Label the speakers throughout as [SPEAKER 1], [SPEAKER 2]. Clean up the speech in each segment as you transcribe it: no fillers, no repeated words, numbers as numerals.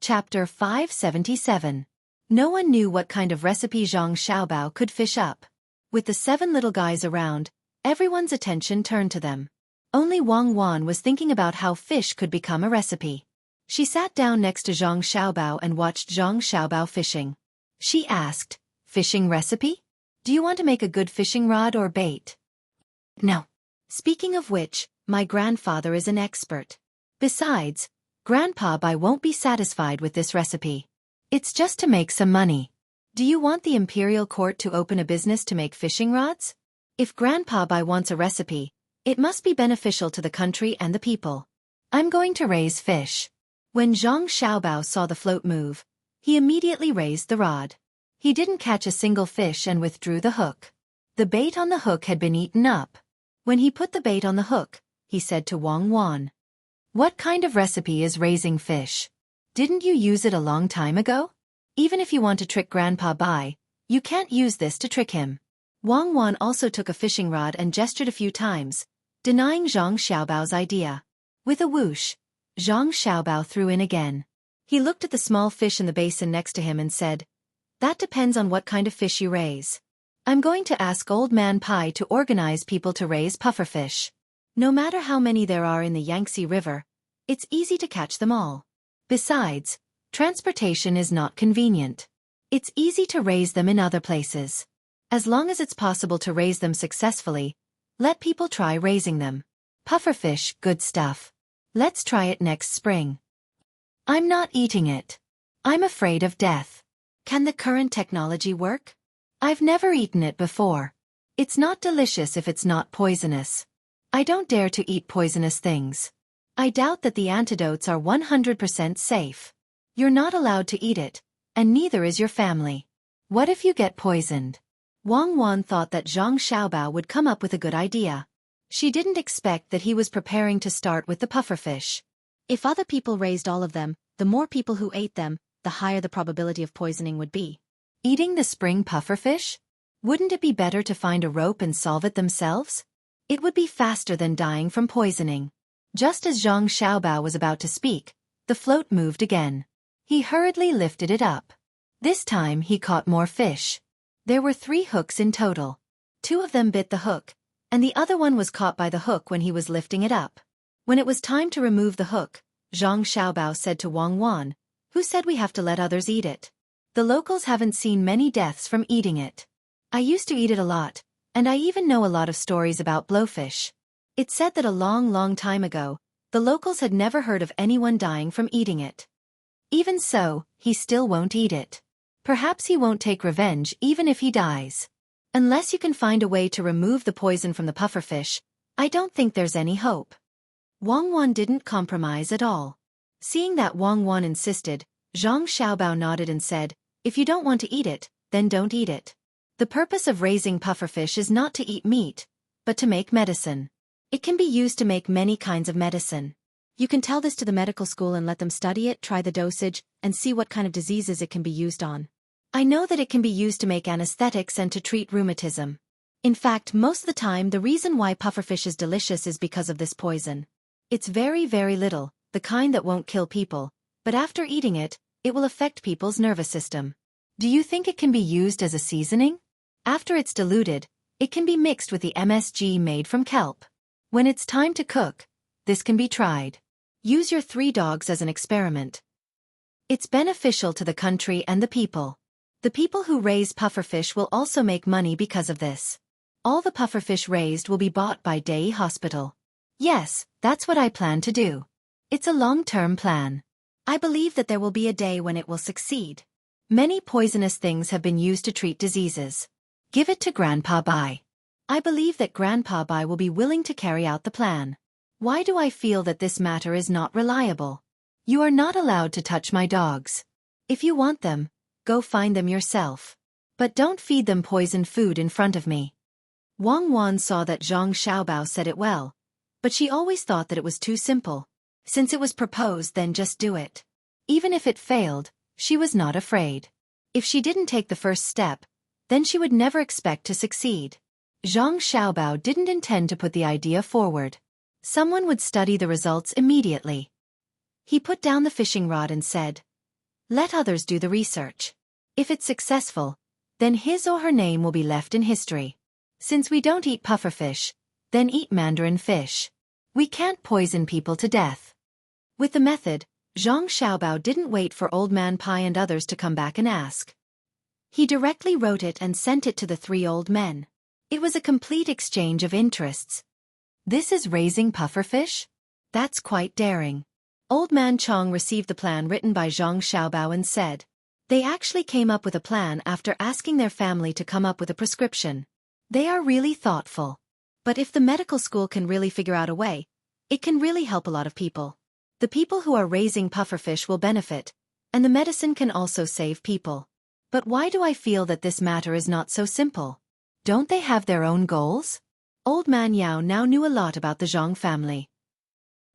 [SPEAKER 1] Chapter 577. No one knew what kind of recipe Zhang Xiaobao could fish up. With the 7 little guys around, everyone's attention turned to them. Only Wang Wan was thinking about how fish could become a recipe. She sat down next to Zhang Xiaobao and watched Zhang Xiaobao fishing. She asked, "Fishing recipe? Do you want to make a good fishing rod or bait?" "No. Speaking of which, my grandfather is an expert. Besides, Grandpa Bai won't be satisfied with this recipe. It's just to make some money. Do you want the imperial court to open a business to make fishing rods? If Grandpa Bai wants a recipe, it must be beneficial to the country and the people. I'm going to raise fish." When Zhang Xiaobao saw the float move, he immediately raised the rod. He didn't catch a single fish and withdrew the hook. The bait on the hook had been eaten up. When he put the bait on the hook, he said to Wang Wan, "What kind of recipe is raising fish? Didn't you use it a long time ago? Even if you want to trick Grandpa Bai, you can't use this to trick him." Wang Wan also took a fishing rod and gestured a few times, denying Zhang Xiaobao's idea. With a whoosh, Zhang Xiaobao threw in again. He looked at the small fish in the basin next to him and said, "That depends on what kind of fish you raise. I'm going to ask Old Man Pai to organize people to raise pufferfish. No matter how many there are in the Yangtze River, it's easy to catch them all. Besides, transportation is not convenient. It's easy to raise them in other places. As long as it's possible to raise them successfully, let people try raising them. Pufferfish, good stuff. Let's try it next spring. I'm not eating it. I'm afraid of death. Can the current technology work? I've never eaten it before. It's not delicious if it's not poisonous. I don't dare to eat poisonous things. I doubt that the antidotes are 100% safe. You're not allowed to eat it, and neither is your family. What if you get poisoned?" Wang Wan thought that Zhang Xiaobao would come up with a good idea. She didn't expect that he was preparing to start with the pufferfish. If other people raised all of them, the more people who ate them, the higher the probability of poisoning would be. Eating the spring pufferfish? Wouldn't it be better to find a rope and solve it themselves? It would be faster than dying from poisoning. Just as Zhang Xiaobao was about to speak, the float moved again. He hurriedly lifted it up. This time he caught more fish. There were 3 hooks in total. 2 of them bit the hook, and the other one was caught by the hook when he was lifting it up. When it was time to remove the hook, Zhang Xiaobao said to Wang Wan, "Who said we have to let others eat it? The locals haven't seen many deaths from eating it. I used to eat it a lot, and I even know a lot of stories about blowfish. It's said that a long time ago, the locals had never heard of anyone dying from eating it. Even so, he still won't eat it. Perhaps he won't take revenge even if he dies. Unless you can find a way to remove the poison from the pufferfish, I don't think there's any hope." Wang Wan didn't compromise at all. Seeing that Wang Wan insisted, Zhang Xiaobao nodded and said, "If you don't want to eat it, then don't eat it. The purpose of raising pufferfish is not to eat meat, but to make medicine. It can be used to make many kinds of medicine. You can tell this to the medical school and let them study it, try the dosage, and see what kind of diseases it can be used on. I know that it can be used to make anesthetics and to treat rheumatism. In fact, most of the time the reason why pufferfish is delicious is because of this poison. It's very little, the kind that won't kill people, but after eating it, it will affect people's nervous system. Do you think it can be used as a seasoning? After it's diluted, it can be mixed with the MSG made from kelp. When it's time to cook, this can be tried. Use your 3 dogs as an experiment. It's beneficial to the country and the people. The people who raise pufferfish will also make money because of this. All the pufferfish raised will be bought by Dei Hospital. Yes, that's what I plan to do. It's a long-term plan. I believe that there will be a day when it will succeed. Many poisonous things have been used to treat diseases. Give it to Grandpa Bai. I believe that Grandpa Bai will be willing to carry out the plan. Why do I feel that this matter is not reliable? You are not allowed to touch my dogs. If you want them, go find them yourself. But don't feed them poisoned food in front of me." Wang Wan saw that Zhang Xiaobao said it well, but she always thought that it was too simple. Since it was proposed, then just do it. Even if it failed, she was not afraid. If she didn't take the first step, then she would never expect to succeed. Zhang Xiaobao didn't intend to put the idea forward. Someone would study the results immediately. He put down the fishing rod and said, Let others do the research. If it's successful, then his or her name will be left in history. Since we don't eat pufferfish, then eat mandarin fish. We can't poison people to death. With the method, Zhang Xiaobao didn't wait for Old Man Pai and others to come back and ask. He directly wrote it and sent it to the three old men. It was a complete exchange of interests. This is raising pufferfish? That's quite daring. Old Man Chong received the plan written by Zhang Xiaobao and said, they actually came up with a plan after asking their family to come up with a prescription. They are really thoughtful. But if the medical school can really figure out a way, it can really help a lot of people. The people who are raising pufferfish will benefit, and the medicine can also save people. But why do I feel that this matter is not so simple? Don't they have their own goals? Old Man Yao now knew a lot about the Zhang family.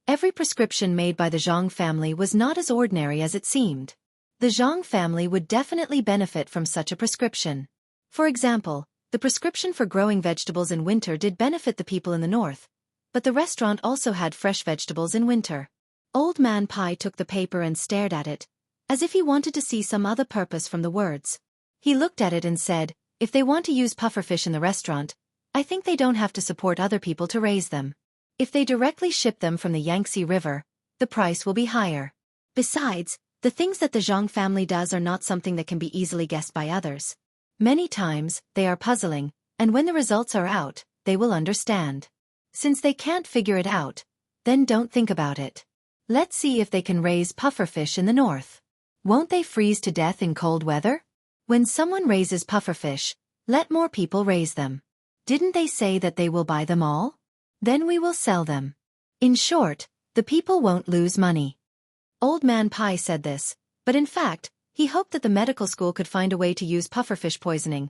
[SPEAKER 1] Every prescription made by the Zhang family was not as ordinary as it seemed. The Zhang family would definitely benefit from such a prescription. For example, the prescription for growing vegetables in winter did benefit the people in the north, but the restaurant also had fresh vegetables in winter. Old Man Pai took the paper and stared at it, as if he wanted to see some other purpose from the words. He looked at it and said, if they want to use pufferfish in the restaurant, I think they don't have to support other people to raise them. If they directly ship them from the Yangtze River, the price will be higher. Besides, the things that the Zhang family does are not something that can be easily guessed by others. Many times, they are puzzling, and when the results are out, they will understand. Since they can't figure it out, then don't think about it. Let's see if they can raise pufferfish in the north. Won't they freeze to death in cold weather? When someone raises pufferfish, let more people raise them. Didn't they say that they will buy them all? Then we will sell them. In short, the people won't lose money. Old Man Pai said this, but in fact, he hoped that the medical school could find a way to use pufferfish poisoning,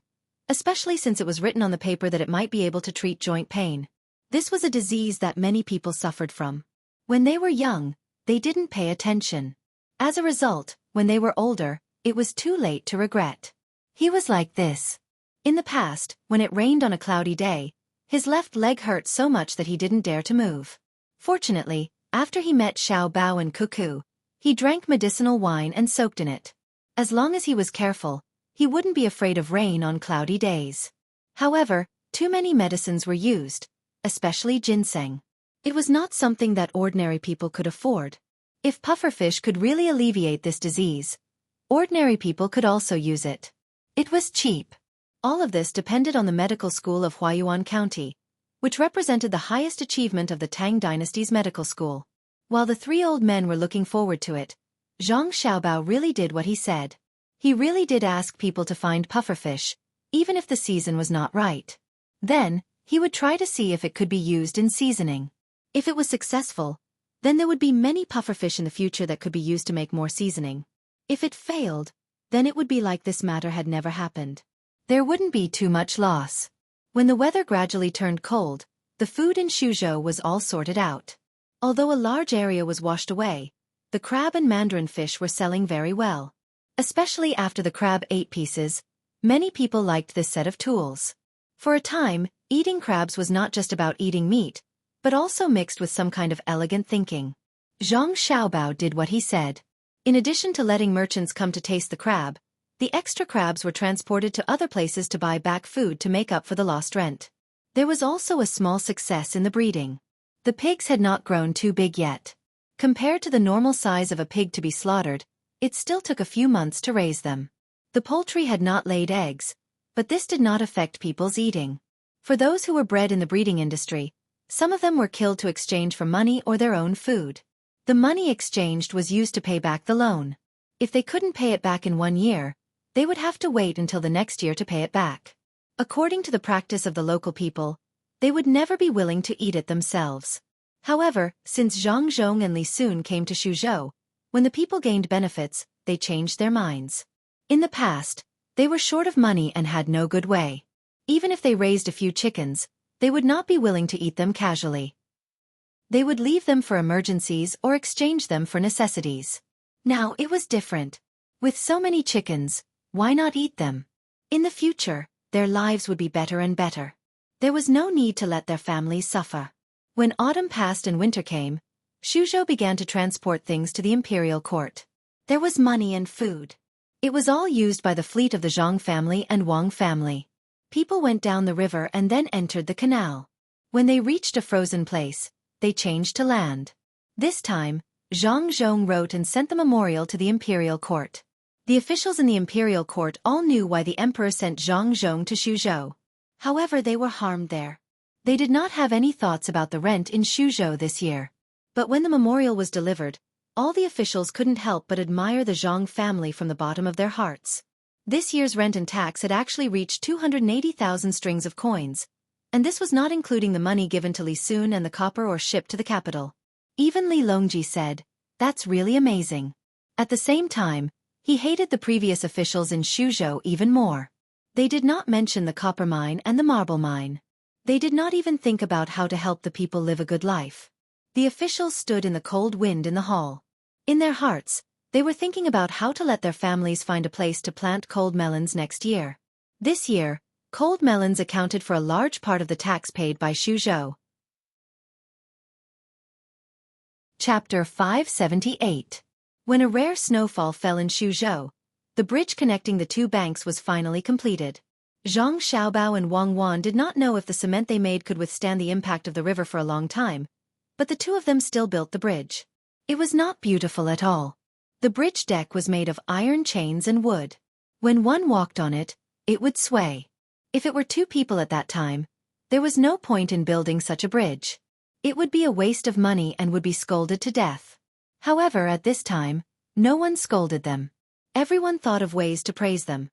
[SPEAKER 1] especially since it was written on the paper that it might be able to treat joint pain. This was a disease that many people suffered from. When they were young, they didn't pay attention. As a result, when they were older, it was too late to regret. He was like this. In the past, when it rained on a cloudy day, his left leg hurt so much that he didn't dare to move. Fortunately, after he met Xiao Bao and Cuckoo, he drank medicinal wine and soaked in it. As long as he was careful, he wouldn't be afraid of rain on cloudy days. However, too many medicines were used, especially ginseng. It was not something that ordinary people could afford. If pufferfish could really alleviate this disease, ordinary people could also use it. It was cheap. All of this depended on the medical school of Huayuan County, which represented the highest achievement of the Tang dynasty's medical school. While the three old men were looking forward to it, Zhang Xiaobao really did what he said. He really did ask people to find pufferfish, even if the season was not right. Then, he would try to see if it could be used in seasoning. If it was successful, then there would be many pufferfish in the future that could be used to make more seasoning. If it failed, then it would be like this matter had never happened. There wouldn't be too much loss. When the weather gradually turned cold, the food in Xuzhou was all sorted out. Although a large area was washed away, the crab and mandarin fish were selling very well. Especially after the crab 8 pieces, many people liked this set of tools. For a time, eating crabs was not just about eating meat, but also mixed with some kind of elegant thinking. Zhang Xiaobao did what he said. In addition to letting merchants come to taste the crab, the extra crabs were transported to other places to buy back food to make up for the lost rent. There was also a small success in the breeding. The pigs had not grown too big yet. Compared to the normal size of a pig to be slaughtered, it still took a few months to raise them. The poultry had not laid eggs, but this did not affect people's eating. For those who were bred in the breeding industry, some of them were killed to exchange for money or their own food. The money exchanged was used to pay back the loan. If they couldn't pay it back in 1 year, they would have to wait until the next year to pay it back. According to the practice of the local people, they would never be willing to eat it themselves. However, since Zhang Zhong and Li Sun came to Xuzhou, when the people gained benefits, they changed their minds. In the past, they were short of money and had no good way. Even if they raised a few chickens, they would not be willing to eat them casually. They would leave them for emergencies or exchange them for necessities. Now it was different. With so many chickens, why not eat them? In the future, their lives would be better and better. There was no need to let their families suffer. When autumn passed and winter came, Xuzhou began to transport things to the imperial court. There was money and food. It was all used by the fleet of the Zhang family and Wang family. People went down the river and then entered the canal. When they reached a frozen place, they changed to land. This time, Zhang Zhong wrote and sent the memorial to the imperial court. The officials in the imperial court all knew why the emperor sent Zhang Zhong to Xuzhou. However, they were harmed there. They did not have any thoughts about the rent in Xuzhou this year. But when the memorial was delivered, all the officials couldn't help but admire the Zhang family from the bottom of their hearts. This year's rent and tax had actually reached 280,000 strings of coins, and this was not including the money given to Li Sun and the copper or shipped to the capital. Even Li Longji said, "That's really amazing." At the same time, he hated the previous officials in Xuzhou even more. They did not mention the copper mine and the marble mine. They did not even think about how to help the people live a good life. The officials stood in the cold wind in the hall. In their hearts, they were thinking about how to let their families find a place to plant cold melons next year. This year, cold melons accounted for a large part of the tax paid by Xuzhou. Chapter 578. When a rare snowfall fell in Xuzhou, the bridge connecting the two banks was finally completed. Zhang Xiaobao and Wang Wan did not know if the cement they made could withstand the impact of the river for a long time, but the two of them still built the bridge. It was not beautiful at all. The bridge deck was made of iron chains and wood. When one walked on it, it would sway. If it were two people at that time, there was no point in building such a bridge. It would be a waste of money and would be scolded to death. However, at this time, no one scolded them. Everyone thought of ways to praise them,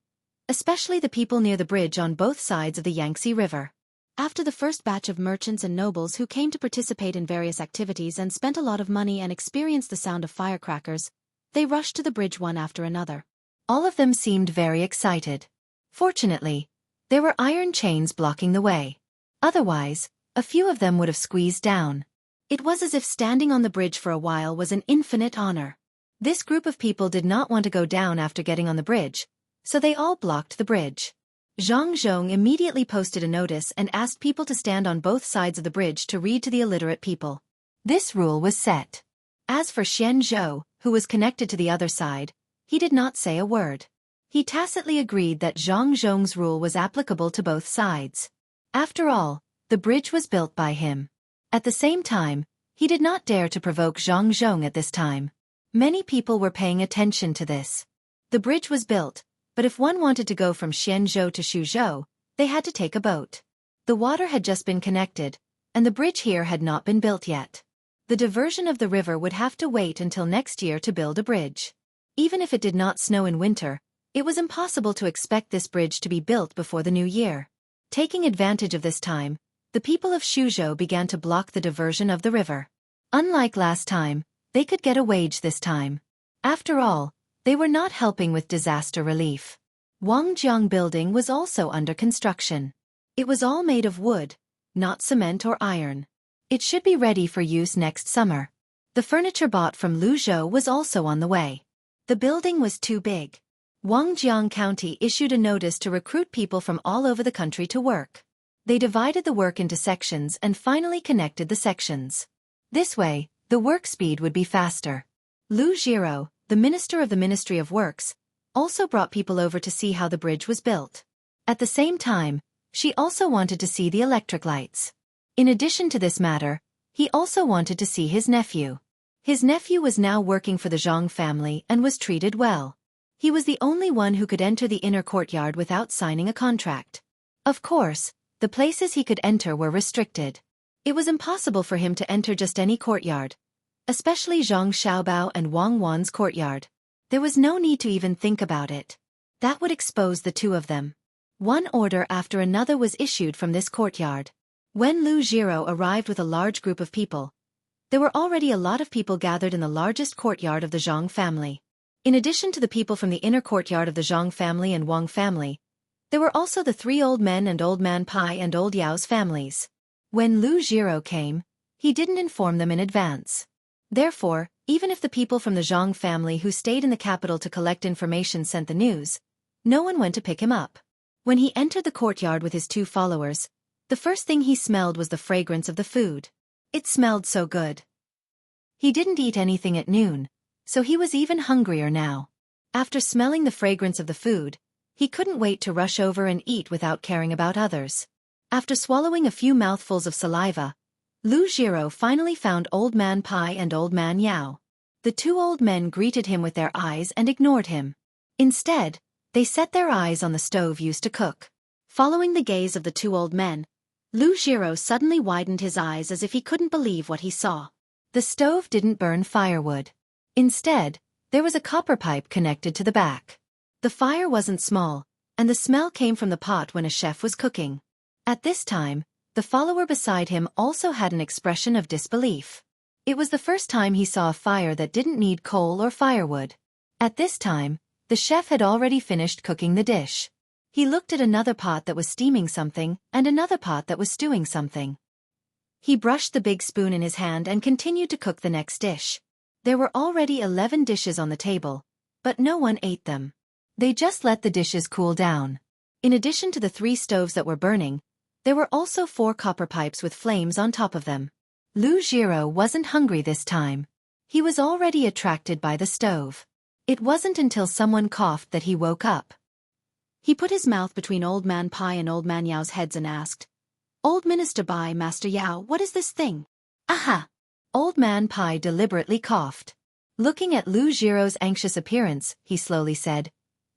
[SPEAKER 1] especially the people near the bridge on both sides of the Yangtze River. After the first batch of merchants and nobles who came to participate in various activities and spent a lot of money and experienced the sound of firecrackers, they rushed to the bridge one after another. All of them seemed very excited. Fortunately, there were iron chains blocking the way. Otherwise, a few of them would have squeezed down. It was as if standing on the bridge for a while was an infinite honor. This group of people did not want to go down after getting on the bridge, so they all blocked the bridge. Zhang Zhong immediately posted a notice and asked people to stand on both sides of the bridge to read to the illiterate people. This rule was set. As for Xian Zhou, who was connected to the other side, he did not say a word. He tacitly agreed that Zhang Zhong's rule was applicable to both sides. After all, the bridge was built by him. At the same time, he did not dare to provoke Zhang Zhong at this time. Many people were paying attention to this. The bridge was built, but if one wanted to go from Xianzhou to Xuzhou, they had to take a boat. The water had just been connected, and the bridge here had not been built yet. The diversion of the river would have to wait until next year to build a bridge. Even if it did not snow in winter, it was impossible to expect this bridge to be built before the new year. Taking advantage of this time, the people of Xuzhou began to block the diversion of the river. Unlike last time, they could get a wage this time. After all, they were not helping with disaster relief. Wangjiang Building was also under construction. It was all made of wood, not cement or iron. It should be ready for use next summer. The furniture bought from Luzhou was also on the way. The building was too big. Wangjiang County issued a notice to recruit people from all over the country to work. They divided the work into sections and finally connected the sections. This way, the work speed would be faster. Lu Jiro, the minister of the Ministry of Works, also brought people over to see how the bridge was built. At the same time, she also wanted to see the electric lights. In addition to this matter, he also wanted to see his nephew. His nephew was now working for the Zhang family and was treated well. He was the only one who could enter the inner courtyard without signing a contract. Of course, the places he could enter were restricted. It was impossible for him to enter just any courtyard, especially Zhang Xiaobao and Wang Wan's courtyard. There was no need to even think about it. That would expose the two of them. One order after another was issued from this courtyard. When Lu Jiro arrived with a large group of people, there were already a lot of people gathered in the largest courtyard of the Zhang family. In addition to the people from the inner courtyard of the Zhang family and Wang family, there were also the three old men and old man Pai and old Yao's families. When Lu Jiro came, he didn't inform them in advance. Therefore, even if the people from the Zhang family who stayed in the capital to collect information sent the news, no one went to pick him up. When he entered the courtyard with his two followers, the first thing he smelled was the fragrance of the food. It smelled so good. He didn't eat anything at noon, so he was even hungrier now. After smelling the fragrance of the food, he couldn't wait to rush over and eat without caring about others. After swallowing a few mouthfuls of saliva, Lu Jiro finally found Old Man Pai and Old Man Yao. The two old men greeted him with their eyes and ignored him. Instead, they set their eyes on the stove used to cook. Following the gaze of the two old men, Lu Jiro suddenly widened his eyes as if he couldn't believe what he saw. The stove didn't burn firewood. Instead, there was a copper pipe connected to the back. The fire wasn't small, and the smell came from the pot when a chef was cooking. At this time, the follower beside him also had an expression of disbelief. It was the first time he saw a fire that didn't need coal or firewood. At this time, the chef had already finished cooking the dish. He looked at another pot that was steaming something and another pot that was stewing something. He brushed the big spoon in his hand and continued to cook the next dish. There were already 11 dishes on the table, but no one ate them. They just let the dishes cool down. In addition to the 3 stoves that were burning, there were also 4 copper pipes with flames on top of them. Lu Jiro wasn't hungry this time. He was already attracted by the stove. It wasn't until someone coughed that he woke up. He put his mouth between Old Man Pai and Old Man Yao's heads and asked, "Old Minister Bai, Master Yao, what is this thing?" "Aha!" Old Man Pai deliberately coughed. Looking at Lu Jiro's anxious appearance, he slowly said,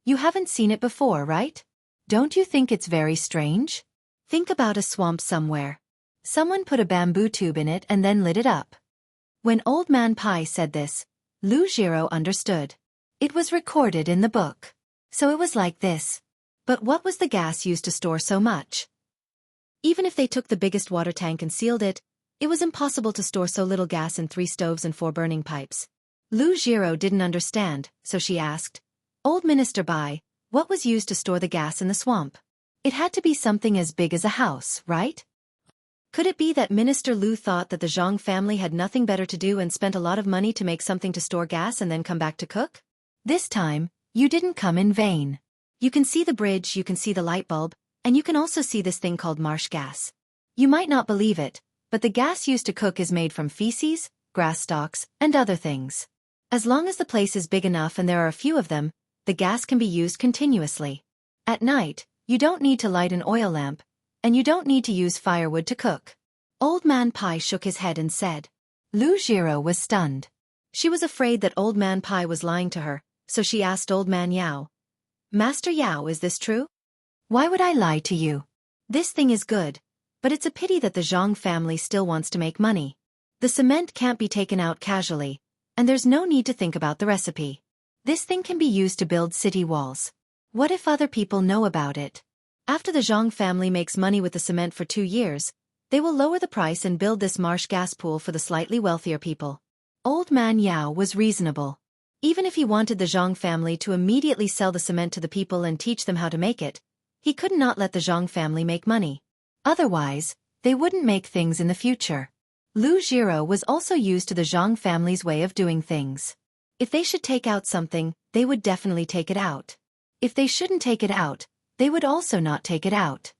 [SPEAKER 1] "You haven't seen it before, right? Don't you think it's very strange? Think about a swamp somewhere. Someone put a bamboo tube in it and then lit it up." When Old Man Pai said this, Lu Jiro understood. It was recorded in the book. So it was like this. But what was the gas used to store so much? Even if they took the biggest water tank and sealed it, it was impossible to store so little gas in 3 stoves and 4 burning pipes. Lu Jiro didn't understand, so she asked, "Old Minister Bai, what was used to store the gas in the swamp? It had to be something as big as a house, right?" Could it be that Minister Lu thought that the Zhang family had nothing better to do and spent a lot of money to make something to store gas and then come back to cook? This time, you didn't come in vain. You can see the bridge, you can see the light bulb, and you can also see this thing called marsh gas. You might not believe it, but the gas used to cook is made from feces, grass stalks, and other things. As long as the place is big enough and there are a few of them, the gas can be used continuously. At night, you don't need to light an oil lamp, and you don't need to use firewood to cook. Old Man Pai shook his head and said. Lu Jiro was stunned. She was afraid that Old Man Pai was lying to her, so she asked Old Man Yao, "Master Yao, is this true? Why would I lie to you? This thing is good, but it's a pity that the Zhang family still wants to make money. The cement can't be taken out casually, and there's no need to think about the recipe. This thing can be used to build city walls. What if other people know about it? After the Zhang family makes money with the cement for 2 years, they will lower the price and build this marsh gas pool for the slightly wealthier people." Old Man Yao was reasonable. Even if he wanted the Zhang family to immediately sell the cement to the people and teach them how to make it, he could not let the Zhang family make money. Otherwise, they wouldn't make things in the future. Lu Jiro was also used to the Zhang family's way of doing things. If they should take out something, they would definitely take it out. If they shouldn't take it out, they would also not take it out.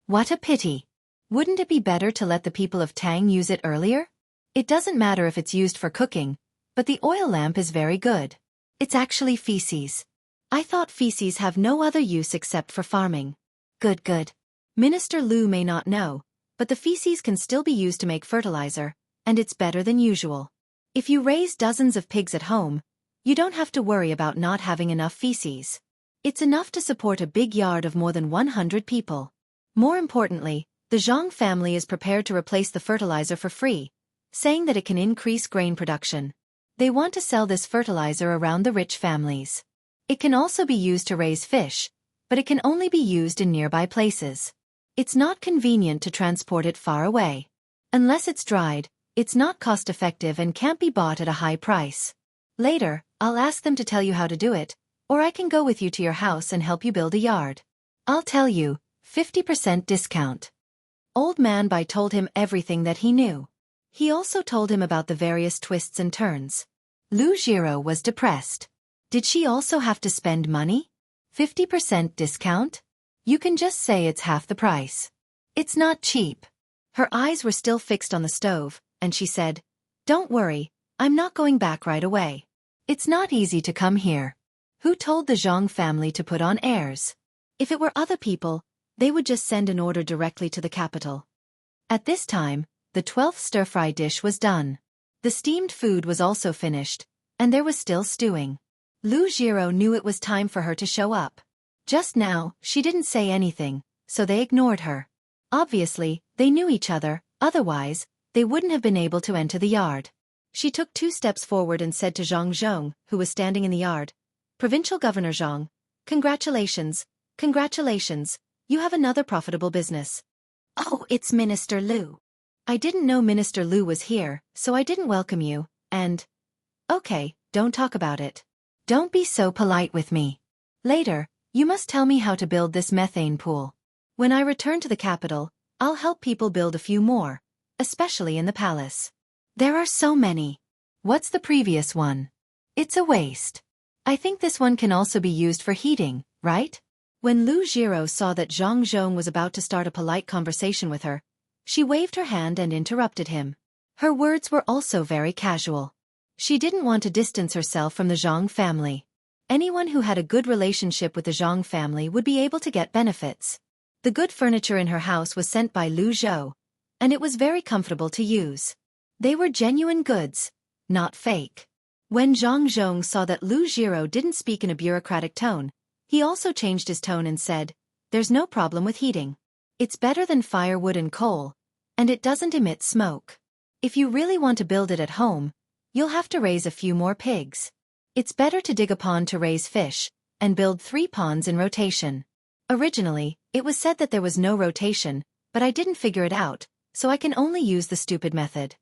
[SPEAKER 1] What a pity. Wouldn't it be better to let the people of Tang use it earlier? It doesn't matter if it's used for cooking, but the oil lamp is very good. It's actually feces. I thought feces have no other use except for farming. Good. Minister Lu may not know, but the feces can still be used to make fertilizer, and it's better than usual. If you raise dozens of pigs at home, you don't have to worry about not having enough feces. It's enough to support a big yard of more than 100 people. More importantly, the Zhang family is prepared to replace the fertilizer for free, saying that it can increase grain production. They want to sell this fertilizer around the rich families. It can also be used to raise fish, but it can only be used in nearby places. It's not convenient to transport it far away. Unless it's dried, it's not cost-effective and can't be bought at a high price. Later, I'll ask them to tell you how to do it, or I can go with you to your house and help you build a yard. I'll tell you, 50% discount. Old Man Bai told him everything that he knew. He also told him about the various twists and turns. Lu Jiro was depressed. Did she also have to spend money? 50% discount? You can just say it's half the price. It's not cheap. Her eyes were still fixed on the stove, and she said, "Don't worry, I'm not going back right away. It's not easy to come here. Who told the Zhang family to put on airs? If it were other people, they would just send an order directly to the capital. At this time, the 12th stir-fry dish was done. The steamed food was also finished, and there was still stewing. Lu Jiro knew it was time for her to show up. Just now, she didn't say anything, so they ignored her. Obviously, they knew each other, otherwise, they wouldn't have been able to enter the yard. She took 2 steps forward and said to Zhang Zhong, who was standing in the yard, "Provincial Governor Zhang, congratulations, congratulations, you have another profitable business." "Oh, it's Minister Lu. I didn't know Minister Lu was here, so I didn't welcome you, and..." "Okay, don't talk about it. Don't be so polite with me. Later, you must tell me how to build this methane pool. When I return to the capital, I'll help people build a few more, especially in the palace. There are so many. What's the previous one? It's a waste. I think this one can also be used for heating, right?" When Lu Jiro saw that Zhang Zhong was about to start a polite conversation with her, she waved her hand and interrupted him. Her words were also very casual. She didn't want to distance herself from the Zhang family. Anyone who had a good relationship with the Zhang family would be able to get benefits. The good furniture in her house was sent by Lu Zhou, and it was very comfortable to use. They were genuine goods, not fake. When Zhang Zhong saw that Lu Jiro didn't speak in a bureaucratic tone, he also changed his tone and said, "There's no problem with heating. It's better than firewood and coal, and it doesn't emit smoke. If you really want to build it at home, you'll have to raise a few more pigs. It's better to dig a pond to raise fish, and build 3 ponds in rotation." Originally, it was said that there was no rotation, but I didn't figure it out, so I can only use the stupid method.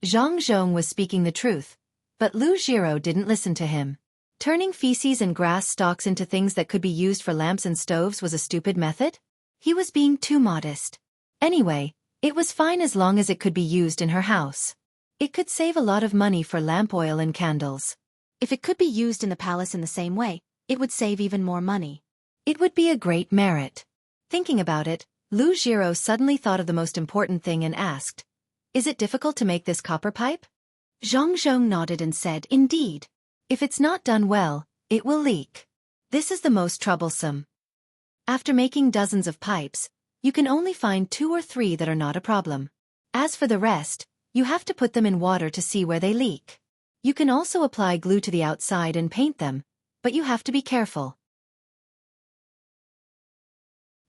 [SPEAKER 1] Zhang Zhong was speaking the truth, but Lu Jiro didn't listen to him. Turning feces and grass stalks into things that could be used for lamps and stoves was a stupid method? He was being too modest. Anyway, it was fine as long as it could be used in her house. It could save a lot of money for lamp oil and candles. If it could be used in the palace in the same way, it would save even more money. It would be a great merit. Thinking about it, Lu Jiro suddenly thought of the most important thing and asked, "Is it difficult to make this copper pipe?" Zhang Zhong nodded and said, "Indeed. If it's not done well, it will leak. This is the most troublesome. After making dozens of pipes, you can only find 2 or 3 that are not a problem. As for the rest, you have to put them in water to see where they leak. You can also apply glue to the outside and paint them, but you have to be careful."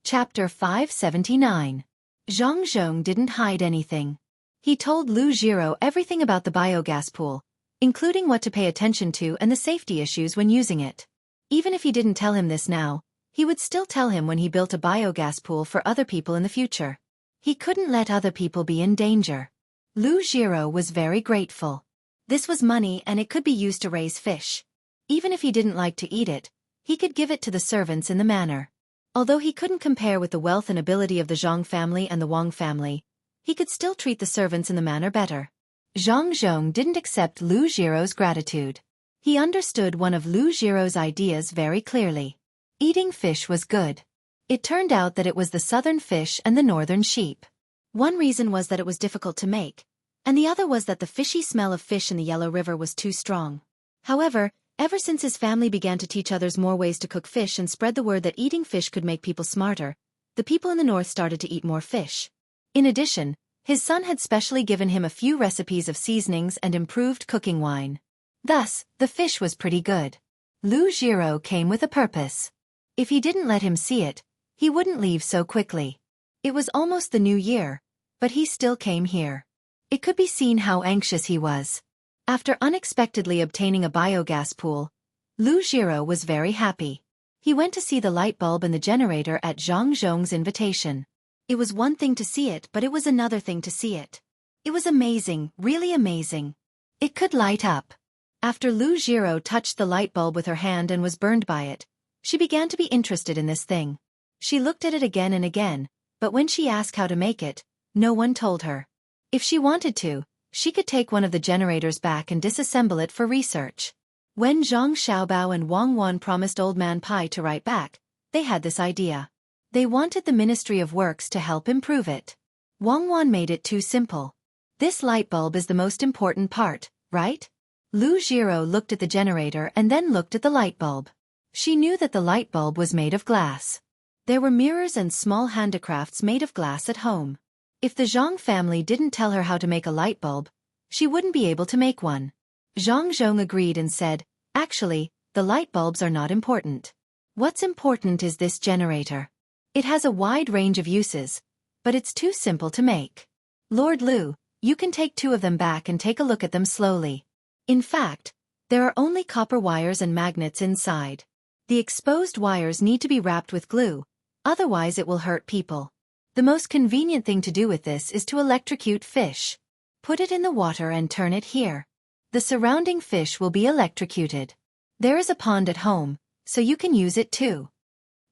[SPEAKER 1] Chapter 579. Zhang Zhong didn't hide anything. He told Lu Jiro everything about the biogas pool, including what to pay attention to and the safety issues when using it. Even if he didn't tell him this now, he would still tell him when he built a biogas pool for other people in the future. He couldn't let other people be in danger. Lu Jiro was very grateful. This was money and it could be used to raise fish. Even if he didn't like to eat it, he could give it to the servants in the manor. Although he couldn't compare with the wealth and ability of the Zhang family and the Wang family, he could still treat the servants in the manor better. Zhang Zhong didn't accept Lu Jiro's gratitude. He understood one of Lu Jiro's ideas very clearly. Eating fish was good. It turned out that it was the southern fish and the northern sheep. One reason was that it was difficult to make, and the other was that the fishy smell of fish in the Yellow River was too strong. However, ever since his family began to teach others more ways to cook fish and spread the word that eating fish could make people smarter, the people in the north started to eat more fish. In addition, his son had specially given him a few recipes of seasonings and improved cooking wine. Thus, the fish was pretty good. Lu Jiro came with a purpose. If he didn't let him see it, he wouldn't leave so quickly. It was almost the new year, but he still came here. It could be seen how anxious he was. After unexpectedly obtaining a biogas pool, Lu Jiro was very happy. He went to see the light bulb and the generator at Zhang Zhong's invitation. It was one thing to see it, but it was another thing to see it. It was amazing, really amazing. It could light up. After Lu Jiro touched the light bulb with her hand and was burned by it, she began to be interested in this thing. She looked at it again and again, but when she asked how to make it, no one told her. If she wanted to, she could take one of the generators back and disassemble it for research. When Zhang Xiaobao and Wang Wan promised Old Man Pai to write back, they had this idea. They wanted the Ministry of Works to help improve it. Wang Wan made it too simple. "This light bulb is the most important part, right?" Lu Jiro looked at the generator and then looked at the light bulb. She knew that the light bulb was made of glass. There were mirrors and small handicrafts made of glass at home. If the Zhang family didn't tell her how to make a light bulb, she wouldn't be able to make one. Zhang Zhong agreed and said, "Actually, the light bulbs are not important. What's important is this generator. It has a wide range of uses, but it's too simple to make. Lord Lu, you can take 2 of them back and take a look at them slowly. In fact, there are only copper wires and magnets inside. The exposed wires need to be wrapped with glue, otherwise it will hurt people. The most convenient thing to do with this is to electrocute fish. Put it in the water and turn it here. The surrounding fish will be electrocuted. There is a pond at home, so you can use it too."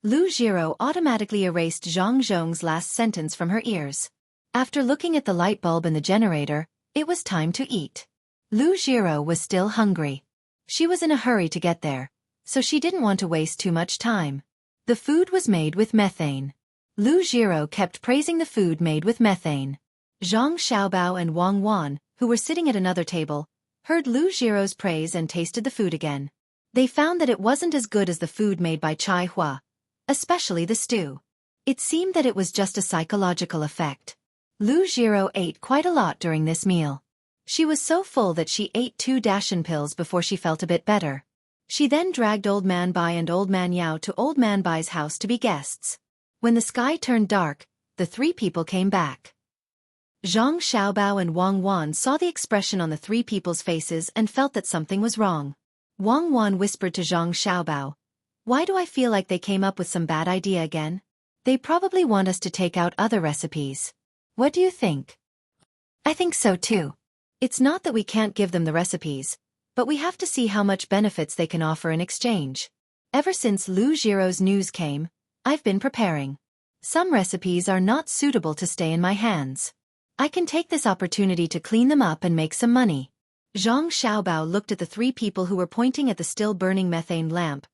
[SPEAKER 1] Lu Jiro automatically erased Zhang Zhong's last sentence from her ears. After looking at the light bulb and the generator, it was time to eat. Lu Jiro was still hungry. She was in a hurry to get there, so she didn't want to waste too much time. The food was made with methane. Lu Jiro kept praising the food made with methane. Zhang Xiaobao and Wang Wan, who were sitting at another table, heard Lu Jiro's praise and tasted the food again. They found that it wasn't as good as the food made by Chai Hua, especially the stew. It seemed that it was just a psychological effect. Lu Jiro ate quite a lot during this meal. She was so full that she ate 2 Dashan pills before she felt a bit better. She then dragged Old Man Bai and Old Man Yao to Old Man Bai's house to be guests. When the sky turned dark, the 3 people came back. Zhang Xiaobao and Wang Wan saw the expression on the 3 people's faces and felt that something was wrong. Wang Wan whispered to Zhang Xiaobao, "Why do I feel like they came up with some bad idea again? They probably want us to take out other recipes. What do you think?" "I think so too. It's not that we can't give them the recipes, but we have to see how much benefits they can offer in exchange. Ever since Lu Jiro's news came, I've been preparing. Some recipes are not suitable to stay in my hands. I can take this opportunity to clean them up and make some money." Zhang Xiaobao looked at the 3 people who were pointing at the still-burning methane lamp,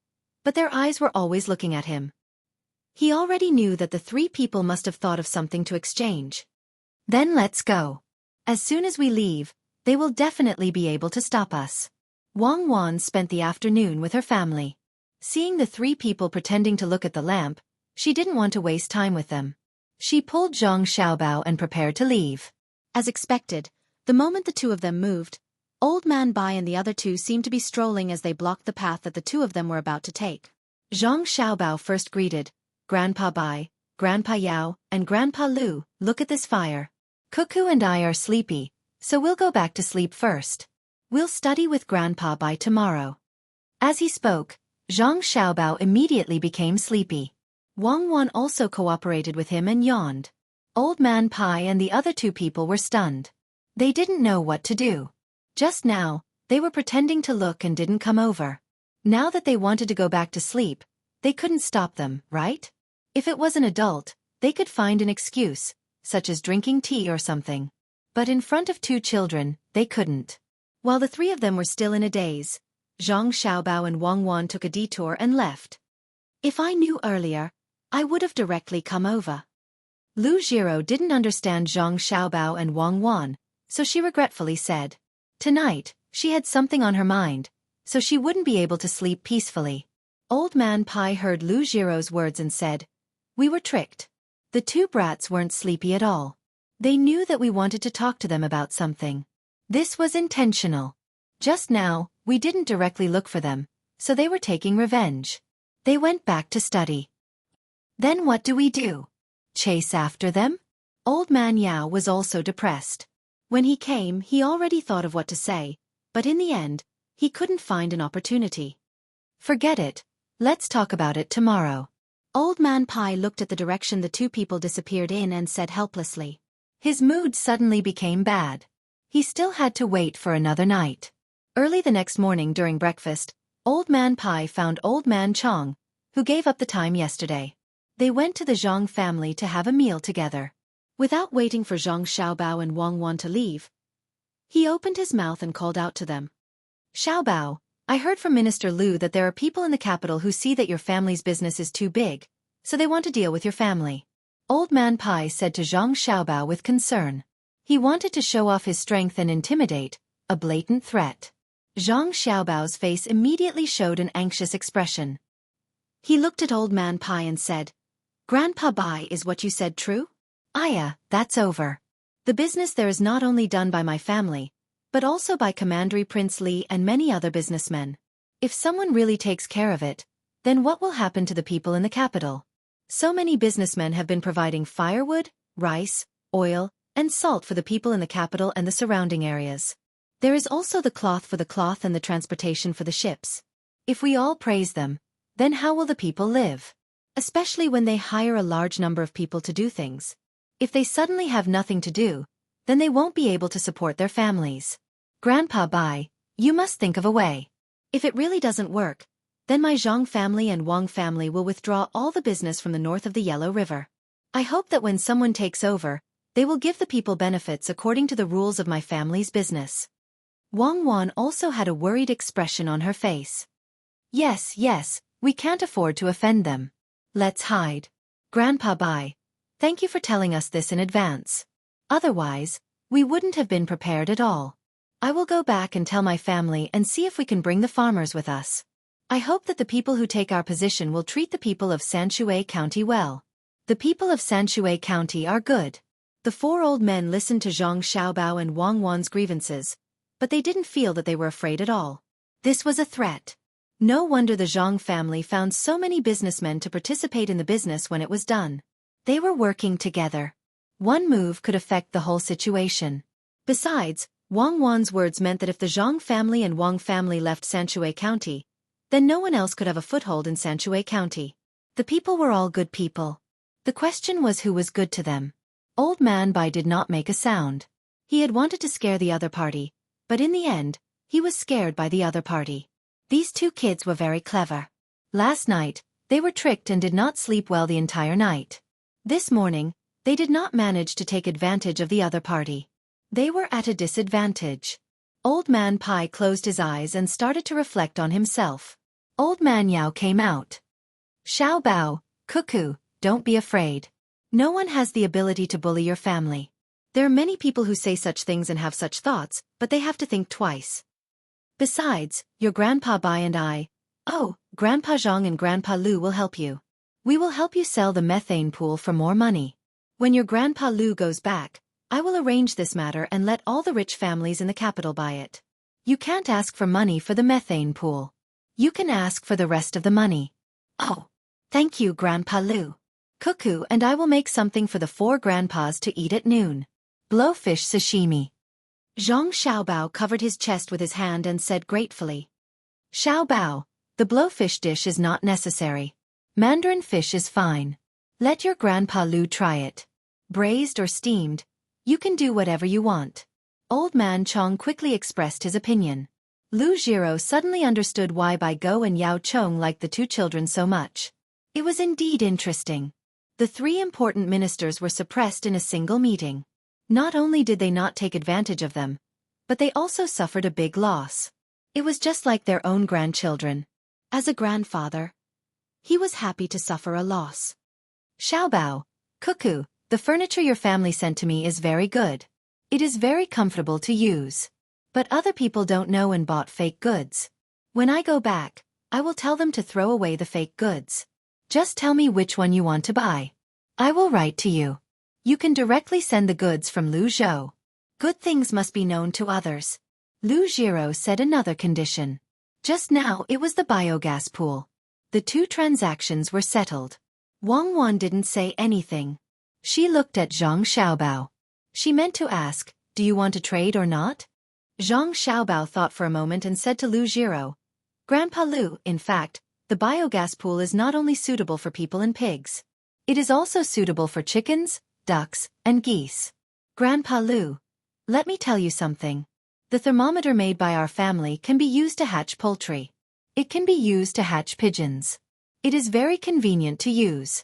[SPEAKER 1] but their eyes were always looking at him. He already knew that the 3 people must have thought of something to exchange. "Then let's go. As soon as we leave, they will definitely be able to stop us." Wang Wan spent the afternoon with her family. Seeing the 3 people pretending to look at the lamp, she didn't want to waste time with them. She pulled Zhang Xiaobao and prepared to leave. As expected, the moment the 2 of them moved, Old Man Bai and the other 2 seemed to be strolling as they blocked the path that the 2 of them were about to take. Zhang Xiaobao first greeted, "Grandpa Bai, Grandpa Yao, and Grandpa Lu, look at this fire. Cuckoo and I are sleepy, so we'll go back to sleep first. We'll study with Grandpa Bai tomorrow." As he spoke, Zhang Xiaobao immediately became sleepy. Wang Wan also cooperated with him and yawned. Old Man Pai and the other 2 people were stunned. They didn't know what to do. Just now, they were pretending to look and didn't come over. Now that they wanted to go back to sleep, they couldn't stop them, right? If it was an adult, they could find an excuse, such as drinking tea or something. But in front of 2 children, they couldn't. While the 3 of them were still in a daze, Zhang Xiaobao and Wang Wan took a detour and left. "If I knew earlier, I would have directly come over." Lu Jiro didn't understand Zhang Xiaobao and Wang Wan, so she regretfully said. Tonight, she had something on her mind, so she wouldn't be able to sleep peacefully. Old Man Pai heard Lu Jiro's words and said, "We were tricked. The 2 brats weren't sleepy at all. They knew that we wanted to talk to them about something. This was intentional. Just now, we didn't directly look for them, so they were taking revenge. They went back to study." "Then what do we do? Chase after them?" Old Man Yao was also depressed. When he came, he already thought of what to say, but in the end, he couldn't find an opportunity. "Forget it. Let's talk about it tomorrow." Old Man Pai looked at the direction the 2 people disappeared in and said helplessly. His mood suddenly became bad. He still had to wait for another night. Early the next morning during breakfast, Old Man Pai found Old Man Chong, who gave up the time yesterday. They went to the Zhang family to have a meal together. Without waiting for Zhang Xiaobao and Wang Wan to leave, he opened his mouth and called out to them. "Xiaobao, I heard from Minister Lu that there are people in the capital who see that your family's business is too big, so they want to deal with your family." Old Man Pai said to Zhang Xiaobao with concern. He wanted to show off his strength and intimidate, a blatant threat. Zhang Xiaobao's face immediately showed an anxious expression. He looked at Old Man Pai and said, "Grandpa Bai, is what you said true? Aya, that's over. The business there is not only done by my family, but also by Commandery Prince Li and many other businessmen. If someone really takes care of it, then what will happen to the people in the capital? So many businessmen have been providing firewood, rice, oil, and salt for the people in the capital and the surrounding areas. There is also the cloth for the cloth and the transportation for the ships. If we all praise them, then how will the people live? Especially when they hire a large number of people to do things. If they suddenly have nothing to do, then they won't be able to support their families. Grandpa Bai, you must think of a way. If it really doesn't work, then my Zhang family and Wang family will withdraw all the business from the north of the Yellow River. I hope that when someone takes over, they will give the people benefits according to the rules of my family's business." Wang Wan also had a worried expression on her face. Yes, we can't afford to offend them. Let's hide. Grandpa Bai, thank you for telling us this in advance. Otherwise, we wouldn't have been prepared at all. I will go back and tell my family and see if we can bring the farmers with us. I hope that the people who take our position will treat the people of Xueqi County well. The people of Xueqi County are good. The four old men listened to Zhang Xiaobao and Wang Wan's grievances, but they didn't feel that they were afraid at all. This was a threat. No wonder the Zhang family found so many businessmen to participate in the business when it was done. They were working together. One move could affect the whole situation. Besides, Wang Wan's words meant that if the Zhang family and Wang family left Xueqi County, then no one else could have a foothold in Xueqi County. The people were all good people. The question was who was good to them. Old Man Bai did not make a sound. He had wanted to scare the other party, but in the end, he was scared by the other party. These two kids were very clever. Last night, they were tricked and did not sleep well the entire night. This morning, they did not manage to take advantage of the other party. They were at a disadvantage. Old Man Pai closed his eyes and started to reflect on himself. Old Man Yao came out. Xiaobao, Cuckoo, don't be afraid. No one has the ability to bully your family. There are many people who say such things and have such thoughts, but they have to think twice. Besides, your Grandpa Bai and Grandpa Zhang and Grandpa Lu will help you. We will help you sell the methane pool for more money. When your Grandpa Lu goes back, I will arrange this matter and let all the rich families in the capital buy it. You can't ask for money for the methane pool. You can ask for the rest of the money. Oh, thank you, Grandpa Lu. Cuckoo and I will make something for the four grandpas to eat at noon. Blowfish sashimi. Zhang Xiaobao covered his chest with his hand and said gratefully. Xiaobao, the blowfish dish is not necessary. Mandarin fish is fine. Let your Grandpa Lu try it. Braised or steamed, you can do whatever you want. Old Man Chong quickly expressed his opinion. Lu Jiro suddenly understood why Bai Go and Yao Chong liked the two children so much. It was indeed interesting. The three important ministers were suppressed in a single meeting. Not only did they not take advantage of them, but they also suffered a big loss. It was just like their own grandchildren. As a grandfather, he was happy to suffer a loss. Xiaobao, Cuckoo, the furniture your family sent to me is very good. It is very comfortable to use. But other people don't know and bought fake goods. When I go back, I will tell them to throw away the fake goods. Just tell me which one you want to buy. I will write to you. You can directly send the goods from Lu Zhou. Good things must be known to others. Lu Jiro said another condition. Just now it was the biogas pool. The two transactions were settled. Wang Wan didn't say anything. She looked at Zhang Xiaobao. She meant to ask, do you want to trade or not? Zhang Xiaobao thought for a moment and said to Lu Jiro, Grandpa Lu, in fact, the biogas pool is not only suitable for people and pigs. It is also suitable for chickens, ducks, and geese. Grandpa Lu, let me tell you something. The thermometer made by our family can be used to hatch poultry. It can be used to hatch pigeons. It is very convenient to use.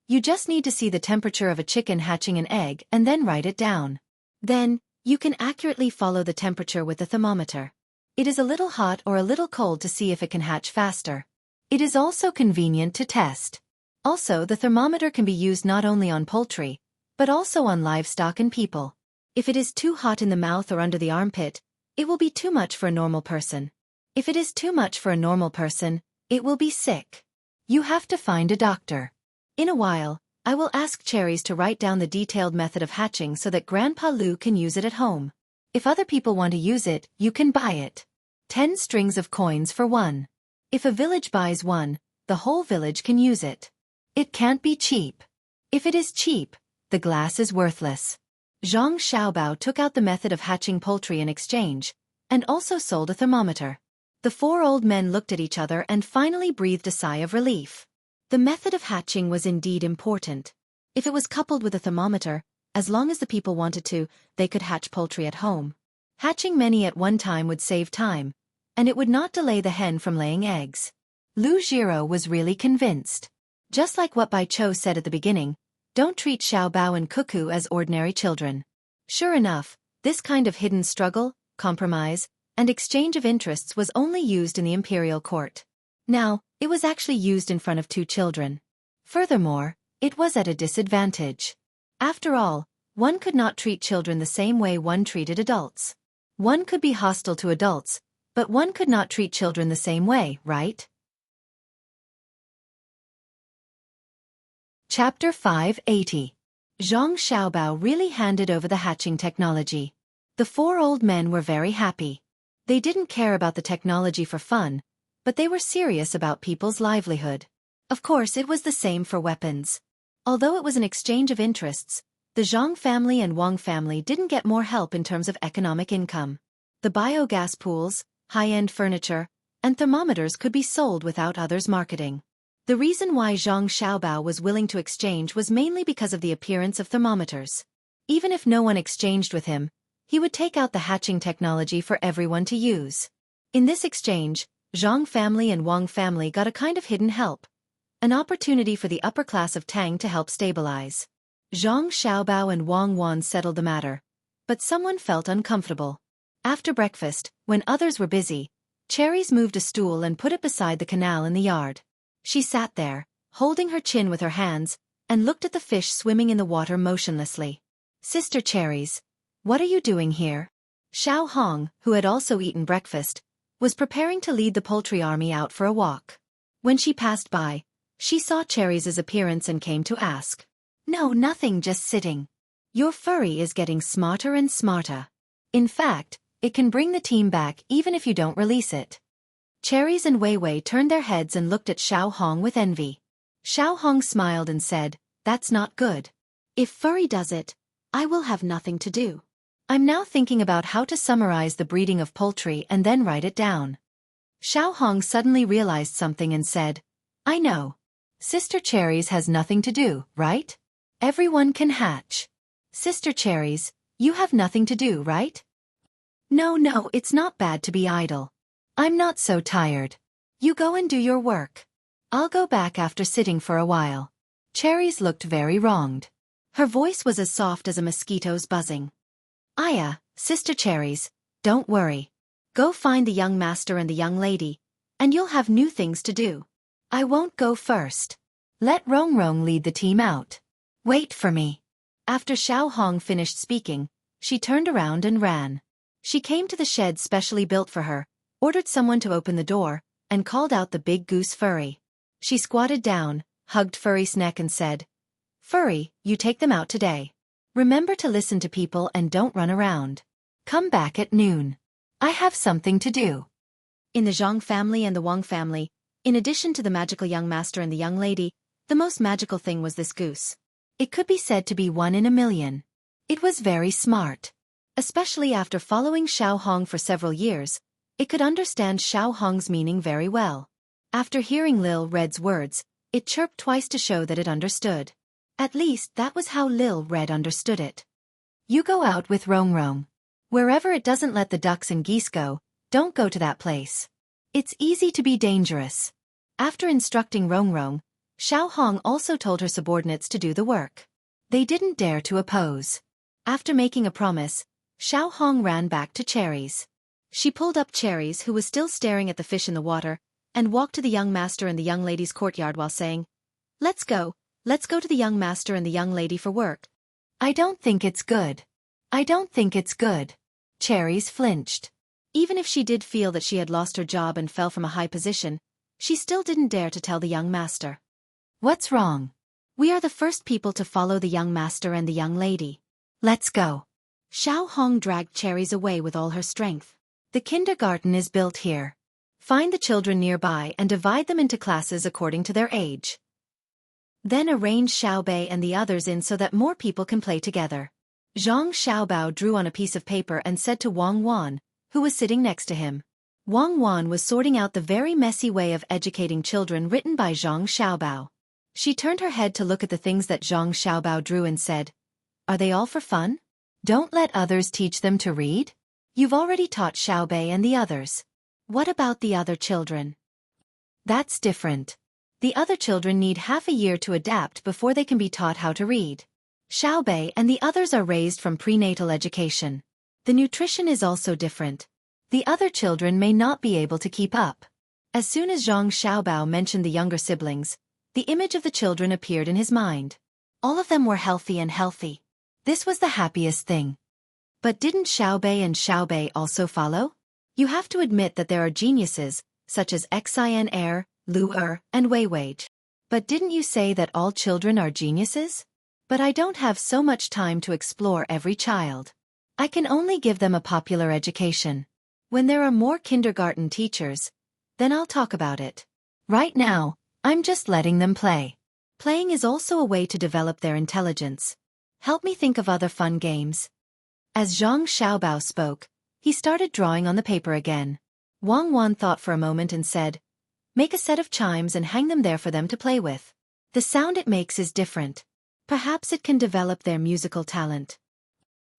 [SPEAKER 1] You just need to see the temperature of a chicken hatching an egg and then write it down. Then, you can accurately follow the temperature with the thermometer. It is a little hot or a little cold to see if it can hatch faster. It is also convenient to test. Also, the thermometer can be used not only on poultry, but also on livestock and people. If it is too hot in the mouth or under the armpit, It will be too much for a normal person. If it is too much for a normal person, it will be sick. You have to find a doctor. In a while, I will ask Cherries to write down the detailed method of hatching so that Grandpa Lu can use it at home. If other people want to use it, you can buy it. 10 strings of coins for one. If a village buys one, the whole village can use it. It can't be cheap. If it is cheap, the glass is worthless. Zhang Xiaobao took out the method of hatching poultry in exchange, and also sold a thermometer. The 4 old men looked at each other and finally breathed a sigh of relief. The method of hatching was indeed important. If it was coupled with a thermometer, as long as the people wanted to, they could hatch poultry at home. Hatching many at one time would save time, and it would not delay the hen from laying eggs. Lu Jiro was really convinced. Just like what Bai Chou said at the beginning, don't treat Xiaobao and Cuckoo as ordinary children. Sure enough, this kind of hidden struggle, compromise, and exchange of interests was only used in the imperial court. Now, it was actually used in front of 2 children. Furthermore, it was at a disadvantage. After all, one could not treat children the same way one treated adults. One could be hostile to adults, but one could not treat children the same way, right? Chapter 580. Zhang Xiaobao really handed over the hatching technology. The 4 old men were very happy. They didn't care about the technology for fun, but they were serious about people's livelihood. Of course, it was the same for weapons. Although it was an exchange of interests, the Zhang family and Wang family didn't get more help in terms of economic income. The biogas pools, high-end furniture, and thermometers could be sold without others marketing. The reason why Zhang Xiaobao was willing to exchange was mainly because of the appearance of thermometers. Even if no one exchanged with him, he would take out the hatching technology for everyone to use. In this exchange, Zhang family and Wang family got a kind of hidden help, an opportunity for the upper class of Tang to help stabilize. Zhang Xiaobao and Wang Wan settled the matter, but someone felt uncomfortable. After breakfast, when others were busy, Cherries moved a stool and put it beside the canal in the yard. She sat there, holding her chin with her hands, and looked at the fish swimming in the water motionlessly. Sister Cherries, what are you doing here? Xiao Hong, who had also eaten breakfast, was preparing to lead the poultry army out for a walk. When she passed by, she saw Cherries' appearance and came to ask. No, nothing, just sitting. Your furry is getting smarter and smarter. In fact, it can bring the team back even if you don't release it. Cherries and Wei Wei turned their heads and looked at Xiao Hong with envy. Xiao Hong smiled and said, that's not good. If furry does it, I will have nothing to do. I'm now thinking about how to summarize the breeding of poultry and then write it down. Xiao Hong suddenly realized something and said, I know. Sister Cherries has nothing to do, right? Everyone can hatch. Sister Cherries, you have nothing to do, right? No, it's not bad to be idle. I'm not so tired. You go and do your work. I'll go back after sitting for a while. Cherries looked very wronged. Her voice was as soft as a mosquito's buzzing. Aya, Sister Cherries, don't worry. Go find the young master and the young lady, and you'll have new things to do. I won't go first. Let Rong Rong lead the team out. Wait for me. After Xiao Hong finished speaking, she turned around and ran. She came to the shed specially built for her, ordered someone to open the door, and called out the big goose Furry. She squatted down, hugged Furry's neck and said, Furry, you take them out today. Remember to listen to people and don't run around. Come back at noon. I have something to do. In the Zhang family and the Wang family, in addition to the magical young master and the young lady, the most magical thing was this goose. It could be said to be 1 in a million. It was very smart. Especially after following Xiao Hong for several years, it could understand Xiao Hong's meaning very well. After hearing Lil Red's words, it chirped twice to show that it understood. At least that was how Lil Red understood it. You go out with Rong Rong. Wherever it doesn't let the ducks and geese go, don't go to that place. It's easy to be dangerous. After instructing Rong Rong, Xiao Hong also told her subordinates to do the work. They didn't dare to oppose. After making a promise, Xiao Hong ran back to Cherries. She pulled up Cherries, who was still staring at the fish in the water, and walked to the young master and the young lady's courtyard while saying, Let's go to the young master and the young lady for work. I don't think it's good. Cherries flinched. Even if she did feel that she had lost her job and fell from a high position, she still didn't dare to tell the young master. What's wrong? We are the first people to follow the young master and the young lady. Let's go. Xiao Hong dragged Cherries away with all her strength. The kindergarten is built here. Find the children nearby and divide them into classes according to their age. Then arrange Xiaobei and the others in so that more people can play together. Zhang Xiaobao drew on a piece of paper and said to Wang Wan, who was sitting next to him. Wang Wan was sorting out the very messy way of educating children written by Zhang Xiaobao. She turned her head to look at the things that Zhang Xiaobao drew and said, "Are they all for fun? Don't let others teach them to read? You've already taught Xiaobei and the others. What about the other children?" "That's different. The other children need half a year to adapt before they can be taught how to read. Xiaobei and the others are raised from prenatal education. The nutrition is also different. The other children may not be able to keep up." As soon as Zhang Xiaobao mentioned the younger siblings, the image of the children appeared in his mind. All of them were healthy. This was the happiest thing. But didn't Xiaobei and Xiaobei also follow? You have to admit that there are geniuses, such as Xin Er, Lu Er, and Wei Wei. But didn't you say that all children are geniuses? But I don't have so much time to explore every child. I can only give them a popular education. When there are more kindergarten teachers, then I'll talk about it. Right now, I'm just letting them play. Playing is also a way to develop their intelligence. Help me think of other fun games. As Zhang Xiaobao spoke, he started drawing on the paper again. Wang Wan thought for a moment and said, "Make a set of chimes and hang them there for them to play with. The sound it makes is different. Perhaps it can develop their musical talent."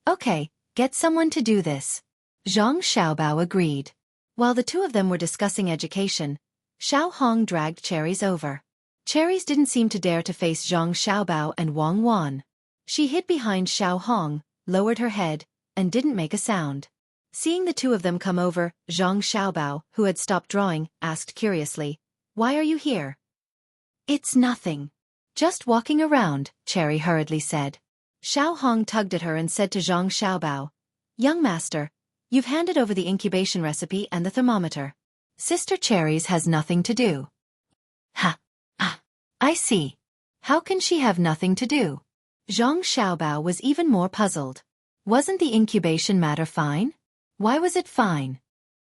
[SPEAKER 1] "Okay, get someone to do this." Zhang Xiaobao agreed. While the two of them were discussing education, Xiao Hong dragged Cherries over. Cherries didn't seem to dare to face Zhang Xiaobao and Wang Wan. She hid behind Xiao Hong, lowered her head, and didn't make a sound. Seeing the two of them come over, Zhang Xiaobao, who had stopped drawing, asked curiously, "Why are you here?" "It's nothing. Just walking around," Cherry hurriedly said. Xiao Hong tugged at her and said to Zhang Xiaobao, "Young master, you've handed over the incubation recipe and the thermometer. Sister Cherries has nothing to do." "Ha! Ah! I see. How can she have nothing to do?" Zhang Xiaobao was even more puzzled. Wasn't the incubation matter fine? Why was it fine?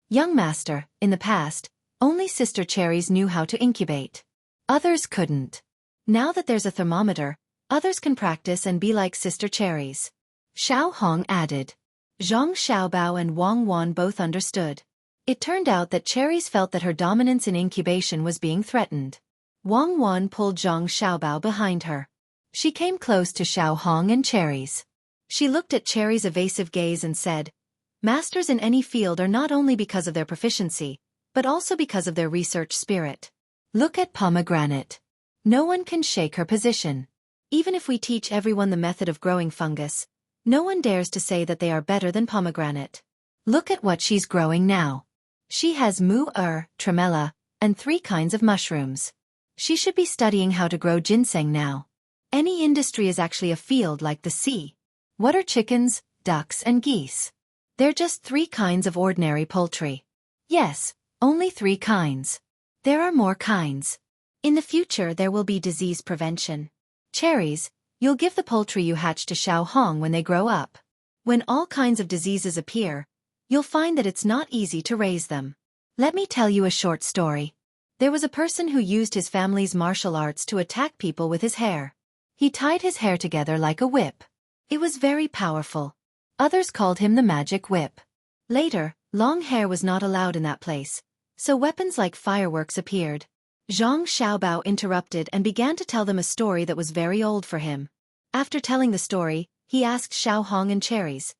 [SPEAKER 1] "Young master, in the past, only Sister Cherries knew how to incubate. Others couldn't. Now that there's a thermometer, others can practice and be like Sister Cherries." Xiao Hong added. Zhang Xiaobao and Wang Wan both understood. It turned out that Cherries felt that her dominance in incubation was being threatened. Wang Wan pulled Zhang Xiaobao behind her. She came close to Xiao Hong and Cherries. She looked at Cherries' evasive gaze and said, "Masters in any field are not only because of their proficiency, but also because of their research spirit. Look at Pomegranate. No one can shake her position. Even if we teach everyone the method of growing fungus, no one dares to say that they are better than Pomegranate. Look at what she's growing now. She has tremella, and 3 kinds of mushrooms. She should be studying how to grow ginseng now. Any industry is actually a field like the sea. What are chickens, ducks and geese? They're just 3 kinds of ordinary poultry. Yes, only 3 kinds. There are more kinds. In the future there will be disease prevention. Cherries, you'll give the poultry you hatch to Xiao Hong when they grow up. When all kinds of diseases appear, you'll find that it's not easy to raise them. Let me tell you a short story. There was a person who used his family's martial arts to attack people with his hair. He tied his hair together like a whip. It was very powerful. Others called him the magic whip. Later, long hair was not allowed in that place, so weapons like fireworks appeared. Zhang Xiaobao interrupted and began to tell them a story that was very old for him. After telling the story, he asked Xiao Hong and Cherries,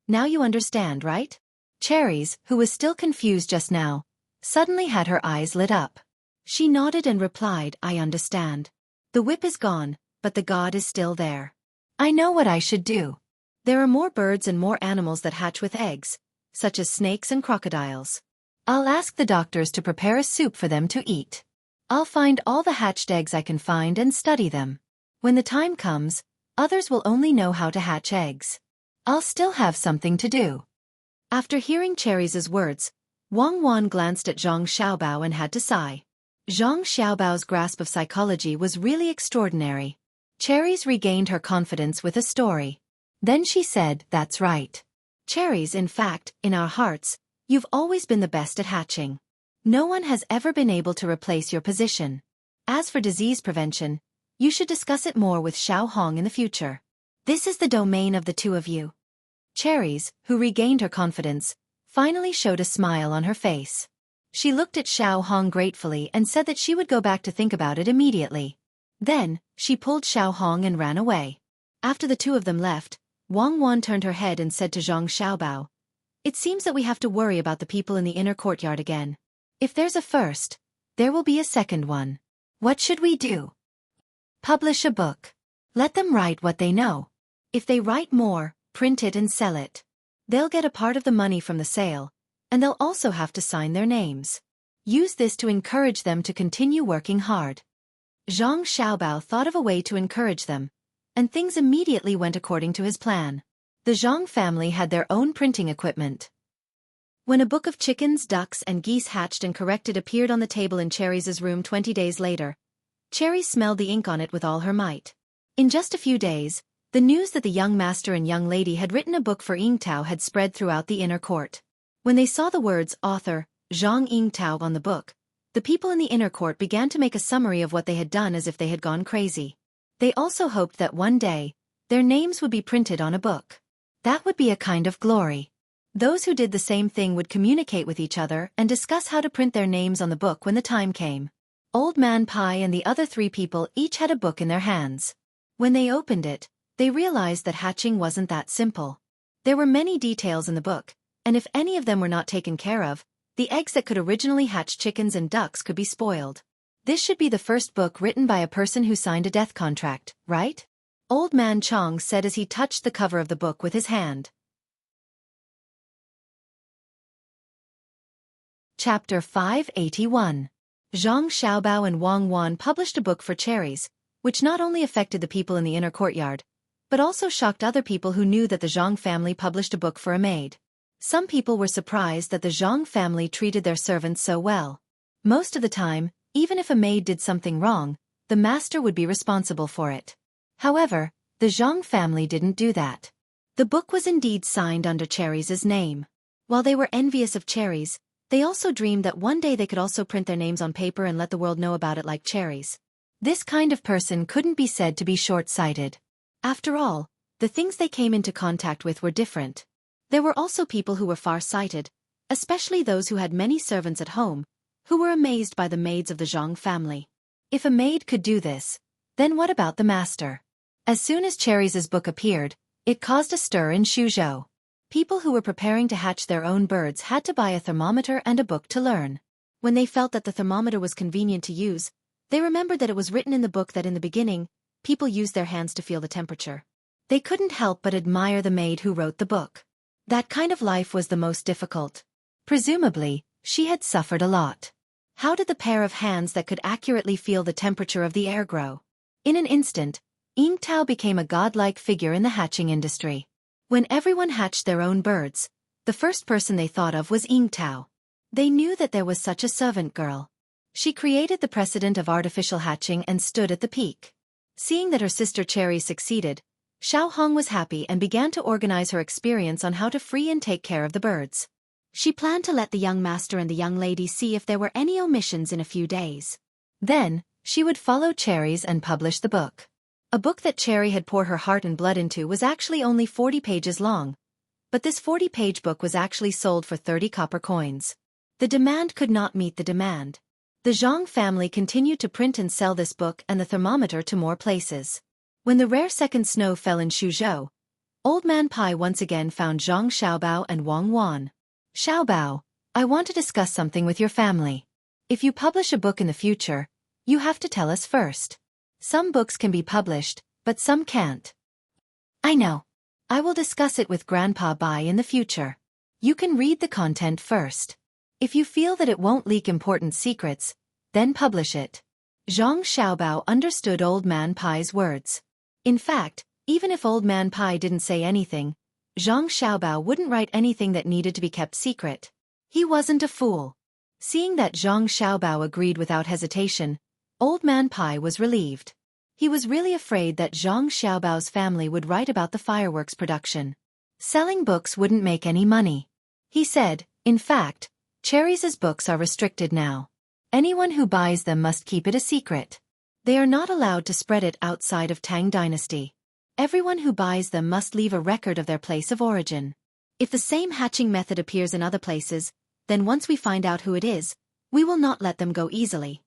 [SPEAKER 1] "Now you understand, right?" Cherries, who was still confused just now, suddenly had her eyes lit up. She nodded and replied, "I understand. The whip is gone, but the god is still there. I know what I should do. There are more birds and more animals that hatch with eggs, such as snakes and crocodiles. I'll ask the doctors to prepare a soup for them to eat. I'll find all the hatched eggs I can find and study them. When the time comes, others will only know how to hatch eggs. I'll still have something to do." After hearing Cherries' words, Wang Wan glanced at Zhang Xiaobao and had to sigh. Zhang Xiaobao's grasp of psychology was really extraordinary. Cherries regained her confidence with a story. Then she said, "That's right. Cherries, in fact, in our hearts, you've always been the best at hatching. No one has ever been able to replace your position. As for disease prevention, you should discuss it more with Xiao Hong in the future. This is the domain of the two of you." Cherries, who regained her confidence, finally showed a smile on her face. She looked at Xiao Hong gratefully and said that she would go back to think about it immediately. Then, she pulled Xiao Hong and ran away. After the two of them left, Wang Wan turned her head and said to Zhang Xiaobao, "It seems that we have to worry about the people in the inner courtyard again. If there's a first, there will be a second one. What should we do?" "Publish a book. Let them write what they know. If they write more, print it and sell it. They'll get a part of the money from the sale, and they'll also have to sign their names. Use this to encourage them to continue working hard." Zhang Xiaobao thought of a way to encourage them, and things immediately went according to his plan. The Zhang family had their own printing equipment. When a book of chickens, ducks, and geese hatched and corrected appeared on the table in Cherries' room 20 days later, Cherry smelled the ink on it with all her might. In just a few days, the news that the young master and young lady had written a book for Yingtao had spread throughout the inner court. When they saw the words author, Zhang Yingtao on the book, the people in the inner court began to make a summary of what they had done as if they had gone crazy. They also hoped that one day, their names would be printed on a book. That would be a kind of glory. Those who did the same thing would communicate with each other and discuss how to print their names on the book when the time came. Old Man Pai and the other three people each had a book in their hands. When they opened it, they realized that hatching wasn't that simple. There were many details in the book, and if any of them were not taken care of, the eggs that could originally hatch chickens and ducks could be spoiled. This should be the first book written by a person who signed a death contract, right? Old Man Chong said as he touched the cover of the book with his hand. Chapter 581. Zhang Xiaobao and Wang Wan published a book for Cherries, which not only affected the people in the inner courtyard, but also shocked other people who knew that the Zhang family published a book for a maid. Some people were surprised that the Zhang family treated their servants so well. Most of the time, even if a maid did something wrong, the master would be responsible for it. However, the Zhang family didn't do that. The book was indeed signed under Cherries' name. While they were envious of Cherries, they also dreamed that one day they could also print their names on paper and let the world know about it like Cherries. This kind of person couldn't be said to be short-sighted. After all, the things they came into contact with were different. There were also people who were far-sighted, especially those who had many servants at home, who were amazed by the maids of the Zhang family. If a maid could do this, then what about the master? As soon as Cherries' book appeared, it caused a stir in Xuzhou. People who were preparing to hatch their own birds had to buy a thermometer and a book to learn. When they felt that the thermometer was convenient to use, they remembered that it was written in the book that in the beginning, people used their hands to feel the temperature. They couldn't help but admire the maid who wrote the book. That kind of life was the most difficult. Presumably, she had suffered a lot. How did the pair of hands that could accurately feel the temperature of the air grow? In an instant, Yingtao became a godlike figure in the hatching industry. When everyone hatched their own birds, the first person they thought of was Yingtao. They knew that there was such a servant girl. She created the precedent of artificial hatching and stood at the peak. Seeing that her sister Cherry succeeded, Xiao Hong was happy and began to organize her experience on how to free and take care of the birds. She planned to let the young master and the young lady see if there were any omissions in a few days. Then, she would follow Cherries and publish the book. A book that Cherry had poured her heart and blood into was actually only 40 pages long, but this 40-page book was actually sold for 30 copper coins. The demand could not meet the demand. The Zhang family continued to print and sell this book and the thermometer to more places. When the rare second snow fell in Xuzhou, Old Man Pai once again found Zhang Xiaobao and Wang Wan. "Xiaobao, I want to discuss something with your family. If you publish a book in the future, you have to tell us first. Some books can be published, but some can't." "I know. I will discuss it with Grandpa Bai in the future. You can read the content first. If you feel that it won't leak important secrets, then publish it." Zhang Xiaobao understood Old Man Pai's words. In fact, even if Old Man Pai didn't say anything, Zhang Xiaobao wouldn't write anything that needed to be kept secret. He wasn't a fool. Seeing that Zhang Xiaobao agreed without hesitation, Old Man Pai was relieved. He was really afraid that Zhang Xiaobao's family would write about the fireworks production. Selling books wouldn't make any money. He said, in fact, Cherries' books are restricted now. Anyone who buys them must keep it a secret. They are not allowed to spread it outside of Tang dynasty. Everyone who buys them must leave a record of their place of origin. If the same hatching method appears in other places, then once we find out who it is, we will not let them go easily.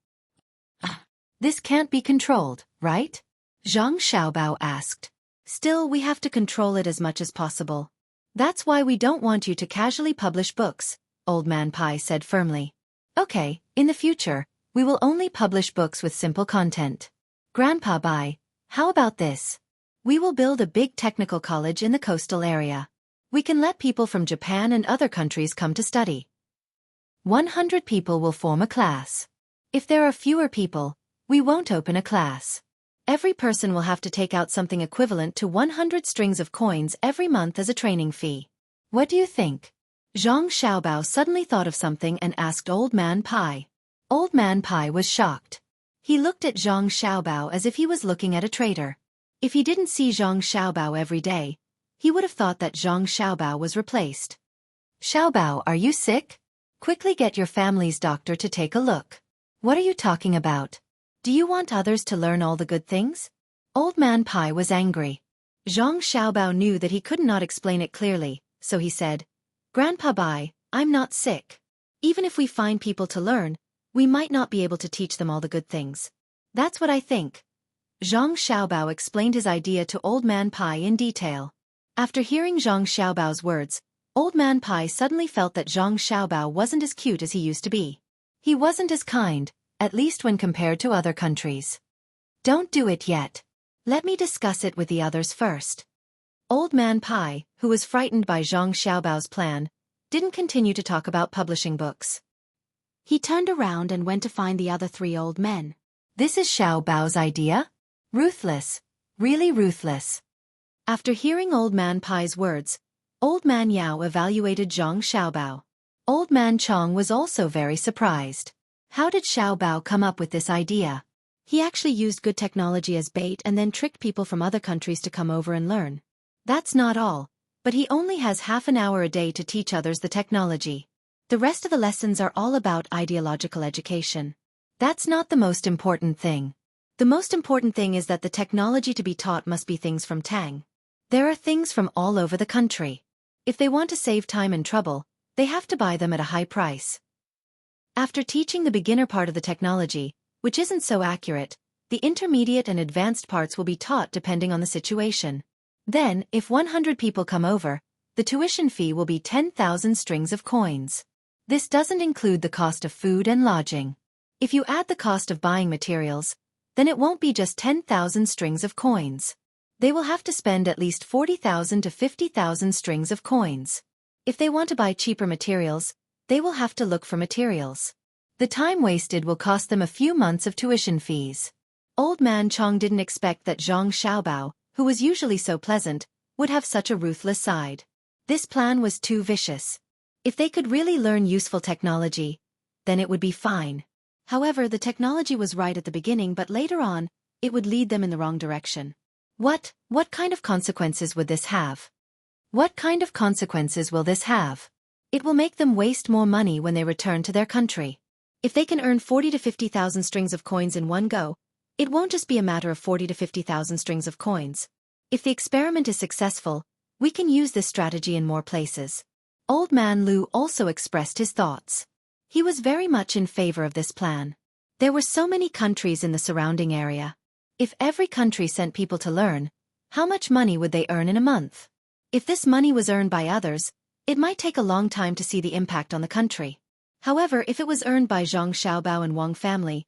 [SPEAKER 1] This can't be controlled, right? Zhang Xiaobao asked. Still, we have to control it as much as possible. That's why we don't want you to casually publish books, Old Man Pai said firmly. Okay, in the future, we will only publish books with simple content. Grandpa Bai, how about this? We will build a big technical college in the coastal area. We can let people from Japan and other countries come to study. 100 people will form a class. If there are fewer people, we won't open a class. Every person will have to take out something equivalent to 100 strings of coins every month as a training fee. What do you think? Zhang Xiaobao suddenly thought of something and asked Old Man Pai. Old Man Pai was shocked. He looked at Zhang Xiaobao as if he was looking at a traitor. If he didn't see Zhang Xiaobao every day, he would have thought that Zhang Xiaobao was replaced. Xiaobao, are you sick? Quickly get your family's doctor to take a look. What are you talking about? Do you want others to learn all the good things? Old Man Pai was angry. Zhang Xiaobao knew that he could not explain it clearly, so he said, Grandpa Bai, I'm not sick. Even if we find people to learn, we might not be able to teach them all the good things. That's what I think. Zhang Xiaobao explained his idea to Old Man Pai in detail. After hearing Zhang Xiaobao's words, Old Man Pai suddenly felt that Zhang Xiaobao wasn't as cute as he used to be. He wasn't as kind, at least when compared to other countries. Don't do it yet. Let me discuss it with the others first. Old Man Pai, who was frightened by Zhang Xiaobao's plan, didn't continue to talk about publishing books. He turned around and went to find the other 3 old men. This is Xiaobao's idea? Ruthless. Really ruthless. After hearing Old Man Pai's words, Old Man Yao evaluated Zhang Xiaobao. Old Man Chong was also very surprised. How did Xiaobao come up with this idea? He actually used good technology as bait and then tricked people from other countries to come over and learn. That's not all, but he only has half an hour a day to teach others the technology. The rest of the lessons are all about ideological education. That's not the most important thing. The most important thing is that the technology to be taught must be things from Tang. There are things from all over the country. If they want to save time and trouble, they have to buy them at a high price. After teaching the beginner part of the technology, which isn't so accurate, the intermediate and advanced parts will be taught depending on the situation. Then, if 100 people come over, the tuition fee will be 10,000 strings of coins. This doesn't include the cost of food and lodging. If you add the cost of buying materials, then it won't be just 10,000 strings of coins. They will have to spend at least 40,000 to 50,000 strings of coins. If they want to buy cheaper materials, they will have to look for materials. The time wasted will cost them a few months of tuition fees. Old Man Chong didn't expect that Zhang Xiaobao, who was usually so pleasant, would have such a ruthless side. This plan was too vicious. If they could really learn useful technology, then it would be fine. However, the technology was right at the beginning, but later on, it would lead them in the wrong direction. What kind of consequences would this have? What kind of consequences will this have? It will make them waste more money when they return to their country. If they can earn 40 to 50,000 strings of coins in one go, it won't just be a matter of 40 to 50,000 strings of coins. If the experiment is successful, we can use this strategy in more places. Old Man Lu also expressed his thoughts. He was very much in favor of this plan. There were so many countries in the surrounding area. If every country sent people to learn, how much money would they earn in a month? If this money was earned by others, it might take a long time to see the impact on the country. However, if it was earned by Zhang Xiaobao and Wang family,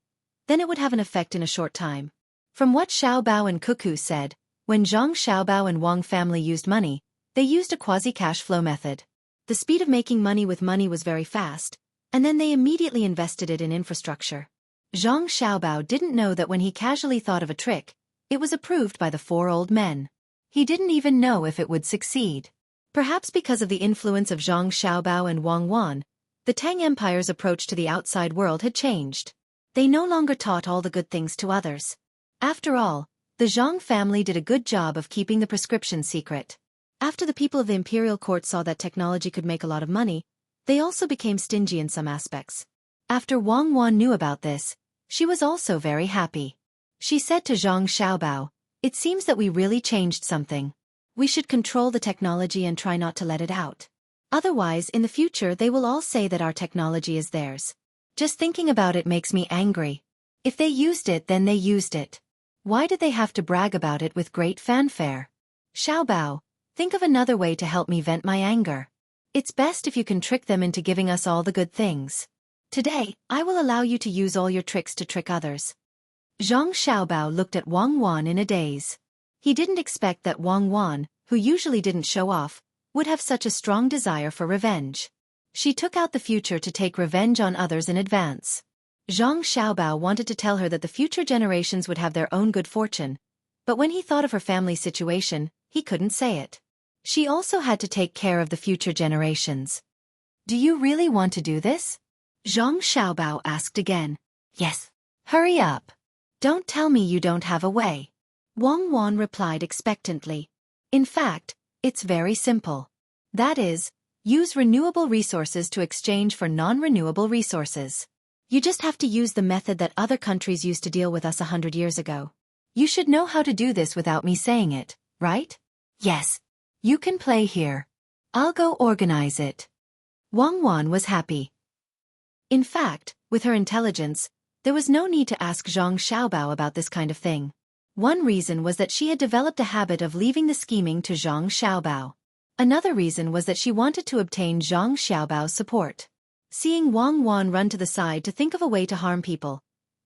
[SPEAKER 1] then it would have an effect in a short time. From what Xiaobao and Xueqi said, when Zhang Xiaobao and Wang family used money, they used a quasi-cash flow method. The speed of making money with money was very fast, and then they immediately invested it in infrastructure. Zhang Xiaobao didn't know that when he casually thought of a trick, it was approved by the 4 old men. He didn't even know if it would succeed. Perhaps because of the influence of Zhang Xiaobao and Wang Wan, the Tang Empire's approach to the outside world had changed. They no longer taught all the good things to others. After all, the Zhang family did a good job of keeping the prescription secret. After the people of the imperial court saw that technology could make a lot of money, they also became stingy in some aspects. After Wang Wan knew about this, she was also very happy. She said to Zhang Xiaobao, "It seems that we really changed something. We should control the technology and try not to let it out. Otherwise, in the future they will all say that our technology is theirs. Just thinking about it makes me angry. If they used it, then they used it. Why did they have to brag about it with great fanfare? Xiaobao, think of another way to help me vent my anger. It's best if you can trick them into giving us all the good things. Today, I will allow you to use all your tricks to trick others." Zhang Xiaobao looked at Wang Wan in a daze. He didn't expect that Wang Wan, who usually didn't show off, would have such a strong desire for revenge. She took out the future to take revenge on others in advance. Zhang Xiaobao wanted to tell her that the future generations would have their own good fortune, but when he thought of her family's situation, he couldn't say it. She also had to take care of the future generations. "Do you really want to do this?" Zhang Xiaobao asked again. "Yes." "Hurry up. Don't tell me you don't have a way." Wang Wan replied expectantly. "In fact, it's very simple. That is, use renewable resources to exchange for non-renewable resources. You just have to use the method that other countries used to deal with us 100 years ago. You should know how to do this without me saying it, right?" "Yes. You can play here. I'll go organize it." Wang Wan was happy. In fact, with her intelligence, there was no need to ask Zhang Xiaobao about this kind of thing. One reason was that she had developed a habit of leaving the scheming to Zhang Xiaobao. Another reason was that she wanted to obtain Zhang Xiaobao's support. Seeing Wang Wan run to the side to think of a way to harm people,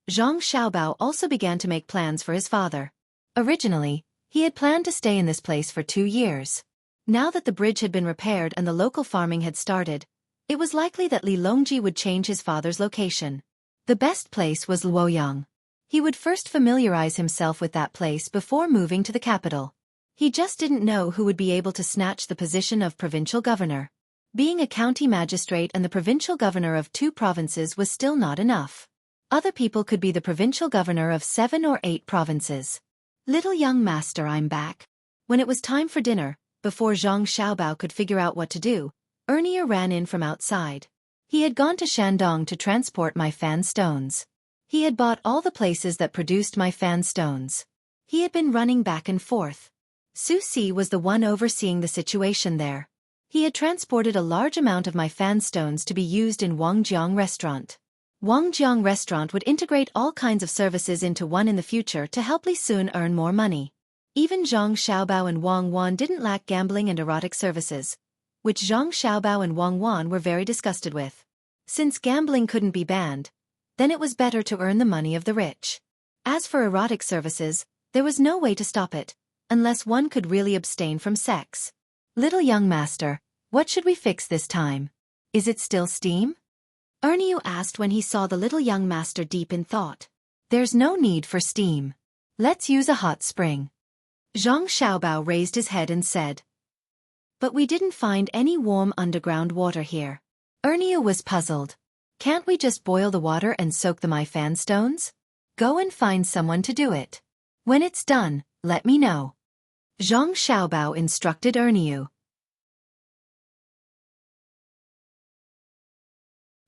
[SPEAKER 1] Zhang Xiaobao also began to make plans for his father. Originally, he had planned to stay in this place for 2 years. Now that the bridge had been repaired and the local farming had started, it was likely that Li Longji would change his father's location. The best place was Luoyang. He would first familiarize himself with that place before moving to the capital. He just didn't know who would be able to snatch the position of provincial governor. Being a county magistrate and the provincial governor of 2 provinces was still not enough. Other people could be the provincial governor of 7 or 8 provinces. "Little young master, I'm back." When it was time for dinner, before Zhang Xiaobao could figure out what to do, Ernie ran in from outside. He had gone to Shandong to transport my fan stones. He had bought all the places that produced my fan stones. He had been running back and forth. Xueqi was the one overseeing the situation there. He had transported a large amount of my fan stones to be used in Wangjiang Restaurant. Wangjiang Restaurant would integrate all kinds of services into one in the future to help Li Sun earn more money. Even Zhang Xiaobao and Wang Wan didn't lack gambling and erotic services, which Zhang Xiaobao and Wang Wan were very disgusted with. Since gambling couldn't be banned, then it was better to earn the money of the rich. As for erotic services, there was no way to stop it, unless one could really abstain from sex. "Little young master, what should we fix this time? Is it still steam?" Ernie asked when he saw the little young master deep in thought. "There's no need for steam. Let's use a hot spring." Zhang Xiaobao raised his head and said, "But we didn't find any warm underground water here." Ernie was puzzled. "Can't we just boil the water and soak the my fan stones? Go and find someone to do it. When it's done, let me know." Zhang Xiaobao instructed Ernie.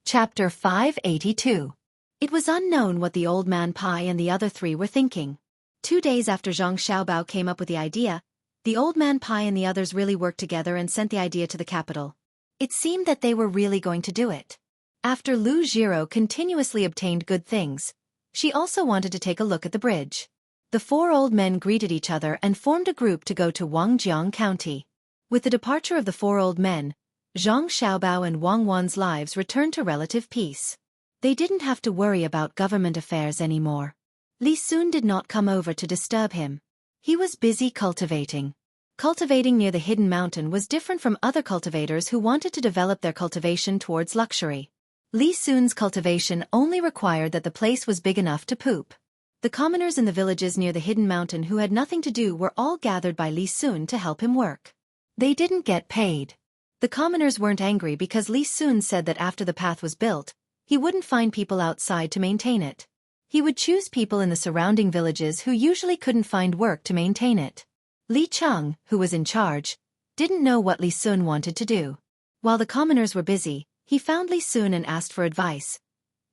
[SPEAKER 1] Chapter 582. It was unknown what the old man Pai and the other 3 were thinking. 2 days after Zhang Xiaobao came up with the idea, the old man Pai and the others really worked together and sent the idea to the capital. It seemed that they were really going to do it. After Lu Jiro continuously obtained good things, she also wanted to take a look at the bridge. The 4 old men greeted each other and formed a group to go to Wangjiang County. With the departure of the 4 old men, Zhang Xiaobao and Wang Wan's lives returned to relative peace. They didn't have to worry about government affairs anymore. Li Sun did not come over to disturb him. He was busy cultivating. Cultivating near the hidden mountain was different from other cultivators who wanted to develop their cultivation towards luxury. Li Sun's cultivation only required that the place was big enough to poop. The commoners in the villages near the hidden mountain who had nothing to do were all gathered by Li Sun to help him work. They didn't get paid. The commoners weren't angry because Li Sun said that after the path was built, he wouldn't find people outside to maintain it. He would choose people in the surrounding villages who usually couldn't find work to maintain it. Li Cheng, who was in charge, didn't know what Li Sun wanted to do. While the commoners were busy, he found Li Sun and asked for advice.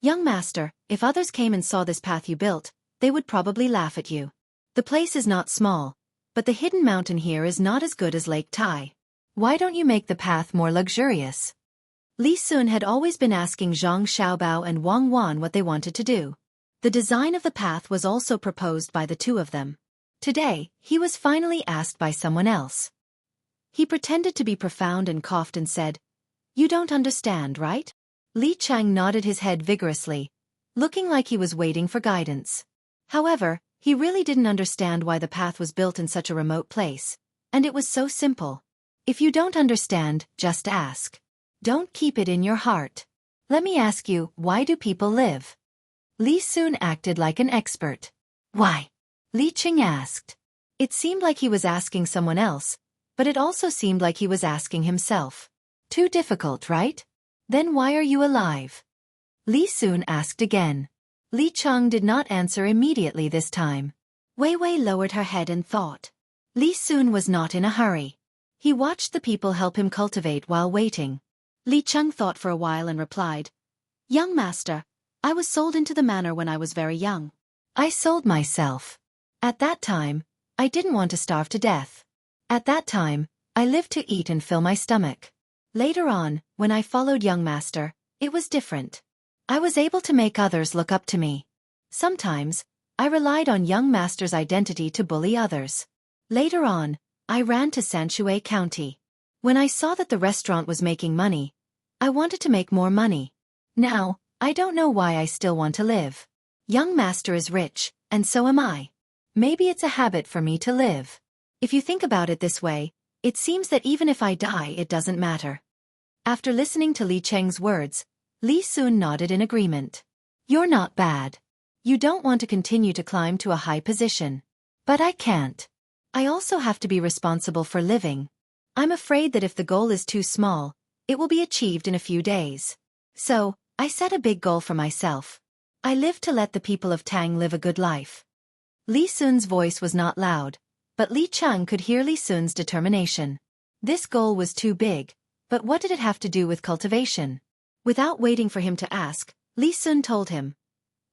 [SPEAKER 1] "Young master, if others came and saw this path you built, they would probably laugh at you. The place is not small, but the hidden mountain here is not as good as Lake Tai. Why don't you make the path more luxurious?" Li Sun had always been asking Zhang Xiaobao and Wang Wan what they wanted to do. The design of the path was also proposed by the two of them. Today, he was finally asked by someone else. He pretended to be profound and coughed and said, "You don't understand, right?" Li Cheng nodded his head vigorously, looking like he was waiting for guidance. However, he really didn't understand why the path was built in such a remote place, and it was so simple. If you don't understand, just ask. Don't keep it in your heart. Let me ask you, why do people live? Li Sun acted like an expert. "Why?" Li Cheng asked. It seemed like he was asking someone else, but it also seemed like he was asking himself. Too difficult, right? Then why are you alive? Li Sun asked again. Li Cheng did not answer immediately this time. Wei Wei lowered her head and thought. Li Sun was not in a hurry. He watched the people help him cultivate while waiting. Li Cheng thought for a while and replied, "Young master, I was sold into the manor when I was very young. I sold myself. At that time, I didn't want to starve to death. At that time, I lived to eat and fill my stomach. Later on, when I followed young master, it was different. I was able to make others look up to me. Sometimes, I relied on young master's identity to bully others. Later on, I ran to Xueqi County. When I saw that the restaurant was making money, I wanted to make more money. Now, I don't know why I still want to live. Young master is rich, and so am I. Maybe it's a habit for me to live. If you think about it this way, it seems that even if I die, it doesn't matter." After listening to Li Cheng's words, Li Sun nodded in agreement. "You're not bad. You don't want to continue to climb to a high position. But I can't. I also have to be responsible for living. I'm afraid that if the goal is too small, it will be achieved in a few days. So, I set a big goal for myself. I live to let the people of Tang live a good life." Li Sun's voice was not loud, but Li Cheng could hear Li Sun's determination. This goal was too big, but what did it have to do with cultivation? Without waiting for him to ask, Li Sun told him,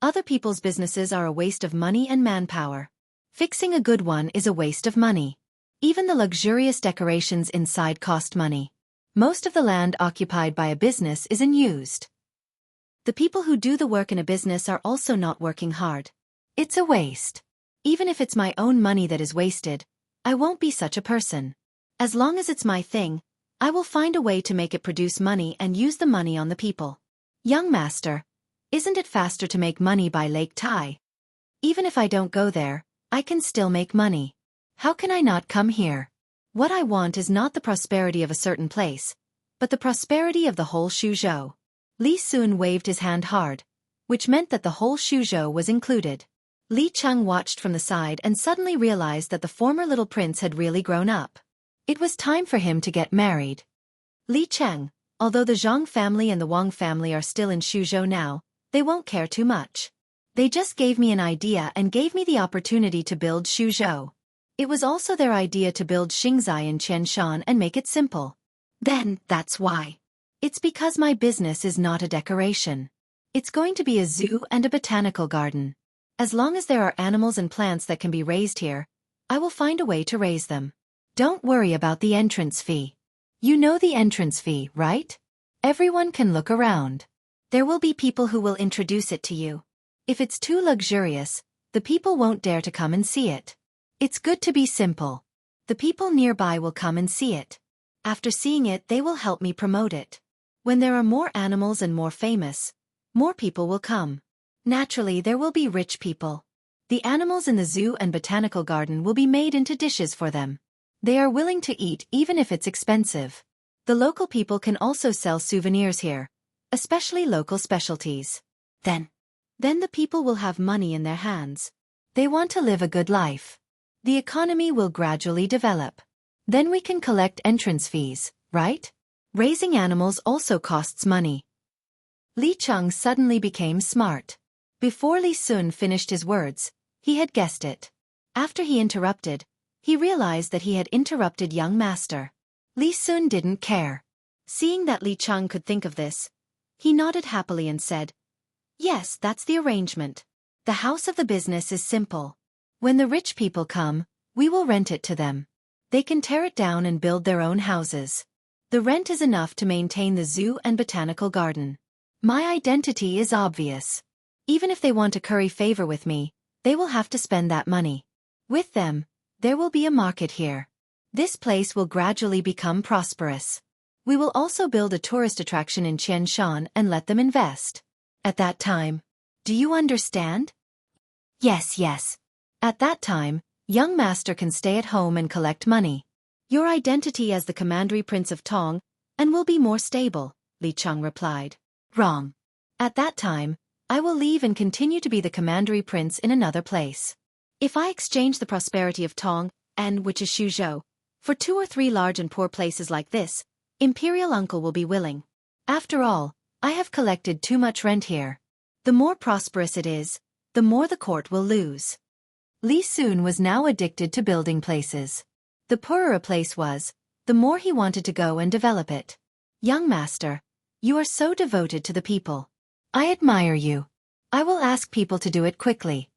[SPEAKER 1] "Other people's businesses are a waste of money and manpower. Fixing a good one is a waste of money. Even the luxurious decorations inside cost money. Most of the land occupied by a business is unused. The people who do the work in a business are also not working hard. It's a waste. Even if it's my own money that is wasted, I won't be such a person. As long as it's my thing, I will find a way to make it produce money and use the money on the people. Young master, isn't it faster to make money by Lake Tai? Even if I don't go there, I can still make money. How can I not come here? What I want is not the prosperity of a certain place, but the prosperity of the whole Xuzhou." Li Sun waved his hand hard, which meant that the whole Xuzhou was included. Li Cheng watched from the side and suddenly realized that the former little prince had really grown up. It was time for him to get married. Li Cheng, although the Zhang family and the Wang family are still in Xuzhou now, they won't care too much. They just gave me an idea and gave me the opportunity to build Xuzhou. It was also their idea to build Xingzai in Qianshan and make it simple. Then, that's why. It's because my business is not a decoration. It's going to be a zoo and a botanical garden. As long as there are animals and plants that can be raised here, I will find a way to raise them. Don't worry about the entrance fee. You know the entrance fee, right? Everyone can look around. There will be people who will introduce it to you. If it's too luxurious, the people won't dare to come and see it. It's good to be simple. The people nearby will come and see it. After seeing it, they will help me promote it. When there are more animals and more famous, more people will come. Naturally, there will be rich people. The animals in the zoo and botanical garden will be made into dishes for them. They are willing to eat even if it's expensive. The local people can also sell souvenirs here, especially local specialties. Then the people will have money in their hands. They want to live a good life. The economy will gradually develop. Then we can collect entrance fees, right? Raising animals also costs money. Li Cheng suddenly became smart. Before Li Sun finished his words, he had guessed it. After he interrupted, he realized that he had interrupted young master. Li Sun didn't care. Seeing that Li Cheng could think of this, he nodded happily and said, "Yes, that's the arrangement. The house of the business is simple. When the rich people come, we will rent it to them. They can tear it down and build their own houses. The rent is enough to maintain the zoo and botanical garden. My identity is obvious. Even if they want to curry favor with me, they will have to spend that money. With them, there will be a market here. This place will gradually become prosperous. We will also build a tourist attraction in Qianshan and let them invest. At that time, do you understand?" Yes. At that time, young master can stay at home and collect money. Your identity as the commandery prince of Tang, and will be more stable, Li Cheng replied. Wrong. At that time, I will leave and continue to be the commandery prince in another place. If I exchange the prosperity of Tang, and which is Xuzhou, for 2 or 3 large and poor places like this, Imperial Uncle will be willing. After all, I have collected too much rent here. The more prosperous it is, the more the court will lose. Li Sun was now addicted to building places. The poorer a place was, the more he wanted to go and develop it. Young master, you are so devoted to the people. I admire you. I will ask people to do it quickly.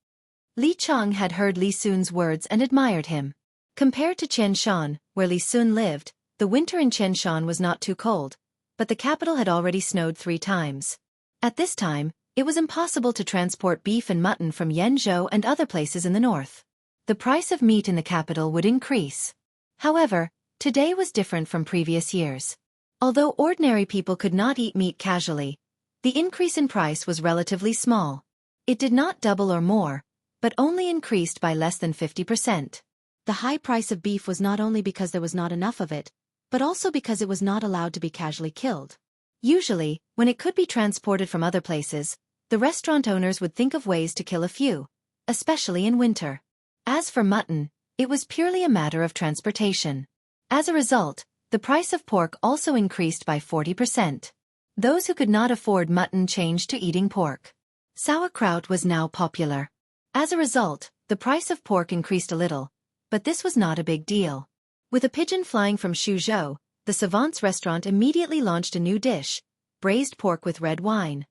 [SPEAKER 1] Li Cheng had heard Li Sun's words and admired him. Compared to Qianshan, where Li Sun lived, the winter in Qianshan was not too cold, but the capital had already snowed 3 times. At this time, it was impossible to transport beef and mutton from Yenzhou and other places in the north. The price of meat in the capital would increase. However, today was different from previous years. Although ordinary people could not eat meat casually, the increase in price was relatively small. It did not double or more, but only increased by less than 50%. The high price of beef was not only because there was not enough of it, but also because it was not allowed to be casually killed. Usually, when it could be transported from other places, the restaurant owners would think of ways to kill a few, especially in winter. As for mutton, it was purely a matter of transportation. As a result, the price of pork also increased by 40%. Those who could not afford mutton changed to eating pork. Sauerkraut was now popular. As a result, the price of pork increased a little, but this was not a big deal. With a pigeon flying from Xuzhou, the Savant's restaurant immediately launched a new dish, braised pork with red wine.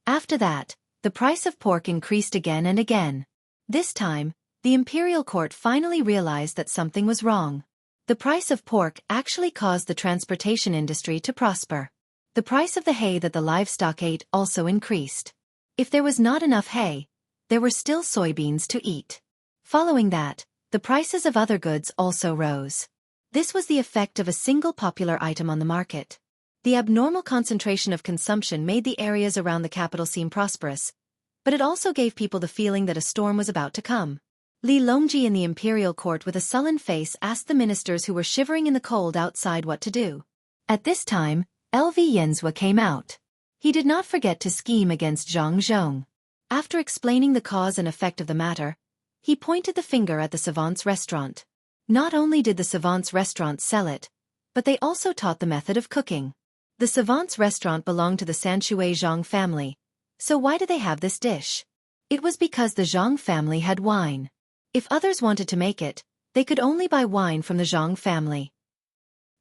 [SPEAKER 1] After that, the price of pork increased again and again. This time, the imperial court finally realized that something was wrong. The price of pork actually caused the transportation industry to prosper. The price of the hay that the livestock ate also increased. If there was not enough hay, there were still soybeans to eat. Following that, the prices of other goods also rose. This was the effect of a single popular item on the market. The abnormal concentration of consumption made the areas around the capital seem prosperous, but it also gave people the feeling that a storm was about to come. Li Longji in the imperial court with a sullen face asked the ministers who were shivering in the cold outside what to do. At this time, LV Yenzhua came out. He did not forget to scheme against Zhang Zhong. After explaining the cause and effect of the matter, he pointed the finger at the Savant's restaurant. Not only did the Savant's restaurant sell it, but they also taught the method of cooking. The Savant's restaurant belonged to the Sanshui Zhang family, so why did they have this dish? It was because the Zhang family had wine. If others wanted to make it, they could only buy wine from the Zhang family.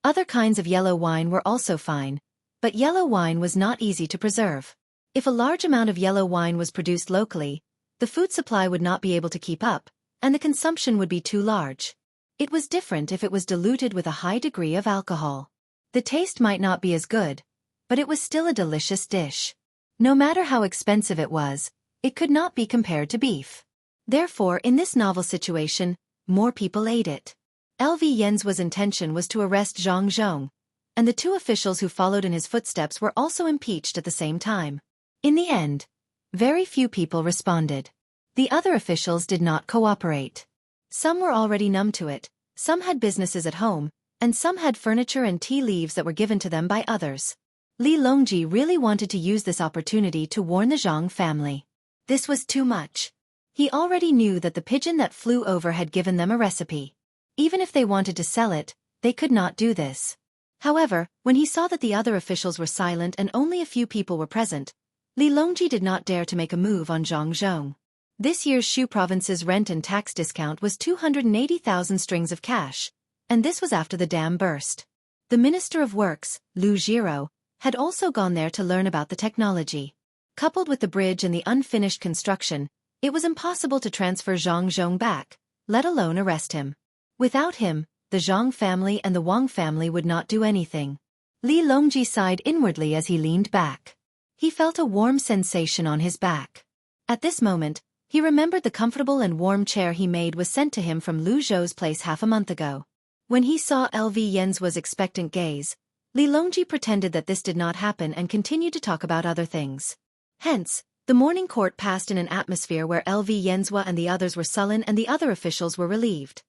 [SPEAKER 1] Other kinds of yellow wine were also fine, but yellow wine was not easy to preserve. If a large amount of yellow wine was produced locally, the food supply would not be able to keep up, and the consumption would be too large. It was different if it was diluted with a high degree of alcohol. The taste might not be as good, but it was still a delicious dish. No matter how expensive it was, it could not be compared to beef. Therefore, in this novel situation, more people ate it. LV Yenzhua's intention was to arrest Zhang Zhong, and the 2 officials who followed in his footsteps were also impeached at the same time. In the end, very few people responded. The other officials did not cooperate. Some were already numb to it, some had businesses at home, and some had furniture and tea leaves that were given to them by others. Li Longji really wanted to use this opportunity to warn the Zhang family. This was too much. He already knew that the pigeon that flew over had given them a recipe. Even if they wanted to sell it, they could not do this. However, when he saw that the other officials were silent and only a few people were present, Li Longji did not dare to make a move on Zhangzhong. This year's Shu province's rent and tax discount was 280,000 strings of cash, and this was after the dam burst. The Minister of Works, Lu Jiro, had also gone there to learn about the technology. Coupled with the bridge and the unfinished construction, it was impossible to transfer Zhangzhong back, let alone arrest him. Without him, the Zhang family and the Wang family would not do anything. Li Longji sighed inwardly as he leaned back. He felt a warm sensation on his back. At this moment, he remembered the comfortable and warm chair he made was sent to him from Lu Zhou's place half a month ago. When he saw LV Yen's expectant gaze, Li Longji pretended that this did not happen and continued to talk about other things. Hence, the morning court passed in an atmosphere where LV Yenzhua and the others were sullen and the other officials were relieved.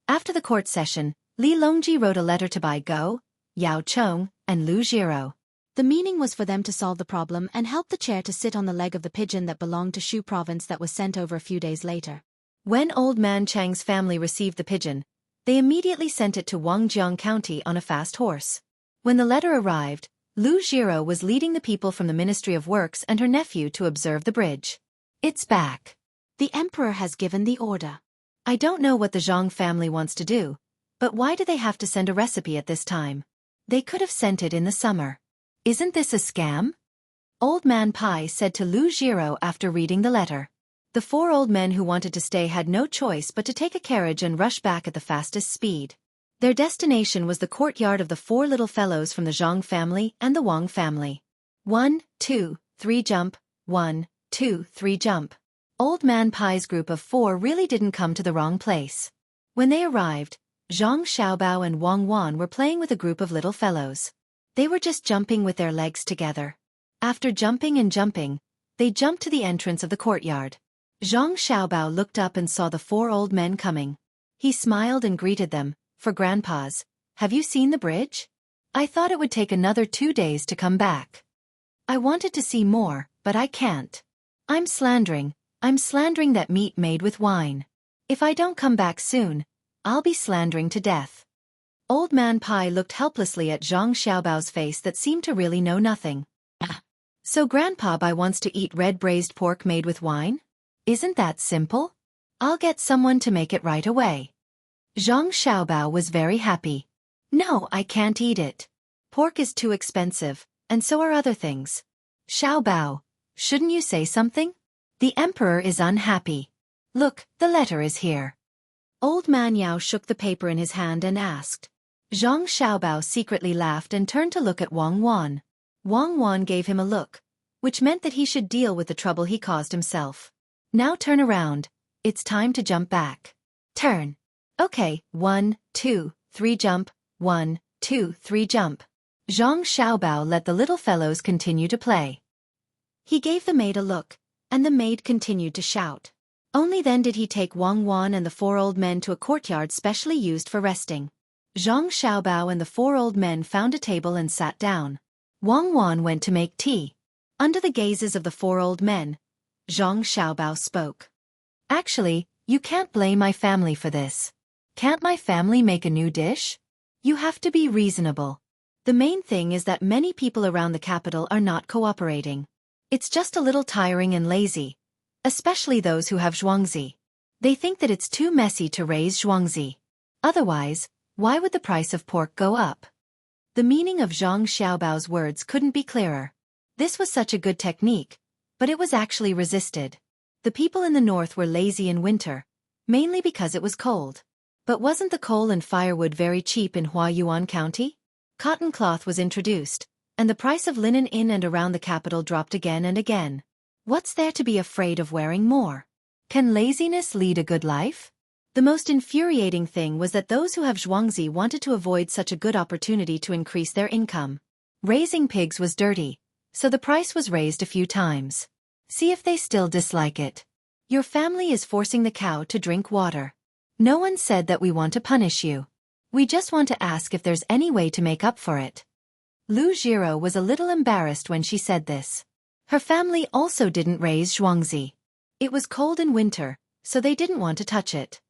[SPEAKER 1] After the court session, Li Longji wrote a letter to Bai Go, Yao Chong, and Lu Jiro. The meaning was for them to solve the problem and help the chair to sit on the leg of the pigeon that belonged to Shu province that was sent over a few days later. When Old Man Chang's family received the pigeon, they immediately sent it to Wangjiang County on a fast horse. When the letter arrived, Lu Jiro was leading the people from the Ministry of Works and her nephew to observe the bridge. It's back. The emperor has given the order. I don't know what the Zhang family wants to do, but why do they have to send a recipe at this time? They could have sent it in the summer. Isn't this a scam? Old Man Pai said to Lu Jiro after reading the letter. The four old men who wanted to stay had no choice but to take a carriage and rush back at the fastest speed. Their destination was the courtyard of the four little fellows from the Zhang family and the Wang family. 1, 2, 3 jump, 1, 2, 3 jump. Old Man Pai's group of four really didn't come to the wrong place. When they arrived, Zhang Xiaobao and Wang Wan were playing with a group of little fellows. They were just jumping with their legs together. After jumping and jumping, they jumped to the entrance of the courtyard. Zhang Xiaobao looked up and saw the four old men coming. He smiled and greeted them. For grandpas, have you seen the bridge? I thought it would take another 2 days to come back. I wanted to see more, but I can't. I'm slandering that meat made with wine. If I don't come back soon, I'll be slandering to death. Old Man Pai looked helplessly at Zhang Xiaobao's face that seemed to really know nothing. So Grandpa Bai wants to eat red braised pork made with wine? Isn't that simple? I'll get someone to make it right away. Zhang Xiaobao was very happy. No, I can't eat it. Pork is too expensive, and so are other things. Xiaobao, shouldn't you say something? The emperor is unhappy. Look, the letter is here. Old Man Yao shook the paper in his hand and asked. Zhang Xiaobao secretly laughed and turned to look at Wang Wan. Wang Wan gave him a look, which meant that he should deal with the trouble he caused himself. Now turn around. It's time to jump back. Turn. Okay, 1, 2, 3 jump, 1, 2, 3 jump. Zhang Xiaobao let the little fellows continue to play. He gave the maid a look, and the maid continued to shout. Only then did he take Wang Wan and the four old men to a courtyard specially used for resting. Zhang Xiaobao and the four old men found a table and sat down. Wang Wan went to make tea. Under the gazes of the four old men, Zhang Xiaobao spoke. Actually, you can't blame my family for this. Can't my family make a new dish? You have to be reasonable. The main thing is that many people around the capital are not cooperating. It's just a little tiring and lazy, especially those who have zhuangzi. They think that it's too messy to raise zhuangzi. Otherwise, why would the price of pork go up? The meaning of Zhang Xiaobao's words couldn't be clearer. This was such a good technique, but it was actually resisted. The people in the north were lazy in winter, mainly because it was cold. But wasn't the coal and firewood very cheap in Huayuan County? Cotton cloth was introduced, and the price of linen in and around the capital dropped again and again. What's there to be afraid of wearing more? Can laziness lead a good life? The most infuriating thing was that those who have zhuangzi wanted to avoid such a good opportunity to increase their income. Raising pigs was dirty, so the price was raised a few times. See if they still dislike it. Your family is forcing the cow to drink water. No one said that we want to punish you. We just want to ask if there's any way to make up for it. Lu Jiro was a little embarrassed when she said this. Her family also didn't raise zhuangzi. It was cold in winter, so they didn't want to touch it.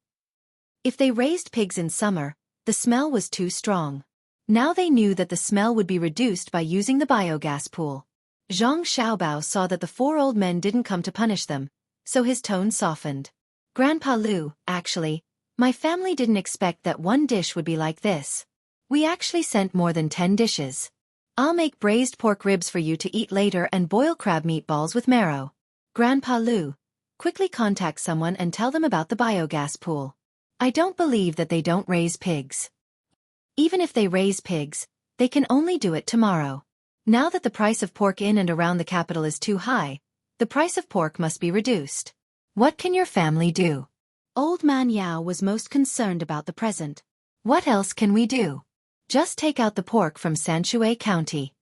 [SPEAKER 1] If they raised pigs in summer, the smell was too strong. Now they knew that the smell would be reduced by using the biogas pool. Zhang Xiaobao saw that the four old men didn't come to punish them, so his tone softened. Grandpa Lu, actually, my family didn't expect that one dish would be like this. We actually sent more than 10 dishes. I'll make braised pork ribs for you to eat later and boil crab meatballs with marrow. Grandpa Lu, quickly contact someone and tell them about the biogas pool. I don't believe that they don't raise pigs. Even if they raise pigs, they can only do it tomorrow. Now that the price of pork in and around the capital is too high, the price of pork must be reduced. What can your family do? Old Man Yao was most concerned about the present. What else can we do? Just take out the pork from Xueqi County.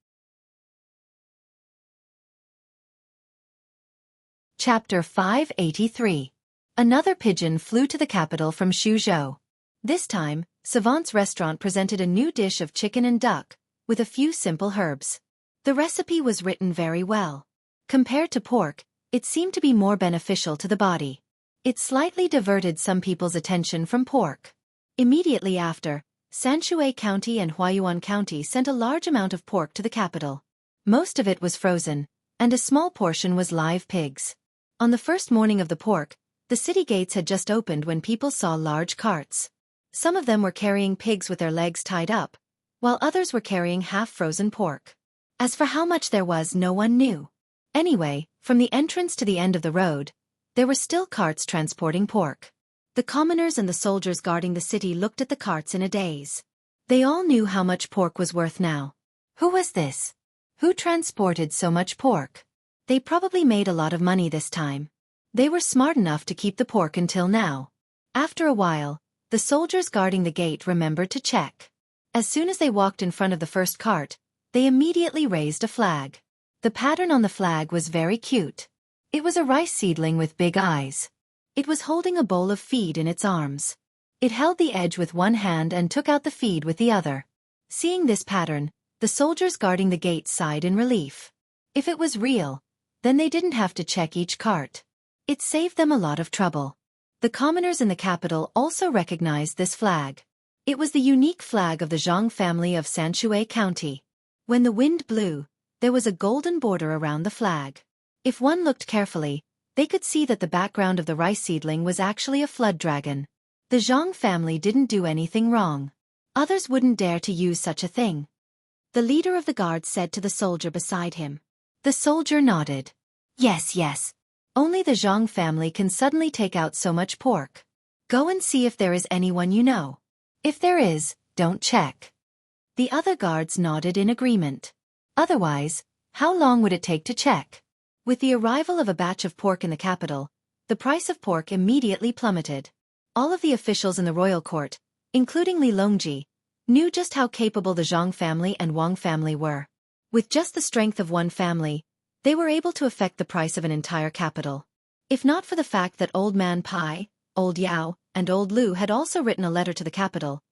[SPEAKER 1] Chapter 583. Another pigeon flew to the capital from Suzhou. This time, Savant's restaurant presented a new dish of chicken and duck, with a few simple herbs. The recipe was written very well. Compared to pork, it seemed to be more beneficial to the body. It slightly diverted some people's attention from pork. Immediately after, Xueqi County and Huayuan County sent a large amount of pork to the capital. Most of it was frozen, and a small portion was live pigs. On the first morning of the pork, the city gates had just opened when people saw large carts. Some of them were carrying pigs with their legs tied up, while others were carrying half-frozen pork. As for how much there was, no one knew. Anyway, from the entrance to the end of the road, there were still carts transporting pork. The commoners and the soldiers guarding the city looked at the carts in a daze. They all knew how much pork was worth now. Who was this? Who transported so much pork? They probably made a lot of money this time. They were smart enough to keep the pork until now. After a while, the soldiers guarding the gate remembered to check. As soon as they walked in front of the first cart, they immediately raised a flag. The pattern on the flag was very cute. It was a rice seedling with big eyes. It was holding a bowl of feed in its arms. It held the edge with one hand and took out the feed with the other. Seeing this pattern, the soldiers guarding the gate sighed in relief. If it was real, then they didn't have to check each cart. It saved them a lot of trouble. The commoners in the capital also recognized this flag. It was the unique flag of the Zhang family of Xueqi County. When the wind blew, there was a golden border around the flag. If one looked carefully, they could see that the background of the rice seedling was actually a flood dragon. The Zhang family didn't do anything wrong. Others wouldn't dare to use such a thing. The leader of the guard said to the soldier beside him. The soldier nodded. Yes, yes. Only the Zhang family can suddenly take out so much pork. Go and see if there is anyone you know. If there is, don't check. The other guards nodded in agreement. Otherwise, how long would it take to check? With the arrival of a batch of pork in the capital, the price of pork immediately plummeted. All of the officials in the royal court, including Li Longji, knew just how capable the Zhang family and Wang family were. With just the strength of one family, they were able to affect the price of an entire capital. If not for the fact that Old Man Pai, Old Yao, and Old Lu had also written a letter to the capital,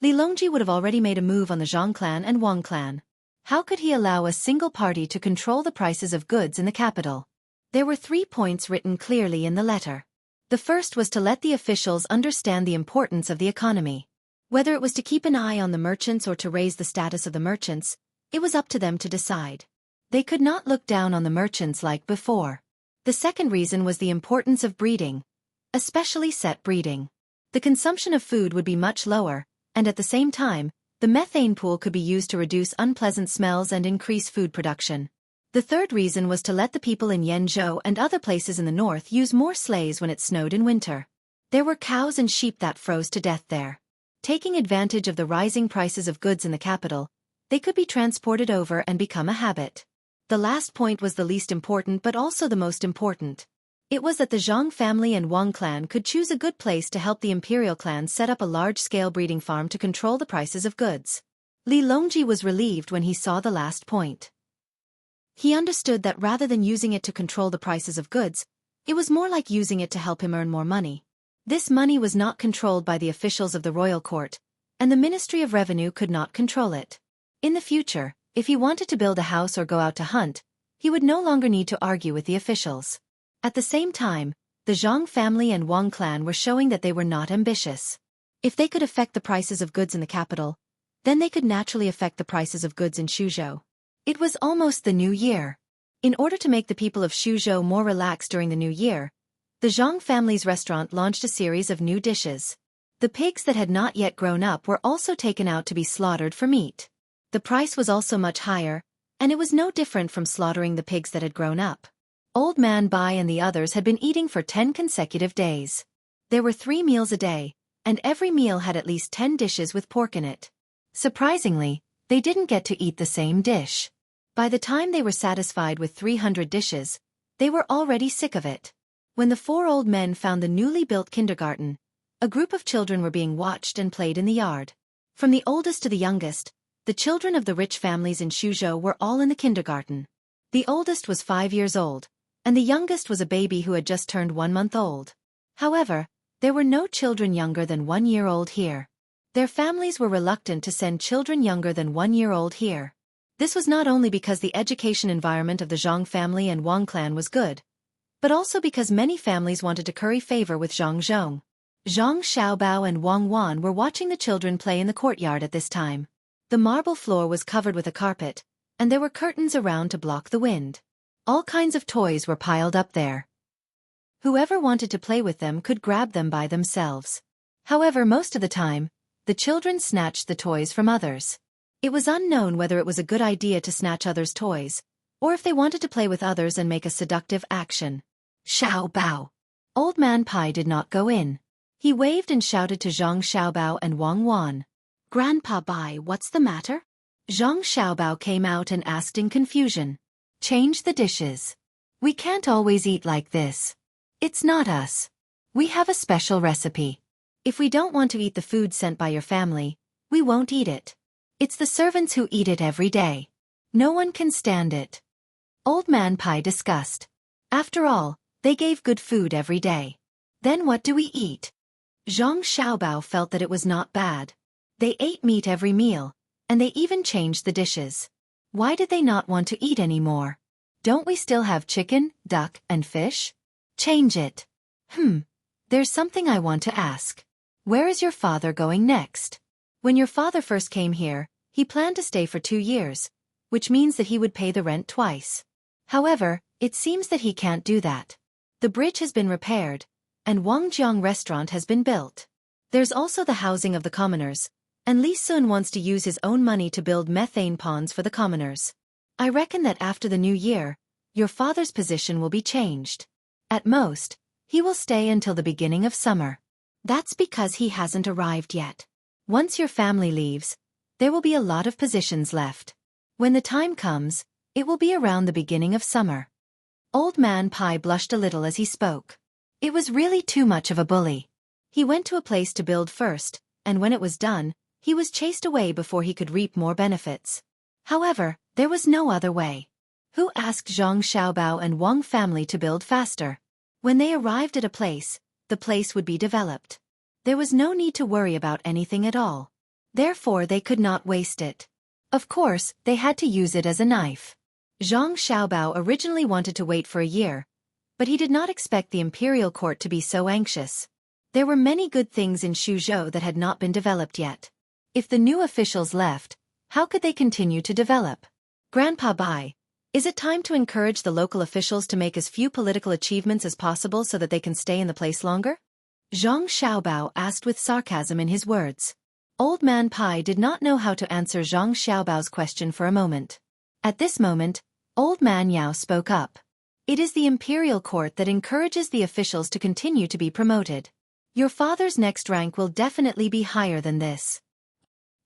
[SPEAKER 1] Li Longji would have already made a move on the Zhang clan and Wang clan. How could he allow a single party to control the prices of goods in the capital? There were 3 points written clearly in the letter. The first was to let the officials understand the importance of the economy. Whether it was to keep an eye on the merchants or to raise the status of the merchants, it was up to them to decide. They could not look down on the merchants like before. The second reason was the importance of breeding, especially set breeding. The consumption of food would be much lower, and at the same time, the methane pool could be used to reduce unpleasant smells and increase food production. The third reason was to let the people in Yenzhou and other places in the north use more sleighs when it snowed in winter. There were cows and sheep that froze to death there. Taking advantage of the rising prices of goods in the capital, they could be transported over and become a habit. The last point was the least important but also the most important. It was that the Zhang family and Wang clan could choose a good place to help the imperial clan set up a large-scale breeding farm to control the prices of goods. Li Longji was relieved when he saw the last point. He understood that rather than using it to control the prices of goods, it was more like using it to help him earn more money. This money was not controlled by the officials of the royal court, and the Ministry of Revenue could not control it. In the future, if he wanted to build a house or go out to hunt, he would no longer need to argue with the officials. At the same time, the Zhang family and Wang clan were showing that they were not ambitious. If they could affect the prices of goods in the capital, then they could naturally affect the prices of goods in Xuzhou. It was almost the new year. In order to make the people of Xuzhou more relaxed during the new year, the Zhang family's restaurant launched a series of new dishes. The pigs that had not yet grown up were also taken out to be slaughtered for meat. The price was also much higher, and it was no different from slaughtering the pigs that had grown up. Old Man Bai and the others had been eating for 10 consecutive days. There were 3 meals a day, and every meal had at least 10 dishes with pork in it. Surprisingly, they didn't get to eat the same dish. By the time they were satisfied with 300 dishes, they were already sick of it. When the 4 old men found the newly built kindergarten, a group of children were being watched and played in the yard. From the oldest to the youngest, the children of the rich families in Xuzhou were all in the kindergarten. The oldest was 5 years old, and the youngest was a baby who had just turned 1 month old. However, there were no children younger than 1 year old here. Their families were reluctant to send children younger than 1 year old here. This was not only because the education environment of the Zhang family and Wang clan was good, but also because many families wanted to curry favor with Zhang Zhong. Zhang Xiaobao and Wang Wan were watching the children play in the courtyard at this time. The marble floor was covered with a carpet, and there were curtains around to block the wind. All kinds of toys were piled up there. Whoever wanted to play with them could grab them by themselves. However, most of the time, the children snatched the toys from others. It was unknown whether it was a good idea to snatch others' toys, or if they wanted to play with others and make a seductive action. Xiao Bao. Old Man Pai did not go in. He waved and shouted to Zhang Xiaobao and Wang Wan. Grandpa Bai, what's the matter? Zhang Xiaobao came out and asked in confusion. Change the dishes. We can't always eat like this. It's not us. We have a special recipe. If we don't want to eat the food sent by your family, we won't eat it. It's the servants who eat it every day. No one can stand it. Old Man Pai discussed. After all, they gave good food every day. Then what do we eat? Zhang Xiaobao felt that it was not bad. They ate meat every meal, and they even changed the dishes. Why did they not want to eat anymore? Don't we still have chicken, duck, and fish? Change it. There's something I want to ask. Where is your father going next? When your father first came here, he planned to stay for 2 years, which means that he would pay the rent twice. However, it seems that he can't do that. The bridge has been repaired, and Wangjiang restaurant has been built. There's also the housing of the commoners, and Li Sun wants to use his own money to build methane ponds for the commoners. I reckon that after the new year, your father's position will be changed. At most, he will stay until the beginning of summer. That's because he hasn't arrived yet. Once your family leaves, there will be a lot of positions left. When the time comes, it will be around the beginning of summer. Old Man Pai blushed a little as he spoke. It was really too much of a bully. He went to a place to build first, and when it was done, he was chased away before he could reap more benefits. However, there was no other way. Who asked Zhang Xiaobao and Wang family to build faster? When they arrived at a place, the place would be developed. There was no need to worry about anything at all. Therefore they could not waste it. Of course, they had to use it as a knife. Zhang Xiaobao originally wanted to wait for a year, but he did not expect the imperial court to be so anxious. There were many good things in Xuzhou that had not been developed yet. If the new officials left, how could they continue to develop? Grandpa Bai, is it time to encourage the local officials to make as few political achievements as possible so that they can stay in the place longer? Zhang Xiaobao asked with sarcasm in his words. Old Man Pai did not know how to answer Zhang Xiaobao's question for a moment. At this moment, Old Man Yao spoke up. It is the imperial court that encourages the officials to continue to be promoted. Your father's next rank will definitely be higher than this.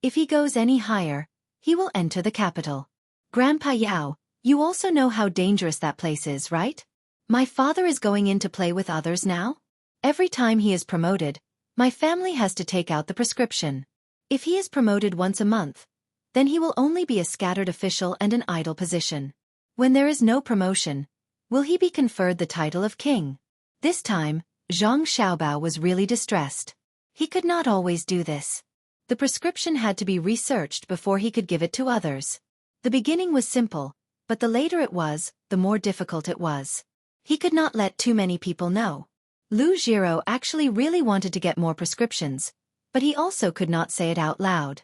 [SPEAKER 1] If he goes any higher, he will enter the capital. Grandpa Yao, you also know how dangerous that place is, right? My father is going in to play with others now? Every time he is promoted, my family has to take out the prescription. If he is promoted once a month, then he will only be a scattered official and an idle position. When there is no promotion, will he be conferred the title of king? This time, Zhang Xiaobao was really distressed. He could not always do this. The prescription had to be researched before he could give it to others. The beginning was simple, but the later it was, the more difficult it was. He could not let too many people know. Lu Jiro actually really wanted to get more prescriptions, But he also could not say it out loud.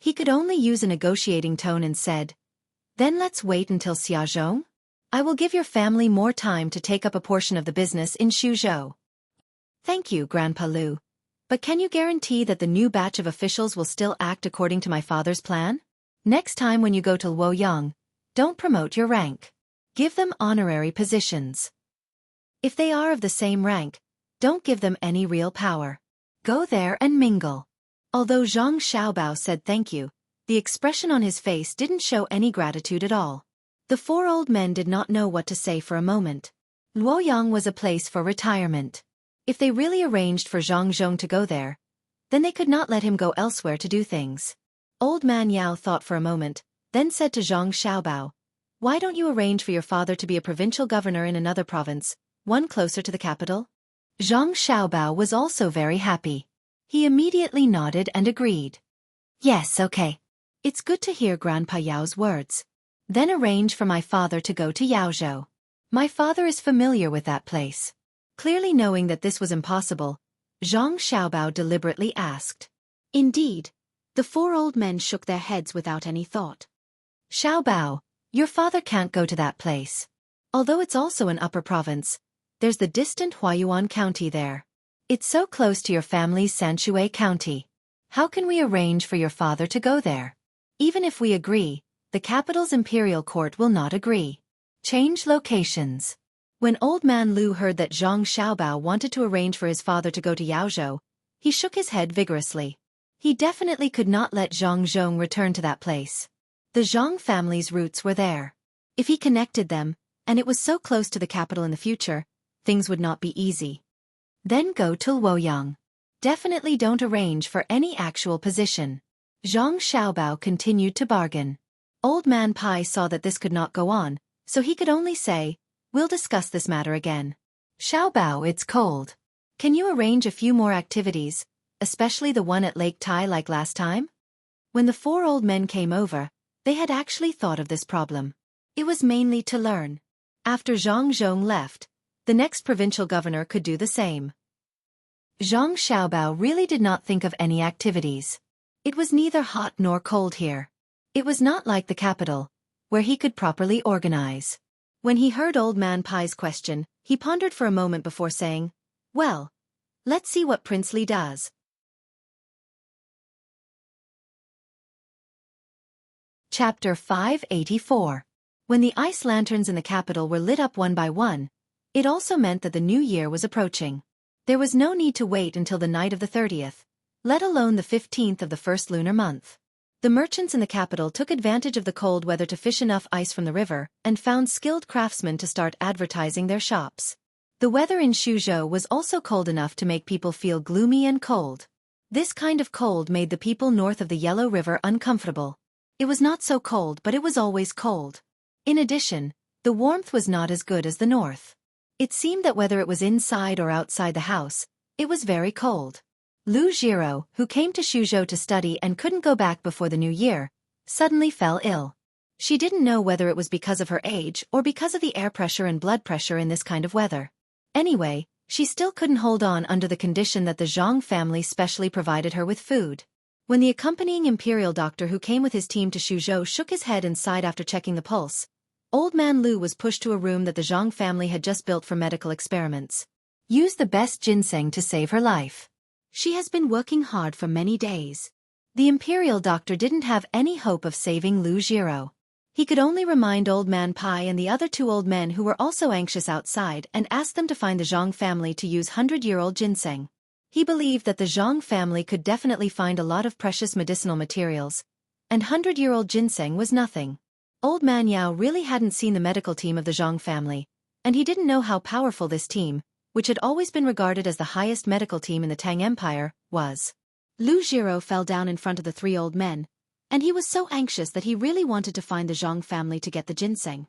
[SPEAKER 1] He could only use a negotiating tone and said, "Then let's wait until Xiaozhong? I will give your family more time to take up a portion of the business in Xuzhou." "Thank you, Grandpa Lu. But can you guarantee that the new batch of officials will still act according to my father's plan? Next time when you go to Luoyang, don't promote your rank. Give them honorary positions. If they are of the same rank, don't give them any real power. Go there and mingle." Although Zhang Xiaobao said thank you, the expression on his face didn't show any gratitude at all. The four old men did not know what to say for a moment. Luoyang was a place for retirement. If they really arranged for Zhang Zhong to go there, then they could not let him go elsewhere to do things. Old man Yao thought for a moment, then said to Zhang Xiaobao, "Why don't you arrange for your father to be a provincial governor in another province, one closer to the capital?" Zhang Xiaobao was also very happy. He immediately nodded and agreed. "Yes, okay. It's good to hear Grandpa Yao's words. Then arrange for my father to go to Yaozhou. My father is familiar with that place." Clearly knowing that this was impossible, Zhang Xiaobao deliberately asked. Indeed, the four old men shook their heads without any thought. "Xiaobao, your father can't go to that place. Although it's also an upper province, there's the distant Huayuan County there. It's so close to your family's Sanshui County. How can we arrange for your father to go there? Even if we agree, the capital's imperial court will not agree. Change locations." When old man Lu heard that Zhang Xiaobao wanted to arrange for his father to go to Yaozhou, he shook his head vigorously. He definitely could not let Zhang Zhong return to that place. The Zhang family's roots were there. If he connected them, and it was so close to the capital in the future, things would not be easy. Then go to Luoyang. Definitely don't arrange for any actual position. Zhang Xiaobao continued to bargain. Old man Pai saw that this could not go on, so he could only say, "We'll discuss this matter again. Xiaobao, it's cold. Can you arrange a few more activities, especially the one at Lake Tai like last time?" When the four old men came over, they had actually thought of this problem. It was mainly to learn. After Zhang Zhong left, the next provincial governor could do the same. Zhang Xiaobao really did not think of any activities. It was neither hot nor cold here. It was not like the capital, where he could properly organize. When he heard Old Man Pai's question, he pondered for a moment before saying, "Well, let's see what Prince Li does." Chapter 584. When the ice lanterns in the capital were lit up one by one, it also meant that the new year was approaching. There was no need to wait until the night of the 30th, let alone the 15th of the first lunar month. The merchants in the capital took advantage of the cold weather to fish enough ice from the river and found skilled craftsmen to start advertising their shops. The weather in Xuzhou was also cold enough to make people feel gloomy and cold. This kind of cold made the people north of the Yellow River uncomfortable. It was not so cold, but it was always cold. In addition, the warmth was not as good as the north. It seemed that whether it was inside or outside the house, it was very cold. Lu Jiro, who came to Xuzhou to study and couldn't go back before the new year, suddenly fell ill. She didn't know whether it was because of her age or because of the air pressure and blood pressure in this kind of weather. Anyway, she still couldn't hold on under the condition that the Zhang family specially provided her with food. When the accompanying imperial doctor who came with his team to Xuzhou shook his head and sighed after checking the pulse, Old Man Lu was pushed to a room that the Zhang family had just built for medical experiments. Use the best ginseng to save her life. She has been working hard for many days. The imperial doctor didn't have any hope of saving Lu Jiro. He could only remind Old Man Pai and the other two old men who were also anxious outside and ask them to find the Zhang family to use 100-year-old ginseng. He believed that the Zhang family could definitely find a lot of precious medicinal materials, and 100-year-old ginseng was nothing. Old Man Yao really hadn't seen the medical team of the Zhang family, and he didn't know how powerful this team, which had always been regarded as the highest medical team in the Tang Empire, was. Lu Jiro fell down in front of the three old men, and he was so anxious that he really wanted to find the Zhang family to get the ginseng.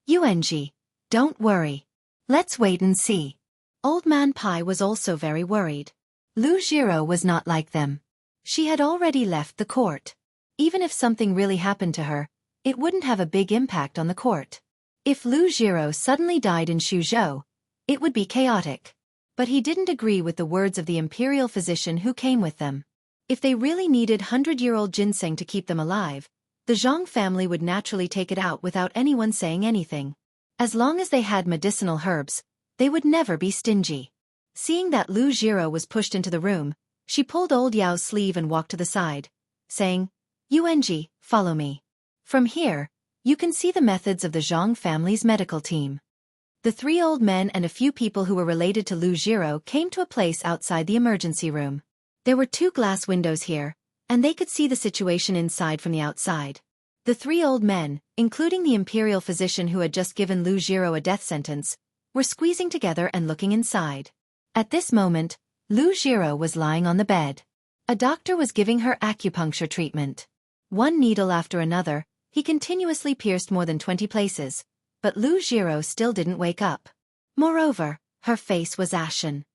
[SPEAKER 1] "Yuanji, don't worry. Let's wait and see." Old Man Pai was also very worried. Lu Jiro was not like them. She had already left the court. Even if something really happened to her, it wouldn't have a big impact on the court. If Lu Jiro suddenly died in Xuzhou, it would be chaotic. But he didn't agree with the words of the imperial physician who came with them. If they really needed 100-year-old ginseng to keep them alive, the Zhang family would naturally take it out without anyone saying anything. As long as they had medicinal herbs, they would never be stingy. Seeing that Lu Jiro was pushed into the room, she pulled old Yao's sleeve and walked to the side, saying, "Yuanji, follow me. From here, you can see the methods of the Zhang family's medical team." The 3 old men and a few people who were related to Lu Jiro came to a place outside the emergency room. There were 2 glass windows here, and they could see the situation inside from the outside. The 3 old men, including the imperial physician who had just given Lu Jiro a death sentence, were squeezing together and looking inside. At this moment, Lu Jiro was lying on the bed. A doctor was giving her acupuncture treatment. One needle after another, he continuously pierced more than 20 places, but Lu Jiro still didn't wake up. Moreover, her face was ashen.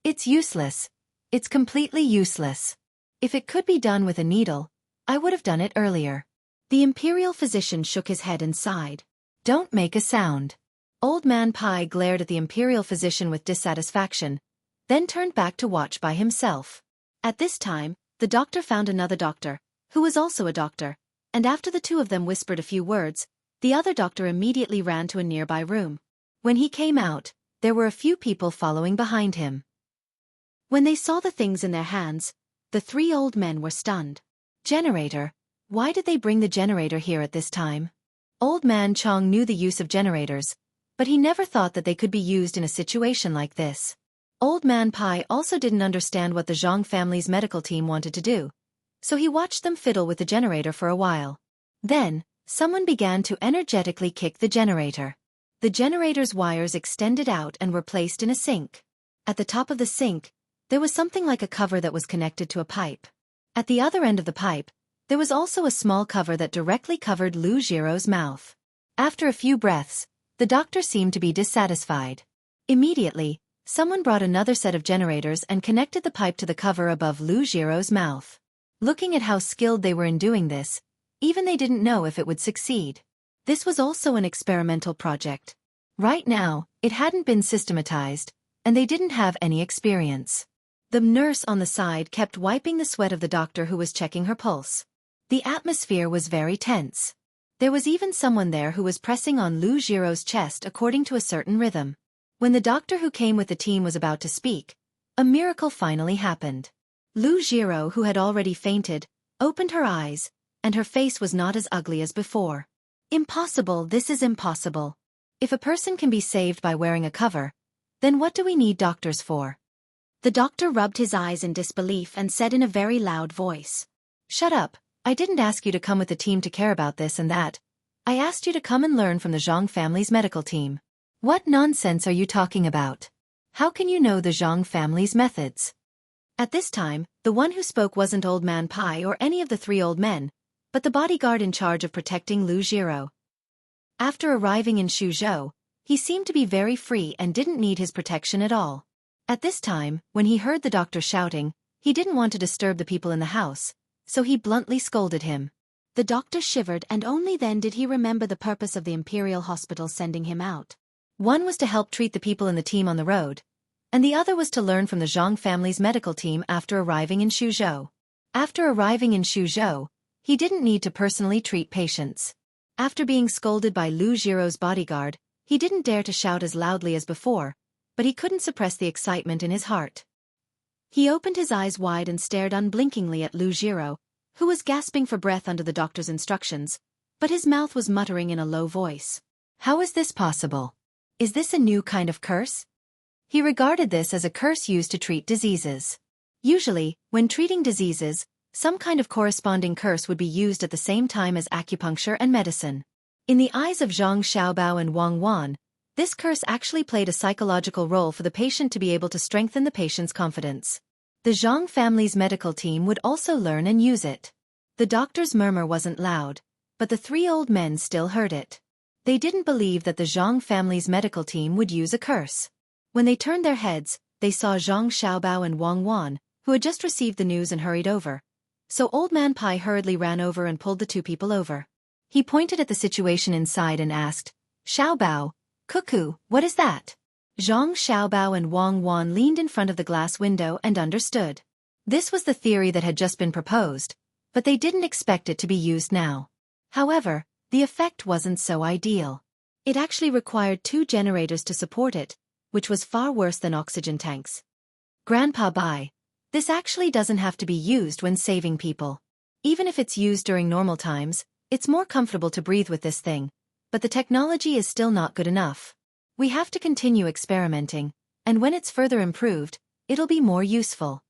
[SPEAKER 1] "It's useless. It's completely useless. If it could be done with a needle, I would have done it earlier." The imperial physician shook his head and sighed. "Don't make a sound." Old Man Pai glared at the imperial physician with dissatisfaction, then turned back to watch by himself. At this time, the doctor found another doctor, who was also a doctor, and after the 2 of them whispered a few words, the other doctor immediately ran to a nearby room. When he came out, there were a few people following behind him. When they saw the things in their hands, the 3 old men were stunned. "Generator? Why did they bring the generator here at this time?" Old Man Chong knew the use of generators, but he never thought that they could be used in a situation like this. Old Man Pai also didn't understand what the Zhang family's medical team wanted to do, so he watched them fiddle with the generator for a while. Then, someone began to energetically kick the generator. The generator's wires extended out and were placed in a sink. At the top of the sink, there was something like a cover that was connected to a pipe. At the other end of the pipe, there was also a small cover that directly covered Lu Jiro's mouth. After a few breaths, the doctor seemed to be dissatisfied. Immediately, someone brought another set of generators and connected the pipe to the cover above Lu Jiro's mouth. Looking at how skilled they were in doing this, even they didn't know if it would succeed. This was also an experimental project. Right now, it hadn't been systematized, and they didn't have any experience. The nurse on the side kept wiping the sweat of the doctor who was checking her pulse. The atmosphere was very tense. There was even someone there who was pressing on Lu Jiro's chest according to a certain rhythm. When the doctor who came with the team was about to speak, a miracle finally happened. Lu Jiro, who had already fainted, opened her eyes, and her face was not as ugly as before. "Impossible, this is impossible. If a person can be saved by wearing a cover, then what do we need doctors for?" The doctor rubbed his eyes in disbelief and said in a very loud voice, "Shut up, I didn't ask you to come with the team to care about this and that. I asked you to come and learn from the Zhang family's medical team." "What nonsense are you talking about? How can you know the Zhang family's methods?" At this time, the one who spoke wasn't Old Man Pai or any of the 3 old men, but the bodyguard in charge of protecting Lu Jiro. After arriving in Xuzhou, he seemed to be very free and didn't need his protection at all. At this time, when he heard the doctor shouting, he didn't want to disturb the people in the house, so he bluntly scolded him. The doctor shivered, and only then did he remember the purpose of the Imperial Hospital sending him out. One was to help treat the people in the team on the road, and the other was to learn from the Zhang family's medical team after arriving in Xuzhou. After arriving in Xuzhou, he didn't need to personally treat patients. After being scolded by Lu Jiro's bodyguard, he didn't dare to shout as loudly as before, but he couldn't suppress the excitement in his heart. He opened his eyes wide and stared unblinkingly at Lu Jiro, who was gasping for breath under the doctor's instructions, but his mouth was muttering in a low voice. "How is this possible? Is this a new kind of curse?" He regarded this as a curse used to treat diseases. Usually, when treating diseases, some kind of corresponding curse would be used at the same time as acupuncture and medicine. In the eyes of Zhang Xiaobao and Wang Wan, this curse actually played a psychological role for the patient to be able to strengthen the patient's confidence. The Zhang family's medical team would also learn and use it. The doctor's murmur wasn't loud, but the 3 old men still heard it. They didn't believe that the Zhang family's medical team would use a curse. When they turned their heads, they saw Zhang Xiaobao and Wang Wan, who had just received the news and hurried over. So Old Man Pai hurriedly ran over and pulled the 2 people over. He pointed at the situation inside and asked, "Xiaobao, Cuckoo, what is that?" Zhang Xiaobao and Wang Wan leaned in front of the glass window and understood. This was the theory that had just been proposed, but they didn't expect it to be used now. However, the effect wasn't so ideal. It actually required 2 generators to support it, which was far worse than oxygen tanks. Grandpa Bai, this actually doesn't have to be used when saving people. Even if it's used during normal times, it's more comfortable to breathe with this thing, but the technology is still not good enough. We have to continue experimenting, and when it's further improved, it'll be more useful.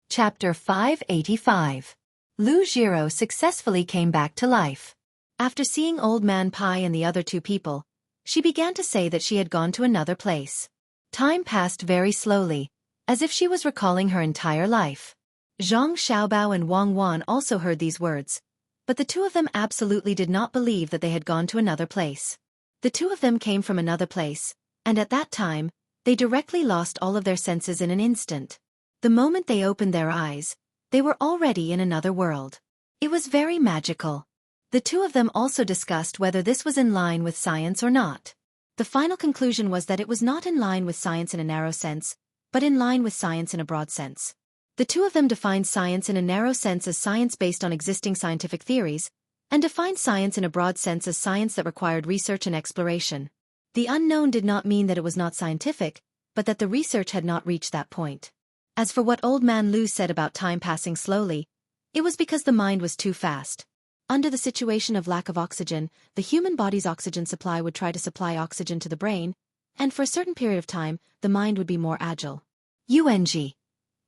[SPEAKER 1] Chapter 585. Lu Jiro successfully came back to life. After seeing Old Man Pai and the other 2 people, she began to say that she had gone to another place. Time passed very slowly, as if she was recalling her entire life. Zhang Xiaobao and Wang Wan also heard these words, but the 2 of them absolutely did not believe that they had gone to another place. The 2 of them came from another place, and at that time, they directly lost all of their senses in an instant. The moment they opened their eyes, they were already in another world. It was very magical. The 2 of them also discussed whether this was in line with science or not. The final conclusion was that it was not in line with science in a narrow sense, but in line with science in a broad sense. The 2 of them defined science in a narrow sense as science based on existing scientific theories, and defined science in a broad sense as science that required research and exploration. The unknown did not mean that it was not scientific, but that the research had not reached that point. As for what Old Man Lu said about time passing slowly, it was because the mind was too fast. Under the situation of lack of oxygen, the human body's oxygen supply would try to supply oxygen to the brain, and for a certain period of time, the mind would be more agile. UNG.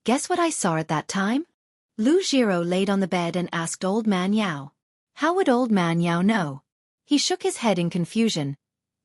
[SPEAKER 1] Guess what I saw at that time? Lu Jiro laid on the bed and asked Old Man Yao. How would Old Man Yao know? He shook his head in confusion,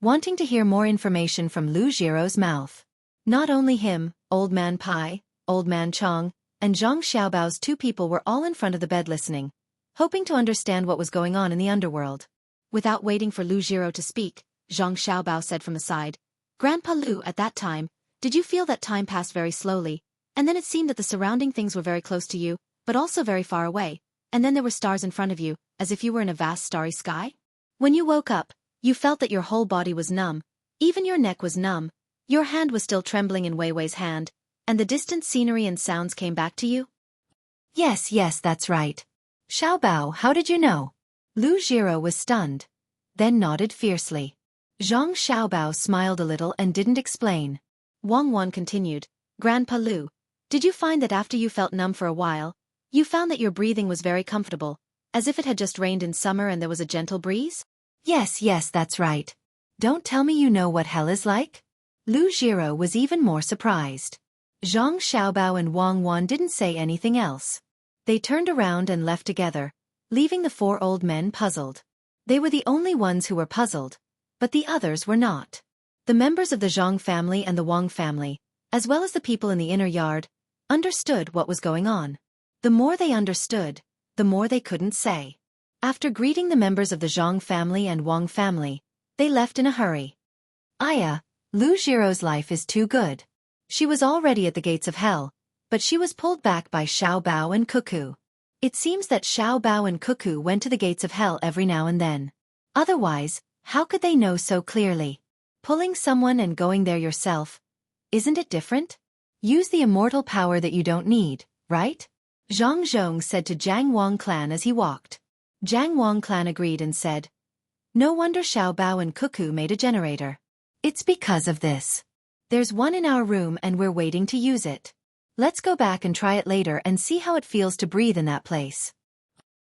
[SPEAKER 1] wanting to hear more information from Lu Jiro's mouth. Not only him, Old Man Pai, Old Man Chong, and Zhang Xiaobao's 2 people were all in front of the bed listening, hoping to understand what was going on in the underworld. Without waiting for Lu Jiro to speak, Zhang Xiaobao said from the side, Grandpa Lu, at that time, did you feel that time passed very slowly, and then it seemed that the surrounding things were very close to you, but also very far away, and then there were stars in front of you, as if you were in a vast starry sky? When you woke up, you felt that your whole body was numb, even your neck was numb, your hand was still trembling in Weiwei's hand, and the distant scenery and sounds came back to you? Yes, that's right. Xiaobao, how did you know? Lu Jiro was stunned, then nodded fiercely. Zhang Xiaobao smiled a little and didn't explain. Wang Wan continued, Grandpa Lu, did you find that after you felt numb for a while, you found that your breathing was very comfortable, as if it had just rained in summer and there was a gentle breeze? Yes, that's right. Don't tell me you know what hell is like? Lu Jiro was even more surprised. Zhang Xiaobao and Wang Wan didn't say anything else. They turned around and left together, leaving the 4 old men puzzled. They were the only ones who were puzzled, but the others were not. The members of the Zhang family and the Wang family, as well as the people in the inner yard, understood what was going on. The more they understood, the more they couldn't say. After greeting the members of the Zhang family and Wang family, they left in a hurry. Aya, Lu Jiro's life is too good. She was already at the gates of hell, but she was pulled back by Xiaobao and Cuckoo. It seems that Xiaobao and Cuckoo went to the gates of hell every now and then. Otherwise, how could they know so clearly? Pulling someone and going there yourself, isn't it different? Use the immortal power that you don't need, right? Zhang Zhong said to Jiang Wang Clan as he walked. Jiang Wang Clan agreed and said, No wonder Xiaobao and Cuckoo made a generator. It's because of this. There's one in our room and we're waiting to use it. Let's go back and try it later and see how it feels to breathe in that place.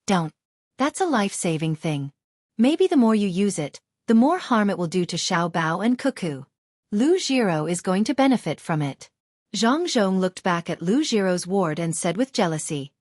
[SPEAKER 1] Don't. That's a life-saving thing. Maybe the more you use it, the more harm it will do to Xiaobao and Cuckoo. Lu Jiro is going to benefit from it. Zhang Zhong looked back at Lu Jiro's ward and said with jealousy.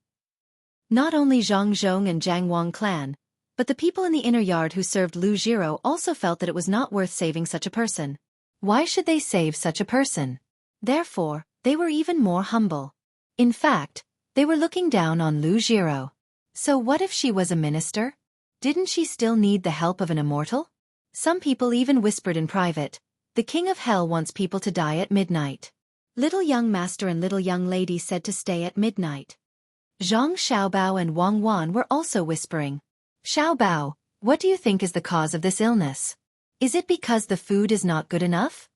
[SPEAKER 1] Not only Zhang Zhong and Jiang Wang Clan, but the people in the inner yard who served Lu Jiro also felt that it was not worth saving such a person. Why should they save such a person? Therefore, they were even more humble. In fact, they were looking down on Lu Jiro. So what if she was a minister? Didn't she still need the help of an immortal? Some people even whispered in private, the king of hell wants people to die at midnight. Little young master and little young lady said to stay at midnight. Zhang Xiaobao and Wang Wan were also whispering. Xiaobao, what do you think is the cause of this illness? Is it because the food is not good enough?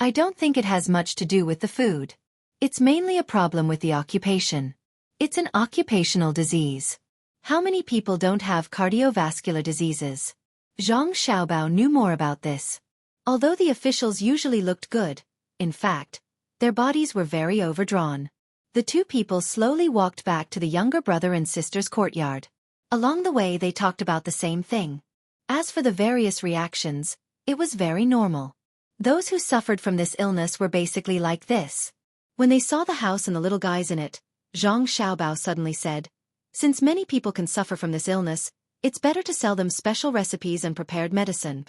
[SPEAKER 1] I don't think it has much to do with the food. It's mainly a problem with the occupation. It's an occupational disease. How many people don't have cardiovascular diseases? Zhang Xiaobao knew more about this. Although the officials usually looked good, in fact, their bodies were very overdrawn. The two people slowly walked back to the younger brother and sister's courtyard. Along the way they talked about the same thing. As for the various reactions, it was very normal. Those who suffered from this illness were basically like this. When they saw the house and the little guys in it, Zhang Xiaobao suddenly said, "Since many people can suffer from this illness, it's better to sell them special recipes and prepared medicine."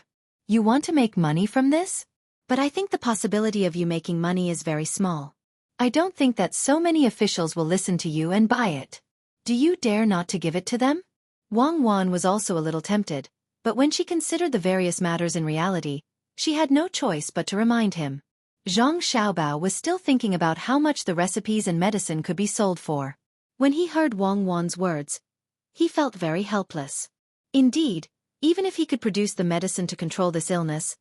[SPEAKER 1] You want to make money from this? But I think the possibility of you making money is very small. I don't think that so many officials will listen to you and buy it. Do you dare not to give it to them? Wang Wan was also a little tempted, but when she considered the various matters in reality, she had no choice but to remind him. Zhang Xiaobao was still thinking about how much the recipes and medicine could be sold for. When he heard Wang Wan's words, he felt very helpless. Indeed, even if he could produce the medicine to control this illness,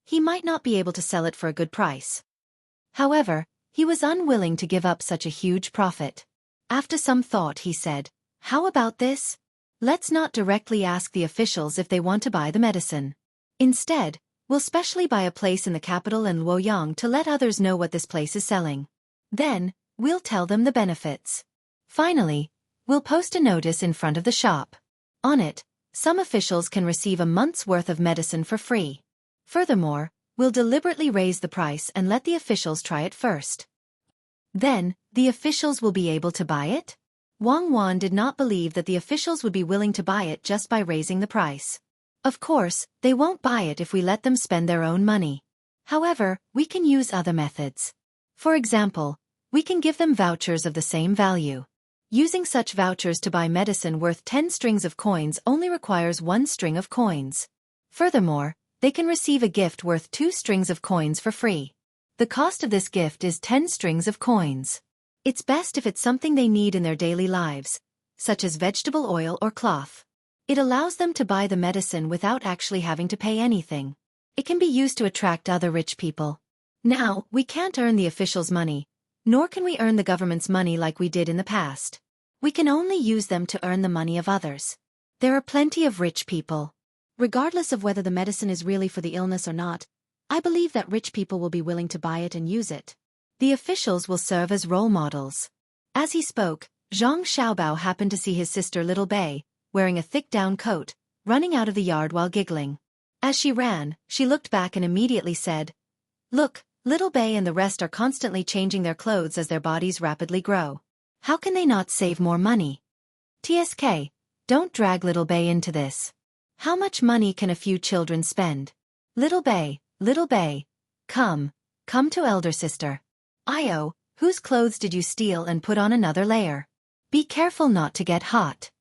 [SPEAKER 1] he might not be able to sell it for a good price. However, he was unwilling to give up such a huge profit. After some thought he said, "How about this? Let's not directly ask the officials if they want to buy the medicine. Instead, we'll specially buy a place in the capital in Luoyang to let others know what this place is selling. Then, we'll tell them the benefits. Finally, we'll post a notice in front of the shop. On it, some officials can receive a month's worth of medicine for free. Furthermore, we'll deliberately raise the price and let the officials try it first. Then, the officials will be able to buy it?" Wang Wan did not believe that the officials would be willing to buy it just by raising the price. Of course, they won't buy it if we let them spend their own money. However, we can use other methods. For example, we can give them vouchers of the same value. Using such vouchers to buy medicine worth 10 strings of coins only requires 1 string of coins. Furthermore, they can receive a gift worth 2 strings of coins for free. The cost of this gift is 10 strings of coins. It's best if it's something they need in their daily lives, such as vegetable oil or cloth. It allows them to buy the medicine without actually having to pay anything. It can be used to attract other rich people. Now, we can't earn the officials' money, nor can we earn the government's money like we did in the past. We can only use them to earn the money of others. There are plenty of rich people. Regardless of whether the medicine is really for the illness or not, I believe that rich people will be willing to buy it and use it. The officials will serve as role models. As he spoke, Zhang Xiaobao happened to see his sister Little Bei, wearing a thick down coat, running out of the yard while giggling. As she ran, she looked back and immediately said, "Look, Little Bei and the rest are constantly changing their clothes as their bodies rapidly grow. How can they not save more money? TSK, don't drag Little Bei into this. How much money can a few children spend? Little Bei, come to elder sister. Io, whose clothes did you steal and put on another layer? Be careful not to get hot."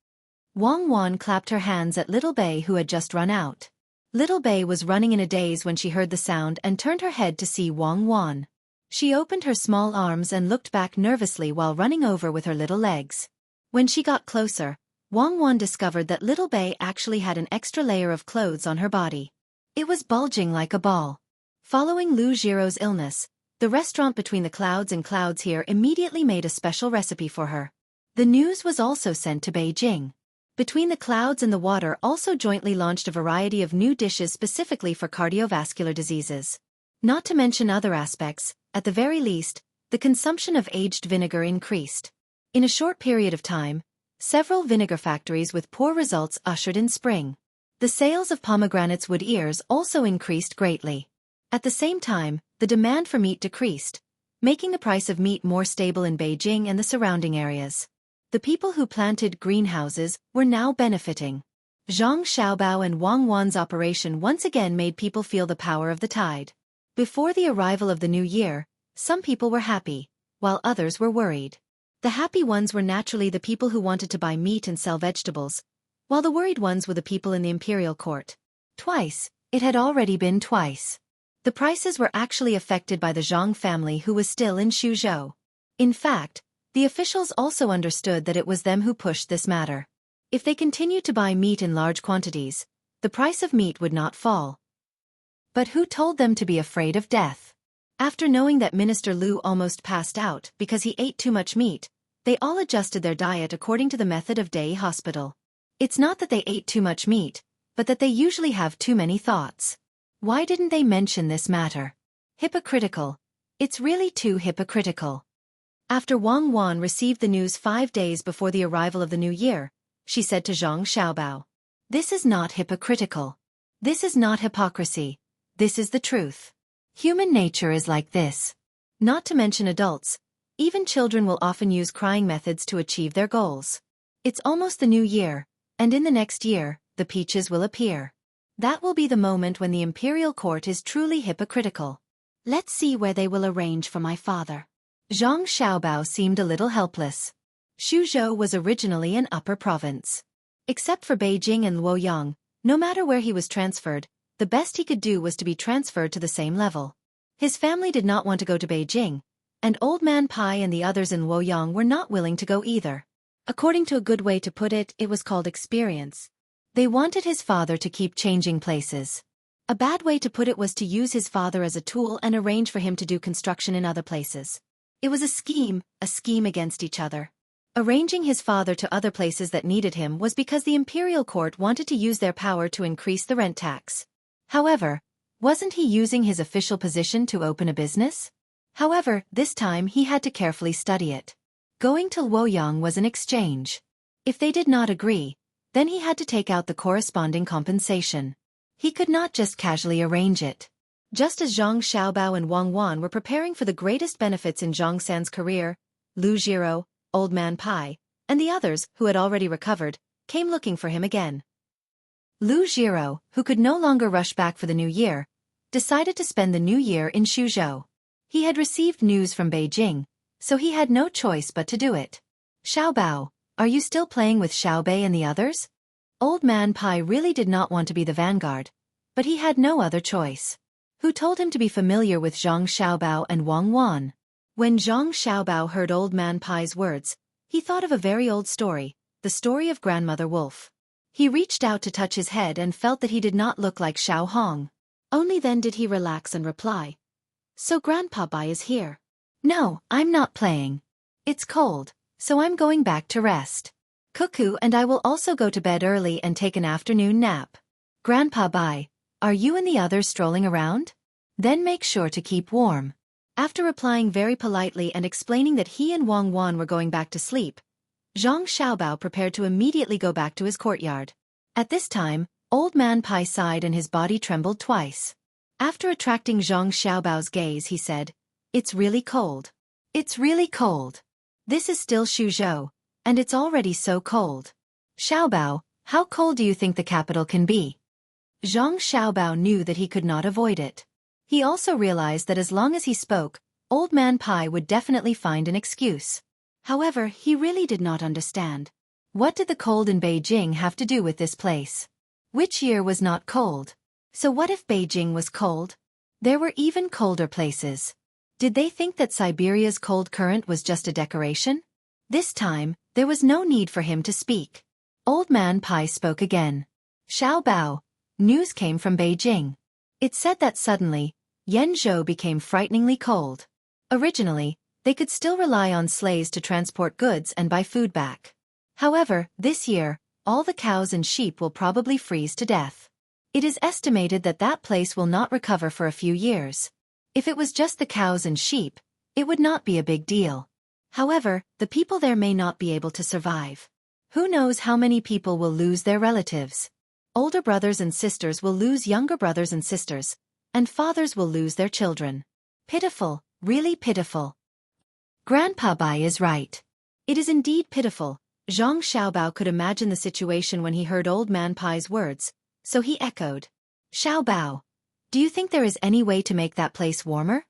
[SPEAKER 1] Wang Wan clapped her hands at Little Bei who had just run out. Little Bei was running in a daze when she heard the sound and turned her head to see Wang Wan. She opened her small arms and looked back nervously while running over with her little legs. When she got closer, Wang Wan discovered that Little Bei actually had an extra layer of clothes on her body. It was bulging like a ball. Following Lu Jiro's illness, the restaurant Between the Clouds and Clouds here immediately made a special recipe for her. The news was also sent to Beijing. Between the Clouds and the Water also jointly launched a variety of new dishes specifically for cardiovascular diseases. Not to mention other aspects, at the very least, the consumption of aged vinegar increased. In a short period of time, several vinegar factories with poor results ushered in spring. The sales of pomegranates wood ears also increased greatly. At the same time, the demand for meat decreased, making the price of meat more stable in Beijing and the surrounding areas. The people who planted greenhouses were now benefiting. Zhang Xiaobao and Wang Wan's operation once again made people feel the power of the tide. Before the arrival of the new year, some people were happy, while others were worried. The happy ones were naturally the people who wanted to buy meat and sell vegetables, while the worried ones were the people in the imperial court. Twice, it had already been twice. The prices were actually affected by the Zhang family who was still in Xuzhou. In fact, the officials also understood that it was them who pushed this matter. If they continued to buy meat in large quantities, the price of meat would not fall. But who told them to be afraid of death? After knowing that Minister Lu almost passed out because he ate too much meat, they all adjusted their diet according to the method of Day Hospital. It's not that they ate too much meat, but that they usually have too many thoughts. Why didn't they mention this matter? Hypocritical. It's really too hypocritical. After Wang Wan received the news 5 days before the arrival of the new year, she said to Zhang Xiaobao, "This is not hypocritical. This is not hypocrisy. This is the truth. Human nature is like this. Not to mention adults, even children will often use crying methods to achieve their goals. It's almost the new year, and in the next year, the peaches will appear. That will be the moment when the imperial court is truly hypocritical. Let's see where they will arrange for my father." Zhang Xiaobao seemed a little helpless. Xuzhou was originally an upper province. Except for Beijing and Luoyang, no matter where he was transferred, the best he could do was to be transferred to the same level. His family did not want to go to Beijing, and Old Man Pai and the others in Luoyang were not willing to go either. According to a good way to put it, it was called experience. They wanted his father to keep changing places. A bad way to put it was to use his father as a tool and arrange for him to do construction in other places. It was a scheme against each other. Arranging his father to other places that needed him was because the imperial court wanted to use their power to increase the rent tax. However, wasn't he using his official position to open a business? However, this time he had to carefully study it. Going to Luoyang was an exchange. If they did not agree, then he had to take out the corresponding compensation. He could not just casually arrange it. Just as Zhang Xiaobao and Wang Wan were preparing for the greatest benefits in Zhang San's career, Lu Jiro, Old Man Pai, and the others, who had already recovered, came looking for him again. Lu Jiro, who could no longer rush back for the new year, decided to spend the new year in Xuzhou. He had received news from Beijing, so he had no choice but to do it. "Xiaobao, are you still playing with Xiaobei and the others?" Old Man Pai really did not want to be the vanguard, but he had no other choice. Who told him to be familiar with Zhang Xiaobao and Wang Wan? When Zhang Xiaobao heard Old Man Pai's words, he thought of a very old story, the story of Grandmother Wolf. He reached out to touch his head and felt that he did not look like Xiao Hong. Only then did he relax and reply, "So Grandpa Bai is here." "No, I'm not playing. It's cold, so I'm going back to rest. Cuckoo and I will also go to bed early and take an afternoon nap. Grandpa Bai, are you and the others strolling around? Then make sure to keep warm." After replying very politely and explaining that he and Wang Wan were going back to sleep, Zhang Xiaobao prepared to immediately go back to his courtyard. At this time, Old Man Pai sighed and his body trembled twice. After attracting Zhang Xiaobao's gaze, he said, "It's really cold. It's really cold. This is still Xuzhou, and it's already so cold. Xiaobao, how cold do you think the capital can be?" Zhang Xiaobao knew that he could not avoid it. He also realized that as long as he spoke, Old Man Pai would definitely find an excuse. However, he really did not understand. What did the cold in Beijing have to do with this place? Which year was not cold? So what if Beijing was cold? There were even colder places. Did they think that Siberia's cold current was just a decoration? This time, there was no need for him to speak. Old Man Pai spoke again. "Xiaobao, news came from Beijing. It said that suddenly, Yenzhou became frighteningly cold. Originally, they could still rely on sleighs to transport goods and buy food back. However, this year, all the cows and sheep will probably freeze to death. It is estimated that that place will not recover for a few years. If it was just the cows and sheep, it would not be a big deal. However, the people there may not be able to survive. Who knows how many people will lose their relatives? Older brothers and sisters will lose younger brothers and sisters, and fathers will lose their children. Pitiful, really pitiful." Grandpa Bai is right. It is indeed pitiful. Zhang Xiaobao could imagine the situation when he heard Old Man Pai's words, so he echoed, "Xiaobao, do you think there is any way to make that place warmer?"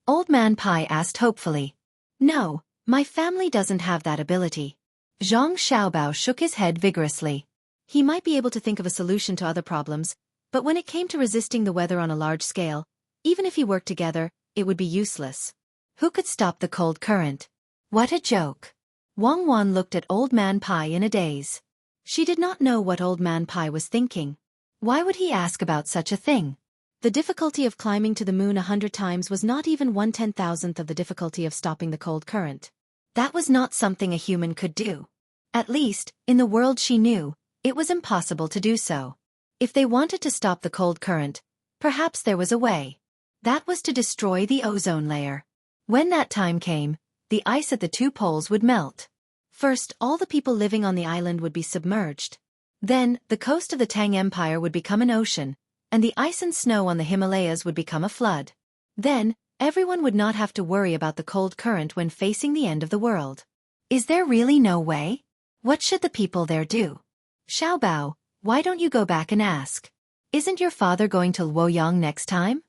[SPEAKER 1] Old Man Pai asked hopefully. "No, my family doesn't have that ability." Zhang Xiaobao shook his head vigorously. He might be able to think of a solution to other problems, but when it came to resisting the weather on a large scale, even if he worked together, it would be useless. Who could stop the cold current? What a joke. Wang Wan looked at Old Man Pai in a daze. She did not know what Old Man Pai was thinking. Why would he ask about such a thing? The difficulty of climbing to the moon 100 times was not even 1/10,000th of the difficulty of stopping the cold current. That was not something a human could do. At least, in the world she knew, it was impossible to do so. If they wanted to stop the cold current, perhaps there was a way. That was to destroy the ozone layer. When that time came, the ice at the 2 poles would melt. First, all the people living on the island would be submerged. Then, the coast of the Tang Empire would become an ocean, and the ice and snow on the Himalayas would become a flood. Then, everyone would not have to worry about the cold current when facing the end of the world. Is there really no way? What should the people there do? Xiaobao, why don't you go back and ask? Isn't your father going to Luoyang next time?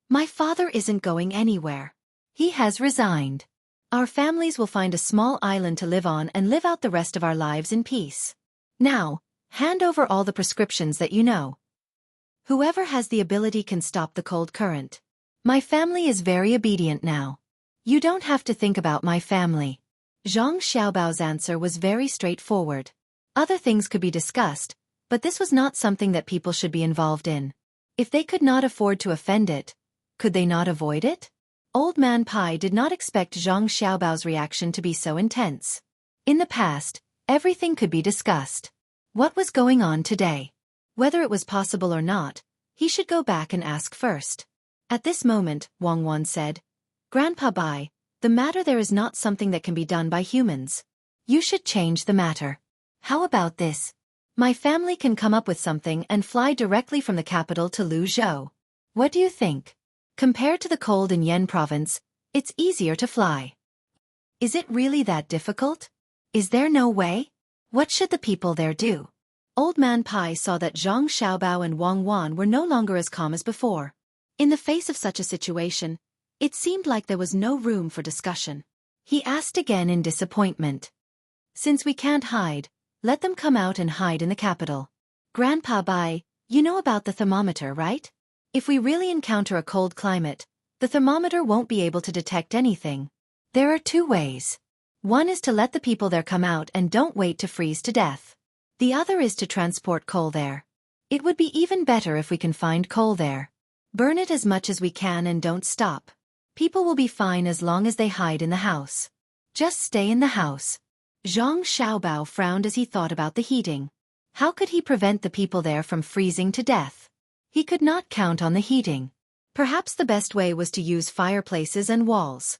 [SPEAKER 1] My father isn't going anywhere. He has resigned. Our families will find a small island to live on and live out the rest of our lives in peace. Now, hand over all the prescriptions that you know. Whoever has the ability can stop the cold current. My family is very obedient now. You don't have to think about my family. Zhang Xiaobao's answer was very straightforward. Other things could be discussed, but this was not something that people should be involved in. If they could not afford to offend it, could they not avoid it? Old Man Pai did not expect Zhang Xiaobao's reaction to be so intense. In the past, everything could be discussed. What was going on today? Whether it was possible or not, he should go back and ask first. At this moment, Wang Wan said, Grandpa Bai, the matter there is not something that can be done by humans. You should change the matter. How about this? My family can come up with something and fly directly from the capital to Luzhou. What do you think? Compared to the cold in Yan province, it's easier to fly. Is it really that difficult? Is there no way? What should the people there do? Old Man Pai saw that Zhang Xiaobao and Wang Wan were no longer as calm as before. In the face of such a situation, it seemed like there was no room for discussion. He asked again in disappointment. Since we can't hide, let them come out and hide in the capital. Grandpa Bai, you know about the thermometer, right? If we really encounter a cold climate, the thermometer won't be able to detect anything. There are 2 ways. One is to let the people there come out and don't wait to freeze to death. The other is to transport coal there. It would be even better if we can find coal there. Burn it as much as we can and don't stop. People will be fine as long as they hide in the house. Just stay in the house. Zhang Xiaobao frowned as he thought about the heating. How could he prevent the people there from freezing to death? He could not count on the heating. Perhaps the best way was to use fireplaces and walls.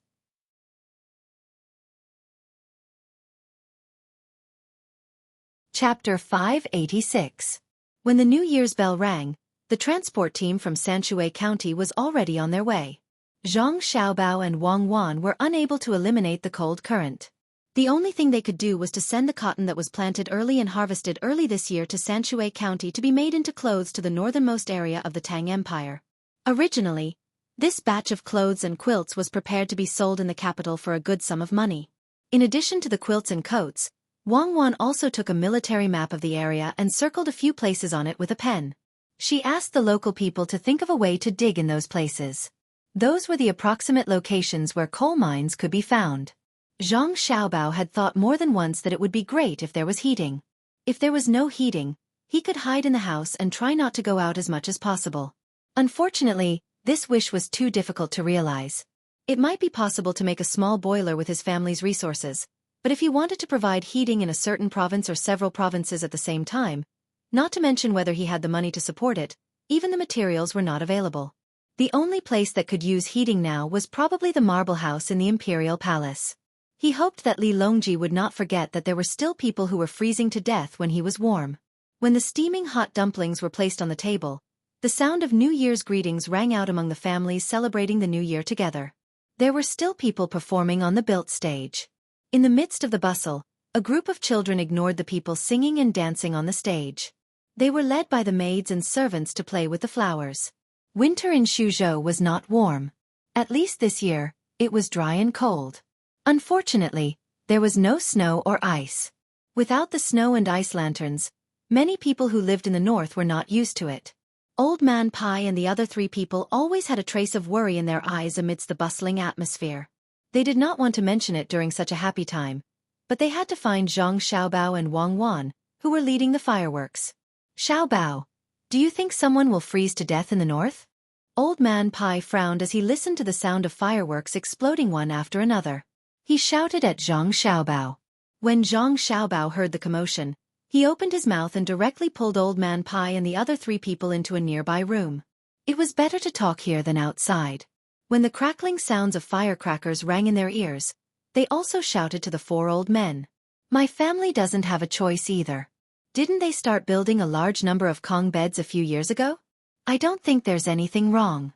[SPEAKER 1] Chapter 586. When the New Year's bell rang, the transport team from Xueqi County was already on their way. Zhang Xiaobao and Wang Wan were unable to eliminate the cold current. The only thing they could do was to send the cotton that was planted early and harvested early this year to Xueqi County to be made into clothes to the northernmost area of the Tang Empire. Originally, this batch of clothes and quilts was prepared to be sold in the capital for a good sum of money. In addition to the quilts and coats, Wang Wan also took a military map of the area and circled a few places on it with a pen. She asked the local people to think of a way to dig in those places. Those were the approximate locations where coal mines could be found. Zhang Xiaobao had thought more than once that it would be great if there was heating. If there was no heating, he could hide in the house and try not to go out as much as possible. Unfortunately, this wish was too difficult to realize. It might be possible to make a small boiler with his family's resources, but if he wanted to provide heating in a certain province or several provinces at the same time, not to mention whether he had the money to support it, even the materials were not available. The only place that could use heating now was probably the marble house in the imperial palace. He hoped that Li Longji would not forget that there were still people who were freezing to death when he was warm. When the steaming hot dumplings were placed on the table, the sound of New Year's greetings rang out among the families celebrating the New Year together. There were still people performing on the built stage. In the midst of the bustle, a group of children ignored the people singing and dancing on the stage. They were led by the maids and servants to play with the flowers. Winter in Xuzhou was not warm. At least this year, it was dry and cold. Unfortunately, there was no snow or ice. Without the snow and ice lanterns, many people who lived in the north were not used to it. Old Man Pai and the other 3 people always had a trace of worry in their eyes amidst the bustling atmosphere. They did not want to mention it during such a happy time, but they had to find Zhang Xiaobao and Wang Wan, who were leading the fireworks. Xiaobao, Do you think someone will freeze to death in the north? Old Man Pai frowned as he listened to the sound of fireworks exploding one after another. He shouted at Zhang Xiaobao. When Zhang Xiaobao heard the commotion, he opened his mouth and directly pulled Old Man Pai and the other 3 people into a nearby room. It was better to talk here than outside. When the crackling sounds of firecrackers rang in their ears, they also shouted to the 4 old men. My family doesn't have a choice either. Didn't they start building a large number of Kong beds a few years ago? I don't think there's anything wrong.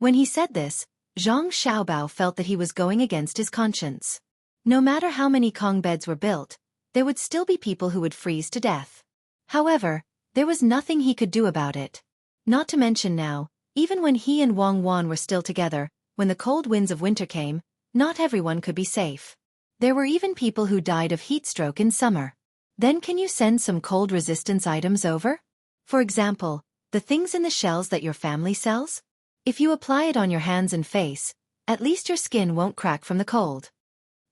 [SPEAKER 1] When he said this, Zhang Xiaobao felt that he was going against his conscience. No matter how many Kong beds were built, there would still be people who would freeze to death. However, there was nothing he could do about it. Not to mention now, even when he and Wang Wan were still together, when the cold winds of winter came, not everyone could be safe. There were even people who died of heat stroke in summer. Then can you send some cold resistance items over? For example, the things in the shells that your family sells? If you apply it on your hands and face, at least your skin won't crack from the cold.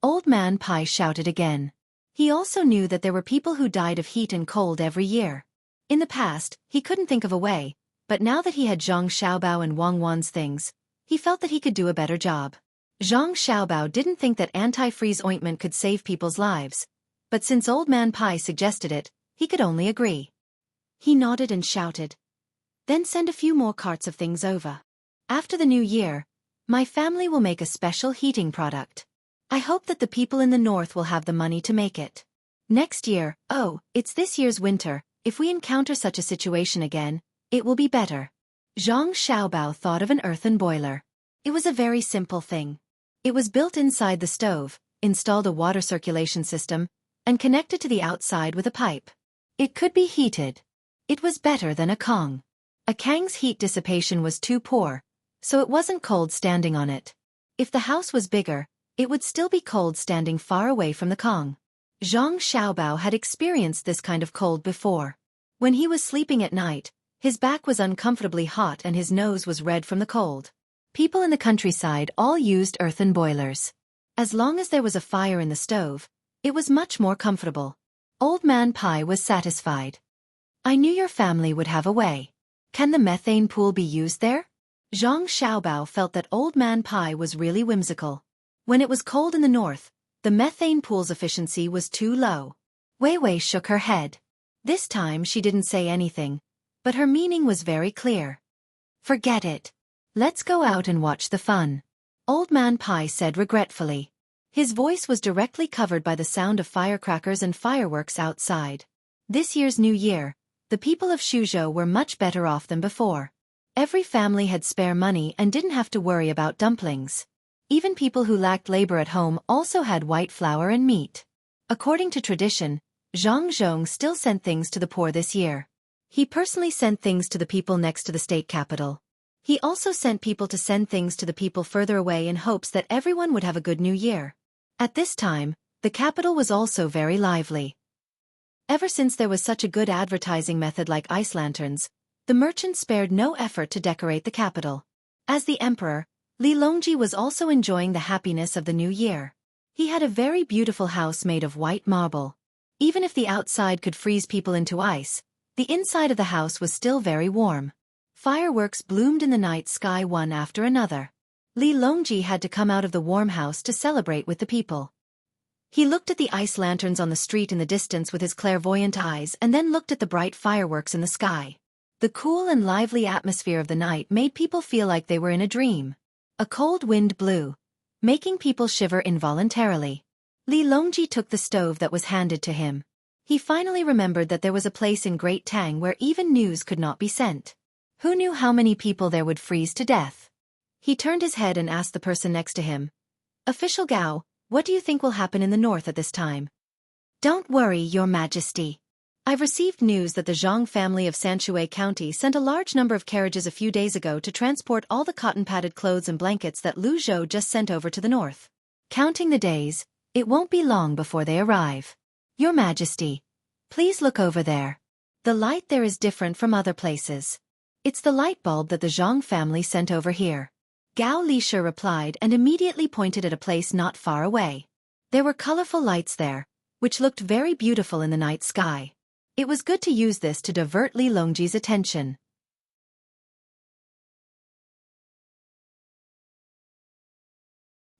[SPEAKER 1] Old Man Pai shouted again. He also knew that there were people who died of heat and cold every year. In the past, he couldn't think of a way, but now that he had Zhang Xiaobao and Wang Wan's things, he felt that he could do a better job. Zhang Xiaobao didn't think that anti-freeze ointment could save people's lives, but since Old Man Pai suggested it, he could only agree. He nodded and shouted. Then send a few more carts of things over. After the new year, my family will make a special heating product. I hope that the people in the north will have the money to make it. Next year, it's this year's winter, if we encounter such a situation again, it will be better. Zhang Xiaobao thought of an earthen boiler. It was a very simple thing. It was built inside the stove, installed a water circulation system, and connected to the outside with a pipe. It could be heated. It was better than a Kong. A Kang's heat dissipation was too poor, so it wasn't cold standing on it. If the house was bigger, it would still be cold standing far away from the Kong. Zhang Xiaobao had experienced this kind of cold before. When he was sleeping at night, his back was uncomfortably hot and his nose was red from the cold. People in the countryside all used earthen boilers. As long as there was a fire in the stove, it was much more comfortable. Old Man Pai was satisfied. I knew your family would have a way. Can the methane pool be used there? Zhang Xiaobao felt that Old Man Pai was really whimsical. When it was cold in the north, the methane pool's efficiency was too low. Wei Wei shook her head. This time she didn't say anything, but her meaning was very clear. Forget it. Let's go out and watch the fun. Old Man Pai said regretfully. His voice was directly covered by the sound of firecrackers and fireworks outside. This year's New Year, the people of Xuzhou were much better off than before. Every family had spare money and didn't have to worry about dumplings. Even people who lacked labor at home also had white flour and meat. According to tradition, Zhang Zhong still sent things to the poor this year. He personally sent things to the people next to the state capital. He also sent people to send things to the people further away in hopes that everyone would have a good New Year. At this time, the capital was also very lively. Ever since there was such a good advertising method like ice lanterns, the merchants spared no effort to decorate the capital. As the emperor, Li Longji was also enjoying the happiness of the new year. He had a very beautiful house made of white marble. Even if the outside could freeze people into ice, the inside of the house was still very warm. Fireworks bloomed in the night sky one after another. Li Longji had to come out of the warm house to celebrate with the people. He looked at the ice lanterns on the street in the distance with his clairvoyant eyes and then looked at the bright fireworks in the sky. The cool and lively atmosphere of the night made people feel like they were in a dream. A cold wind blew, making people shiver involuntarily. Li Longji took the stove that was handed to him. He finally remembered that there was a place in Great Tang where even news could not be sent. Who knew how many people there would freeze to death? He turned his head and asked the person next to him. Official Gao, what do you think will happen in the north at this time? Don't worry, Your Majesty. I've received news that the Zhang family of Xueqi County sent a large number of carriages a few days ago to transport all the cotton-padded clothes and blankets that Lu Zhou just sent over to the north. Counting the days, it won't be long before they arrive. Your Majesty, please look over there. The light there is different from other places. It's the light bulb that the Zhang family sent over here. Gao Lisha replied and immediately pointed at a place not far away. There were colorful lights there, which looked very beautiful in the night sky. It was good to use this to divert Li Longji's attention.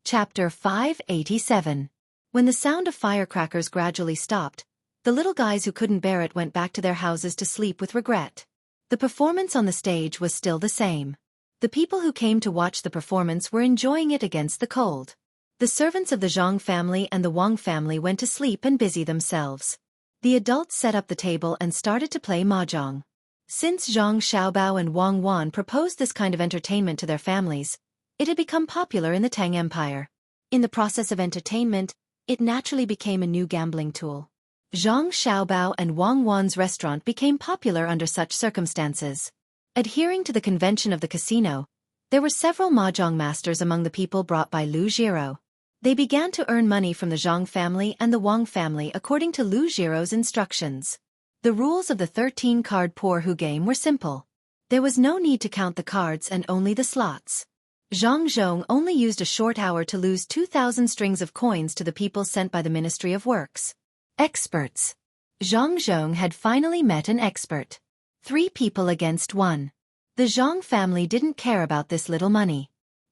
[SPEAKER 1] Chapter 587. When the sound of firecrackers gradually stopped, the little guys who couldn't bear it went back to their houses to sleep with regret. The performance on the stage was still the same. The people who came to watch the performance were enjoying it against the cold. The servants of the Zhang family and the Wang family went to sleep and busy themselves. The adults set up the table and started to play mahjong. Since Zhang Xiaobao and Wang Wan proposed this kind of entertainment to their families, it had become popular in the Tang Empire. In the process of entertainment, it naturally became a new gambling tool. Zhang Xiaobao and Wang Wan's restaurant became popular under such circumstances. Adhering to the convention of the casino, there were several mahjong masters among the people brought by Lu Jiro. They began to earn money from the Zhang family and the Wang family according to Lu Jiro's instructions. The rules of the 13-card Poor Hu game were simple. There was no need to count the cards and only the slots. Zhang Zhong only used a short hour to lose 2,000 strings of coins to the people sent by the Ministry of Works. Experts. Zhang Zhong had finally met an expert. 3 people against 1. The Zhang family didn't care about this little money.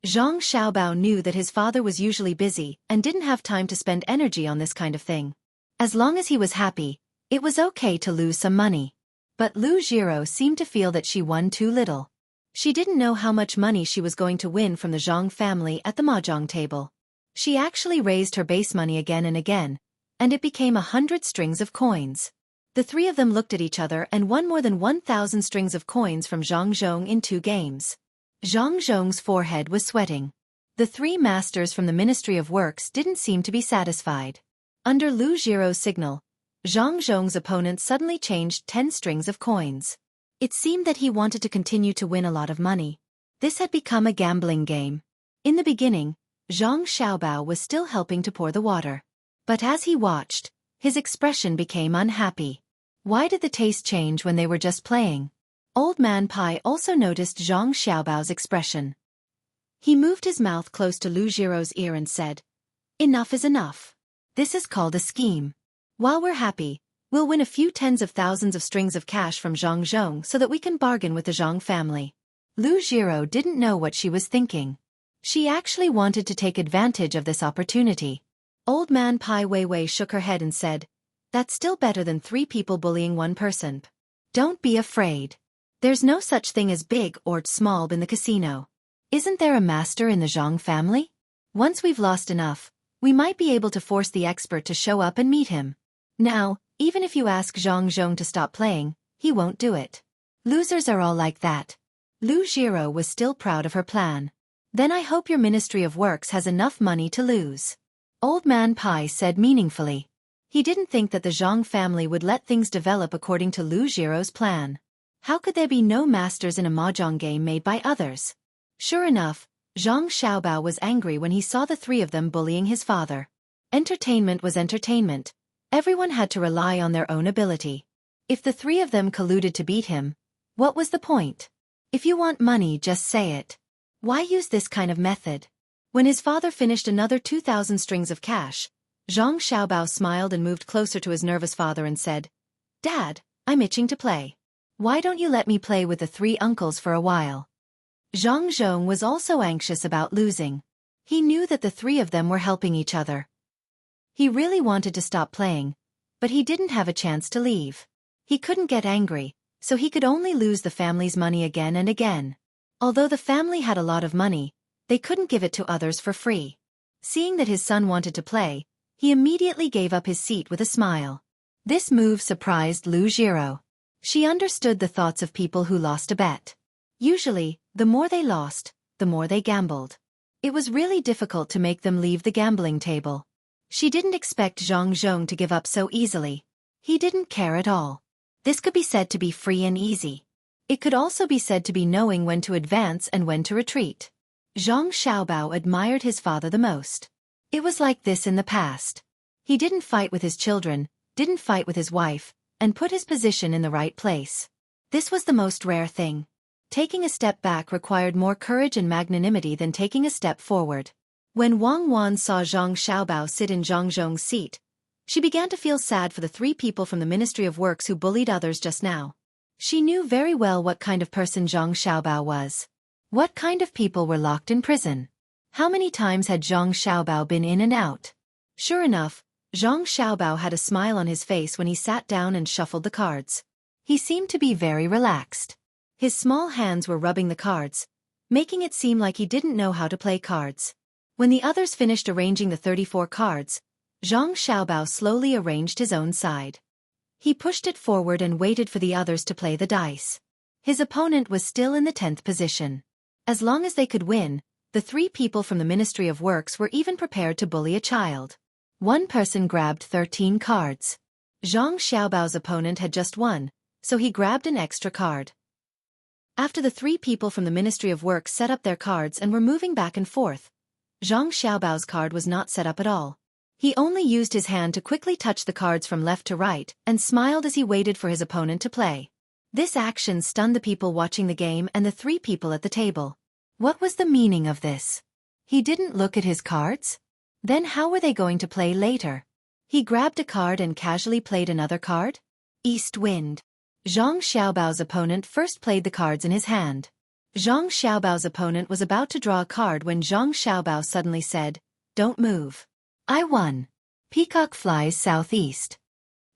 [SPEAKER 1] Zhang Xiaobao knew that his father was usually busy and didn't have time to spend energy on this kind of thing. As long as he was happy, it was okay to lose some money. But Lu Jiro seemed to feel that she won too little. She didn't know how much money she was going to win from the Zhang family at the mahjong table. She actually raised her base money again and again, and it became 100 strings of coins. The 3 of them looked at each other and won more than 1,000 strings of coins from Zhang Zhong in 2 games. Zhang Zhong's forehead was sweating. The 3 masters from the Ministry of Works didn't seem to be satisfied. Under Lu Jiro's signal, Zhang Zhong's opponent suddenly changed 10 strings of coins. It seemed that he wanted to continue to win a lot of money. This had become a gambling game. In the beginning, Zhang Xiaobao was still helping to pour the water. But as he watched, his expression became unhappy. Why did the taste change when they were just playing? Old Man Pai also noticed Zhang Xiaobao's expression. He moved his mouth close to Lu Jiro's ear and said, "Enough is enough. This is called a scheme. While we're happy, we'll win a few tens of thousands of strings of cash from Zhang Zhong so that we can bargain with the Zhang family." Lu Jiro didn't know what she was thinking. She actually wanted to take advantage of this opportunity. Old Man Pai Weiwei shook her head and said, "That's still better than 3 people bullying 1 person. Don't be afraid. There's no such thing as big or small in the casino. Isn't there a master in the Zhang family? Once we've lost enough, we might be able to force the expert to show up and meet him. Now, even if you ask Zhang Zhong to stop playing, he won't do it. Losers are all like that." Lu Jiro was still proud of her plan. "Then I hope your Ministry of Works has enough money to lose." Old Man Pai said meaningfully. He didn't think that the Zhang family would let things develop according to Lu Jiro's plan. How could there be no masters in a mahjong game made by others? Sure enough, Zhang Xiaobao was angry when he saw the 3 of them bullying his father. Entertainment was entertainment. Everyone had to rely on their own ability. If the 3 of them colluded to beat him, what was the point? If you want money, just say it. Why use this kind of method? When his father finished another 2,000 strings of cash, Zhang Xiaobao smiled and moved closer to his nervous father and said, "Dad, I'm itching to play. Why don't you let me play with the 3 uncles for a while?" Zhang Zhong was also anxious about losing. He knew that the 3 of them were helping each other. He really wanted to stop playing, but he didn't have a chance to leave. He couldn't get angry, so he could only lose the family's money again and again. Although the family had a lot of money, they couldn't give it to others for free. Seeing that his son wanted to play, he immediately gave up his seat with a smile. This move surprised Lu Jiro. She understood the thoughts of people who lost a bet. Usually, the more they lost, the more they gambled. It was really difficult to make them leave the gambling table. She didn't expect Zhang Zhong to give up so easily. He didn't care at all. This could be said to be free and easy. It could also be said to be knowing when to advance and when to retreat. Zhang Xiaobao admired his father the most. It was like this in the past. He didn't fight with his children, didn't fight with his wife, and put his position in the right place. This was the most rare thing. Taking a step back required more courage and magnanimity than taking a step forward. When Wang Wan saw Zhang Xiaobao sit in Zhang Zhong's seat, She began to feel sad for the 3 people from the Ministry of Works who bullied others just now. She knew very well what kind of person Zhang Xiaobao was. What kind of people were locked in prison? How many times had Zhang Xiaobao been in and out? Sure enough, Zhang Xiaobao had a smile on his face when he sat down and shuffled the cards. He seemed to be very relaxed. His small hands were rubbing the cards, making it seem like he didn't know how to play cards. When the others finished arranging the 34 cards, Zhang Xiaobao slowly arranged his own side. He pushed it forward and waited for the others to play the dice. His opponent was still in the 10th position. As long as they could win, the 3 people from the Ministry of Works were even prepared to bully a child. One person grabbed 13 cards. Zhang Xiaobao's opponent had just won, so he grabbed an extra card. After the 3 people from the Ministry of Works set up their cards and were moving back and forth, Zhang Xiaobao's card was not set up at all. He only used his hand to quickly touch the cards from left to right and smiled as he waited for his opponent to play. This action stunned the people watching the game and the 3 people at the table. What was the meaning of this? He didn't look at his cards? Then how were they going to play later? He grabbed a card and casually played another card? East Wind. Zhang Xiaobao's opponent first played the cards in his hand. Zhang Xiaobao's opponent was about to draw a card when Zhang Xiaobao suddenly said, "Don't move. I won. Peacock flies southeast."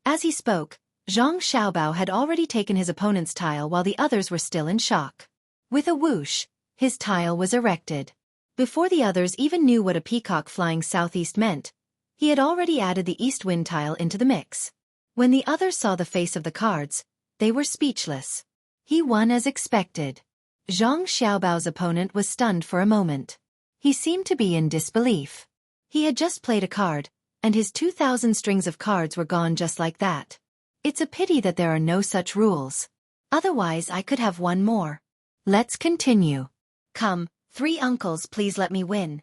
[SPEAKER 1] As he spoke, Zhang Xiaobao had already taken his opponent's tile while the others were still in shock. With a whoosh, his tile was erected. Before the others even knew what a peacock flying southeast meant, he had already added the east wind tile into the mix. When the others saw the face of the cards, they were speechless. He won as expected. Zhang Xiaobao's opponent was stunned for a moment. He seemed to be in disbelief. He had just played a card, and his 2,000 strings of cards were gone just like that. It's a pity that there are no such rules. Otherwise I could have won more. Let's continue. Come, 3 uncles, please let me win.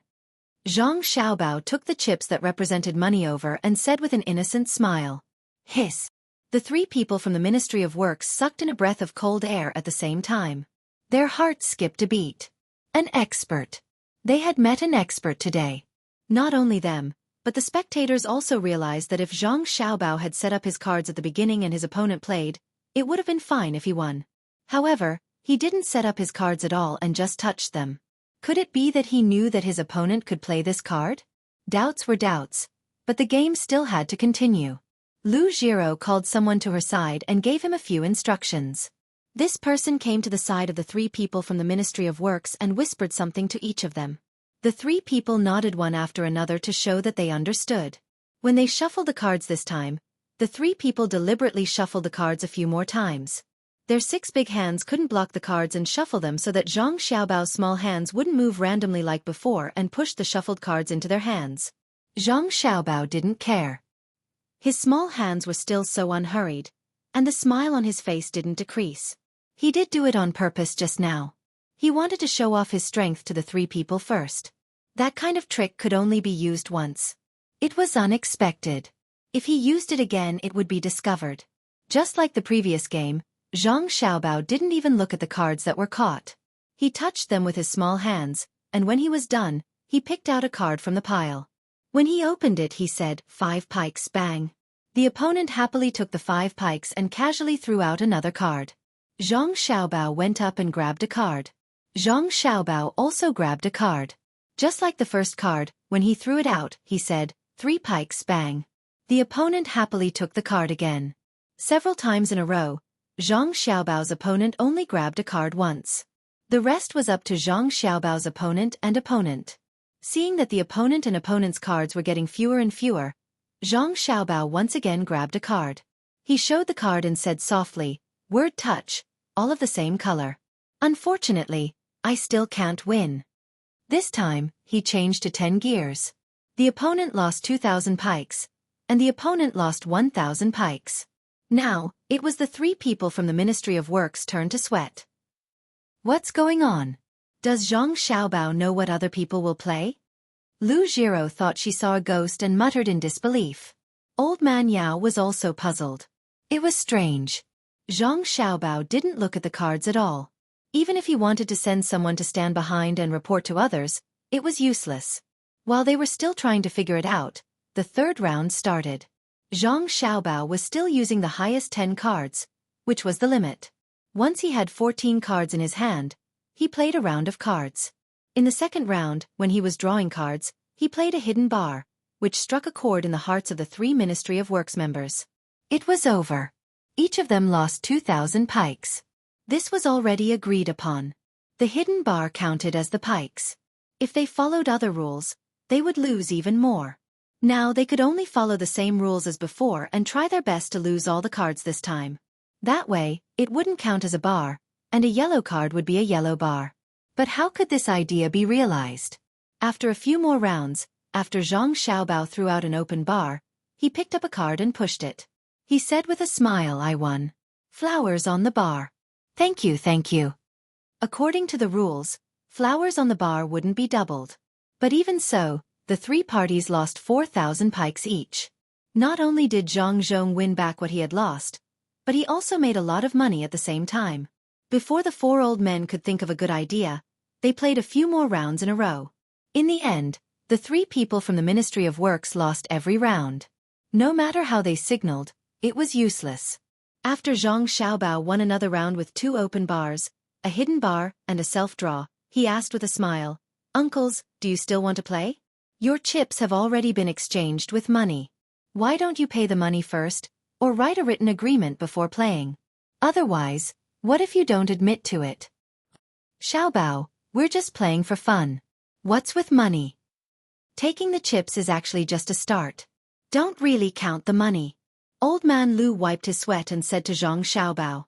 [SPEAKER 1] Zhang Xiaobao took the chips that represented money over and said with an innocent smile. Hiss. The 3 people from the Ministry of Works sucked in a breath of cold air at the same time. Their hearts skipped a beat. An expert. They had met an expert today. Not only them, but the spectators also realized that if Zhang Xiaobao had set up his cards at the beginning and his opponent played, it would have been fine if he won. However, he didn't set up his cards at all and just touched them. Could it be that he knew that his opponent could play this card? Doubts were doubts, but the game still had to continue. Lu Jiro called someone to her side and gave him a few instructions. This person came to the side of the 3 people from the Ministry of Works and whispered something to each of them. The 3 people nodded one after another to show that they understood. When they shuffled the cards this time, the 3 people deliberately shuffled the cards a few more times. Their 6 big hands couldn't block the cards and shuffle them so that Zhang Xiaobao's small hands wouldn't move randomly like before and push the shuffled cards into their hands. Zhang Xiaobao didn't care. His small hands were still so unhurried, and the smile on his face didn't decrease. He did do it on purpose just now. He wanted to show off his strength to the 3 people first. That kind of trick could only be used once. It was unexpected. If he used it again, it would be discovered. Just like the previous game, Zhang Xiaobao didn't even look at the cards that were caught. He touched them with his small hands, and when he was done, he picked out a card from the pile. When he opened it, he said, 5 pikes, bang. The opponent happily took the 5 pikes and casually threw out another card. Zhang Xiaobao went up and grabbed a card. Zhang Xiaobao also grabbed a card. Just like the first card, when he threw it out, he said, 3 pikes, bang. The opponent happily took the card again. Several times in a row, Zhang Xiaobao's opponent only grabbed a card once. The rest was up to Zhang Xiaobao's opponent and opponent. Seeing that the opponent and opponent's cards were getting fewer and fewer, Zhang Xiaobao once again grabbed a card. He showed the card and said softly, "Word touch, all of the same color. Unfortunately, I still can't win." This time, he changed to 10 gears. The opponent lost 2,000 pikes, and the opponent lost 1,000 pikes. Now, it was the 3 people from the Ministry of Works' turn to sweat. What's going on? Does Zhang Xiaobao know what other people will play? Lu Jiro thought she saw a ghost and muttered in disbelief. Old Man Yao was also puzzled. It was strange. Zhang Xiaobao didn't look at the cards at all. Even if he wanted to send someone to stand behind and report to others, it was useless. While they were still trying to figure it out, the 3rd round started. Zhang Xiaobao was still using the highest 10 cards, which was the limit. Once he had 14 cards in his hand, he played a round of cards. In the second round, when he was drawing cards, he played a hidden bar, which struck a chord in the hearts of the 3 Ministry of Works members. It was over. Each of them lost 2,000 pikes. This was already agreed upon. The hidden bar counted as the pikes. If they followed other rules, they would lose even more. Now they could only follow the same rules as before and try their best to lose all the cards this time. That way, it wouldn't count as a bar, and a yellow card would be a yellow bar. But how could this idea be realized? After a few more rounds, after Zhang Xiaobao threw out an open bar, he picked up a card and pushed it. He said with a smile, "I won. Flowers on the bar. Thank you, thank you." According to the rules, flowers on the bar wouldn't be doubled. But even so, the 3 parties lost 4,000 pikes each. Not only did Zhang Zhong win back what he had lost, but he also made a lot of money at the same time. Before the 4 old men could think of a good idea, they played a few more rounds in a row. In the end, the 3 people from the Ministry of Works lost every round. No matter how they signaled, it was useless. After Zhang Xiaobao won another round with 2 open bars, a hidden bar, and a self-draw, he asked with a smile, "Uncles, do you still want to play? Your chips have already been exchanged with money. Why don't you pay the money first, or write a written agreement before playing? Otherwise, what if you don't admit to it?" "Xiaobao, we're just playing for fun. What's with money? Taking the chips is actually just a start. Don't really count the money." Old man Lu wiped his sweat and said to Zhang Xiaobao,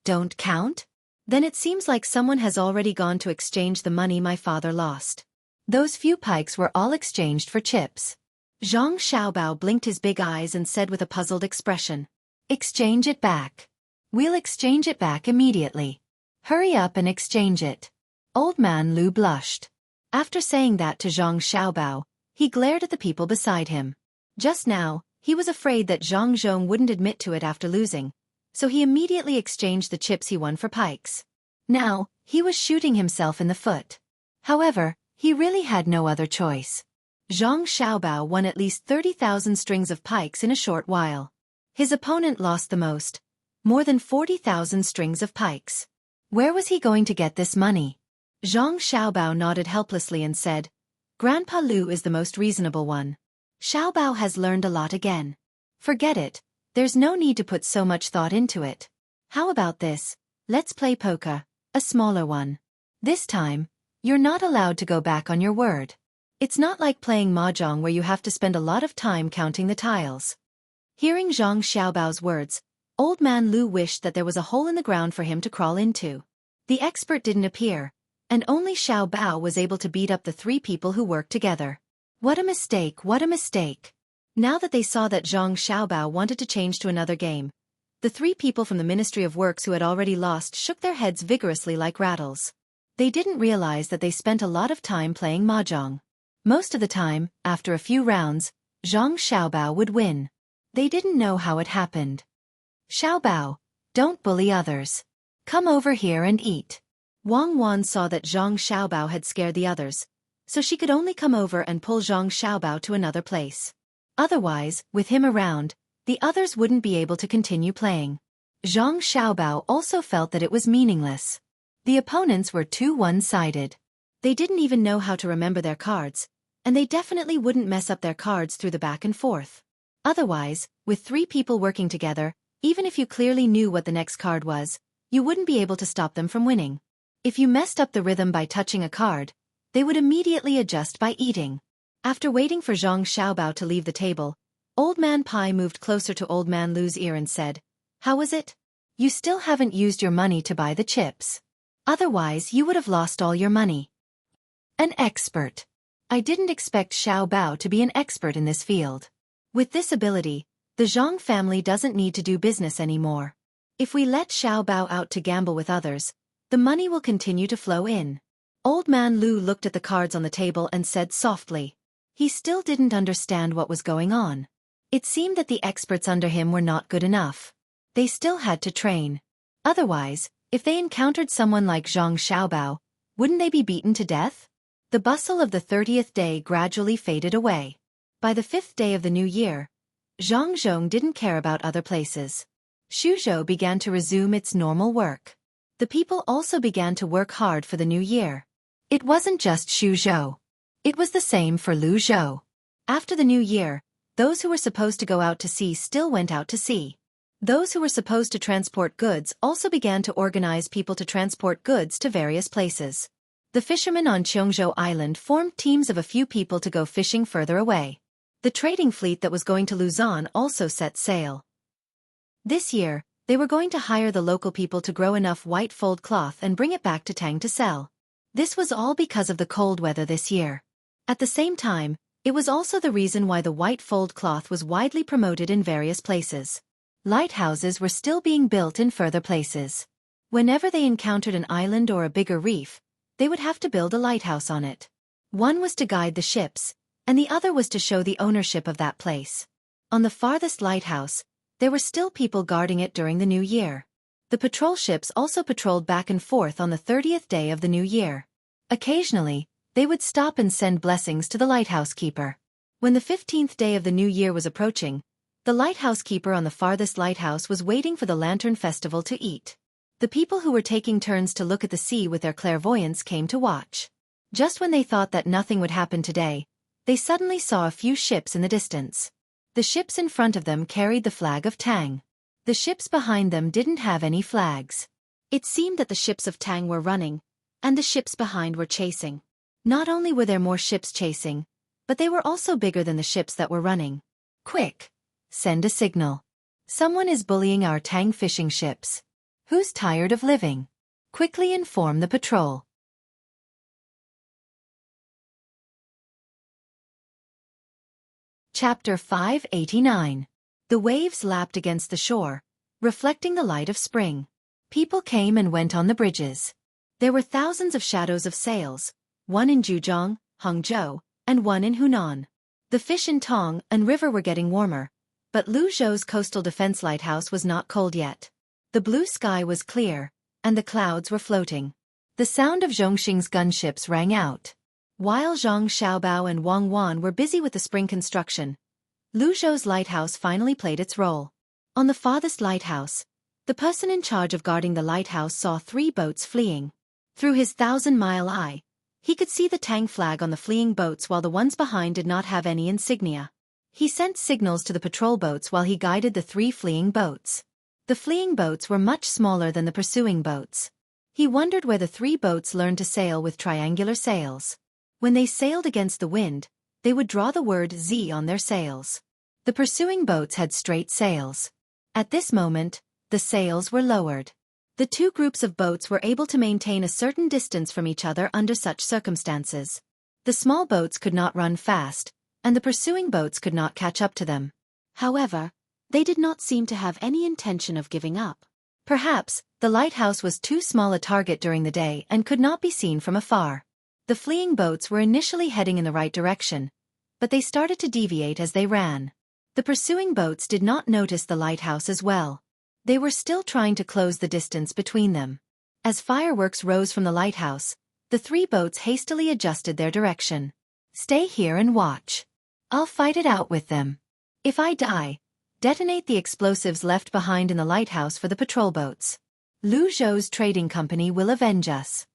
[SPEAKER 1] "Don't count? Then it seems like someone has already gone to exchange the money my father lost. Those few pikes were all exchanged for chips." Zhang Xiaobao blinked his big eyes and said with a puzzled expression, "Exchange it back. We'll exchange it back immediately. Hurry up and exchange it." Old man Lu blushed. After saying that to Zhang Xiaobao, he glared at the people beside him. Just now, he was afraid that Zhang Zhong wouldn't admit to it after losing, so he immediately exchanged the chips he won for pikes. Now, he was shooting himself in the foot. However, he really had no other choice. Zhang Xiaobao won at least 30,000 strings of pikes in a short while. His opponent lost the most, more than 40,000 strings of pikes. Where was he going to get this money? Zhang Xiaobao nodded helplessly and said, "Grandpa Lu is the most reasonable one. Xiaobao has learned a lot again. Forget it, there's no need to put so much thought into it. How about this? Let's play poker, a smaller one. This time, you're not allowed to go back on your word. It's not like playing mahjong where you have to spend a lot of time counting the tiles." Hearing Zhang Xiaobao's words, Old man Lu wished that there was a hole in the ground for him to crawl into. The expert didn't appear, and only Xiaobao was able to beat up the 3 people who worked together. What a mistake, what a mistake. Now that they saw that Zhang Xiaobao wanted to change to another game, the 3 people from the Ministry of Works who had already lost shook their heads vigorously like rattles. They didn't realize that they spent a lot of time playing mahjong. Most of the time, after a few rounds, Zhang Xiaobao would win. They didn't know how it happened. "Xiaobao, don't bully others. Come over here and eat." Wang Wan saw that Zhang Xiaobao had scared the others, so she could only come over and pull Zhang Xiaobao to another place. Otherwise, with him around, the others wouldn't be able to continue playing. Zhang Xiaobao also felt that it was meaningless. The opponents were too one-sided. They didn't even know how to remember their cards, and they definitely wouldn't mess up their cards through the back and forth. Otherwise, with 3 people working together, even if you clearly knew what the next card was, you wouldn't be able to stop them from winning. If you messed up the rhythm by touching a card, they would immediately adjust by eating. After waiting for Zhang Xiaobao to leave the table, Old Man Pai moved closer to Old Man Lu's ear and said, "How was it? You still haven't used your money to buy the chips. Otherwise you would have lost all your money." An expert. I didn't expect Xiaobao to be an expert in this field. With this ability, the Zhang family doesn't need to do business anymore. If we let Xiaobao out to gamble with others, the money will continue to flow in. Old Man Lu looked at the cards on the table and said softly. He still didn't understand what was going on. It seemed that the experts under him were not good enough. They still had to train. Otherwise, if they encountered someone like Zhang Xiaobao, wouldn't they be beaten to death? The bustle of the 30th day gradually faded away. By the 5th day of the new year, Zhang Zhong didn't care about other places. Suzhou began to resume its normal work. The people also began to work hard for the new year. It wasn't just Suzhou. It was the same for Luzhou. After the new year, those who were supposed to go out to sea still went out to sea. Those who were supposed to transport goods also began to organize people to transport goods to various places. The fishermen on Cheongzhou Island formed teams of a few people to go fishing further away. The trading fleet that was going to Luzon also set sail. This year, they were going to hire the local people to grow enough white fold cloth and bring it back to Tang to sell. This was all because of the cold weather this year. At the same time, it was also the reason why the white fold cloth was widely promoted in various places. Lighthouses were still being built in further places. Whenever they encountered an island or a bigger reef, they would have to build a lighthouse on it. One was to guide the ships, and the other was to show the ownership of that place. On the farthest lighthouse, there were still people guarding it during the new year. The patrol ships also patrolled back and forth on the 30th day of the new year. Occasionally, they would stop and send blessings to the lighthouse keeper. When the 15th day of the new year was approaching, the lighthouse keeper on the farthest lighthouse was waiting for the lantern festival to eat. The people who were taking turns to look at the sea with their clairvoyance came to watch. Just when they thought that nothing would happen today, they suddenly saw a few ships in the distance. The ships in front of them carried the flag of Tang. The ships behind them didn't have any flags. It seemed that the ships of Tang were running, and the ships behind were chasing. Not only were there more ships chasing, but they were also bigger than the ships that were running. Quick! Send a signal. Someone is bullying our Tang fishing ships. Who's tired of living? Quickly inform the patrol. Chapter 589. The waves lapped against the shore, reflecting the light of spring. People came and went on the bridges. There were thousands of shadows of sails, one in Zhejiang, Hangzhou, and one in Hunan. The fish in Tang and river were getting warmer, but Luzhou's coastal defense lighthouse was not cold yet. The blue sky was clear, and the clouds were floating. The sound of Zhongxing's gunships rang out. While Zhang Xiaobao and Wang Wan were busy with the spring construction, Luzhou's lighthouse finally played its role. On the farthest lighthouse, the person in charge of guarding the lighthouse saw 3 boats fleeing. Through his 1,000-mile eye, he could see the Tang flag on the fleeing boats while the ones behind did not have any insignia. He sent signals to the patrol boats while he guided the 3 fleeing boats. The fleeing boats were much smaller than the pursuing boats. He wondered where the 3 boats learned to sail with triangular sails. When they sailed against the wind, they would draw the word Z on their sails. The pursuing boats had straight sails. At this moment, the sails were lowered. The 2 groups of boats were able to maintain a certain distance from each other under such circumstances. The small boats could not run fast, and the pursuing boats could not catch up to them. However, they did not seem to have any intention of giving up. Perhaps, the lighthouse was too small a target during the day and could not be seen from afar. The fleeing boats were initially heading in the right direction, but they started to deviate as they ran. The pursuing boats did not notice the lighthouse as well. They were still trying to close the distance between them. As fireworks rose from the lighthouse, the 3 boats hastily adjusted their direction. Stay here and watch. I'll fight it out with them. If I die, detonate the explosives left behind in the lighthouse for the patrol boats. Luzhou's trading company will avenge us.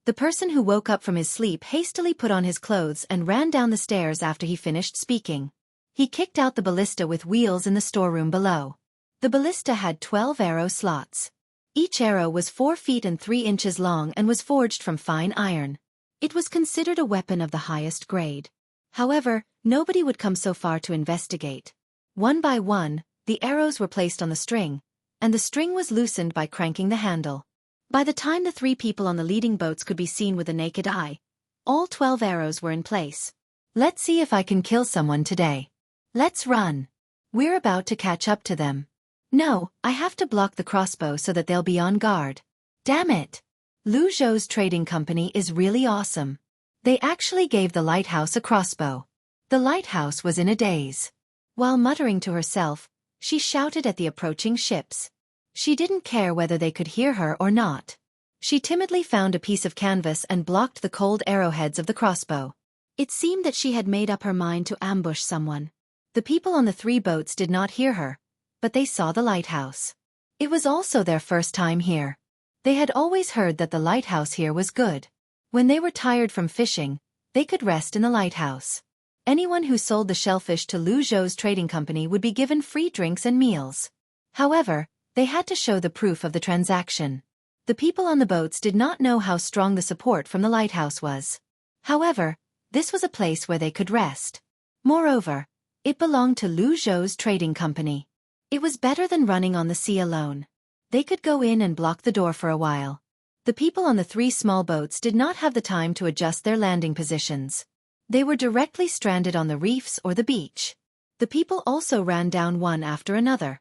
[SPEAKER 1] The person who woke up from his sleep hastily put on his clothes and ran down the stairs after he finished speaking. He kicked out the ballista with wheels in the storeroom below. The ballista had 12 arrow slots. Each arrow was 4 feet and 3 inches long and was forged from fine iron. It was considered a weapon of the highest grade. However, nobody would come so far to investigate. One by one, the arrows were placed on the string, and the string was loosened by cranking the handle. By the time the 3 people on the leading boats could be seen with the naked eye, all 12 arrows were in place. Let's see if I can kill someone today. Let's run. We're about to catch up to them. No, I have to block the crossbow so that they'll be on guard. Damn it! Luzhou's trading company is really awesome. They actually gave the lighthouse a crossbow. The lighthouse was in a daze. While muttering to herself, she shouted at the approaching ships. She didn't care whether they could hear her or not. She timidly found a piece of canvas and blocked the cold arrowheads of the crossbow. It seemed that she had made up her mind to ambush someone. The people on the 3 boats did not hear her, but they saw the lighthouse. It was also their first time here. They had always heard that the lighthouse here was good. When they were tired from fishing, they could rest in the lighthouse. Anyone who sold the shellfish to Lu Zhou's trading company would be given free drinks and meals. However, they had to show the proof of the transaction. The people on the boats did not know how strong the support from the lighthouse was. However, this was a place where they could rest. Moreover, it belonged to Lu Zhou's trading company. It was better than running on the sea alone. They could go in and block the door for a while. The people on the 3 small boats did not have the time to adjust their landing positions. They were directly stranded on the reefs or the beach. The people also ran down one after another.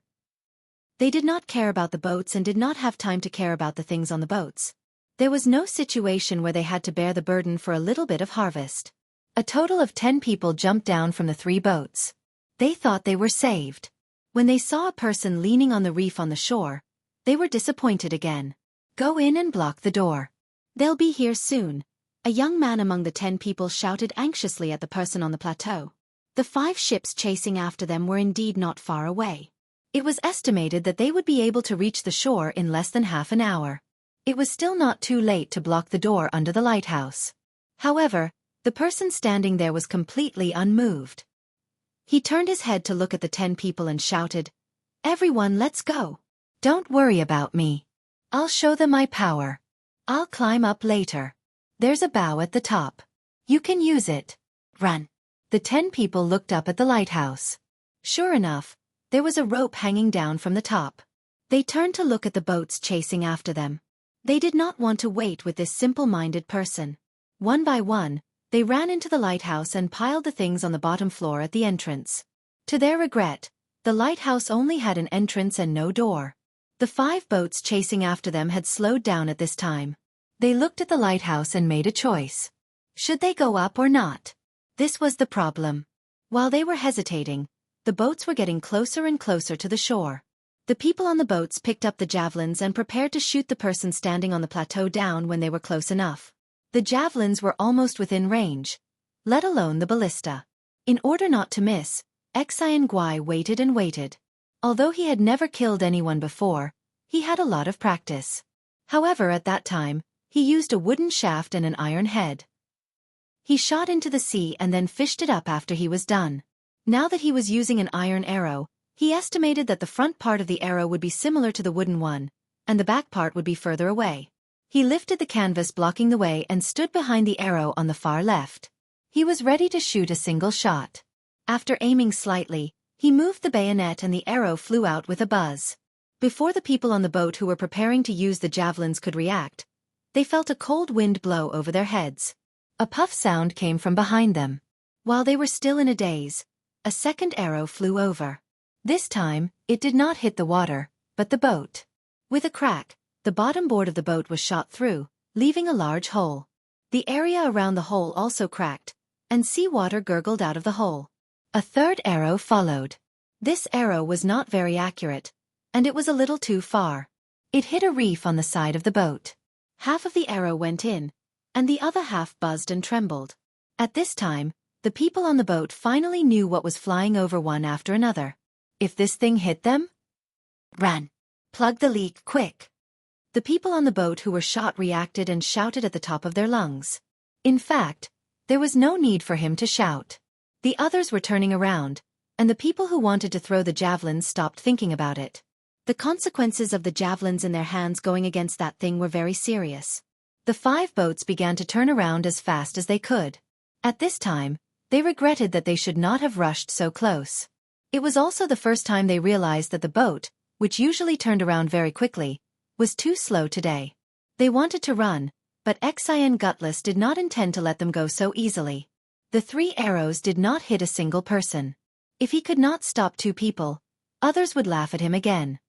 [SPEAKER 1] They did not care about the boats and did not have time to care about the things on the boats. There was no situation where they had to bear the burden for a little bit of harvest. A total of 10 people jumped down from the 3 boats. They thought they were saved. When they saw a person leaning on the reef on the shore, they were disappointed again. Go in and block the door. They'll be here soon. A young man among the 10 people shouted anxiously at the person on the plateau. The 5 ships chasing after them were indeed not far away. It was estimated that they would be able to reach the shore in less than half an hour. It was still not too late to block the door under the lighthouse. However, the person standing there was completely unmoved. He turned his head to look at the 10 people and shouted, "Everyone, let's go. Don't worry about me. I'll show them my power. I'll climb up later. There's a bow at the top. You can use it. Run." The 10 people looked up at the lighthouse. Sure enough, there was a rope hanging down from the top. They turned to look at the boats chasing after them. They did not want to wait with this simple-minded person. One by one, they ran into the lighthouse and piled the things on the bottom floor at the entrance. To their regret, the lighthouse only had an entrance and no door. The 5 boats chasing after them had slowed down at this time. They looked at the lighthouse and made a choice. Should they go up or not? This was the problem. While they were hesitating, the boats were getting closer and closer to the shore. The people on the boats picked up the javelins and prepared to shoot the person standing on the plateau down when they were close enough. The javelins were almost within range, let alone the ballista. In order not to miss, Xueqi waited and waited. Although he had never killed anyone before, he had a lot of practice. However, at that time, he used a wooden shaft and an iron head. He shot into the sea and then fished it up after he was done. Now that he was using an iron arrow, he estimated that the front part of the arrow would be similar to the wooden one, and the back part would be further away. He lifted the canvas blocking the way and stood behind the arrow on the far left. He was ready to shoot a single shot. After aiming slightly, he moved the bayonet and the arrow flew out with a buzz. Before the people on the boat who were preparing to use the javelins could react, they felt a cold wind blow over their heads. A puff sound came from behind them. While they were still in a daze, a second arrow flew over. This time, it did not hit the water, but the boat. With a crack, the bottom board of the boat was shot through, leaving a large hole. The area around the hole also cracked, and seawater gurgled out of the hole. A third arrow followed. This arrow was not very accurate, and it was a little too far. It hit a reef on the side of the boat. Half of the arrow went in, and the other half buzzed and trembled. At this time, the people on the boat finally knew what was flying over one after another. If this thing hit them? Run! Plug the leak, quick! The people on the boat who were shot reacted and shouted at the top of their lungs. In fact, there was no need for him to shout. The others were turning around, and the people who wanted to throw the javelins stopped thinking about it. The consequences of the javelins in their hands going against that thing were very serious. The 5 boats began to turn around as fast as they could. At this time, they regretted that they should not have rushed so close. It was also the first time they realized that the boat, which usually turned around very quickly, was too slow today. They wanted to run, but Xueqi Gutless did not intend to let them go so easily. The 3 arrows did not hit a single person. If he could not stop 2 people, others would laugh at him again.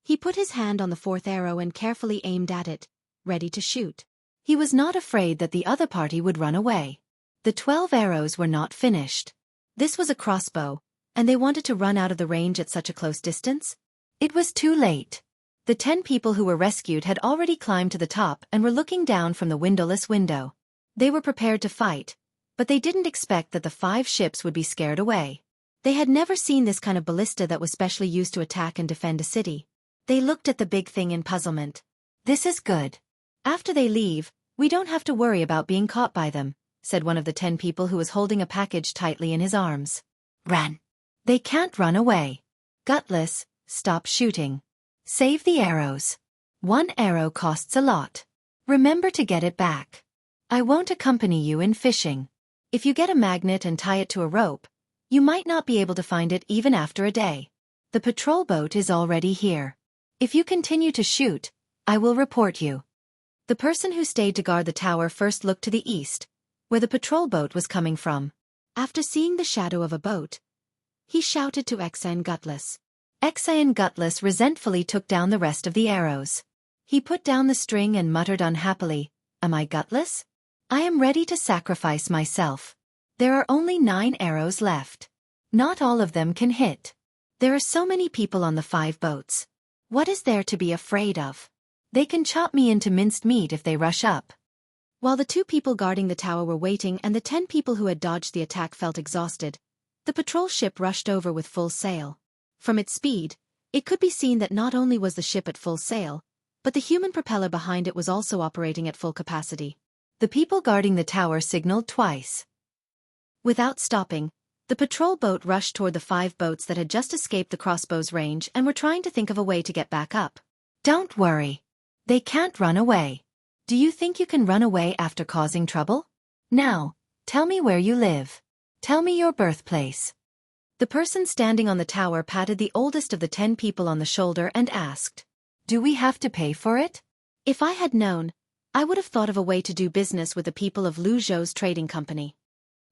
[SPEAKER 1] He put his hand on the 4th arrow and carefully aimed at it, ready to shoot. He was not afraid that the other party would run away. The 12 arrows were not finished. This was a crossbow, and they wanted to run out of the range at such a close distance? It was too late. The 10 people who were rescued had already climbed to the top and were looking down from the windowless window. They were prepared to fight, but they didn't expect that the 5 ships would be scared away. They had never seen this kind of ballista that was specially used to attack and defend a city. They looked at the big thing in puzzlement. This is good. After they leave, we don't have to worry about being caught by them, said one of the 10 people who was holding a package tightly in his arms. Run. They can't run away. Gutless, stop shooting. Save the arrows. 1 arrow costs a lot. Remember to get it back. I won't accompany you in fishing. If you get a magnet and tie it to a rope, you might not be able to find it even after a day. The patrol boat is already here. If you continue to shoot, I will report you. The person who stayed to guard the tower first looked to the east, where the patrol boat was coming from. After seeing the shadow of a boat, he shouted to Xueqi and Gutless. Xueqi and Gutless resentfully took down the rest of the arrows. He put down the string and muttered unhappily, "Am I gutless? I am ready to sacrifice myself. There are only 9 arrows left. Not all of them can hit. There are so many people on the 5 boats. What is there to be afraid of? They can chop me into minced meat if they rush up." While the 2 people guarding the tower were waiting and the 10 people who had dodged the attack felt exhausted, the patrol ship rushed over with full sail. From its speed, it could be seen that not only was the ship at full sail, but the human propeller behind it was also operating at full capacity. The people guarding the tower signaled twice. Without stopping, the patrol boat rushed toward the 5 boats that had just escaped the crossbow's range and were trying to think of a way to get back up. Don't worry. They can't run away. Do you think you can run away after causing trouble? Now, tell me where you live. Tell me your birthplace. The person standing on the tower patted the oldest of the 10 people on the shoulder and asked, "Do we have to pay for it?" If I had known, I would have thought of a way to do business with the people of Lu Zhou's trading company.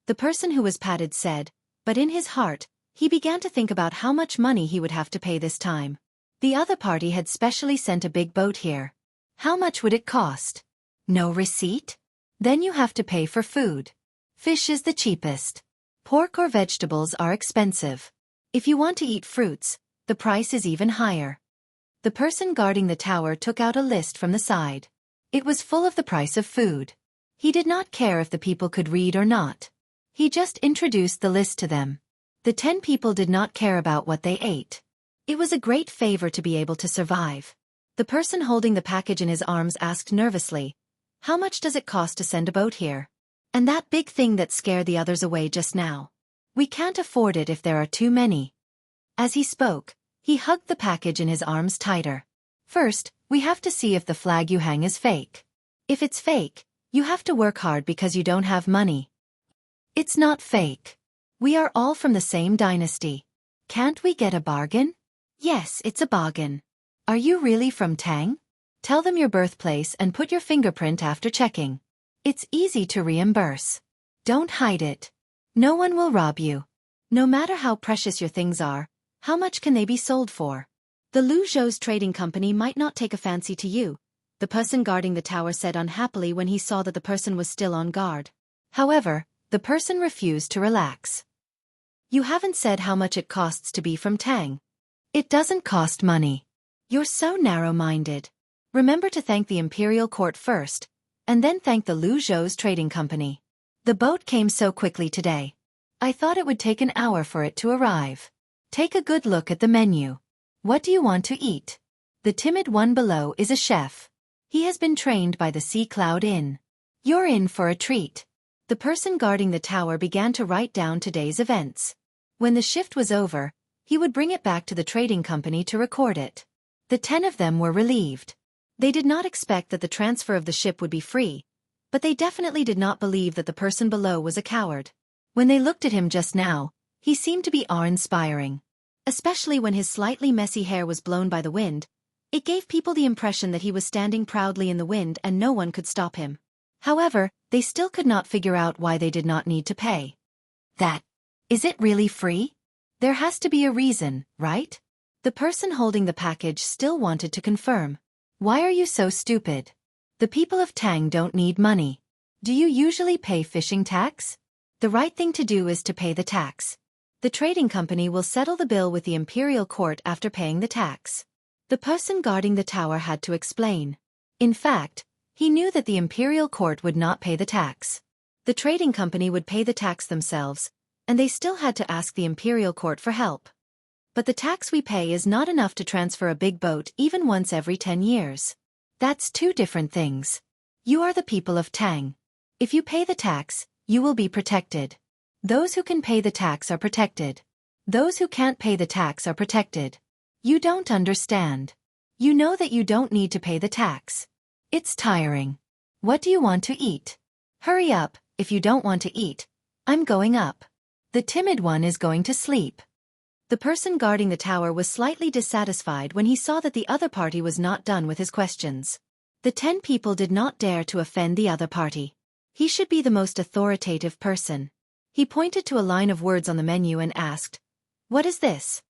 [SPEAKER 1] The person who was patted said, but in his heart, he began to think about how much money he would have to pay this time. The other party had specially sent a big boat here. How much would it cost? No receipt? Then you have to pay for food. Fish is the cheapest. Pork or vegetables are expensive. If you want to eat fruits, the price is even higher. The person guarding the tower took out a list from the side. It was full of the price of food. He did not care if the people could read or not. He just introduced the list to them. The 10 people did not care about what they ate. It was a great favor to be able to survive. The person holding the package in his arms asked nervously, "How much does it cost to send a boat here? And that big thing that scared the others away just now. We can't afford it if there are too many." As he spoke, he hugged the package in his arms tighter. "First, we have to see if the flag you hang is fake. If it's fake, you have to work hard because you don't have money. It's not fake. We are all from the same dynasty. Can't we get a bargain?" "Yes, it's a bargain. Are you really from Tang? Tell them your birthplace and put your fingerprint after checking. It's easy to reimburse. Don't hide it. No one will rob you. No matter how precious your things are, how much can they be sold for? The Lu Zhou's trading company might not take a fancy to you," the person guarding the tower said unhappily when he saw that the person was still on guard. However, the person refused to relax. "You haven't said how much it costs to be from Tang. It doesn't cost money. You're so narrow-minded. Remember to thank the imperial court first, and then thank the Lu Zhou's trading company. The boat came so quickly today. I thought it would take an hour for it to arrive. Take a good look at the menu. What do you want to eat? The timid one below is a chef. He has been trained by the Sea Cloud Inn. You're in for a treat." The person guarding the tower began to write down today's events. When the shift was over, he would bring it back to the trading company to record it. The 10 of them were relieved. They did not expect that the transfer of the ship would be free, but they definitely did not believe that the person below was a coward. When they looked at him just now, he seemed to be awe-inspiring. Especially when his slightly messy hair was blown by the wind, it gave people the impression that he was standing proudly in the wind and no one could stop him. However, they still could not figure out why they did not need to pay. Is it really free? There has to be a reason, right? The person holding the package still wanted to confirm. Why are you so stupid? The people of Tang don't need money. Do you usually pay fishing tax? The right thing to do is to pay the tax. The trading company will settle the bill with the imperial court after paying the tax. The person guarding the tower had to explain. In fact, he knew that the imperial court would not pay the tax. The trading company would pay the tax themselves, and they still had to ask the imperial court for help. But the tax we pay is not enough to transfer a big boat even once every 10 years. That's two different things. You are the people of Tang. If you pay the tax, you will be protected. Those who can pay the tax are protected. Those who can't pay the tax are protected. You don't understand. You know that you don't need to pay the tax. It's tiring. What do you want to eat? Hurry up, if you don't want to eat. I'm going up. The timid one is going to sleep. The person guarding the tower was slightly dissatisfied when he saw that the other party was not done with his questions. The 10 people did not dare to offend the other party. He should be the most authoritative person. He pointed to a line of words on the menu and asked, "What is this?"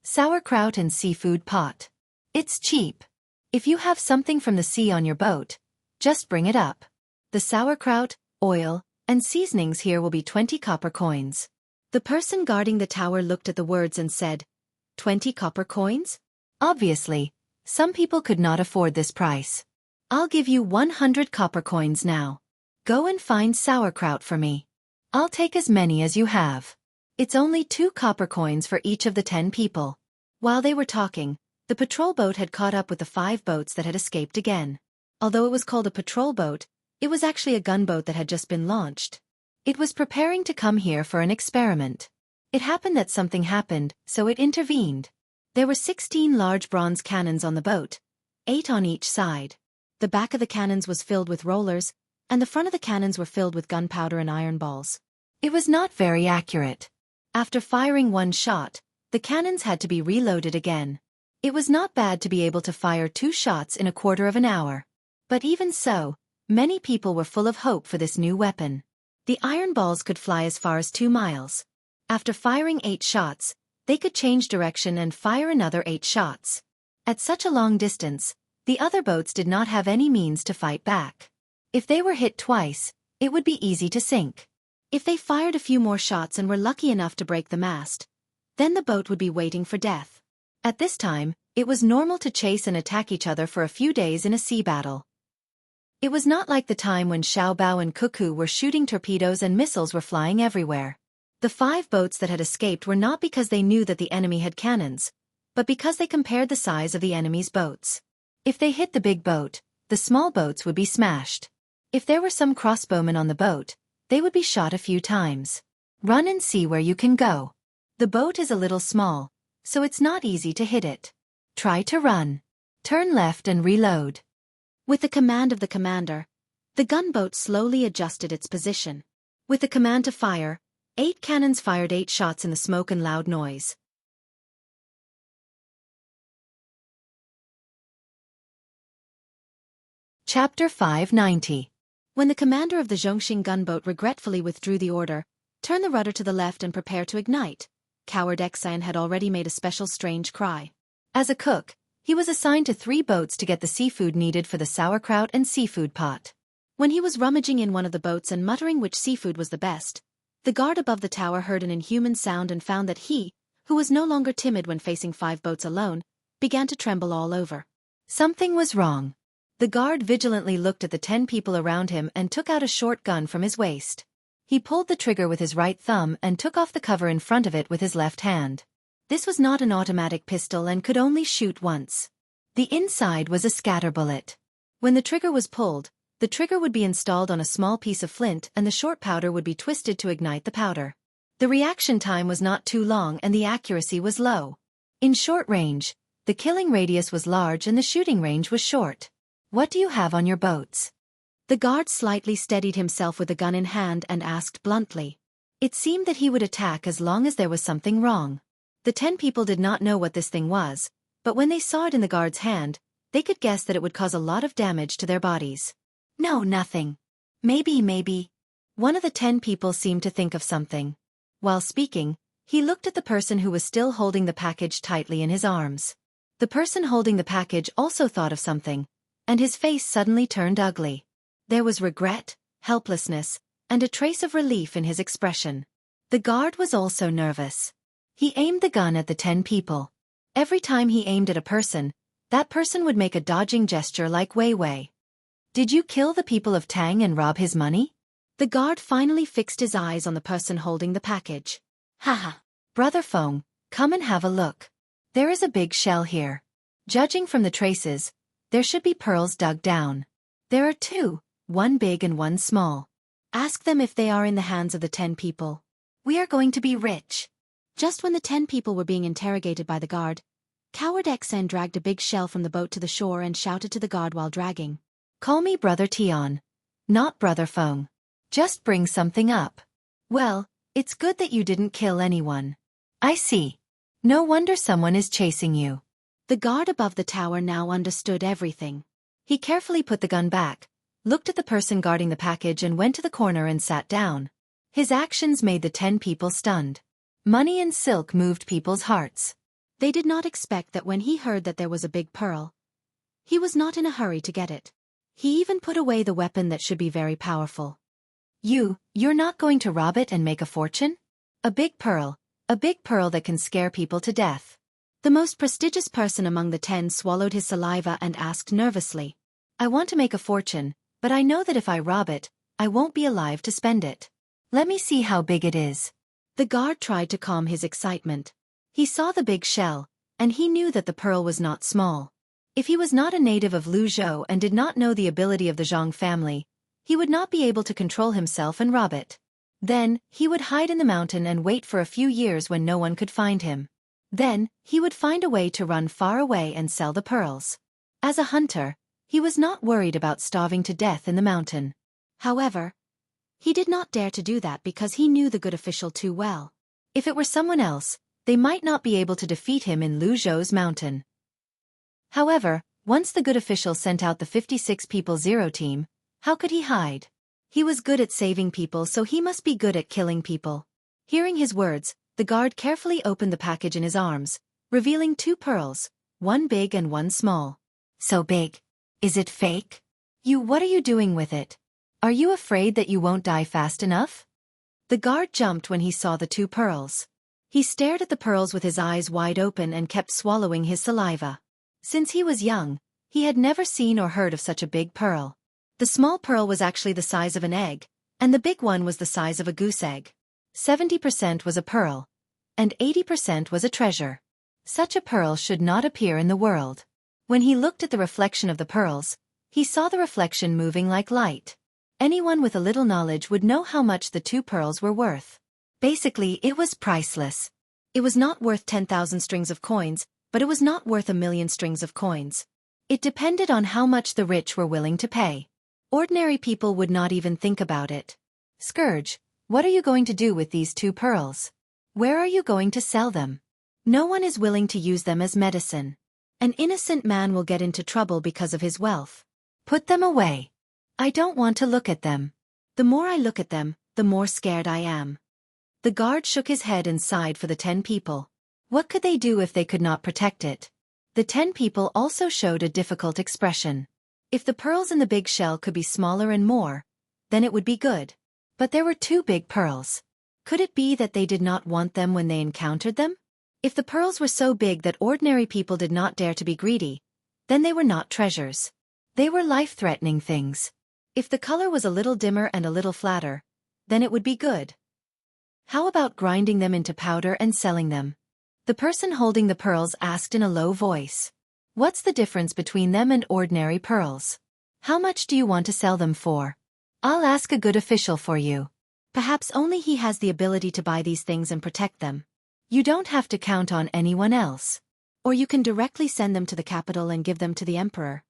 [SPEAKER 1] "Sauerkraut and seafood pot. It's cheap. If you have something from the sea on your boat, just bring it up. The sauerkraut, oil, and seasonings here will be 20 copper coins." The person guarding the tower looked at the words and said, 20 copper coins? Obviously, some people could not afford this price. I'll give you 100 copper coins now. Go and find sauerkraut for me. I'll take as many as you have. It's only 2 copper coins for each of the 10 people. While they were talking, the patrol boat had caught up with the 5 boats that had escaped again. Although it was called a patrol boat, it was actually a gunboat that had just been launched. It was preparing to come here for an experiment. It happened that something happened, so it intervened. There were 16 large bronze cannons on the boat, 8 on each side. The back of the cannons was filled with rollers, and the front of the cannons were filled with gunpowder and iron balls. It was not very accurate. After firing 1 shot, the cannons had to be reloaded again. It was not bad to be able to fire 2 shots in a quarter of an hour. But even so, many people were full of hope for this new weapon. The iron balls could fly as far as 2 miles. After firing 8 shots, they could change direction and fire another 8 shots. At such a long distance, the other boats did not have any means to fight back. If they were hit twice, it would be easy to sink. If they fired a few more shots and were lucky enough to break the mast, then the boat would be waiting for death. At this time, it was normal to chase and attack each other for a few days in a sea battle. It was not like the time when Xiaobao and Xueqi were shooting torpedoes and missiles were flying everywhere. The 5 boats that had escaped were not because they knew that the enemy had cannons, but because they compared the size of the enemy's boats. If they hit the big boat, the small boats would be smashed. If there were some crossbowmen on the boat, they would be shot a few times. Run and see where you can go. The boat is a little small, so it's not easy to hit it. Try to run. Turn left and reload. With the command of the commander, the gunboat slowly adjusted its position. With the command to fire, 8 cannons fired 8 shots in the smoke and loud noise. Chapter 590. When the commander of the Zhongxing gunboat regretfully withdrew the order, "Turn the rudder to the left and prepare to ignite," coward Xian had already made a special strange cry. As a cook, he was assigned to 3 boats to get the seafood needed for the sauerkraut and seafood pot. When he was rummaging in one of the boats and muttering which seafood was the best, the guard above the tower heard an inhuman sound and found that he, who was no longer timid when facing 5 boats alone, began to tremble all over. Something was wrong. The guard vigilantly looked at the 10 people around him and took out a short gun from his waist. He pulled the trigger with his right thumb and took off the cover in front of it with his left hand. This was not an automatic pistol and could only shoot once. The inside was a scatter bullet. When the trigger was pulled, the trigger would be installed on a small piece of flint and the short powder would be twisted to ignite the powder. The reaction time was not too long and the accuracy was low. In short range, the killing radius was large and the shooting range was short. "What do you have on your boats?" The guard slightly steadied himself with the gun in hand and asked bluntly. It seemed that he would attack as long as there was something wrong. The 10 people did not know what this thing was, but when they saw it in the guard's hand, they could guess that it would cause a lot of damage to their bodies. "No, nothing. Maybe. One of the 10 people seemed to think of something. While speaking, he looked at the person who was still holding the package tightly in his arms. The person holding the package also thought of something, and his face suddenly turned ugly. There was regret, helplessness, and a trace of relief in his expression. The guard was also nervous. He aimed the gun at the 10 people. Every time he aimed at a person, that person would make a dodging gesture like Wei Wei. "Did you kill the people of Tang and rob his money?" The guard finally fixed his eyes on the person holding the package. Haha. Brother Feng, come and have a look. There is a big shell here. Judging from the traces, there should be pearls dug down. There are two, one big and one small. Ask them if they are in the hands of the 10 people. We are going to be rich. Just when the 10 people were being interrogated by the guard, Coward Xen dragged a big shell from the boat to the shore and shouted to the guard while dragging. Call me Brother Tian. Not Brother Feng. Just bring something up. Well, it's good that you didn't kill anyone. I see. No wonder someone is chasing you. The guard above the tower now understood everything. He carefully put the gun back, looked at the person guarding the package and went to the corner and sat down. His actions made the 10 people stunned. Money and silk moved people's hearts. They did not expect that when he heard that there was a big pearl, he was not in a hurry to get it. He even put away the weapon that should be very powerful. You're not going to rob it and make a fortune? A big pearl that can scare people to death. The most prestigious person among the 10 swallowed his saliva and asked nervously. I want to make a fortune, but I know that if I rob it, I won't be alive to spend it. Let me see how big it is. The guard tried to calm his excitement. He saw the big shell, and he knew that the pearl was not small. If he was not a native of Luzhou and did not know the ability of the Zhang family, he would not be able to control himself and rob it. Then, he would hide in the mountain and wait for a few years when no one could find him. Then, he would find a way to run far away and sell the pearls. As a hunter, he was not worried about starving to death in the mountain. However, he did not dare to do that because he knew the good official too well. If it were someone else, they might not be able to defeat him in Luzhou's mountain. However, once the good official sent out the 56 people zero team, how could he hide? He was good at saving people, so he must be good at killing people. Hearing his words, the guard carefully opened the package in his arms, revealing 2 pearls, one big and one small. So big. Is it fake? What are you doing with it? Are you afraid that you won't die fast enough? The guard jumped when he saw the 2 pearls. He stared at the pearls with his eyes wide open and kept swallowing his saliva. Since he was young, he had never seen or heard of such a big pearl. The small pearl was actually the size of an egg, and the big one was the size of a goose egg. 70% was a pearl, and 80% was a treasure. Such a pearl should not appear in the world. When he looked at the reflection of the pearls, he saw the reflection moving like light. Anyone with a little knowledge would know how much the 2 pearls were worth. Basically, it was priceless. It was not worth 10,000 strings of coins, but it was not worth 1,000,000 strings of coins. It depended on how much the rich were willing to pay. Ordinary people would not even think about it. Scourge, what are you going to do with these 2 pearls? Where are you going to sell them? No one is willing to use them as medicine. An innocent man will get into trouble because of his wealth. Put them away. I don't want to look at them. The more I look at them, the more scared I am. The guard shook his head and sighed for the 10 people. What could they do if they could not protect it? The 10 people also showed a difficult expression. If the pearls in the big shell could be smaller and more, then it would be good. But there were 2 big pearls. Could it be that they did not want them when they encountered them? If the pearls were so big that ordinary people did not dare to be greedy, then they were not treasures. They were life-threatening things. If the color was a little dimmer and a little flatter, then it would be good. How about grinding them into powder and selling them? The person holding the pearls asked in a low voice. What's the difference between them and ordinary pearls? How much do you want to sell them for? I'll ask a good official for you. Perhaps only he has the ability to buy these things and protect them. You don't have to count on anyone else. Or you can directly send them to the capital and give them to the emperor.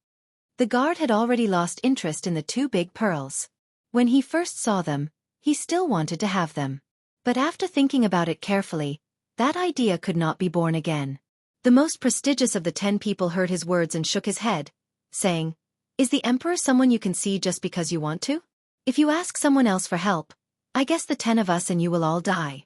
[SPEAKER 1] The guard had already lost interest in the 2 big pearls. When he first saw them, he still wanted to have them. But after thinking about it carefully, that idea could not be born again. The most prestigious of the 10 people heard his words and shook his head, saying, Is the emperor someone you can see just because you want to? If you ask someone else for help, I guess the 10 of us and you will all die.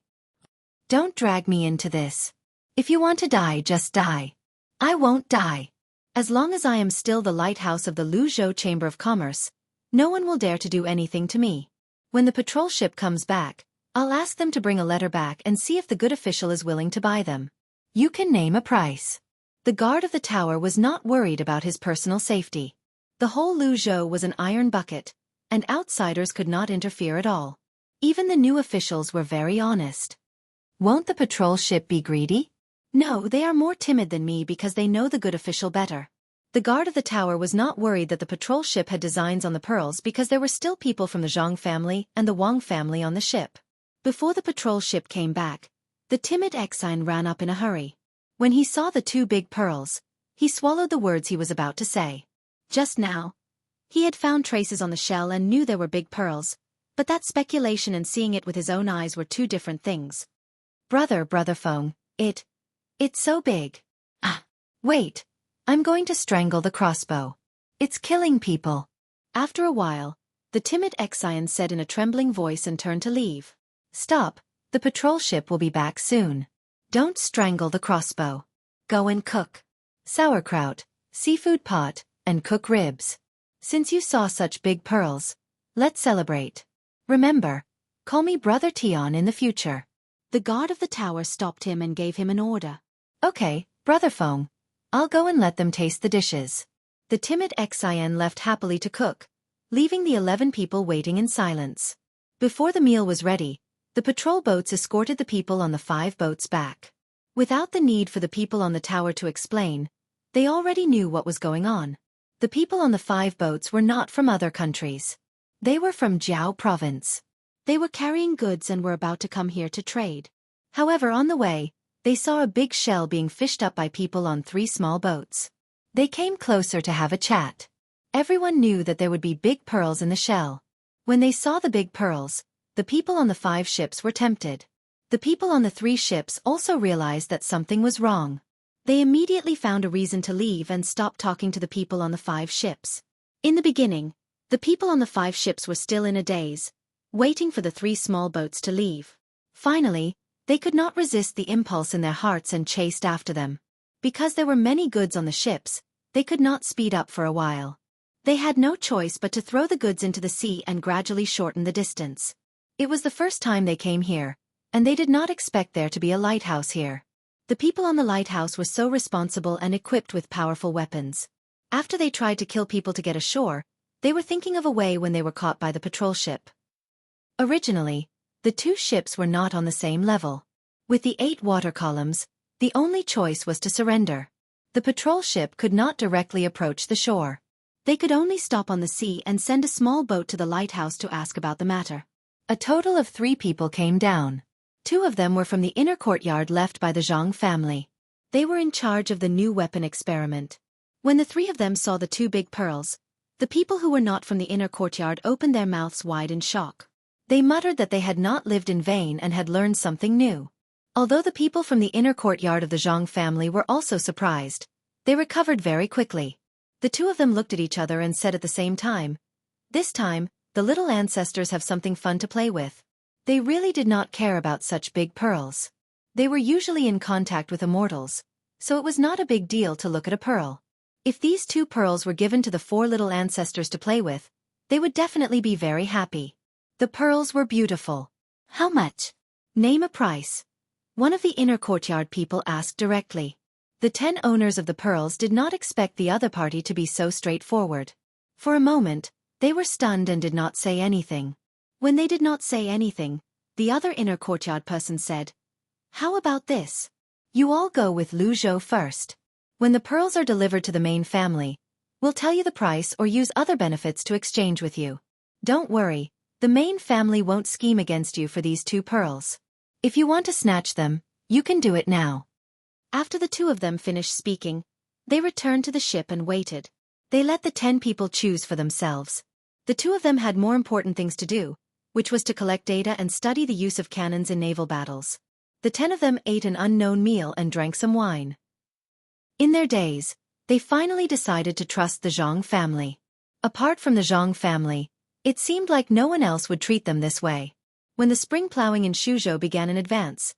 [SPEAKER 1] Don't drag me into this. If you want to die, just die. I won't die. As long as I am still the lighthouse of the Luzhou Chamber of Commerce, no one will dare to do anything to me. When the patrol ship comes back, I'll ask them to bring a letter back and see if the good official is willing to buy them. You can name a price. The guard of the tower was not worried about his personal safety. The whole Luzhou was an iron bucket, and outsiders could not interfere at all. Even the new officials were very honest. Won't the patrol ship be greedy? No, they are more timid than me because they know the good official better. The guard of the tower was not worried that the patrol ship had designs on the pearls because there were still people from the Zhang family and the Wang family on the ship. Before the patrol ship came back, the timid Exine ran up in a hurry. When he saw the two big pearls, he swallowed the words he was about to say. Just now, he had found traces on the shell and knew there were big pearls, but that speculation and seeing it with his own eyes were two different things. Brother Feng, it's so big. Wait, I'm going to strangle the crossbow. It's killing people. After a while, the timid Exine said in a trembling voice and turned to leave. Stop, the patrol ship will be back soon. Don't strangle the crossbow. Go and cook sauerkraut, seafood pot, and cook ribs. Since you saw such big pearls, let's celebrate. Remember, call me Brother Tian in the future. The guard of the tower stopped him and gave him an order. Okay, Brother Feng, I'll go and let them taste the dishes. The timid Exine left happily to cook, leaving the 11 people waiting in silence. Before the meal was ready, the patrol boats escorted the people on the 5 boats back. Without the need for the people on the tower to explain, they already knew what was going on. The people on the 5 boats were not from other countries. They were from Jiao province. They were carrying goods and were about to come here to trade. However, on the way, they saw a big shell being fished up by people on 3 small boats. They came closer to have a chat. Everyone knew that there would be big pearls in the shell. When they saw the big pearls, the people on the 5 ships were tempted. The people on the 3 ships also realized that something was wrong. They immediately found a reason to leave and stopped talking to the people on the 5 ships. In the beginning, the people on the 5 ships were still in a daze, waiting for the 3 small boats to leave. Finally, they could not resist the impulse in their hearts and chased after them. Because there were many goods on the ships, they could not speed up for a while. They had no choice but to throw the goods into the sea and gradually shorten the distance. It was the first time they came here, and they did not expect there to be a lighthouse here. The people on the lighthouse were so responsible and equipped with powerful weapons. After they tried to kill people to get ashore, they were thinking of a way when they were caught by the patrol ship. Originally, the 2 ships were not on the same level. With the 8 water columns, the only choice was to surrender. The patrol ship could not directly approach the shore. They could only stop on the sea and send a small boat to the lighthouse to ask about the matter. A total of 3 people came down. 2 of them were from the inner courtyard left by the Zhang family. They were in charge of the new weapon experiment. When the 3 of them saw the 2 big pearls, the people who were not from the inner courtyard opened their mouths wide in shock. They muttered that they had not lived in vain and had learned something new. Although the people from the inner courtyard of the Zhang family were also surprised, they recovered very quickly. The 2 of them looked at each other and said at the same time, "This time, the little ancestors have something fun to play with." They really did not care about such big pearls. They were usually in contact with immortals, so it was not a big deal to look at a pearl. If these 2 pearls were given to the 4 little ancestors to play with, they would definitely be very happy. The pearls were beautiful. How much? Name a price. One of the inner courtyard people asked directly. The 10 owners of the pearls did not expect the other party to be so straightforward. For a moment, they were stunned and did not say anything. When they did not say anything, the other inner courtyard person said, "How about this? You all go with Lu Zhou first. When the pearls are delivered to the main family, we'll tell you the price or use other benefits to exchange with you. Don't worry, the main family won't scheme against you for these 2 pearls. If you want to snatch them, you can do it now." After the 2 of them finished speaking, they returned to the ship and waited. They let the 10 people choose for themselves. The 2 of them had more important things to do, which was to collect data and study the use of cannons in naval battles. The 10 of them ate an unknown meal and drank some wine. In their days, they finally decided to trust the Zhang family. Apart from the Zhang family, it seemed like no one else would treat them this way. When the spring plowing in Xuzhou began in advance,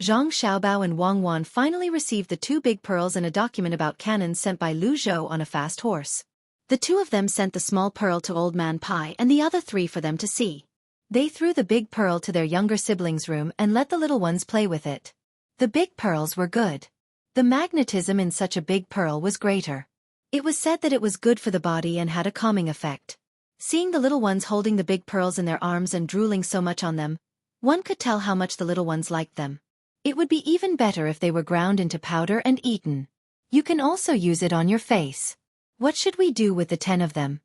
[SPEAKER 1] Zhang Xiaobao and Wang Wan finally received the 2 big pearls and a document about cannons sent by Lu Zhou on a fast horse. The 2 of them sent the small pearl to Old Man Pai and the other 3 for them to see. They threw the big pearl to their younger siblings' room and let the little ones play with it. The big pearls were good. The magnetism in such a big pearl was greater. It was said that it was good for the body and had a calming effect. Seeing the little ones holding the big pearls in their arms and drooling so much on them, one could tell how much the little ones liked them. It would be even better if they were ground into powder and eaten. You can also use it on your face. What should we do with the 10 of them?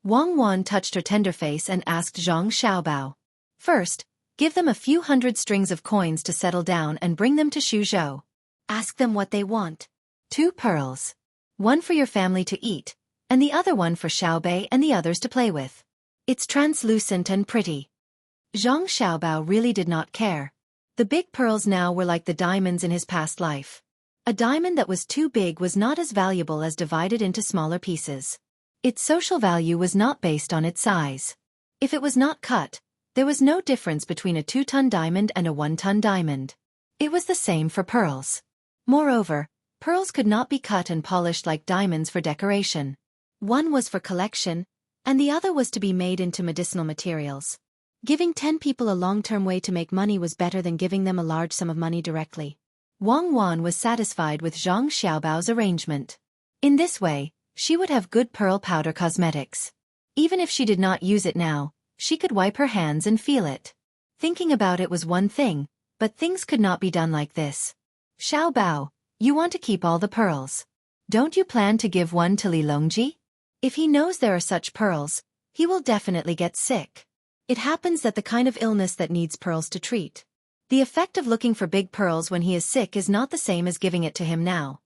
[SPEAKER 1] Wang Wan touched her tender face and asked Zhang Xiaobao. First, give them a few hundred strings of coins to settle down and bring them to Xuzhou. Ask them what they want. 2 pearls. One for your family to eat, and the other one for Xiaobei and the others to play with. It's translucent and pretty. Zhang Xiaobao really did not care. The big pearls now were like the diamonds in his past life. A diamond that was too big was not as valuable as divided into smaller pieces. Its social value was not based on its size. If it was not cut, there was no difference between a 2-ton diamond and a 1-ton diamond. It was the same for pearls. Moreover, pearls could not be cut and polished like diamonds for decoration. One was for collection, and the other was to be made into medicinal materials. Giving 10 people a long-term way to make money was better than giving them a large sum of money directly. Wang Wan was satisfied with Zhang Xiaobao's arrangement. In this way, she would have good pearl powder cosmetics. Even if she did not use it now, she could wipe her hands and feel it. Thinking about it was one thing, but things could not be done like this. Xiaobao, you want to keep all the pearls. Don't you plan to give one to Li Longji? If he knows there are such pearls, he will definitely get sick. It happens that the kind of illness that needs pearls to treat. The effect of looking for big pearls when he is sick is not the same as giving it to him now.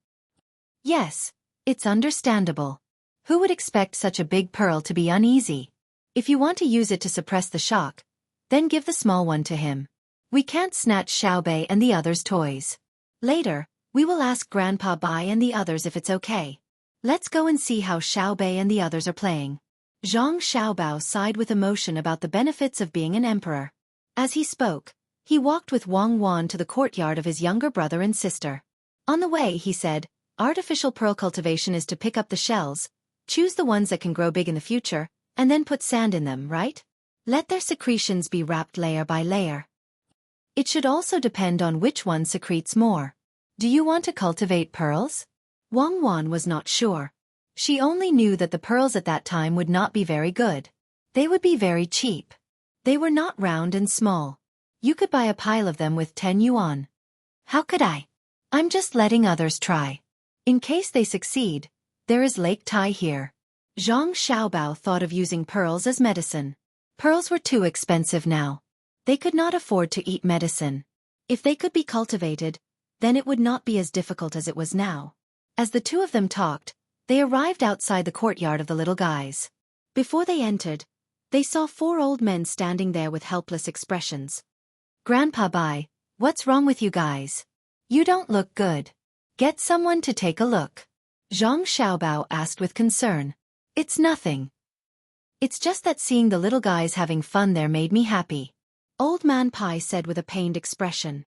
[SPEAKER 1] Yes, it's understandable. Who would expect such a big pearl to be uneasy? If you want to use it to suppress the shock, then give the small one to him. We can't snatch Xiaobei and the others' toys. Later, we will ask Grandpa Bai and the others if it's okay. Let's go and see how Xiaobei and the others are playing. Zhang Xiaobao sighed with emotion about the benefits of being an emperor. As he spoke, he walked with Wang Wan to the courtyard of his younger brother and sister. On the way, he said, artificial pearl cultivation is to pick up the shells, choose the ones that can grow big in the future, and then put sand in them, right? Let their secretions be wrapped layer by layer. It should also depend on which one secretes more. Do you want to cultivate pearls? Wang Wan was not sure. She only knew that the pearls at that time would not be very good. They would be very cheap. They were not round and small. You could buy a pile of them with 10 yuan. How could I? I'm just letting others try. In case they succeed, there is Lake Tai here. Zhang Xiaobao thought of using pearls as medicine. Pearls were too expensive now. They could not afford to eat medicine. If they could be cultivated, then it would not be as difficult as it was now. As the two of them talked, they arrived outside the courtyard of the little guys. Before they entered, they saw 4 old men standing there with helpless expressions. Grandpa Bai, what's wrong with you guys? You don't look good. Get someone to take a look. Zhang Xiaobao asked with concern. It's nothing. It's just that seeing the little guys having fun there made me happy. Old Man Pai said with a pained expression.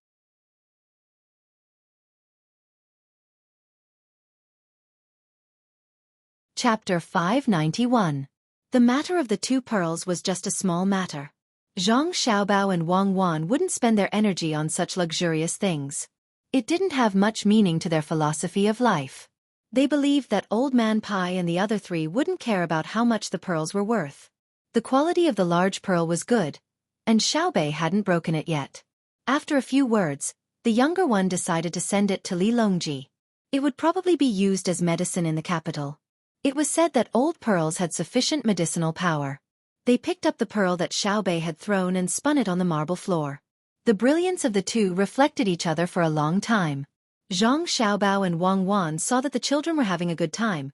[SPEAKER 1] Chapter 591. The matter of the 2 pearls was just a small matter. Zhang Xiaobao and Wang Wan wouldn't spend their energy on such luxurious things. It didn't have much meaning to their philosophy of life. They believed that Old Man Pai and the other 3 wouldn't care about how much the pearls were worth. The quality of the large pearl was good, and Xiaobei hadn't broken it yet. After a few words, the younger one decided to send it to Li Longji. It would probably be used as medicine in the capital. It was said that old pearls had sufficient medicinal power. They picked up the pearl that Xiaobei had thrown and spun it on the marble floor. The brilliance of the two reflected each other for a long time. Zhang Xiaobao and Wang Wan saw that the children were having a good time,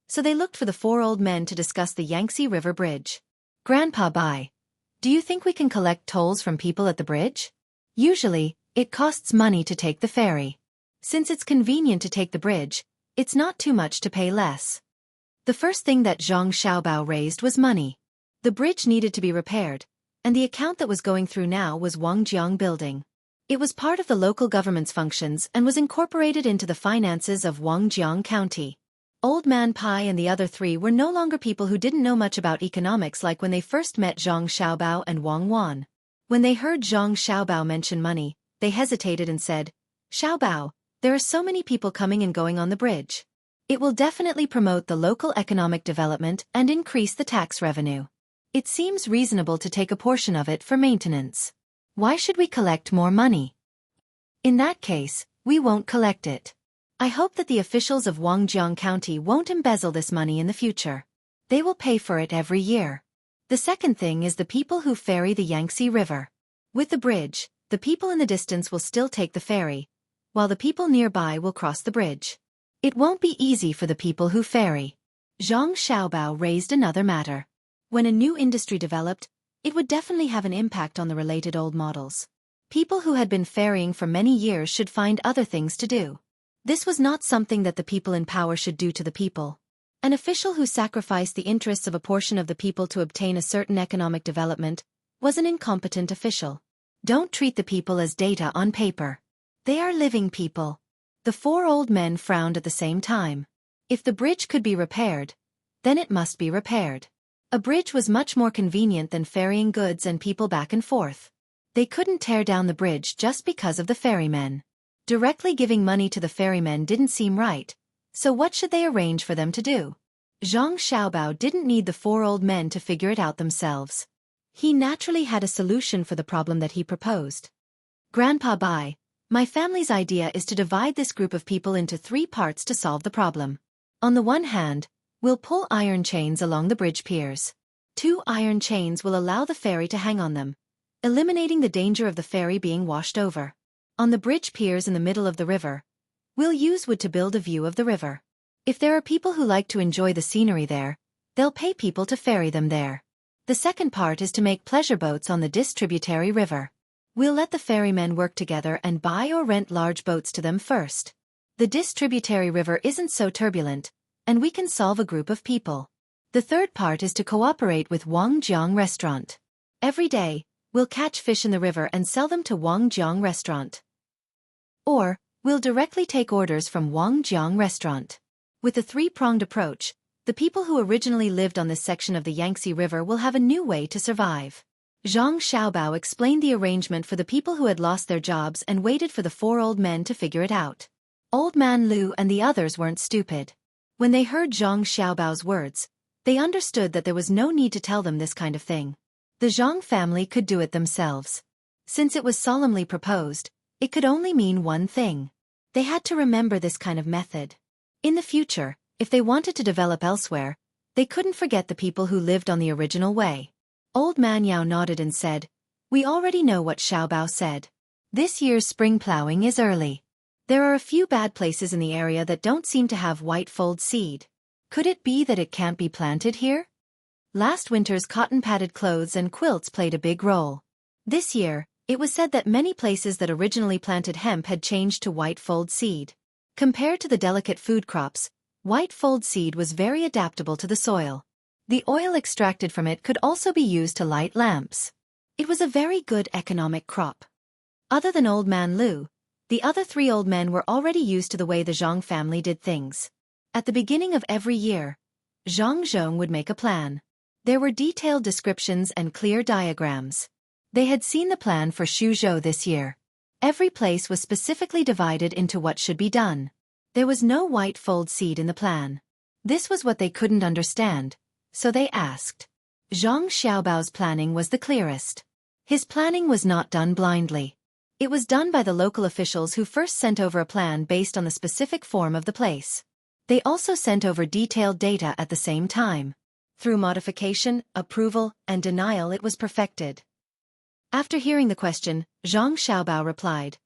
[SPEAKER 1] so they looked for the 4 old men to discuss the Yangtze River Bridge. Grandpa Bai, do you think we can collect tolls from people at the bridge? Usually, it costs money to take the ferry. Since it's convenient to take the bridge, it's not too much to pay less. The first thing that Zhang Xiaobao raised was money. The bridge needed to be repaired, and the account that was going through now was Wangjiang Building. It was part of the local government's functions and was incorporated into the finances of Wangjiang County. Old Man Pai and the other 3 were no longer people who didn't know much about economics like when they first met Zhang Xiaobao and Wang Wan. When they heard Zhang Xiaobao mention money, they hesitated and said, Xiaobao, there are so many people coming and going on the bridge. It will definitely promote the local economic development and increase the tax revenue. It seems reasonable to take a portion of it for maintenance. Why should we collect more money? In that case, we won't collect it. I hope that the officials of Wangjiang County won't embezzle this money in the future. They will pay for it every year. The second thing is the people who ferry the Yangtze River. With the bridge, the people in the distance will still take the ferry, while the people nearby will cross the bridge. It won't be easy for the people who ferry. Zhang Xiaobao raised another matter. When a new industry developed, it would definitely have an impact on the related old models. People who had been ferrying for many years should find other things to do. This was not something that the people in power should do to the people. An official who sacrificed the interests of a portion of the people to obtain a certain economic development was an incompetent official. Don't treat the people as data on paper. They are living people. The four old men frowned at the same time. If the bridge could be repaired, then it must be repaired. A bridge was much more convenient than ferrying goods and people back and forth. They couldn't tear down the bridge just because of the ferrymen. Directly giving money to the ferrymen didn't seem right, so what should they arrange for them to do? Zhang Xiaobao didn't need the four old men to figure it out themselves. He naturally had a solution for the problem that he proposed. Grandpa Bai, my family's idea is to divide this group of people into 3 parts to solve the problem. On the one hand, we'll pull iron chains along the bridge piers. 2 iron chains will allow the ferry to hang on them, eliminating the danger of the ferry being washed over. On the bridge piers in the middle of the river, we'll use wood to build a view of the river. If there are people who like to enjoy the scenery there, they'll pay people to ferry them there. The second part is to make pleasure boats on the distributary river. We'll let the ferrymen work together and buy or rent large boats to them first. The distributary river isn't so turbulent, and we can solve a group of people. The third part is to cooperate with Wangjiang Restaurant. Every day, we'll catch fish in the river and sell them to Wangjiang Restaurant. Or, we'll directly take orders from Wangjiang Restaurant. With a 3-pronged approach, the people who originally lived on this section of the Yangtze River will have a new way to survive. Zhang Xiaobao explained the arrangement for the people who had lost their jobs and waited for the 4 old men to figure it out. Old Man Lu and the others weren't stupid. When they heard Zhang Xiaobao's words, they understood that there was no need to tell them this kind of thing. The Zhang family could do it themselves. Since it was solemnly proposed, it could only mean one thing. They had to remember this kind of method. In the future, if they wanted to develop elsewhere, they couldn't forget the people who lived on the original way. Old Man Yao nodded and said, "We already know what Xiaobao said. This year's spring plowing is early. There are a few bad places in the area that don't seem to have white fold seed. Could it be that it can't be planted here? Last winter's cotton-padded clothes and quilts played a big role. This year, it was said that many places that originally planted hemp had changed to white fold seed. Compared to the delicate food crops, white fold seed was very adaptable to the soil. The oil extracted from it could also be used to light lamps. It was a very good economic crop." Other than Old Man Lu, the other 3 old men were already used to the way the Zhang family did things. At the beginning of every year, Zhang Zhong would make a plan. There were detailed descriptions and clear diagrams. They had seen the plan for Xuzhou this year. Every place was specifically divided into what should be done. There was no white fold seed in the plan. This was what they couldn't understand, so they asked. Zhang Xiaobao's planning was the clearest. His planning was not done blindly. It was done by the local officials who first sent over a plan based on the specific form of the place. They also sent over detailed data at the same time. Through modification, approval, and denial it was perfected. After hearing the question, Zhang Xiaobao replied,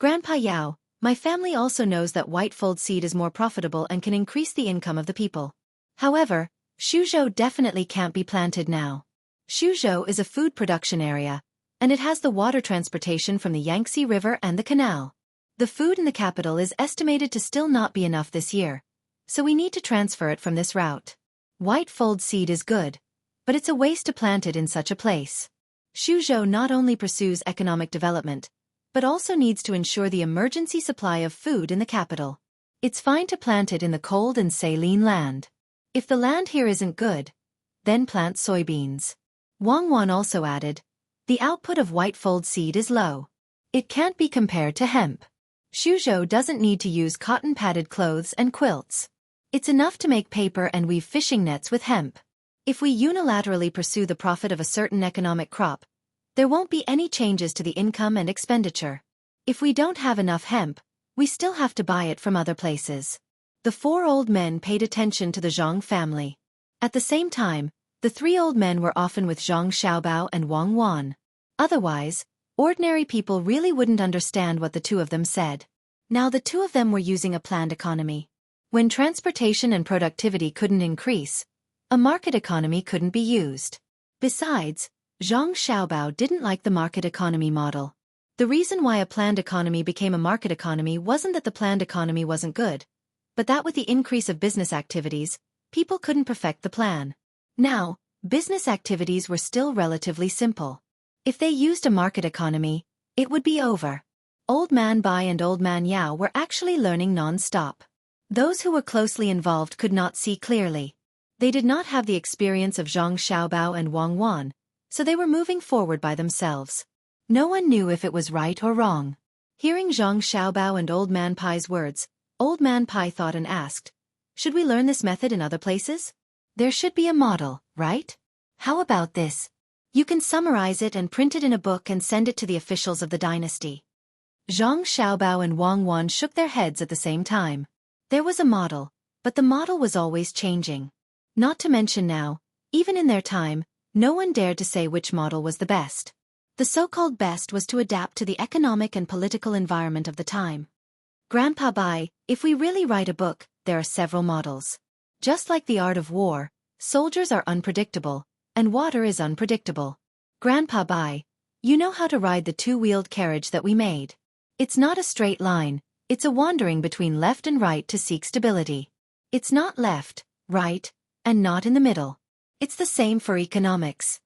[SPEAKER 1] "Grandpa Yao, my family also knows that white fold seed is more profitable and can increase the income of the people. However, Xuzhou definitely can't be planted now. Xuzhou is a food production area, and it has the water transportation from the Yangtze River and the canal. The food in the capital is estimated to still not be enough this year, so we need to transfer it from this route. White fold seed is good, but it's a waste to plant it in such a place. Xuzhou not only pursues economic development, but also needs to ensure the emergency supply of food in the capital. It's fine to plant it in the cold and saline land. If the land here isn't good, then plant soybeans." Wang Wan also added, "The output of white fold seed is low. It can't be compared to hemp. Xuzhou doesn't need to use cotton-padded clothes and quilts. It's enough to make paper and weave fishing nets with hemp. If we unilaterally pursue the profit of a certain economic crop, there won't be any changes to the income and expenditure. If we don't have enough hemp, we still have to buy it from other places. The four old men paid attention to the Zhang family. At the same time, the three old men were often with Zhang Xiaobao and Wang Wan. Otherwise, ordinary people really wouldn't understand what the two of them said. Now the two of them were using a planned economy. When transportation and productivity couldn't increase, a market economy couldn't be used. Besides, Zhang Xiaobao didn't like the market economy model. The reason why a planned economy became a market economy wasn't that the planned economy wasn't good, but that with the increase of business activities, people couldn't perfect the plan. Now, business activities were still relatively simple. If they used a market economy, it would be over. Old Man Bai and Old Man Yao were actually learning non-stop. Those who were closely involved could not see clearly. They did not have the experience of Zhang Xiaobao and Wang Wan, so they were moving forward by themselves. No one knew if it was right or wrong. Hearing Zhang Xiaobao and Old Man Pai's words, Old Man Pai thought and asked, "Should we learn this method in other places? There should be a model, right? How about this? You can summarize it and print it in a book and send it to the officials of the dynasty." Zhang Xiaobao and Wang Wan shook their heads at the same time. There was a model, but the model was always changing. Not to mention now, even in their time, no one dared to say which model was the best. The so-called best was to adapt to the economic and political environment of the time. Grandpa Bai, if we really write a book, there are several models. Just like the art of war, soldiers are unpredictable, and water is unpredictable. Grandpa Bai, you know how to ride the two-wheeled carriage that we made. It's not a straight line, it's a wandering between left and right to seek stability. It's not left, right, and not in the middle. It's the same for economics.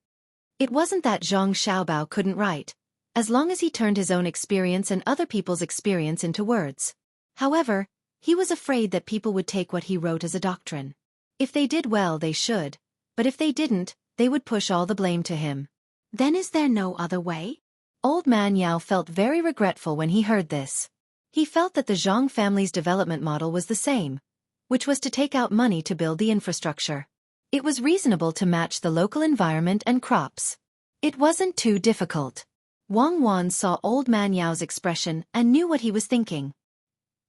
[SPEAKER 1] It wasn't that Zhang Xiaobao couldn't write, as long as he turned his own experience and other people's experience into words. However, he was afraid that people would take what he wrote as a doctrine. If they did well, they should, but if they didn't, they would push all the blame to him. Then is there no other way? Old Man Yao felt very regretful when he heard this. He felt that the Zhang family's development model was the same, which was to take out money to build the infrastructure. It was reasonable to match the local environment and crops. It wasn't too difficult. Wang Wan saw Old Man Yao's expression and knew what he was thinking.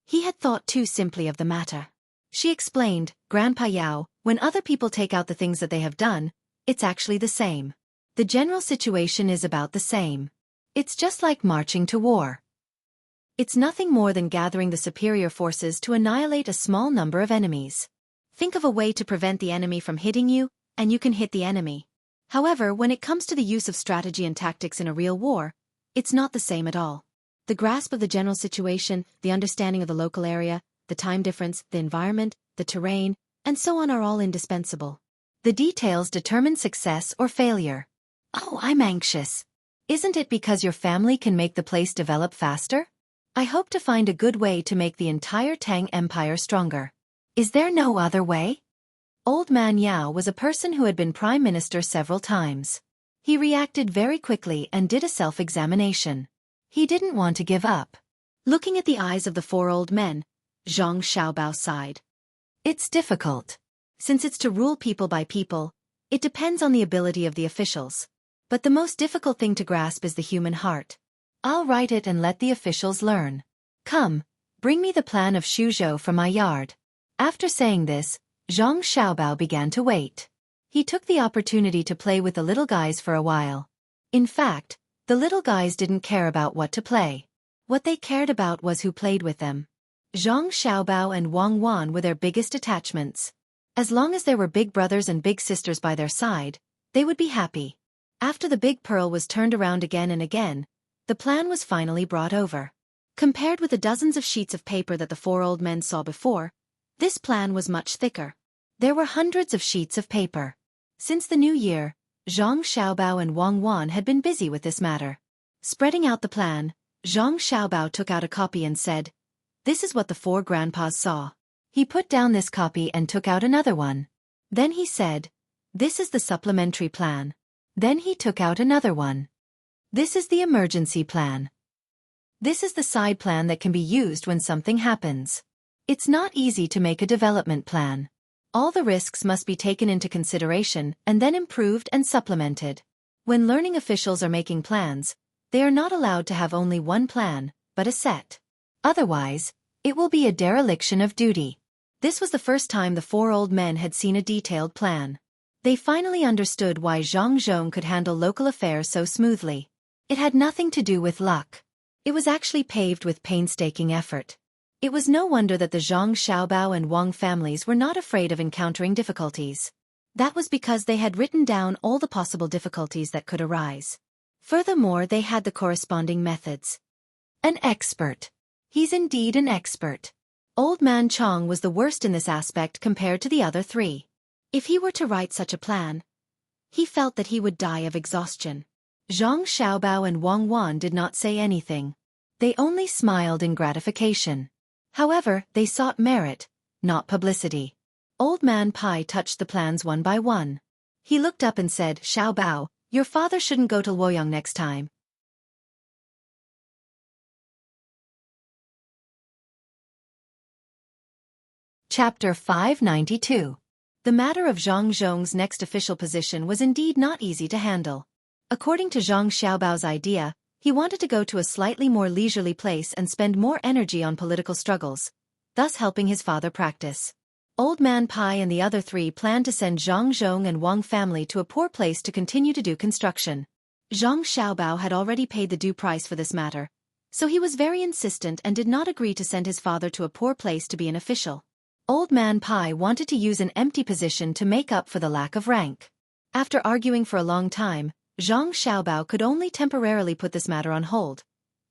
[SPEAKER 1] He had thought too simply of the matter. She explained, "Grandpa Yao, when other people take out the things that they have done, it's actually the same. The general situation is about the same. It's just like marching to war. It's nothing more than gathering the superior forces to annihilate a small number of enemies. Think of a way to prevent the enemy from hitting you, and you can hit the enemy. However, when it comes to the use of strategy and tactics in a real war, it's not the same at all. The grasp of the general situation, the understanding of the local area, the time difference, the environment, the terrain, and so on are all indispensable. The details determine success or failure." "Oh, I'm anxious. Isn't it because your family can make the place develop faster? I hope to find a good way to make the entire Tang Empire stronger. Is there no other way?" Old Man Yao was a person who had been prime minister several times. He reacted very quickly and did a self-examination. He didn't want to give up. Looking at the eyes of the four old men, Zhang Xiaobao sighed. "It's difficult. Since it's to rule people by people, it depends on the ability of the officials. But the most difficult thing to grasp is the human heart. I'll write it and let the officials learn. Come, bring me the plan of Xuzhou from my yard." After saying this, Zhang Xiaobao began to wait. He took the opportunity to play with the little guys for a while. In fact, the little guys didn't care about what to play. What they cared about was who played with them. Zhang Xiaobao and Wang Wan were their biggest attachments. As long as there were big brothers and big sisters by their side, they would be happy. After the big pearl was turned around again and again, the plan was finally brought over. Compared with the dozens of sheets of paper that the four old men saw before, this plan was much thicker. There were hundreds of sheets of paper. Since the new year, Zhang Xiaobao and Wang Wan had been busy with this matter. Spreading out the plan, Zhang Xiaobao took out a copy and said, "This is what the four grandpas saw." He put down this copy and took out another one. Then he said, "This is the supplementary plan." Then he took out another one. "This is the emergency plan. This is the side plan that can be used when something happens." It's not easy to make a development plan. All the risks must be taken into consideration and then improved and supplemented. When learning officials are making plans, they are not allowed to have only one plan, but a set. Otherwise, it will be a dereliction of duty. This was the first time the four old men had seen a detailed plan. They finally understood why Zhang Zhong could handle local affairs so smoothly. It had nothing to do with luck. It was actually paved with painstaking effort. It was no wonder that the Zhang Xiaobao and Wang families were not afraid of encountering difficulties. That was because they had written down all the possible difficulties that could arise. Furthermore, they had the corresponding methods. An expert. He's indeed an expert. Old Man Chong was the worst in this aspect compared to the other three. If he were to write such a plan, he felt that he would die of exhaustion. Zhang Xiaobao and Wang Wan did not say anything. They only smiled in gratification. However, they sought merit, not publicity. Old Man Pai touched the plans one by one. He looked up and said, "Xiaobao, your father shouldn't go to Luoyang next time." Chapter 592. The matter of Zhang Zhong's next official position was indeed not easy to handle. According to Zhang Xiaobao's idea, he wanted to go to a slightly more leisurely place and spend more energy on political struggles, thus helping his father practice. Old Man Pai and the other three planned to send Zhang Zhong and Wang family to a poor place to continue to do construction. Zhang Xiaobao had already paid the due price for this matter, so he was very insistent and did not agree to send his father to a poor place to be an official. Old Man Pai wanted to use an empty position to make up for the lack of rank. After arguing for a long time, Zhang Xiaobao could only temporarily put this matter on hold,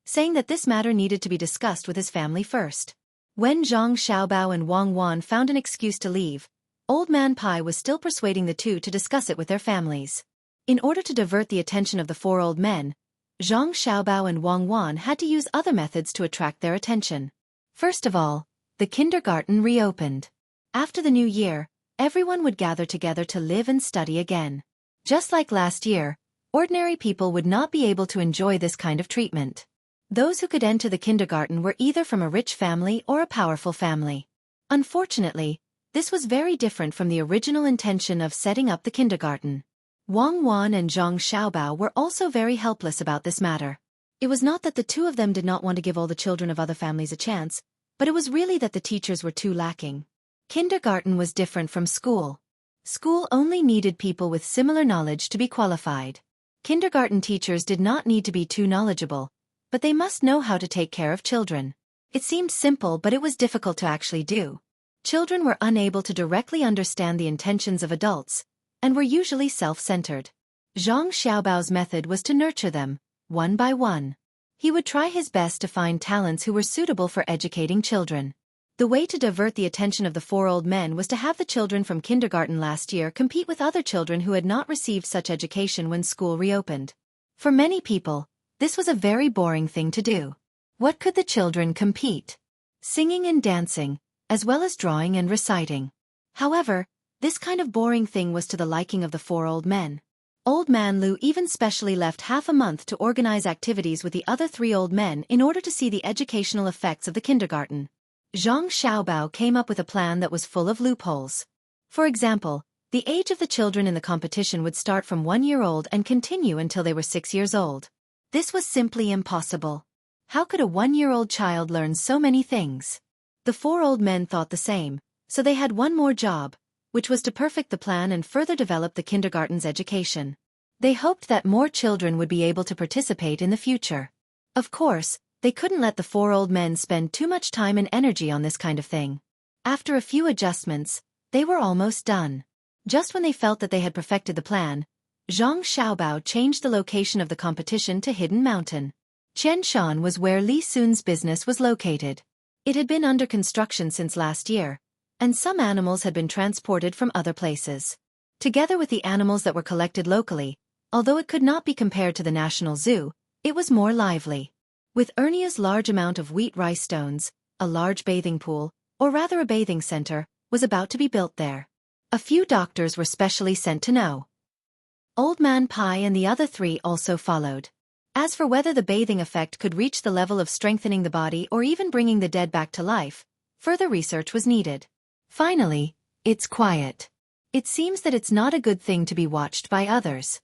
[SPEAKER 1] saying that this matter needed to be discussed with his family first. When Zhang Xiaobao and Wang Wan found an excuse to leave, Old Man Pai was still persuading the two to discuss it with their families. In order to divert the attention of the four old men, Zhang Xiaobao and Wang Wan had to use other methods to attract their attention. First of all, the kindergarten reopened. After the new year, everyone would gather together to live and study again. Just like last year, ordinary people would not be able to enjoy this kind of treatment. Those who could enter the kindergarten were either from a rich family or a powerful family. Unfortunately, this was very different from the original intention of setting up the kindergarten. Wang Wan and Zhang Xiaobao were also very helpless about this matter. It was not that the two of them did not want to give all the children of other families a chance, but it was really that the teachers were too lacking. Kindergarten was different from school. School only needed people with similar knowledge to be qualified. Kindergarten teachers did not need to be too knowledgeable, but they must know how to take care of children. It seemed simple, but it was difficult to actually do. Children were unable to directly understand the intentions of adults, and were usually self-centered. Zhang Xiaobao's method was to nurture them, one by one. He would try his best to find talents who were suitable for educating children. The way to divert the attention of the four old men was to have the children from kindergarten last year compete with other children who had not received such education when school reopened. For many people, this was a very boring thing to do. What could the children compete? Singing and dancing, as well as drawing and reciting. However, this kind of boring thing was to the liking of the four old men. Old Man Lu even specially left half a month to organize activities with the other three old men in order to see the educational effects of the kindergarten. Zhang Xiaobao came up with a plan that was full of loopholes. For example, the age of the children in the competition would start from 1 year old and continue until they were 6 years old. This was simply impossible. How could a 1-year-old child learn so many things? The four old men thought the same, so they had one more job, which was to perfect the plan and further develop the kindergarten's education. They hoped that more children would be able to participate in the future. Of course, they couldn't let the four old men spend too much time and energy on this kind of thing. After a few adjustments, they were almost done. Just when they felt that they had perfected the plan, Zhang Xiaobao changed the location of the competition to Hidden Mountain. Qianshan was where Li Sun's business was located. It had been under construction since last year, and some animals had been transported from other places. Together with the animals that were collected locally, although it could not be compared to the National Zoo, it was more lively. With Ernia's large amount of wheat rice stones, a large bathing pool, or rather a bathing center, was about to be built there. A few doctors were specially sent to know. Old Man Pai and the other three also followed. As for whether the bathing effect could reach the level of strengthening the body or even bringing the dead back to life, further research was needed. Finally, It's quiet. It seems that it's not a good thing to be watched by others.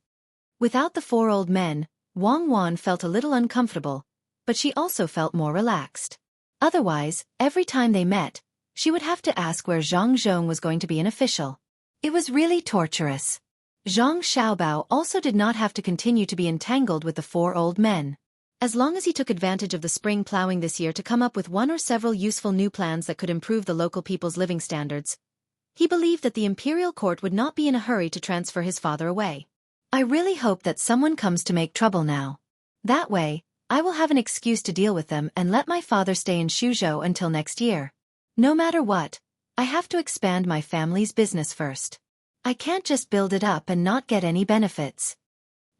[SPEAKER 1] Without the four old men, Wang Wan felt a little uncomfortable, but she also felt more relaxed. Otherwise, every time they met, she would have to ask where Zhang Zhong was going to be an official. It was really torturous. Zhang Xiaobao also did not have to continue to be entangled with the four old men. As long as he took advantage of the spring plowing this year to come up with one or several useful new plans that could improve the local people's living standards, he believed that the imperial court would not be in a hurry to transfer his father away. I really hope that someone comes to make trouble now. That way, I will have an excuse to deal with them and let my father stay in Xuzhou until next year. No matter what, I have to expand my family's business first. I can't just build it up and not get any benefits.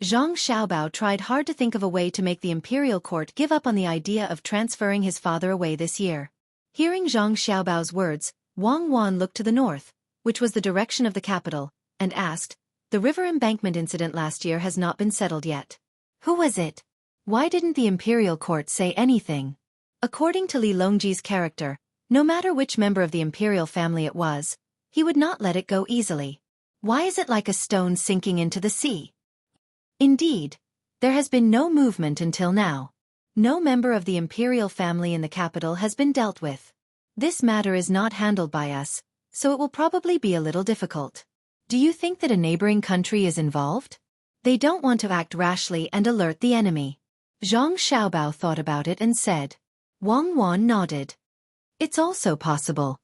[SPEAKER 1] Zhang Xiaobao tried hard to think of a way to make the imperial court give up on the idea of transferring his father away this year. Hearing Zhang Xiaobao's words, Wang Wan looked to the north, which was the direction of the capital, and asked, "The river embankment incident last year has not been settled yet. Who was it? Why didn't the imperial court say anything?" According to Li Longji's character, no matter which member of the imperial family it was, he would not let it go easily. Why is it like a stone sinking into the sea? Indeed, there has been no movement until now. No member of the imperial family in the capital has been dealt with. This matter is not handled by us, so it will probably be a little difficult. Do you think that a neighboring country is involved? They don't want to act rashly and alert the enemy. Zhang Xiaobao thought about it and said. Wang Wan nodded. It's also possible.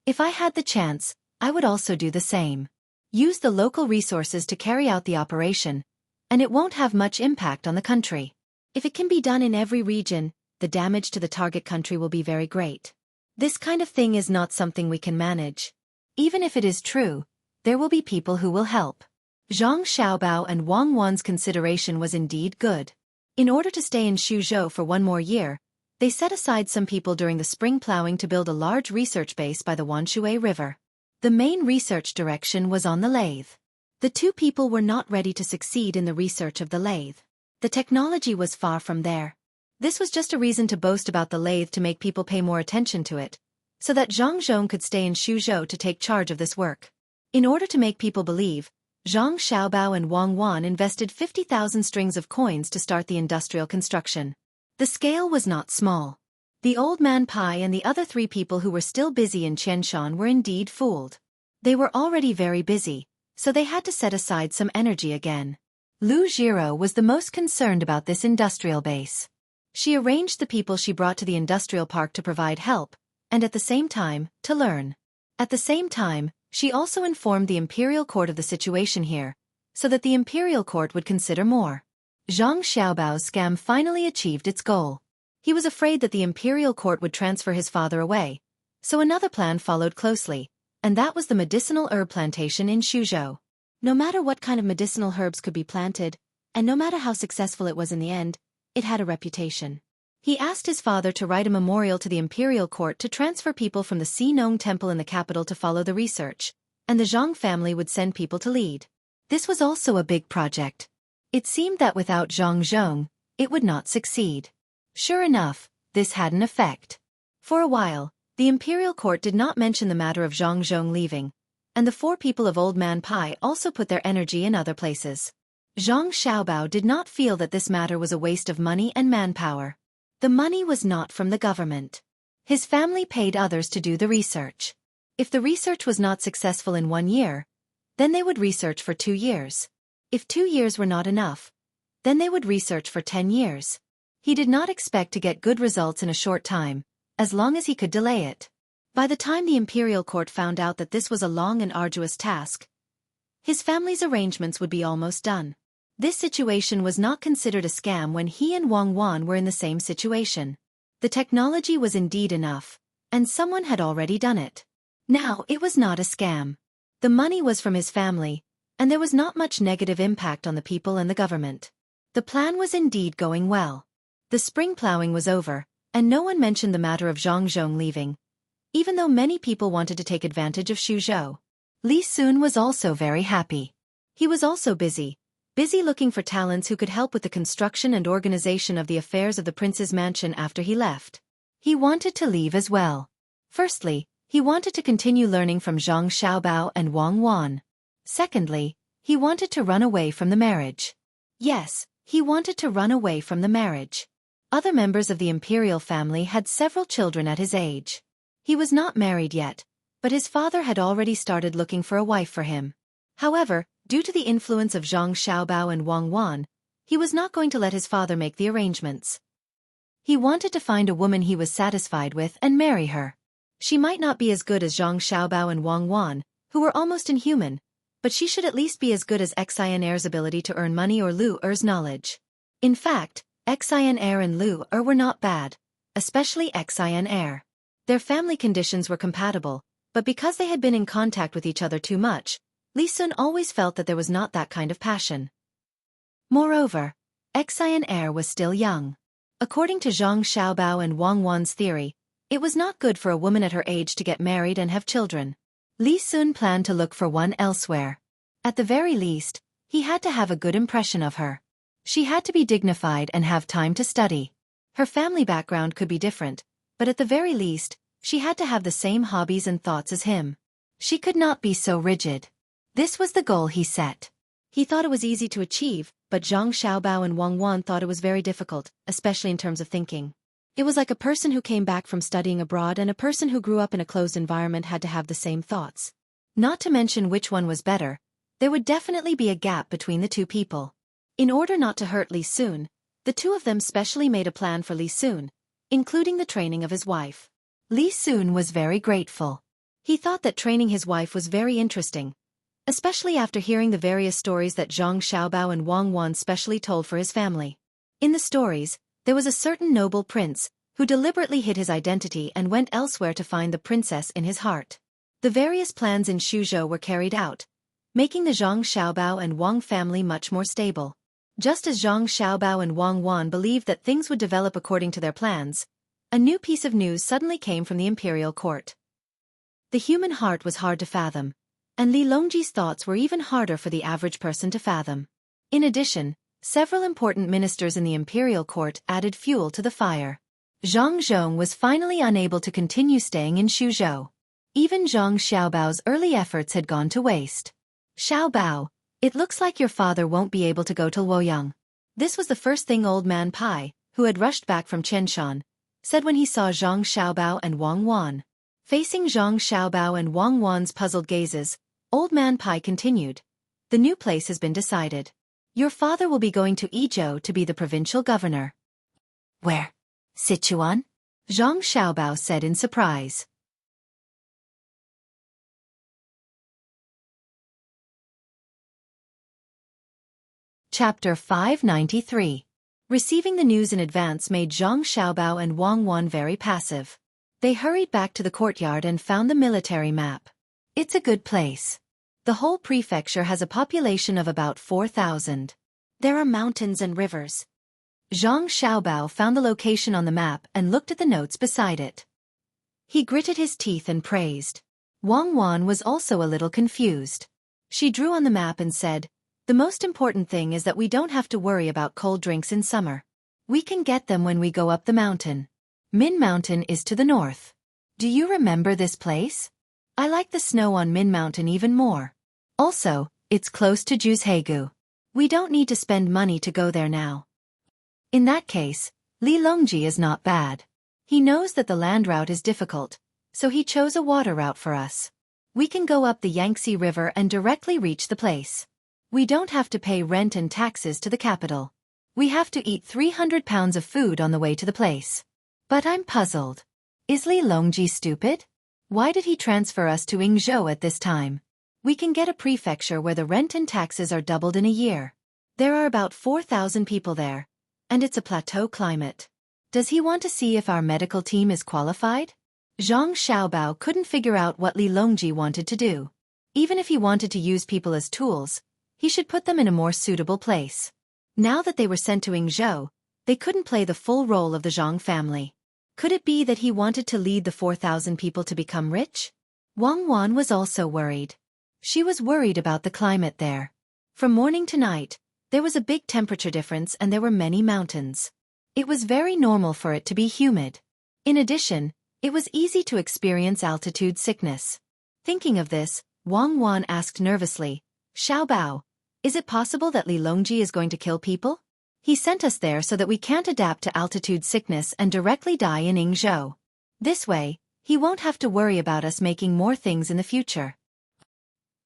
[SPEAKER 1] If I had the chance, I would also do the same. Use the local resources to carry out the operation, and it won't have much impact on the country. If it can be done in every region, the damage to the target country will be very great. This kind of thing is not something we can manage. Even if it is true, there will be people who will help. Zhang Xiaobao and Wang Wan's consideration was indeed good. In order to stay in Xuzhou for one more year, they set aside some people during the spring plowing to build a large research base by the Wanshui River. The main research direction was on the lathe. The two people were not ready to succeed in the research of the lathe. The technology was far from there. This was just a reason to boast about the lathe to make people pay more attention to it, so that Zhang Zhong could stay in Xuzhou to take charge of this work. In order to make people believe, Zhang Xiaobao and Wang Wan invested 50,000 strings of coins to start the industrial construction. The scale was not small. The old man Pai and the other three people who were still busy in Qianshan were indeed fooled. They were already very busy, so they had to set aside some energy again. Lu Jiro was the most concerned about this industrial base. She arranged the people she brought to the industrial park to provide help, and at the same time, to learn. At the same time, she also informed the imperial court of the situation here, so that the imperial court would consider more. Zhang Xiaobao's scam finally achieved its goal. He was afraid that the imperial court would transfer his father away, so another plan followed closely, and that was the medicinal herb plantation in Xuzhou. No matter what kind of medicinal herbs could be planted, and no matter how successful it was in the end, it had a reputation. He asked his father to write a memorial to the imperial court to transfer people from the Xinong temple in the capital to follow the research, and the Zhang family would send people to lead. This was also a big project. It seemed that without Zhang Zhong, it would not succeed. Sure enough, this had an effect. For a while, the imperial court did not mention the matter of Zhang Zhong leaving, and the four people of Old Man Pai also put their energy in other places. Zhang Xiaobao did not feel that this matter was a waste of money and manpower. The money was not from the government. His family paid others to do the research. If the research was not successful in 1 year, then they would research for 2 years. If 2 years were not enough, then they would research for 10 years. He did not expect to get good results in a short time, as long as he could delay it. By the time the imperial court found out that this was a long and arduous task, his family's arrangements would be almost done. This situation was not considered a scam when he and Wang Wan were in the same situation. The technology was indeed enough, and someone had already done it. Now it was not a scam. The money was from his family, and there was not much negative impact on the people and the government. The plan was indeed going well. The spring plowing was over, and no one mentioned the matter of Zhang Zhong leaving, even though many people wanted to take advantage of Xuzhou. Li Sun was also very happy. He was also busy looking for talents who could help with the construction and organization of the affairs of the prince's mansion after he left. He wanted to leave as well. Firstly, He wanted to continue learning from Zhang Xiaobao and Wang Wan. Secondly, he wanted to run away from the marriage. Yes, he wanted to run away from the marriage. Other members of the imperial family had several children at his age. He was not married yet, but his father had already started looking for a wife for him. However, due to the influence of Zhang Xiaobao and Wang Wan, he was not going to let his father make the arrangements. He wanted to find a woman he was satisfied with and marry her. She might not be as good as Zhang Xiaobao and Wang Wan, who were almost inhuman, but she should at least be as good as Xueqi's ability to earn money or Lu Er's knowledge. In fact, Xueqi and Lu Er were not bad, especially Xueqi. Their family conditions were compatible, but because they had been in contact with each other too much, Li Sun always felt that there was not that kind of passion. Moreover, Xueqi was still young. According to Zhang Xiaobao and Wang Wan's theory, it was not good for a woman at her age to get married and have children. Li Sun planned to look for one elsewhere. At the very least, he had to have a good impression of her. She had to be dignified and have time to study. Her family background could be different, but at the very least, she had to have the same hobbies and thoughts as him. She could not be so rigid. This was the goal he set. He thought it was easy to achieve, but Zhang Xiaobao and Wang Wan thought it was very difficult, especially in terms of thinking. It was like a person who came back from studying abroad and a person who grew up in a closed environment had to have the same thoughts. Not to mention which one was better, there would definitely be a gap between the two people. In order not to hurt Li Sun, the two of them specially made a plan for Li Sun, including the training of his wife. Li Sun was very grateful. He thought that training his wife was very interesting, especially after hearing the various stories that Zhang Xiaobao and Wang Wan specially told for his family. In the stories, there was a certain noble prince who deliberately hid his identity and went elsewhere to find the princess in his heart. The various plans in Xuzhou were carried out, making the Zhang Xiaobao and Wang family much more stable. Just as Zhang Xiaobao and Wang Wan believed that things would develop according to their plans, a new piece of news suddenly came from the imperial court. The human heart was hard to fathom, and Li Longji's thoughts were even harder for the average person to fathom. In addition, several important ministers in the imperial court added fuel to the fire. Zhang Zhong was finally unable to continue staying in Xuzhou. Even Zhang Xiaobao's early efforts had gone to waste. Xiaobao, it looks like your father won't be able to go to Luoyang. This was the first thing Old Man Pai, who had rushed back from Qianshan, said when he saw Zhang Xiaobao and Wang Wan. Facing Zhang Xiaobao and Wang Wan's puzzled gazes, Old Man Pai continued, "The new place has been decided. Your father will be going to Yizhou to be the provincial governor." "Where? Sichuan?" Zhang Xiaobao said in surprise. Chapter 593. Receiving the news in advance made Zhang Xiaobao and Wang Wan very passive. They hurried back to the courtyard and found the military map. It's a good place. The whole prefecture has a population of about 4,000. There are mountains and rivers. Zhang Xiaobao found the location on the map and looked at the notes beside it. He gritted his teeth and praised. Wang Wan was also a little confused. She drew on the map and said, "The most important thing is that we don't have to worry about cold drinks in summer. We can get them when we go up the mountain. Min Mountain is to the north. Do you remember this place? I like the snow on Min Mountain even more. Also, it's close to Xueqi. We don't need to spend money to go there now." In that case, Li Longji is not bad. He knows that the land route is difficult, so he chose a water route for us. We can go up the Yangtze River and directly reach the place. We don't have to pay rent and taxes to the capital. We have to eat 300 pounds of food on the way to the place. But I'm puzzled. Is Li Longji stupid? Why did he transfer us to Yingzhou at this time? We can get a prefecture where the rent and taxes are doubled in a year. There are about 4,000 people there, and it's a plateau climate. Does he want to see if our medical team is qualified? Zhang Xiaobao couldn't figure out what Li Longji wanted to do. Even if he wanted to use people as tools, he should put them in a more suitable place. Now that they were sent to Yingzhou, they couldn't play the full role of the Zhang family. Could it be that he wanted to lead the 4,000 people to become rich? Wang Wan was also worried. She was worried about the climate there. From morning to night, there was a big temperature difference and there were many mountains. It was very normal for it to be humid. In addition, It was easy to experience altitude sickness. Thinking of this, Wang Wan asked nervously, Xiao Bao, is it possible that Li Longji is going to kill people? He sent us there so that we can't adapt to altitude sickness and directly die in Yingzhou. This way, he won't have to worry about us making more things in the future.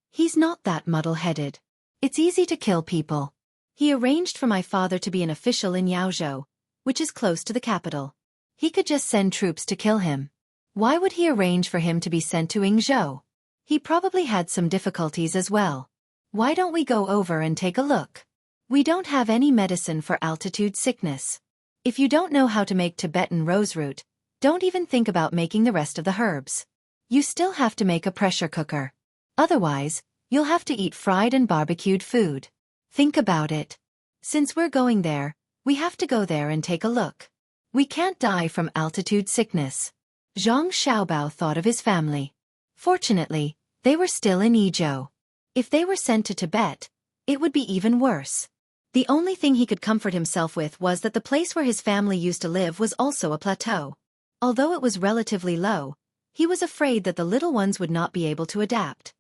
[SPEAKER 1] He's not that muddle-headed. It's easy to kill people. He arranged for my father to be an official in Yaozhou, which is close to the capital. He could just send troops to kill him. Why would he arrange for him to be sent to Yingzhou? He probably had some difficulties as well. Why don't we go over and take a look? We don't have any medicine for altitude sickness. If you don't know how to make Tibetan roseroot, don't even think about making the rest of the herbs. You still have to make a pressure cooker. Otherwise, you'll have to eat fried and barbecued food. Think about it. Since we're going there, we have to go there and take a look. We can't die from altitude sickness. Zhang Xiaobao thought of his family. Fortunately, they were still in Yizhou. If they were sent to Tibet, it would be even worse. The only thing he could comfort himself with was that the place where his family used to live was also a plateau. Although it was relatively low, he was afraid that the little ones would not be able to adapt.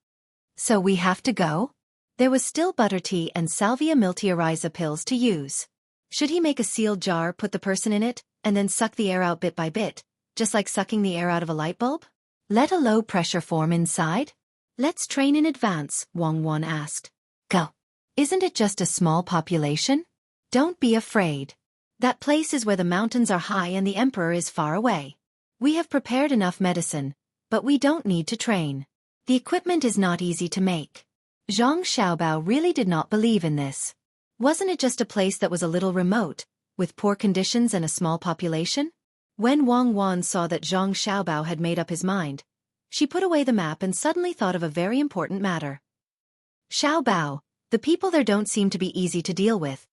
[SPEAKER 1] So we have to go? There was still butter tea and salvia miltiariza pills to use. Should he make a sealed jar, put the person in it, and then suck the air out bit by bit, just like sucking the air out of a light bulb? Let a low pressure form inside? Let's train in advance, Wang Wan asked. Go. Isn't it just a small population? Don't be afraid. That place is where the mountains are high and the emperor is far away. We have prepared enough medicine, but we don't need to train. The equipment is not easy to make. Zhang Xiaobao really did not believe in this. Wasn't it just a place that was a little remote, with poor conditions and a small population? When Wang Wan saw that Zhang Xiaobao had made up his mind, she put away the map and suddenly thought of a very important matter. Xiaobao, the people there don't seem to be easy to deal with.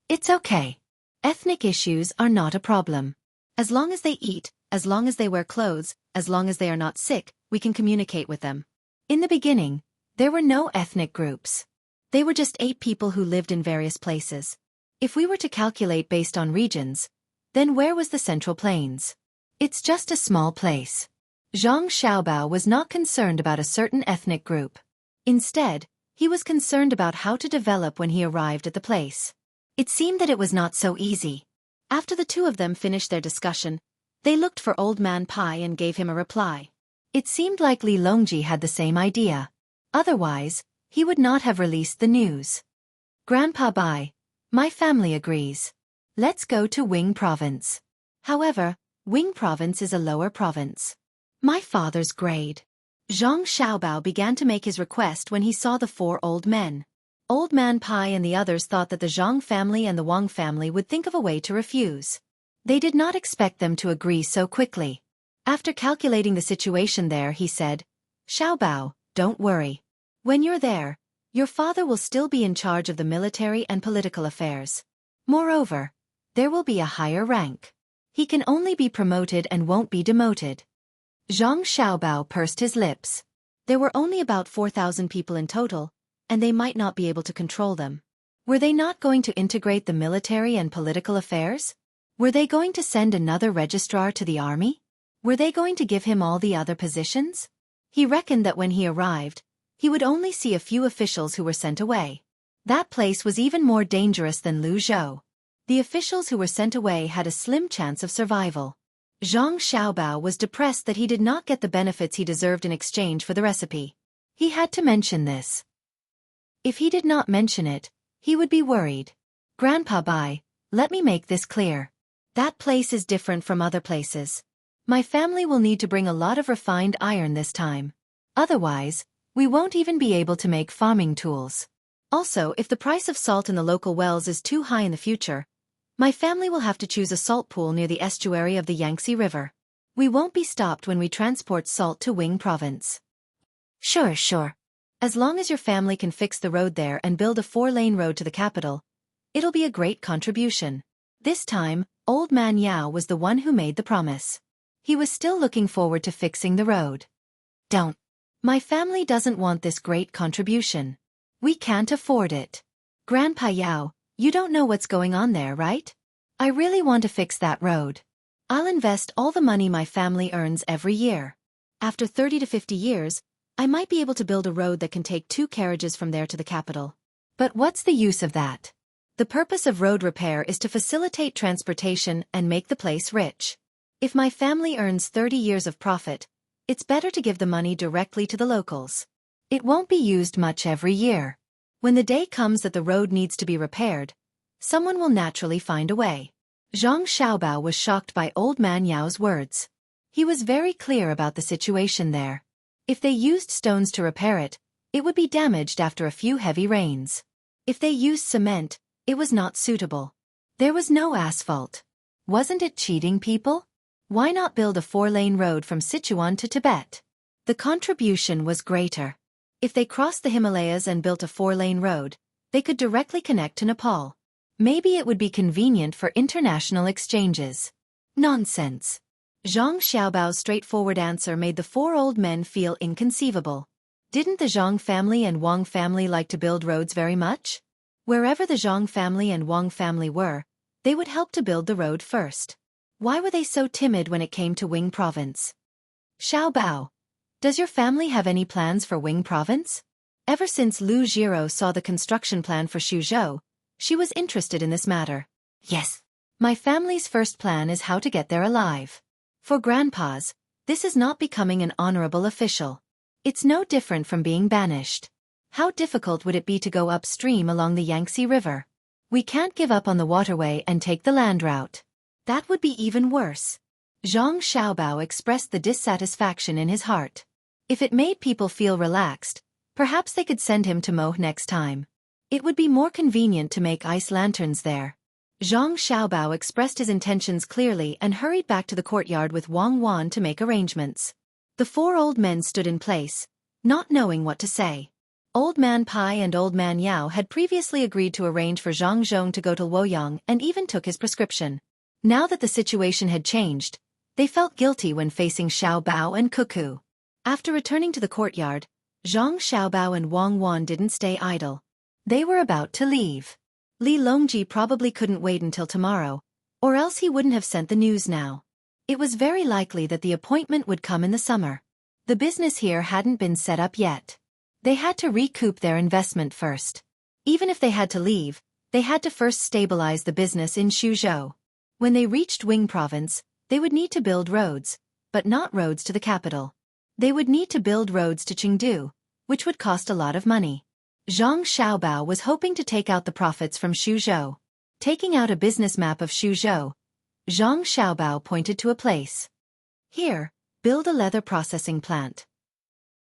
[SPEAKER 1] It's okay. Ethnic issues are not a problem. As long as they eat, as long as they wear clothes, as long as they are not sick, we can communicate with them. In the beginning, there were no ethnic groups. They were just 8 people who lived in various places. If we were to calculate based on regions, then where was the Central Plains? It's just a small place. Zhang Xiaobao was not concerned about a certain ethnic group. Instead, he was concerned about how to develop when he arrived at the place. It seemed that it was not so easy. After the two of them finished their discussion, they looked for Old Man Pai and gave him a reply. It seemed like Li Longji had the same idea. Otherwise, he would not have released the news. Grandpa Bai, my family agrees. Let's go to Wing Province. However, Wing Province is a lower province. My father's grade. Zhang Xiaobao began to make his request when he saw the 4 old men. Old Man Pai and the others thought that the Zhang family and the Wang family would think of a way to refuse. They did not expect them to agree so quickly. After calculating the situation there, he said, Xiaobao, don't worry. When you're there, your father will still be in charge of the military and political affairs. Moreover, there will be a higher rank. He can only be promoted and won't be demoted. Zhang Xiaobao pursed his lips. There were only about 4,000 people in total, and they might not be able to control them. Were they not going to integrate the military and political affairs? Were they going to send another registrar to the army? Were they going to give him all the other positions? He reckoned that when he arrived, he would only see a few officials who were sent away. That place was even more dangerous than Luzhou. The officials who were sent away had a slim chance of survival. Zhang Xiaobao was depressed that he did not get the benefits he deserved in exchange for the recipe. He had to mention this. If he did not mention it, he would be worried. Grandpa Bai, let me make this clear. That place is different from other places. My family will need to bring a lot of refined iron this time. Otherwise, we won't even be able to make farming tools. Also, if the price of salt in the local wells is too high in the future, my family will have to choose a salt pool near the estuary of the Yangtze River. We won't be stopped when we transport salt to Wing Province. Sure. As long as your family can fix the road there and build a 4-lane road to the capital, it'll be a great contribution. This time, Old Man Yao was the one who made the promise. He was still looking forward to fixing the road. Don't. My family doesn't want this great contribution. We can't afford it. Grandpa Yao, you don't know what's going on there, right? I really want to fix that road. I'll invest all the money my family earns every year. After 30 to 50 years, I might be able to build a road that can take 2 carriages from there to the capital. But what's the use of that? The purpose of road repair is to facilitate transportation and make the place rich. If my family earns 30 years of profit, it's better to give the money directly to the locals. It won't be used much every year. When the day comes that the road needs to be repaired, someone will naturally find a way. Zhang Xiaobao was shocked by Old Man Yao's words. He was very clear about the situation there. If they used stones to repair it, it would be damaged after a few heavy rains. If they used cement, it was not suitable. There was no asphalt. Wasn't it cheating people? Why not build a 4-lane road from Sichuan to Tibet? The contribution was greater. If they crossed the Himalayas and built a 4-lane road, they could directly connect to Nepal. Maybe it would be convenient for international exchanges. Nonsense. Zhang Xiaobao's straightforward answer made the 4 old men feel inconceivable. Didn't the Zhang family and Wang family like to build roads very much? Wherever the Zhang family and Wang family were, they would help to build the road first. Why were they so timid when it came to Wing Province? Xiaobao, does your family have any plans for Wing Province? Ever since Lu Jiro saw the construction plan for Xuzhou, she was interested in this matter. Yes. My family's first plan is how to get there alive. For grandpas, this is not becoming an honorable official. It's no different from being banished. How difficult would it be to go upstream along the Yangtze River? We can't give up on the waterway and take the land route. That would be even worse. Zhang Xiaobao expressed the dissatisfaction in his heart. If it made people feel relaxed, perhaps they could send him to Mo next time. It would be more convenient to make ice lanterns there. Zhang Xiaobao expressed his intentions clearly and hurried back to the courtyard with Wang Wan to make arrangements. The 4 old men stood in place, not knowing what to say. Old Man Pai and Old Man Yao had previously agreed to arrange for Zhang Zhong to go to Luoyang and even took his prescription. Now that the situation had changed, they felt guilty when facing Xiaobao and Cuckoo. After returning to the courtyard, Zhang Xiaobao and Wang Wan didn't stay idle. They were about to leave. Li Longji probably couldn't wait until tomorrow, or else he wouldn't have sent the news now. It was very likely that the appointment would come in the summer. The business here hadn't been set up yet. They had to recoup their investment first. Even if they had to leave, they had to first stabilize the business in Xuzhou. When they reached Wing Province, they would need to build roads, but not roads to the capital. They would need to build roads to Chengdu, which would cost a lot of money. Zhang Xiaobao was hoping to take out the profits from Xuzhou. Taking out a business map of Xuzhou, Zhang Xiaobao pointed to a place. Here, build a leather processing plant.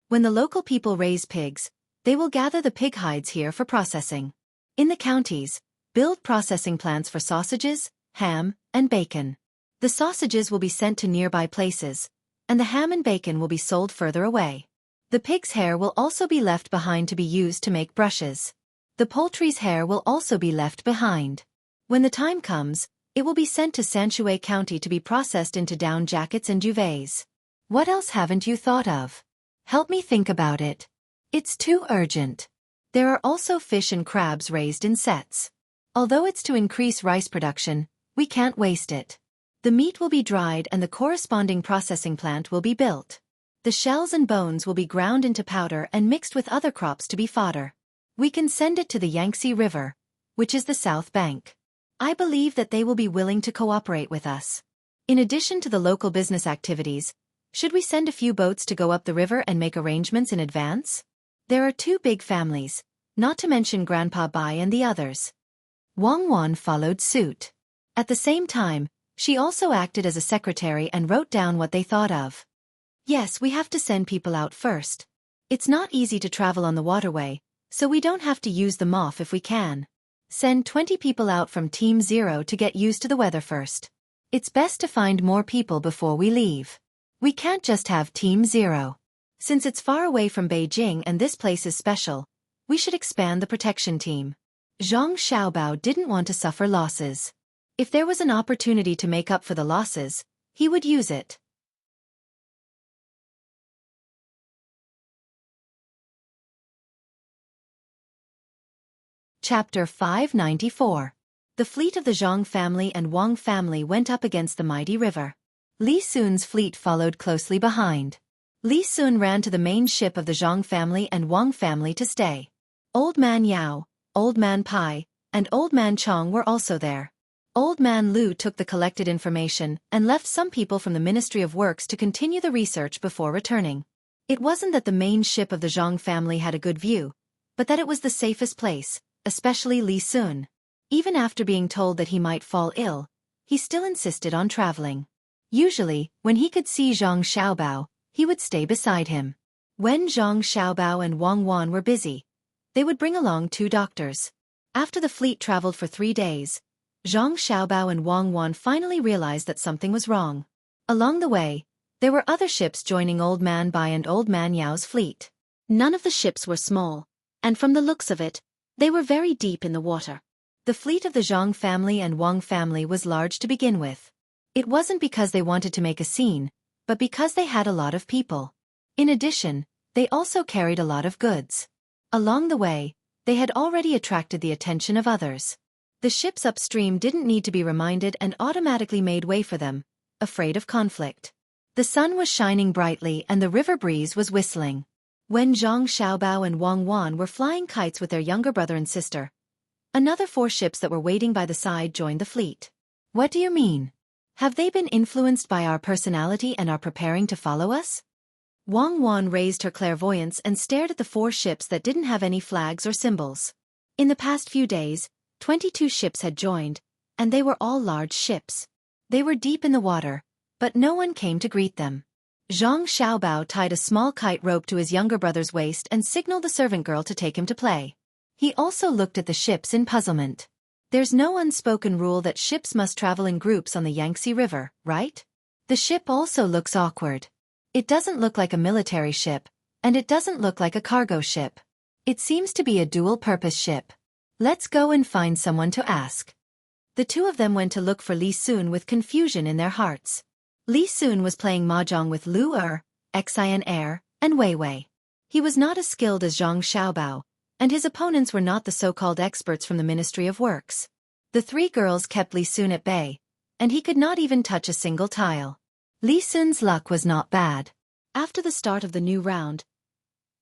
[SPEAKER 1] When the local people raise pigs, they will gather the pig hides here for processing. In the counties, build processing plants for sausages, ham, and bacon. The sausages will be sent to nearby places, and the ham and bacon will be sold further away. The pig's hair will also be left behind to be used to make brushes. The poultry's hair will also be left behind. When the time comes, it will be sent to Sanshui County to be processed into down jackets and duvets. What else haven't you thought of? Help me think about it. It's too urgent. There are also fish and crabs raised in sets. Although it's to increase rice production, we can't waste it. The meat will be dried and the corresponding processing plant will be built. The shells and bones will be ground into powder and mixed with other crops to be fodder. We can send it to the Yangtze River, which is the south bank. I believe that they will be willing to cooperate with us. In addition to the local business activities, should we send a few boats to go up the river and make arrangements in advance? There are 2 big families, not to mention Grandpa Bai and the others. Wang Wan followed suit. At the same time, she also acted as a secretary and wrote down what they thought of. Yes, we have to send people out first. It's not easy to travel on the waterway, so we don't have to use them off if we can. Send 20 people out from Team 0 to get used to the weather first. It's best to find more people before we leave. We can't just have Team 0. Since it's far away from Beijing and this place is special, we should expand the protection team. Zhang Xiaobao didn't want to suffer losses. If there was an opportunity to make up for the losses, he would use it. Chapter 594. The fleet of the Zhang family and Wang family went up against the mighty river. Li Sun's fleet followed closely behind. Li Sun ran to the main ship of the Zhang family and Wang family to stay. Old Man Yao, Old Man Pai, and Old Man Chong were also there. Old Man Lu took the collected information and left some people from the Ministry of Works to continue the research before returning. It wasn't that the main ship of the Zhang family had a good view, but that it was the safest place, especially Li Sun. Even after being told that he might fall ill, he still insisted on traveling. Usually, when he could see Zhang Xiaobao, he would stay beside him. When Zhang Xiaobao and Wang Wan were busy, they would bring along 2 doctors. After the fleet traveled for 3 days, Zhang Xiaobao and Wang Wan finally realized that something was wrong. Along the way, there were other ships joining Old Man Bai and Old Man Yao's fleet. None of the ships were small, and from the looks of it, they were very deep in the water. The fleet of the Zhang family and Wang family was large to begin with. It wasn't because they wanted to make a scene, but because they had a lot of people. In addition, they also carried a lot of goods. Along the way, they had already attracted the attention of others. The ships upstream didn't need to be reminded and automatically made way for them, afraid of conflict. The sun was shining brightly and the river breeze was whistling. When Zhang Xiaobao and Wang Wan were flying kites with their younger brother and sister, another 4 ships that were waiting by the side joined the fleet. What do you mean? Have they been influenced by our personality and are preparing to follow us? Wang Wan raised her clairvoyance and stared at the 4 ships that didn't have any flags or symbols. In the past few days, 22 ships had joined, and they were all large ships. They were deep in the water, but no one came to greet them. Zhang Xiaobao tied a small kite rope to his younger brother's waist and signaled the servant girl to take him to play. He also looked at the ships in puzzlement. There's no unspoken rule that ships must travel in groups on the Yangtze River, right? The ship also looks awkward. It doesn't look like a military ship, and it doesn't look like a cargo ship. It seems to be a dual-purpose ship. Let's go and find someone to ask. The 2 of them went to look for Li Sun with confusion in their hearts. Li Sun was playing mahjong with Lu Xueqi, and Wei Wei. He was not as skilled as Zhang Xiaobao, and his opponents were not the so-called experts from the Ministry of Works. The 3 girls kept Li Sun at bay, and he could not even touch a single tile. Li Sun's luck was not bad. After the start of the new round,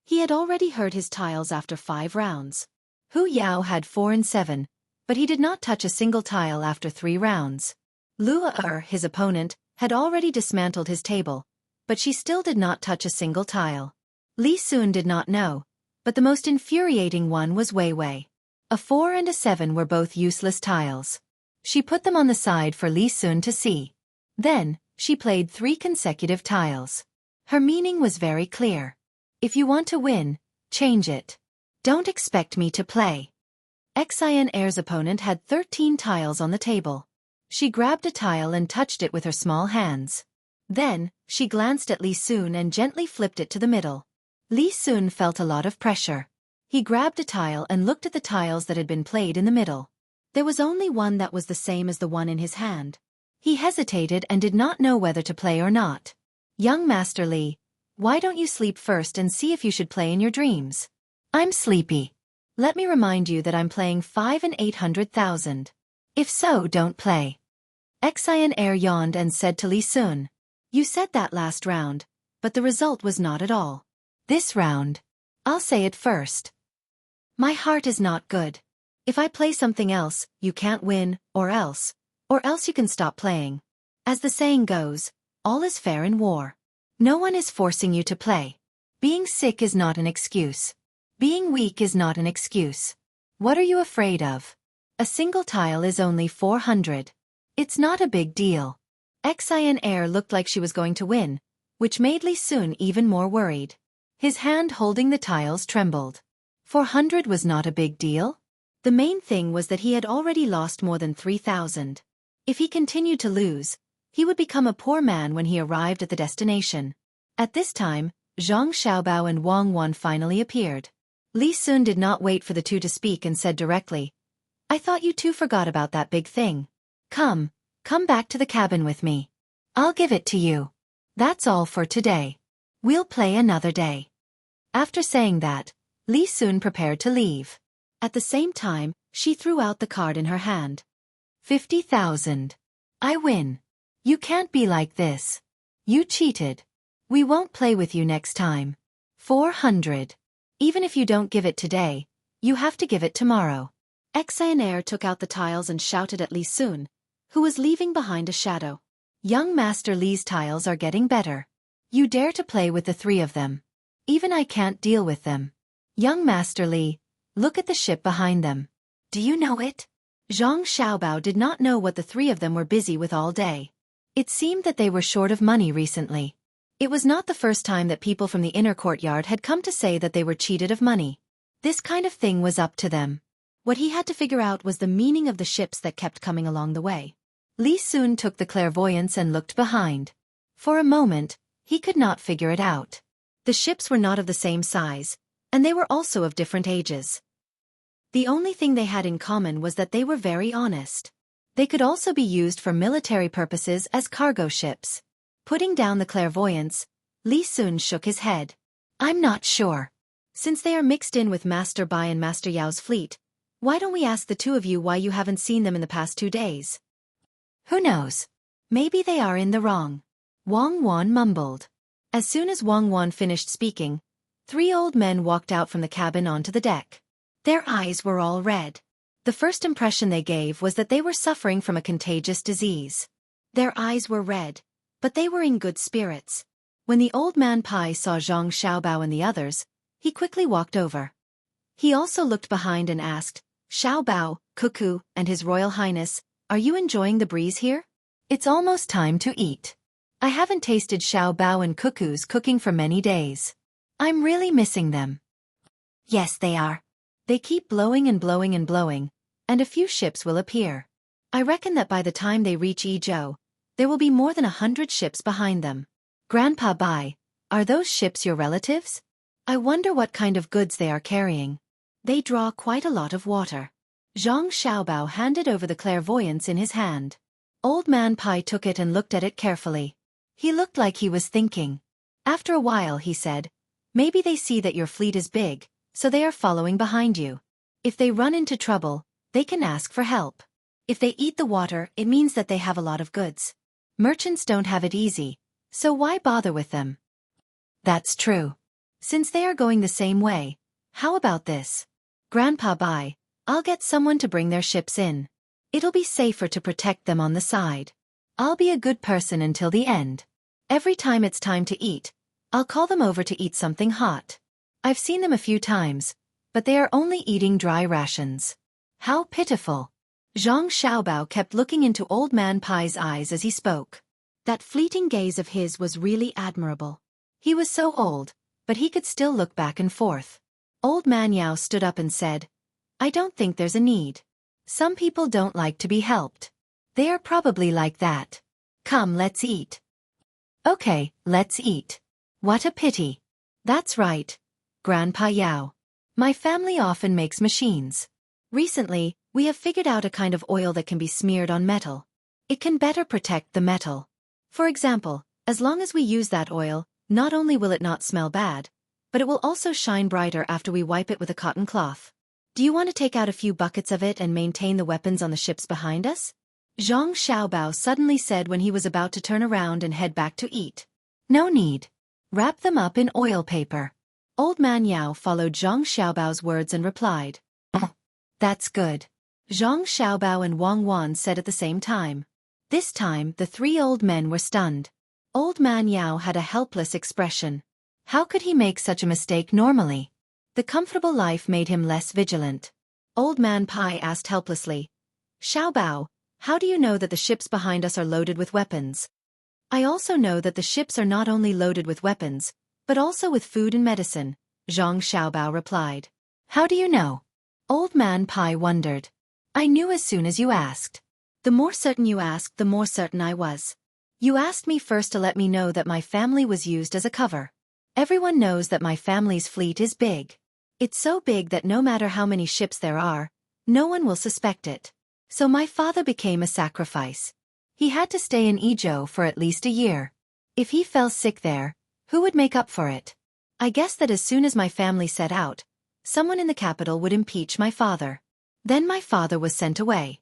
[SPEAKER 1] he had already heard his tiles after 5 rounds. Hu Yao had 4 and 7, but he did not touch a single tile after 3 rounds. Lu his opponent, had already dismantled his table, but she still did not touch a single tile. Li Sun did not know, but the most infuriating one was Wei Wei. A 4 and a 7 were both useless tiles. She put them on the side for Li Sun to see. Then, she played 3 consecutive tiles. Her meaning was very clear. If you want to win, change it. Don't expect me to play. Xueqi's opponent had 13 tiles on the table. She grabbed a tile and touched it with her small hands. Then, she glanced at Li Sun and gently flipped it to the middle. Li Sun felt a lot of pressure. He grabbed a tile and looked at the tiles that had been played in the middle. There was only one that was the same as the one in his hand. He hesitated and did not know whether to play or not. Young Master Li, why don't you sleep first and see if you should play in your dreams? I'm sleepy. Let me remind you that I'm playing 5 and 800,000. If so, don't play. Xueqi yawned and said to Li Sun, you said that last round, but the result was not at all. This round, I'll say it first. My heart is not good. If I play something else, you can't win, or else you can stop playing. As the saying goes, all is fair in war. No one is forcing you to play. Being sick is not an excuse. Being weak is not an excuse. What are you afraid of? A single tile is only 400. It's not a big deal. Xueqi looked like she was going to win, which made Li Sun even more worried. His hand holding the tiles trembled. 400 was not a big deal. The main thing was that he had already lost more than 3,000. If he continued to lose, he would become a poor man when he arrived at the destination. At this time, Zhang Xiaobao and Wang Wan finally appeared. Li Sun did not wait for the 2 to speak and said directly, I thought you 2 forgot about that big thing. Come back to the cabin with me. I'll give it to you. That's all for today. We'll play another day. After saying that, Li Sun prepared to leave. At the same time, she threw out the card in her hand. 50,000. I win. You can't be like this. You cheated. We won't play with you next time. 400. Even if you don't give it today, you have to give it tomorrow. Xueqi took out the tiles and shouted at Li Sun, who was leaving behind a shadow. Young Master Li's tiles are getting better. You dare to play with the three of them. Even I can't deal with them. Young Master Li, look at the ship behind them. Do you know it? Zhang Xiaobao did not know what the three of them were busy with all day. It seemed that they were short of money recently. It was not the first time that people from the inner courtyard had come to say that they were cheated of money. This kind of thing was up to them. What he had to figure out was the meaning of the ships that kept coming along the way. Li Sun took the clairvoyance and looked behind. For a moment, he could not figure it out. The ships were not of the same size, and they were also of different ages. The only thing they had in common was that they were very honest. They could also be used for military purposes as cargo ships. Putting down the clairvoyance, Li Sun shook his head. I'm not sure. Since they are mixed in with Master Bai and Master Yao's fleet, why don't we ask the two of you why you haven't seen them in the past 2 days? Who knows? Maybe they are in the wrong. Wang Wan mumbled. As soon as Wang Wan finished speaking, 3 old men walked out from the cabin onto the deck. Their eyes were all red. The first impression they gave was that they were suffering from a contagious disease. Their eyes were red, but they were in good spirits. When the old man Pai saw Zhang Xiaobao and the others, he quickly walked over. He also looked behind and asked, Xiaobao, Cuckoo, and His Royal Highness, are you enjoying the breeze here? It's almost time to eat. I haven't tasted Xiaobao and Cuckoo's cooking for many days. I'm really missing them. Yes, they are. They keep blowing and blowing and blowing, and a few ships will appear. I reckon that by the time they reach Yizhou, there will be more than 100 ships behind them. Grandpa Bai, are those ships your relatives? I wonder what kind of goods they are carrying. They draw quite a lot of water. Zhang Xiaobao handed over the clairvoyance in his hand. Old man Pai took it and looked at it carefully. He looked like he was thinking. After a while he said, maybe they see that your fleet is big, so they are following behind you. If they run into trouble, they can ask for help. If they eat the water, it means that they have a lot of goods. Merchants don't have it easy, so why bother with them? That's true. Since they are going the same way, how about this? Grandpa Bai, I'll get someone to bring their ships in. It'll be safer to protect them on the side. I'll be a good person until the end. Every time it's time to eat, I'll call them over to eat something hot. I've seen them a few times, but they are only eating dry rations. How pitiful. Zhang Xiaobao kept looking into Old Man Pai's eyes as he spoke. That fleeting gaze of his was really admirable. He was so old, but he could still look back and forth. Old Man Yao stood up and said, I don't think there's a need. Some people don't like to be helped. They are probably like that. Come, let's eat. Okay, let's eat. What a pity. That's right, Grandpa Yao. My family often makes machines. Recently, we have figured out a kind of oil that can be smeared on metal. It can better protect the metal. For example, as long as we use that oil, not only will it not smell bad, but it will also shine brighter after we wipe it with a cotton cloth. Do you want to take out a few buckets of it and maintain the weapons on the ships behind us? Zhang Xiaobao suddenly said when he was about to turn around and head back to eat. No need. Wrap them up in oil paper. Old Man Yao followed Zhang Xiaobao's words and replied. That's good. Zhang Xiaobao and Wang Wan said at the same time. This time, the 3 old men were stunned. Old Man Yao had a helpless expression. How could he make such a mistake normally? The comfortable life made him less vigilant. Old Man Pai asked helplessly, Xiaobao, how do you know that the ships behind us are loaded with weapons? I also know that the ships are not only loaded with weapons, but also with food and medicine, Zhang Xiaobao replied. How do you know? Old Man Pai wondered. I knew as soon as you asked. The more certain you asked, the more certain I was. You asked me first to let me know that my family was used as a cover. Everyone knows that my family's fleet is big. It's so big that no matter how many ships there are, no one will suspect it. So my father became a sacrifice. He had to stay in Yizhou for at least a year. If he fell sick there, who would make up for it? I guess that as soon as my family set out, someone in the capital would impeach my father. Then my father was sent away.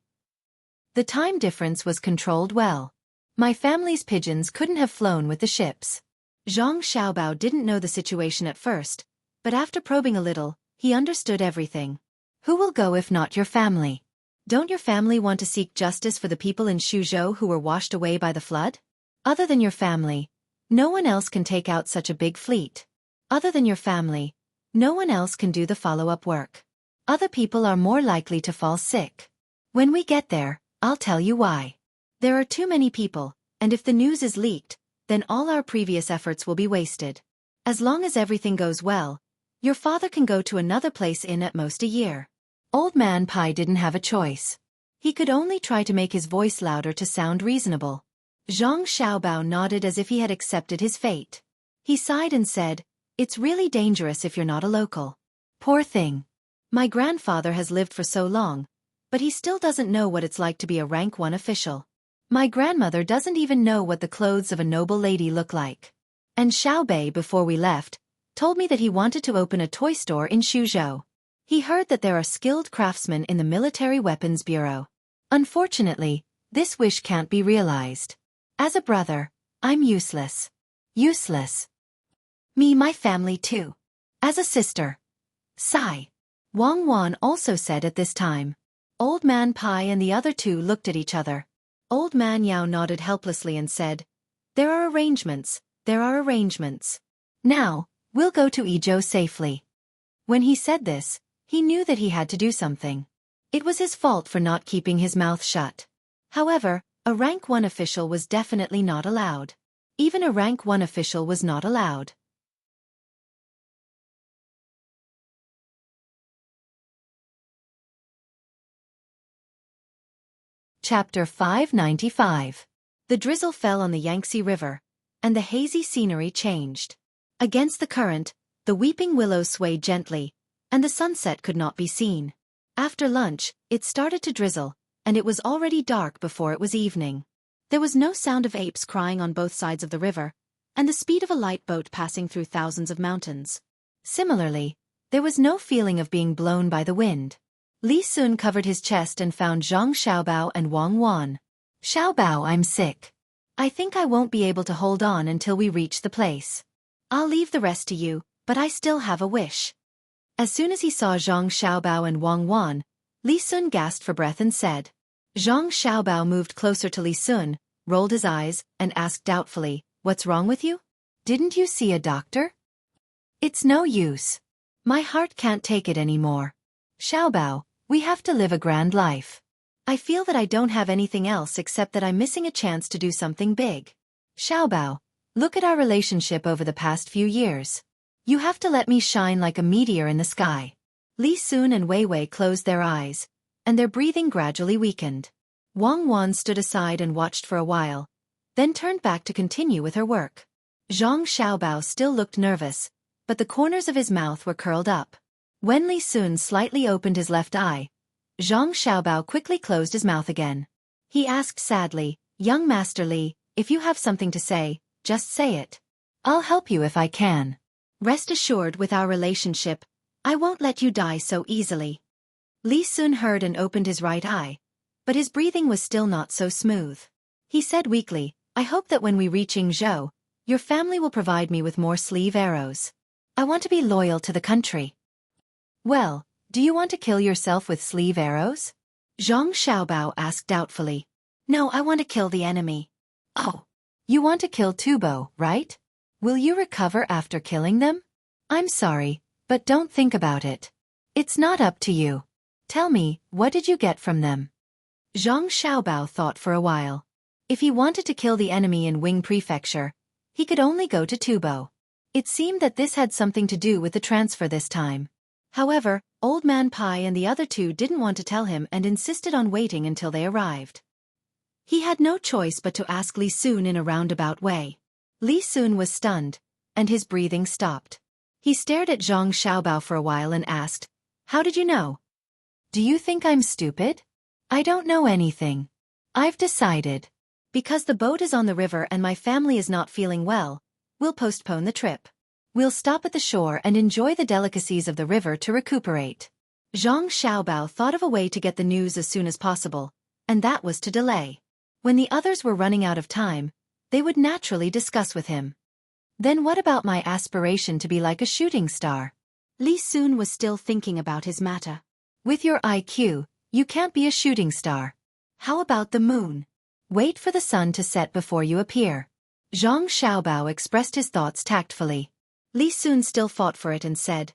[SPEAKER 1] The time difference was controlled well. My family's pigeons couldn't have flown with the ships. Zhang Xiaobao didn't know the situation at first, but after probing a little, he understood everything. Who will go if not your family? Don't your family want to seek justice for the people in Xuzhou who were washed away by the flood? Other than your family, no one else can take out such a big fleet. Other than your family, no one else can do the follow-up work. Other people are more likely to fall sick. When we get there, I'll tell you why. There are too many people, and if the news is leaked, then all our previous efforts will be wasted. As long as everything goes well, your father can go to another place in at most a year. Old Man Pai didn't have a choice. He could only try to make his voice louder to sound reasonable. Zhang Xiaobao nodded as if he had accepted his fate. He sighed and said, "It's really dangerous if you're not a local. Poor thing. My grandfather has lived for so long, but he still doesn't know what it's like to be a rank 1 official. My grandmother doesn't even know what the clothes of a noble lady look like. And Xiao Bei, before we left, told me that he wanted to open a toy store in Xuzhou. He heard that there are skilled craftsmen in the Military Weapons Bureau. Unfortunately, this wish can't be realized. As a brother, I'm useless. Useless. My family too. As a sister. Sigh." Wang Wan also said at this time. Old Man Pai and the other two looked at each other. Old Man Yao nodded helplessly and said, "There are arrangements, there are arrangements. Now, we'll go to Yizhou safely." When he said this, he knew that he had to do something. It was his fault for not keeping his mouth shut. However, a rank 1 official was definitely not allowed. Even a rank 1 official was not allowed. Chapter 595. The drizzle fell on the Yangtze River, and the hazy scenery changed. Against the current, the weeping willows swayed gently, and the sunset could not be seen. After lunch, it started to drizzle, and it was already dark before it was evening. There was no sound of apes crying on both sides of the river, and the speed of a light boat passing through thousands of mountains. Similarly, there was no feeling of being blown by the wind. Li Sun covered his chest and found Zhang Xiaobao and Wang Wan. "Xiaobao, I'm sick. I think I won't be able to hold on until we reach the place. I'll leave the rest to you, but I still have a wish." As soon as he saw Zhang Xiaobao and Wang Wan, Li Sun gasped for breath and said. Zhang Xiaobao moved closer to Li Sun, rolled his eyes, and asked doubtfully, "What's wrong with you? Didn't you see a doctor?" "It's no use. My heart can't take it anymore. Xiaobao, we have to live a grand life. I feel that I don't have anything else except that I'm missing a chance to do something big. Xiaobao, look at our relationship over the past few years. You have to let me shine like a meteor in the sky." Li Sun and Wei Wei closed their eyes, and their breathing gradually weakened. Wang Wan stood aside and watched for a while, then turned back to continue with her work. Zhang Xiaobao still looked nervous, but the corners of his mouth were curled up. When Li Sun slightly opened his left eye, Zhang Xiaobao quickly closed his mouth again. He asked sadly, "Young Master Li, if you have something to say, just say it. I'll help you if I can. Rest assured with our relationship, I won't let you die so easily." Li Sun heard and opened his right eye, but his breathing was still not so smooth. He said weakly, "I hope that when we reach Yingzhou, your family will provide me with more sleeve arrows. I want to be loyal to the country." "Well, do you want to kill yourself with sleeve arrows?" Zhang Xiaobao asked doubtfully. "No, I want to kill the enemy." "Oh, you want to kill Tubo, right? Will you recover after killing them?" "I'm sorry, but don't think about it. It's not up to you. Tell me, what did you get from them?" Zhang Xiaobao thought for a while. If he wanted to kill the enemy in Wing Prefecture, he could only go to Tubo. It seemed that this had something to do with the transfer this time. However, Old Man Pai and the other two didn't want to tell him and insisted on waiting until they arrived. He had no choice but to ask Li Sun in a roundabout way. Li Sun was stunned, and his breathing stopped. He stared at Zhang Xiaobao for a while and asked, "How did you know? Do you think I'm stupid?" "I don't know anything. I've decided. Because the boat is on the river and my family is not feeling well, we'll postpone the trip. We'll stop at the shore and enjoy the delicacies of the river to recuperate." Zhang Xiaobao thought of a way to get the news as soon as possible, and that was to delay. When the others were running out of time, they would naturally discuss with him. Then what about my aspiration to be like a shooting star? Li Sun was still thinking about his matter. With your IQ, you can't be a shooting star. How about the moon? Wait for the sun to set before you appear. Zhang Xiaobao expressed his thoughts tactfully. Li Sun still fought for it and said,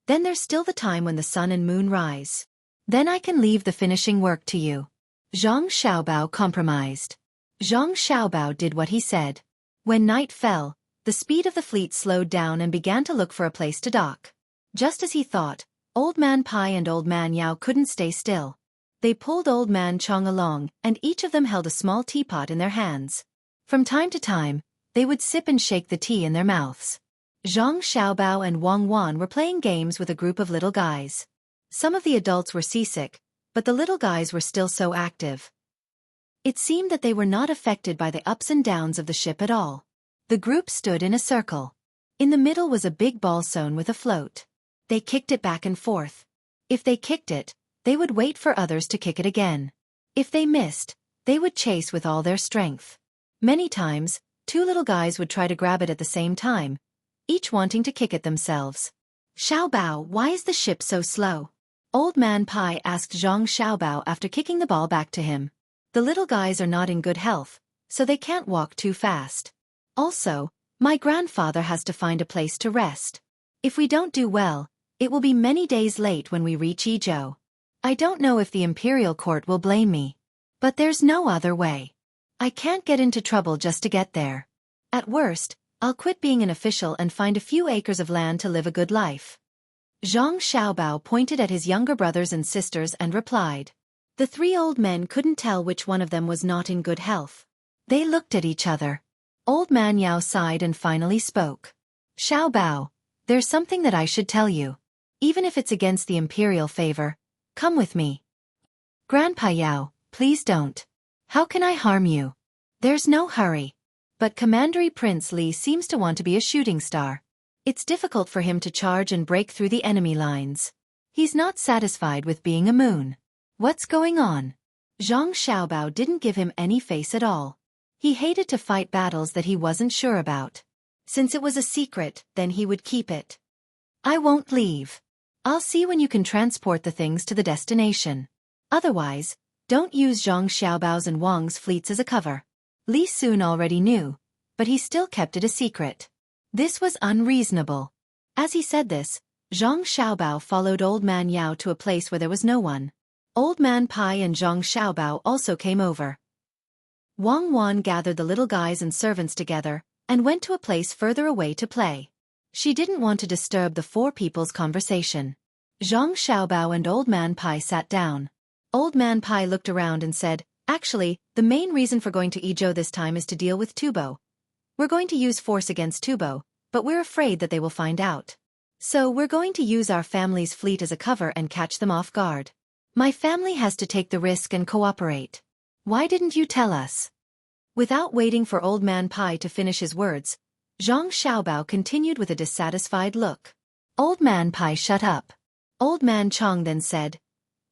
[SPEAKER 1] then there's still the time when the sun and moon rise. Then I can leave the finishing work to you. Zhang Xiaobao compromised. Zhang Xiaobao did what he said. When night fell, the speed of the fleet slowed down and began to look for a place to dock. Just as he thought, Old Man Pai and Old Man Yao couldn't stay still. They pulled Old Man Chong along, and each of them held a small teapot in their hands. From time to time, they would sip and shake the tea in their mouths. Zhang Xiaobao and Wang Wan were playing games with a group of little guys. Some of the adults were seasick, but the little guys were still so active. It seemed that they were not affected by the ups and downs of the ship at all. The group stood in a circle. In the middle was a big ball sewn with a float. They kicked it back and forth. If they kicked it, they would wait for others to kick it again. If they missed, they would chase with all their strength. Many times, two little guys would try to grab it at the same time, each wanting to kick it themselves. Xiaobao, why is the ship so slow? Old Man Pai asked Zhang Xiaobao after kicking the ball back to him. The little guys are not in good health, so they can't walk too fast. Also, my grandfather has to find a place to rest. If we don't do well, it will be many days late when we reach Yizhou. I don't know if the imperial court will blame me. But there's no other way. I can't get into trouble just to get there. At worst, I'll quit being an official and find a few acres of land to live a good life. Zhang Xiaobao pointed at his younger brothers and sisters and replied. The three old men couldn't tell which one of them was not in good health. They looked at each other. Old Man Yao sighed and finally spoke. Xiaobao, there's something that I should tell you. Even if it's against the imperial favor, come with me. Grandpa Yao, please don't. How can I harm you? There's no hurry. But Commandery Prince Li seems to want to be a shooting star. It's difficult for him to charge and break through the enemy lines. He's not satisfied with being a moon. What's going on? Zhang Xiaobao didn't give him any face at all. He hated to fight battles that he wasn't sure about. Since it was a secret, then he would keep it. I won't leave. I'll see when you can transport the things to the destination. Otherwise, don't use Zhang Xiaobao's and Wang's fleets as a cover. Li Sun already knew, but he still kept it a secret. This was unreasonable. As he said this, Zhang Xiaobao followed Old Man Yao to a place where there was no one. Old Man Pai and Zhang Xiaobao also came over. Wang Wan gathered the little guys and servants together, and went to a place further away to play. She didn't want to disturb the four people's conversation. Zhang Xiaobao and Old Man Pai sat down. Old Man Pai looked around and said, actually, the main reason for going to Yizhou this time is to deal with Tubo. We're going to use force against Tubo, but we're afraid that they will find out. So we're going to use our family's fleet as a cover and catch them off guard. My family has to take the risk and cooperate. Why didn't you tell us? Without waiting for Old Man Pai to finish his words, Zhang Xiaobao continued with a dissatisfied look. Old Man Pai shut up. Old Man Chong then said,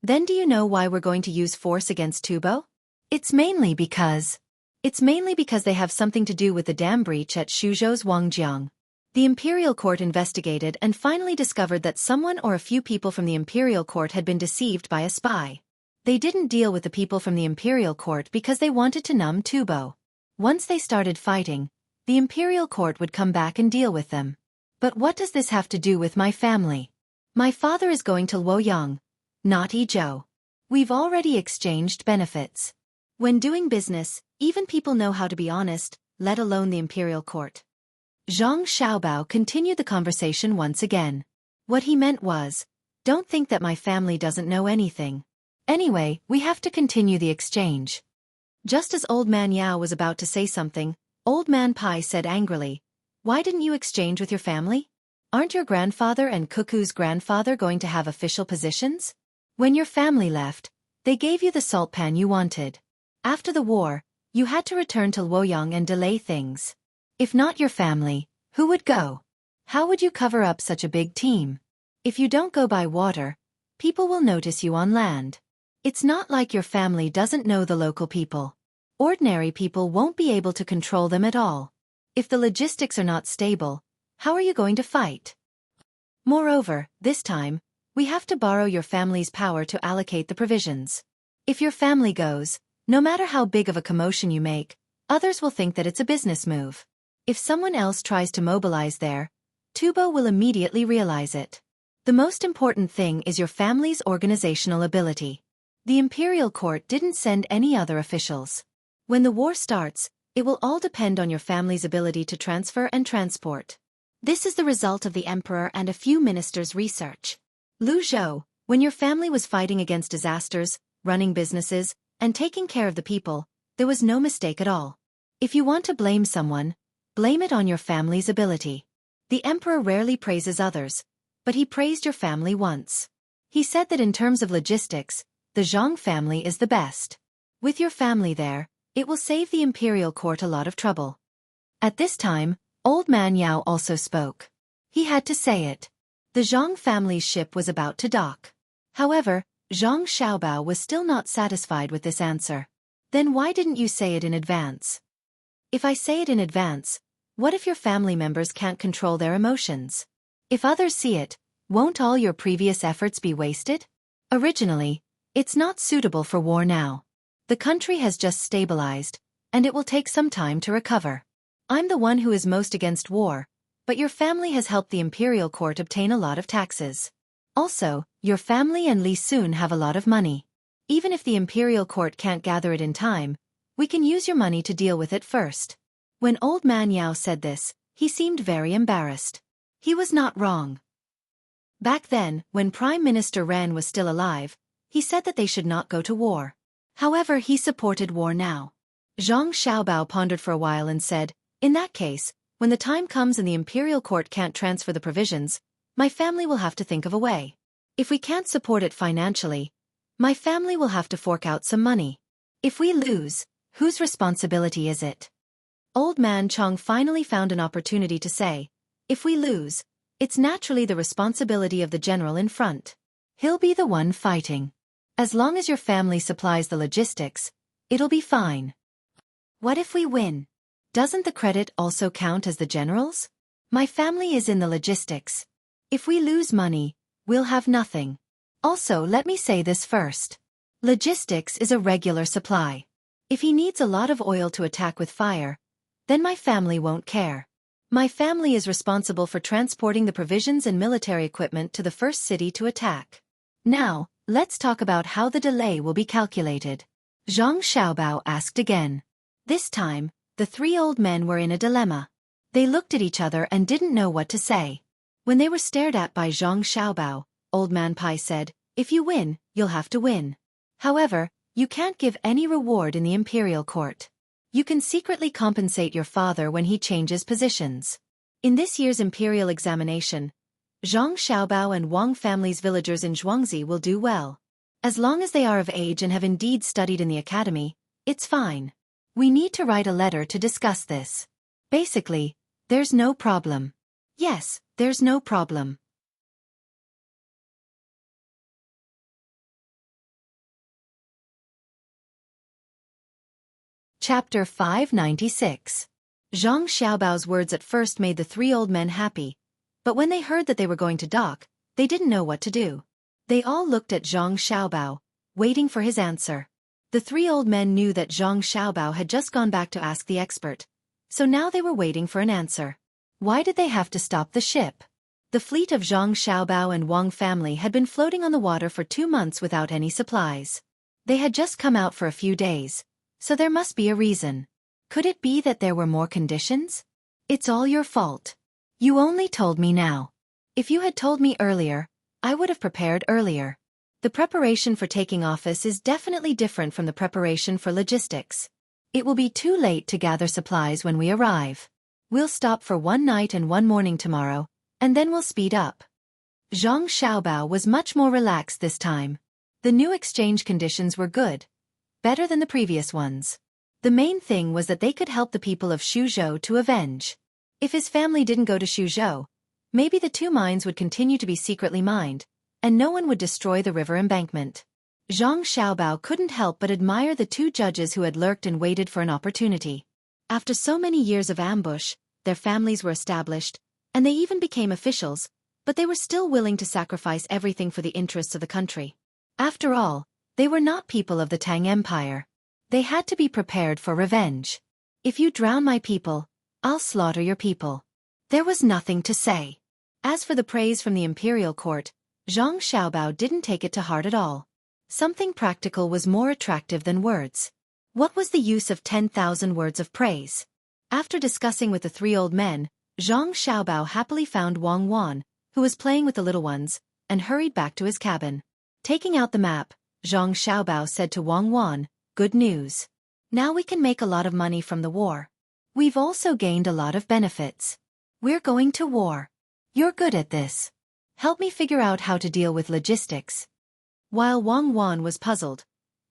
[SPEAKER 1] then do you know why we're going to use force against Tubo? It's mainly because they have something to do with the dam breach at Suzhou's Wangjiang. The Imperial Court investigated and finally discovered that someone or a few people from the Imperial Court had been deceived by a spy. They didn't deal with the people from the Imperial Court because they wanted to numb Tubo. Once they started fighting, the Imperial Court would come back and deal with them. But what does this have to do with my family? My father is going to Luoyang, not Yizhou. We've already exchanged benefits. When doing business, even people know how to be honest, let alone the Imperial Court. Zhang Xiaobao continued the conversation once again. What he meant was, don't think that my family doesn't know anything. Anyway, we have to continue the exchange. Just as Old Man Yao was about to say something, Old Man Pai said angrily, why didn't you exchange with your family? Aren't your grandfather and Cuckoo's grandfather going to have official positions? When your family left, they gave you the salt pan you wanted. After the war, you had to return to Luoyang and delay things. If not your family, who would go? How would you cover up such a big team? If you don't go by water, people will notice you on land. It's not like your family doesn't know the local people. Ordinary people won't be able to control them at all. If the logistics are not stable, how are you going to fight? Moreover, this time, we have to borrow your family's power to allocate the provisions. If your family goes, no matter how big of a commotion you make, others will think that it's a business move. If someone else tries to mobilize there, Tubo will immediately realize it. The most important thing is your family's organizational ability. The imperial court didn't send any other officials. When the war starts, it will all depend on your family's ability to transfer and transport. This is the result of the emperor and a few ministers' research. Lu Zhou, when your family was fighting against disasters, running businesses, and taking care of the people, there was no mistake at all. If you want to blame someone, blame it on your family's ability. The emperor rarely praises others, but he praised your family once. He said that in terms of logistics, the Zhang family is the best. With your family there, it will save the imperial court a lot of trouble. At this time, Old Man Yao also spoke. He had to say it. The Zhang family's ship was about to dock. However, Zhang Xiaobao was still not satisfied with this answer. Then why didn't you say it in advance? If I say it in advance, what if your family members can't control their emotions? If others see it, won't all your previous efforts be wasted? Originally, it's not suitable for war now. The country has just stabilized, and it will take some time to recover. I'm the one who is most against war, but your family has helped the imperial court obtain a lot of taxes. Also, your family and Li Sun have a lot of money. Even if the imperial court can't gather it in time, we can use your money to deal with it first. When Old Man Yao said this, he seemed very embarrassed. He was not wrong. Back then, when Prime Minister Ren was still alive, he said that they should not go to war. However, he supported war now. Zhang Xiaobao pondered for a while and said, in that case, when the time comes and the imperial court can't transfer the provisions, my family will have to think of a way. If we can't support it financially, my family will have to fork out some money. If we lose, whose responsibility is it? Old Man Chong finally found an opportunity to say, if we lose, it's naturally the responsibility of the general in front. He'll be the one fighting. As long as your family supplies the logistics, it'll be fine. What if we win? Doesn't the credit also count as the general's? My family is in the logistics. If we lose money, we'll have nothing. Also, let me say this first. Logistics is a regular supply. If he needs a lot of oil to attack with fire, then my family won't care. My family is responsible for transporting the provisions and military equipment to the first city to attack. Now, let's talk about how the delay will be calculated. Zhang Xiaobao asked again. This time, the three old men were in a dilemma. They looked at each other and didn't know what to say. When they were stared at by Zhang Xiaobao, Old Man Pai said, if you win, you'll have to win. However, you can't give any reward in the imperial court. You can secretly compensate your father when he changes positions. In this year's imperial examination, Zhang Xiaobao and Wang family's villagers in Zhuangzi will do well. As long as they are of age and have indeed studied in the academy, it's fine. We need to write a letter to discuss this. Basically, there's no problem. Yes, there's no problem. Chapter 596. Zhang Xiaobao's words at first made the three old men happy, but when they heard that they were going to dock, they didn't know what to do. They all looked at Zhang Xiaobao, waiting for his answer. The three old men knew that Zhang Xiaobao had just gone back to ask the expert, so now they were waiting for an answer. Why did they have to stop the ship? The fleet of Zhang Xiaobao and Wang family had been floating on the water for 2 months without any supplies. They had just come out for a few days, so there must be a reason. Could it be that there were more conditions? It's all your fault. You only told me now. If you had told me earlier, I would have prepared earlier. The preparation for taking office is definitely different from the preparation for logistics. It will be too late to gather supplies when we arrive. We'll stop for 1 night and 1 morning tomorrow, and then we'll speed up. Zhang Xiaobao was much more relaxed this time. The new exchange conditions were good, better than the previous ones. The main thing was that they could help the people of Xuzhou to avenge. If his family didn't go to Xuzhou, maybe the 2 mines would continue to be secretly mined, and no one would destroy the river embankment. Zhang Xiaobao couldn't help but admire the two judges who had lurked and waited for an opportunity. After so many years of ambush, their families were established, and they even became officials, but they were still willing to sacrifice everything for the interests of the country. After all, they were not people of the Tang Empire. They had to be prepared for revenge. If you drown my people, I'll slaughter your people. There was nothing to say. As for the praise from the imperial court, Zhang Xiaobao didn't take it to heart at all. Something practical was more attractive than words. What was the use of 10,000 words of praise? After discussing with the three old men, Zhang Xiaobao happily found Wang Wan, who was playing with the little ones, and hurried back to his cabin. Taking out the map, Zhang Xiaobao said to Wang Wan, "Good news. Now we can make a lot of money from the war. We've also gained a lot of benefits. We're going to war. You're good at this. Help me figure out how to deal with logistics." While Wang Wan was puzzled,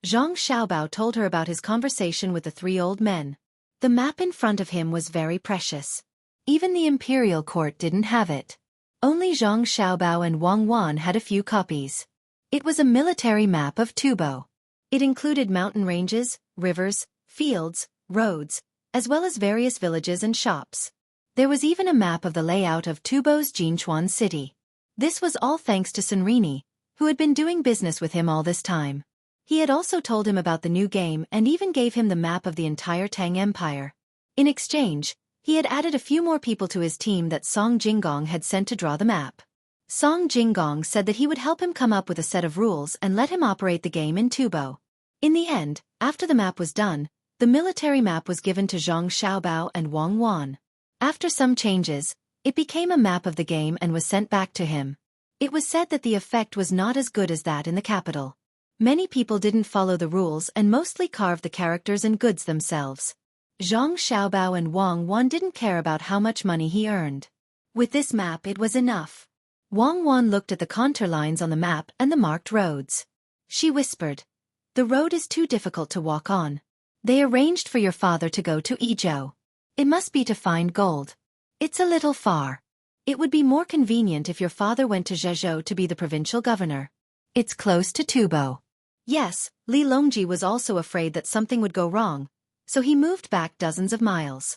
[SPEAKER 1] Zhang Xiaobao told her about his conversation with the three old men. The map in front of him was very precious. Even the imperial court didn't have it. Only Zhang Xiaobao and Wang Wan had a few copies. It was a military map of Tubo. It included mountain ranges, rivers, fields, roads, as well as various villages and shops. There was even a map of the layout of Tubo's Jinchuan city. This was all thanks to Sunrini, who had been doing business with him all this time. He had also told him about the new game and even gave him the map of the entire Tang Empire. In exchange, he had added a few more people to his team that Song Jinggong had sent to draw the map. Song Jinggong said that he would help him come up with a set of rules and let him operate the game in Tubo. In the end, after the map was done, the military map was given to Zhang Xiaobao and Wang Wan. After some changes, it became a map of the game and was sent back to him. It was said that the effect was not as good as that in the capital. Many people didn't follow the rules and mostly carved the characters and goods themselves. Zhang Xiaobao and Wang Wan didn't care about how much money he earned. With this map it was enough. Wang Wan looked at the contour lines on the map and the marked roads. She whispered, "The road is too difficult to walk on. They arranged for your father to go to Izhou. It must be to find gold. It's a little far. It would be more convenient if your father went to Zhezhou to be the provincial governor. It's close to Tubo." Yes, Li Longji was also afraid that something would go wrong, so he moved back dozens of miles.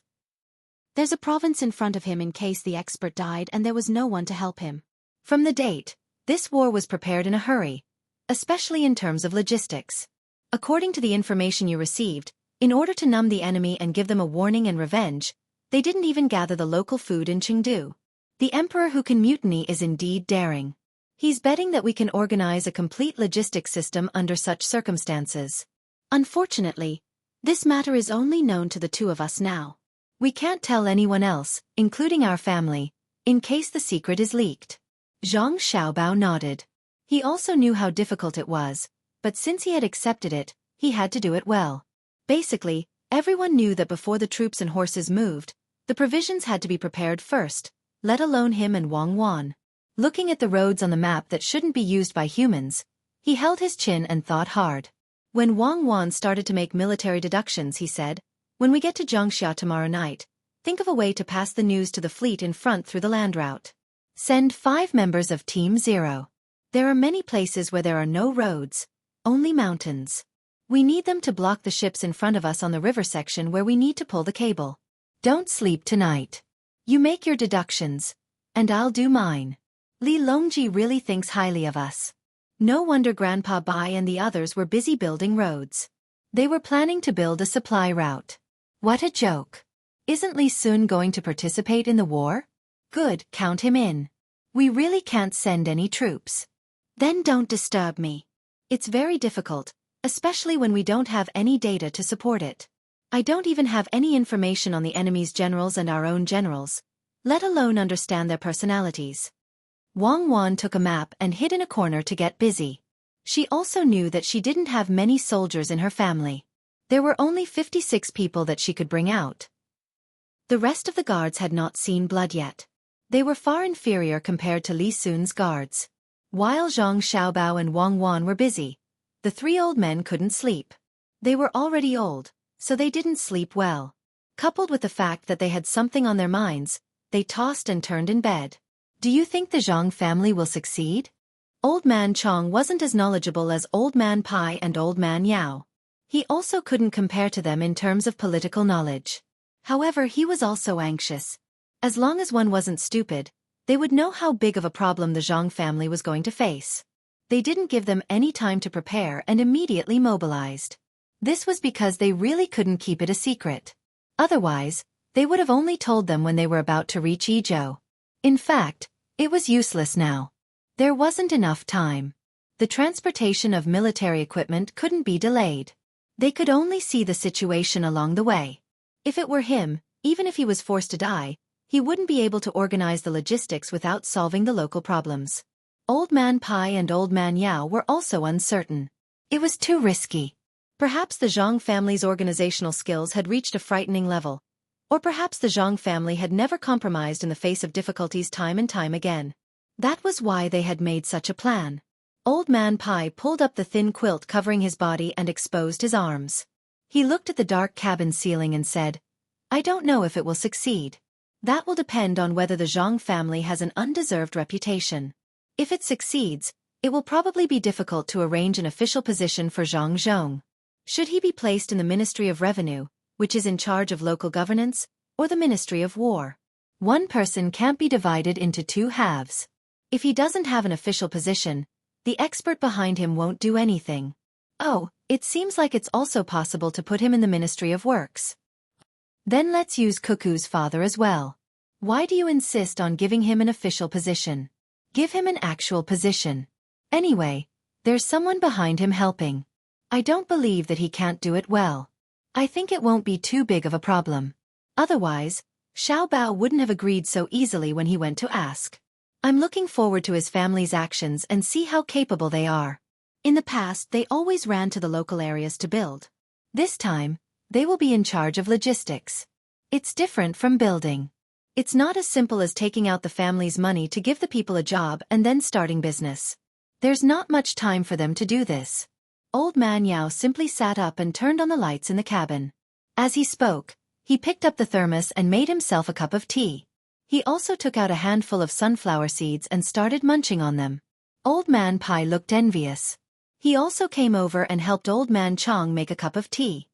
[SPEAKER 1] There's a province in front of him in case the expert died and there was no one to help him. From the date, this war was prepared in a hurry, especially in terms of logistics. According to the information you received, in order to numb the enemy and give them a warning and revenge, they didn't even gather the local food in Chengdu. The emperor who can mutiny is indeed daring. He's betting that we can organize a complete logistics system under such circumstances. Unfortunately, this matter is only known to the two of us now. We can't tell anyone else, including our family, in case the secret is leaked. Zhang Xiaobao nodded. He also knew how difficult it was, but since he had accepted it, he had to do it well. Basically, everyone knew that before the troops and horses moved, the provisions had to be prepared first, let alone him and Wang Wan. Looking at the roads on the map that shouldn't be used by humans, he held his chin and thought hard. When Wang Wan started to make military deductions, he said, "When we get to Jiangxia tomorrow night, think of a way to pass the news to the fleet in front through the land route. Send 5 members of Team 0. There are many places where there are no roads, only mountains. We need them to block the ships in front of us on the river section where we need to pull the cable. Don't sleep tonight. You make your deductions, and I'll do mine." Li Longji really thinks highly of us. No wonder Grandpa Bai and the others were busy building roads. They were planning to build a supply route. What a joke. Isn't Li Sun going to participate in the war? Good, count him in. We really can't send any troops. Then don't disturb me. It's very difficult, especially when we don't have any data to support it. I don't even have any information on the enemy's generals and our own generals, let alone understand their personalities. Wang Wan took a map and hid in a corner to get busy. She also knew that she didn't have many soldiers in her family. There were only 56 people that she could bring out. The rest of the guards had not seen blood yet. They were far inferior compared to Li Sun's guards. While Zhang Xiaobao and Wang Wan were busy, the 3 old men couldn't sleep. They were already old, so they didn't sleep well. Coupled with the fact that they had something on their minds, they tossed and turned in bed. Do you think the Zhang family will succeed? Old Man Chong wasn't as knowledgeable as Old Man Pai and Old Man Yao. He also couldn't compare to them in terms of political knowledge. However, he was also anxious. As long as one wasn't stupid, they would know how big of a problem the Zhang family was going to face. They didn't give them any time to prepare and immediately mobilized. This was because they really couldn't keep it a secret. Otherwise, they would have only told them when they were about to reach Yizhou. In fact, it was useless now. There wasn't enough time. The transportation of military equipment couldn't be delayed. They could only see the situation along the way. If it were him, even if he was forced to die, he wouldn't be able to organize the logistics without solving the local problems. Old Man Pai and Old Man Yao were also uncertain. It was too risky. Perhaps the Zhang family's organizational skills had reached a frightening level. Or perhaps the Zhang family had never compromised in the face of difficulties time and time again. That was why they had made such a plan. Old Man Pai pulled up the thin quilt covering his body and exposed his arms. He looked at the dark cabin ceiling and said, "I don't know if it will succeed. That will depend on whether the Zhang family has an undeserved reputation. If it succeeds, it will probably be difficult to arrange an official position for Zhang Zhong. Should he be placed in the Ministry of Revenue, which is in charge of local governance, or the Ministry of War? One person can't be divided into two halves. If he doesn't have an official position, the expert behind him won't do anything. Oh, it seems like it's also possible to put him in the Ministry of Works. Then let's use Cuckoo's father as well. Why do you insist on giving him an official position? Give him an actual position. Anyway, there's someone behind him helping. I don't believe that he can't do it well. I think it won't be too big of a problem. Otherwise, Xiao Bao wouldn't have agreed so easily when he went to ask. I'm looking forward to his family's actions and see how capable they are. In the past, they always ran to the local areas to build. This time, they will be in charge of logistics. It's different from building. It's not as simple as taking out the family's money to give the people a job and then starting business. There's not much time for them to do this. Old Man Yao simply sat up and turned on the lights in the cabin. As he spoke, he picked up the thermos and made himself a cup of tea. He also took out a handful of sunflower seeds and started munching on them. Old Man Pai looked envious. He also came over and helped Old Man Chong make a cup of tea.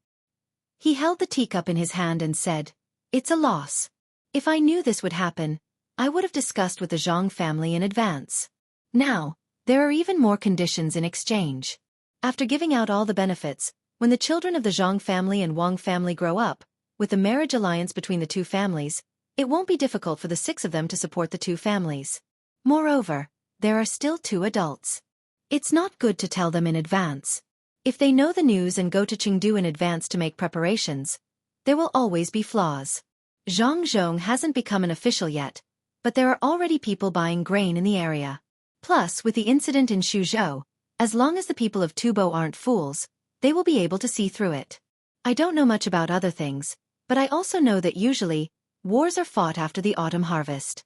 [SPEAKER 1] He held the teacup in his hand and said, "It's a loss. If I knew this would happen, I would have discussed with the Zhang family in advance. Now, there are even more conditions in exchange. After giving out all the benefits, when the children of the Zhang family and Wang family grow up, with the marriage alliance between the two families, it won't be difficult for the 6 of them to support the 2 families. Moreover, there are still 2 adults. It's not good to tell them in advance. If they know the news and go to Chengdu in advance to make preparations, there will always be flaws. Zhang Zhong hasn't become an official yet, but there are already people buying grain in the area. Plus, with the incident in Xuzhou, as long as the people of Tubo aren't fools, they will be able to see through it. I don't know much about other things, but I also know that usually, wars are fought after the autumn harvest.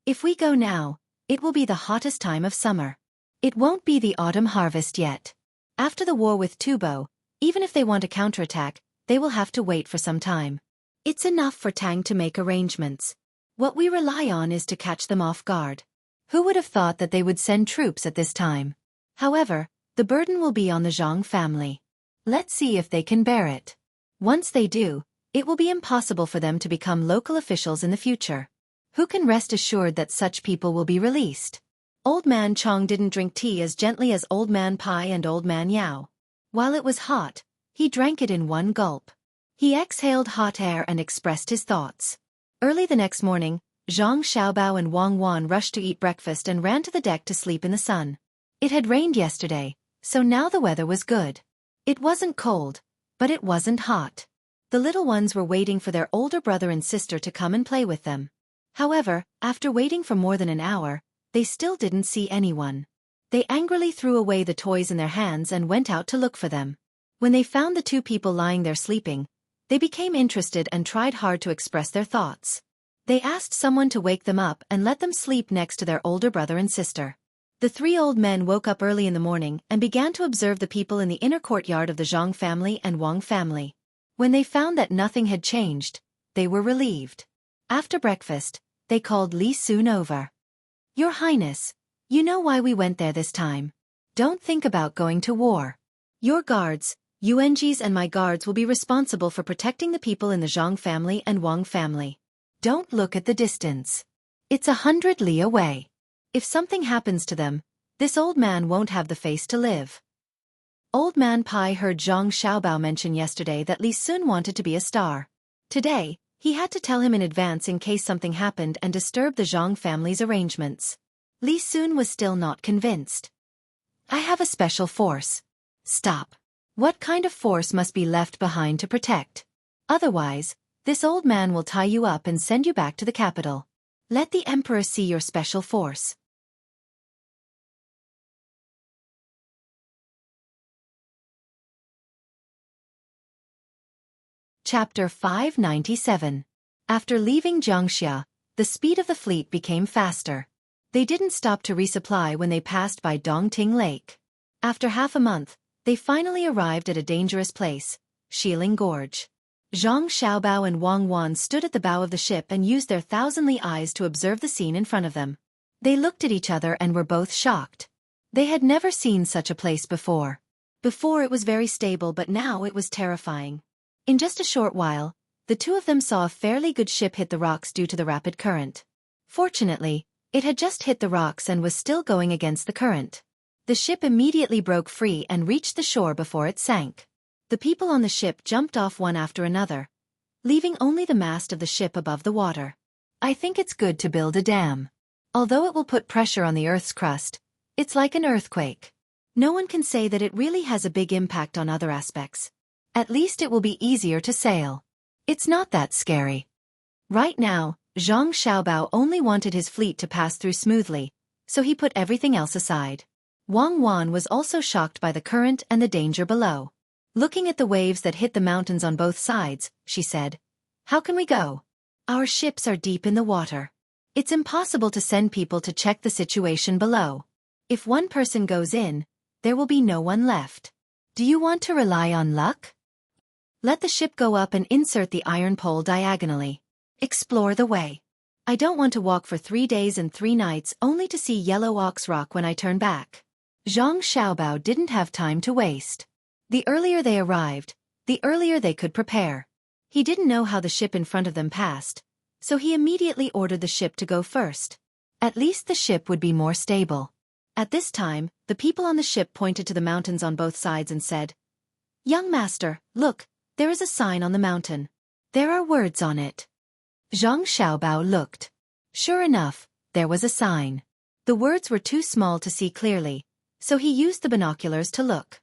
[SPEAKER 1] If we go now, it will be the hottest time of summer. It won't be the autumn harvest yet. After the war with Tubo, even if they want to counterattack, they will have to wait for some time. It's enough for Tang to make arrangements. What we rely on is to catch them off guard. Who would have thought that they would send troops at this time? However, the burden will be on the Zhang family. Let's see if they can bear it. Once they do, it will be impossible for them to become local officials in the future. Who can rest assured that such people will be released? Old Man Chong didn't drink tea as gently as Old Man Pai and Old Man Yao. While it was hot, he drank it in one gulp. He exhaled hot air and expressed his thoughts. Early the next morning, Zhang Xiaobao and Wang Wan rushed to eat breakfast and ran to the deck to sleep in the sun. It had rained yesterday, so now the weather was good. It wasn't cold, but it wasn't hot. The little ones were waiting for their older brother and sister to come and play with them. However, after waiting for more than an hour, they still didn't see anyone. They angrily threw away the toys in their hands and went out to look for them. When they found the 2 people lying there sleeping, they became interested and tried hard to express their thoughts. They asked someone to wake them up and let them sleep next to their older brother and sister. The 3 old men woke up early in the morning and began to observe the people in the inner courtyard of the Zhang family and Wang family. When they found that nothing had changed, they were relieved. After breakfast, they called Li Sun over. "Your Highness, You know why we went there this time. Don't think about going to war. Your guards, Yuanji's and my guards will be responsible for protecting the people in the Zhang family and Wang family. Don't look at the distance. It's 100 li away. If something happens to them, this old man won't have the face to live. Old Man Pai heard Zhang Xiaobao mention yesterday that Li Sun wanted to be a star. Today, he had to tell him in advance in case something happened and disturbed the Zhang family's arrangements. Li Sun was still not convinced. I have a special force. Stop. What kind of force must be left behind to protect? Otherwise, this old man will tie you up and send you back to the capital. Let the emperor see your special force. Chapter 597. After leaving Jiangxia, the speed of the fleet became faster. They didn't stop to resupply when they passed by Dongting Lake. After half a month, they finally arrived at a dangerous place, Shiling Gorge. Zhang Xiaobao and Wang Wan stood at the bow of the ship and used their thousandly eyes to observe the scene in front of them. They looked at each other and were both shocked. They had never seen such a place before. Before it was very stable, but now it was terrifying. In just a short while, the two of them saw a fairly good ship hit the rocks due to the rapid current. Fortunately, it had just hit the rocks and was still going against the current. The ship immediately broke free and reached the shore before it sank. The people on the ship jumped off one after another, leaving only the mast of the ship above the water. I think it's good to build a dam. Although it will put pressure on the Earth's crust, it's like an earthquake. No one can say that it really has a big impact on other aspects. At least it will be easier to sail. It's not that scary. Right now, Zhang Xiaobao only wanted his fleet to pass through smoothly, so he put everything else aside. Wang Wan was also shocked by the current and the danger below. Looking at the waves that hit the mountains on both sides, she said, "How can we go? Our ships are deep in the water. It's impossible to send people to check the situation below. If one person goes in, there will be no one left. Do you want to rely on luck? Let the ship go up and insert the iron pole diagonally. Explore the way. I don't want to walk for 3 days and 3 nights only to see Yellow Ox Rock when I turn back." Zhang Xiaobao didn't have time to waste. The earlier they arrived, the earlier they could prepare. He didn't know how the ship in front of them passed, so he immediately ordered the ship to go first. At least the ship would be more stable. At this time, the people on the ship pointed to the mountains on both sides and said, "Young master, look, there is a sign on the mountain. There are words on it." Zhang Xiaobao looked. Sure enough, there was a sign. The words were too small to see clearly, so he used the binoculars to look.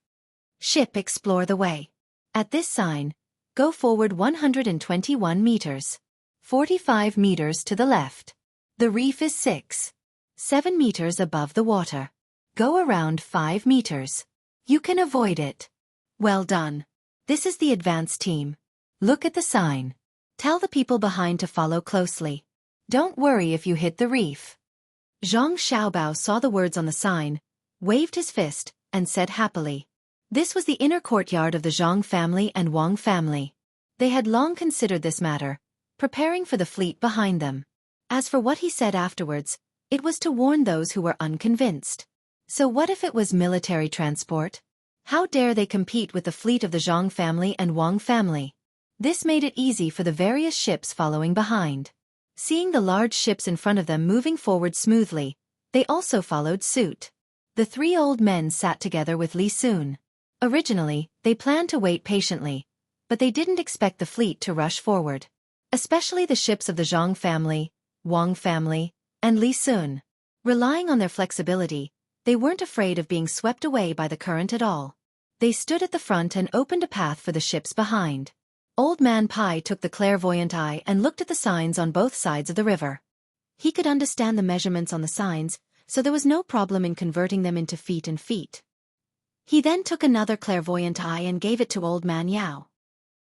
[SPEAKER 1] "Ship, explore the way. At this sign, go forward 121 meters. 45 meters to the left. The reef is 7 meters above the water. Go around 5 meters. You can avoid it. Well done. This is the advance team. Look at the sign. Tell the people behind to follow closely. Don't worry if you hit the reef." Zhang Xiaobao saw the words on the sign, waved his fist, and said happily. This was the inner courtyard of the Zhang family and Wang family. They had long considered this matter, preparing for the fleet behind them. As for what he said afterwards, it was to warn those who were unconvinced. So what if it was military transport? How dare they compete with the fleet of the Zhang family and Wang family? This made it easy for the various ships following behind. Seeing the large ships in front of them moving forward smoothly, they also followed suit. The 3 old men sat together with Li Sun. Originally, they planned to wait patiently, but they didn't expect the fleet to rush forward. Especially the ships of the Zhang family, Wang family, and Li Sun. Relying on their flexibility, they weren't afraid of being swept away by the current at all. They stood at the front and opened a path for the ships behind. Old Man Pai took the clairvoyant eye and looked at the signs on both sides of the river. He could understand the measurements on the signs, so there was no problem in converting them into feet and feet. He then took another clairvoyant eye and gave it to Old Man Yao.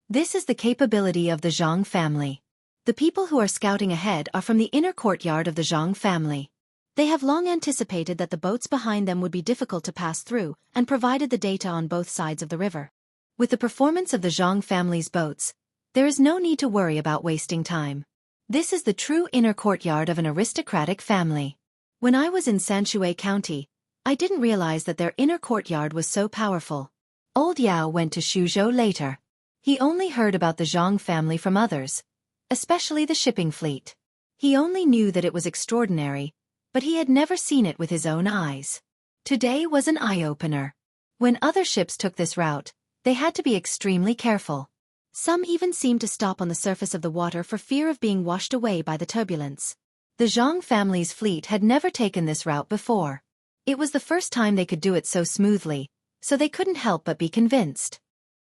[SPEAKER 1] This is the capability of the Zhang family. The people who are scouting ahead are from the inner courtyard of the Zhang family. They have long anticipated that the boats behind them would be difficult to pass through and provided the data on both sides of the river. With the performance of the Zhang family's boats, there is no need to worry about wasting time. This is the true inner courtyard of an aristocratic family. When I was in Xueqi County, I didn't realize that their inner courtyard was so powerful. Old Yao went to Xuzhou later. He only heard about the Zhang family from others, especially the shipping fleet. He only knew that it was extraordinary, but he had never seen it with his own eyes. Today was an eye-opener. When other ships took this route, they had to be extremely careful. Some even seemed to stop on the surface of the water for fear of being washed away by the turbulence. The Zhang family's fleet had never taken this route before. It was the first time they could do it so smoothly, so they couldn't help but be convinced.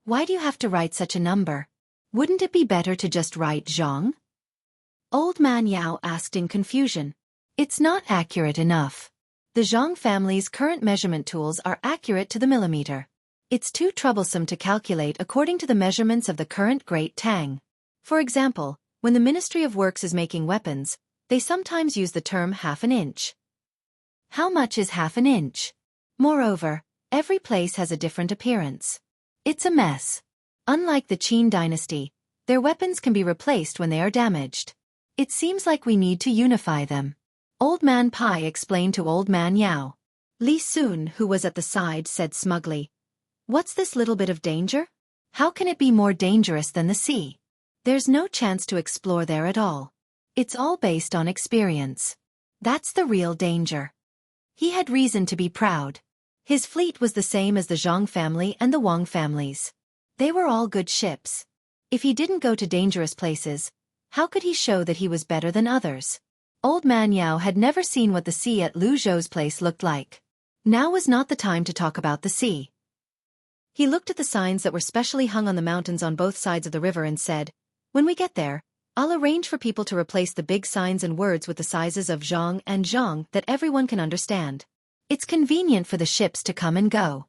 [SPEAKER 1] Why do you have to write such a number? Wouldn't it be better to just write Zhang? Old Man Yao asked in confusion. It's not accurate enough. The Zhang family's current measurement tools are accurate to the millimeter. It's too troublesome to calculate according to the measurements of the current Great Tang. For example, when the Ministry of Works is making weapons, they sometimes use the term half an inch. How much is half an inch? Moreover, every place has a different appearance. It's a mess. Unlike the Qin dynasty, their weapons can be replaced when they are damaged. It seems like we need to unify them. Old Man Pai explained to Old Man Yao. Li Sun, who was at the side, said smugly, "What's this little bit of danger? How can it be more dangerous than the sea? There's no chance to explore there at all. It's all based on experience. That's the real danger." He had reason to be proud. His fleet was the same as the Zhang family and the Wang families. They were all good ships. If he didn't go to dangerous places, how could he show that he was better than others? Old Man Yao had never seen what the sea at Lu Zhou's place looked like. Now was not the time to talk about the sea. He looked at the signs that were specially hung on the mountains on both sides of the river and said, "When we get there, I'll arrange for people to replace the big signs and words with the sizes of Zhang and Zhang that everyone can understand. It's convenient for the ships to come and go.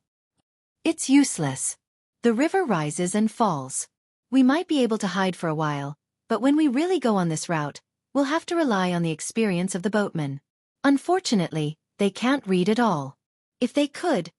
[SPEAKER 1] It's useless. The river rises and falls. We might be able to hide for a while, but when we really go on this route, we'll have to rely on the experience of the boatmen. Unfortunately, they can't read at all. If they could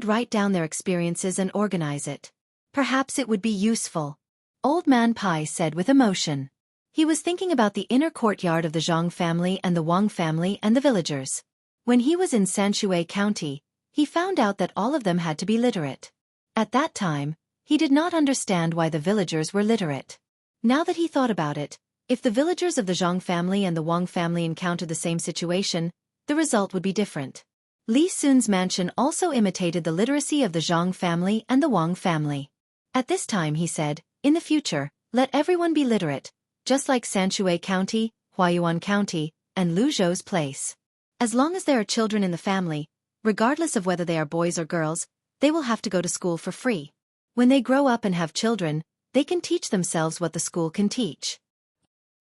[SPEAKER 1] write down their experiences and organize it. Perhaps it would be useful." Old Man Pai said with emotion. He was thinking about the inner courtyard of the Zhang family and the Wang family and the villagers. When he was in Xueqi County, he found out that all of them had to be literate. At that time, he did not understand why the villagers were literate. Now that he thought about it, if the villagers of the Zhang family and the Wang family encountered the same situation, the result would be different. Li Sun's mansion also imitated the literacy of the Zhang family and the Wang family. At this time he said, "In the future, let everyone be literate, just like Xueqi County, Huayuan County, and Lu Zhou's place. As long as there are children in the family, regardless of whether they are boys or girls, they will have to go to school for free. When they grow up and have children, they can teach themselves what the school can teach."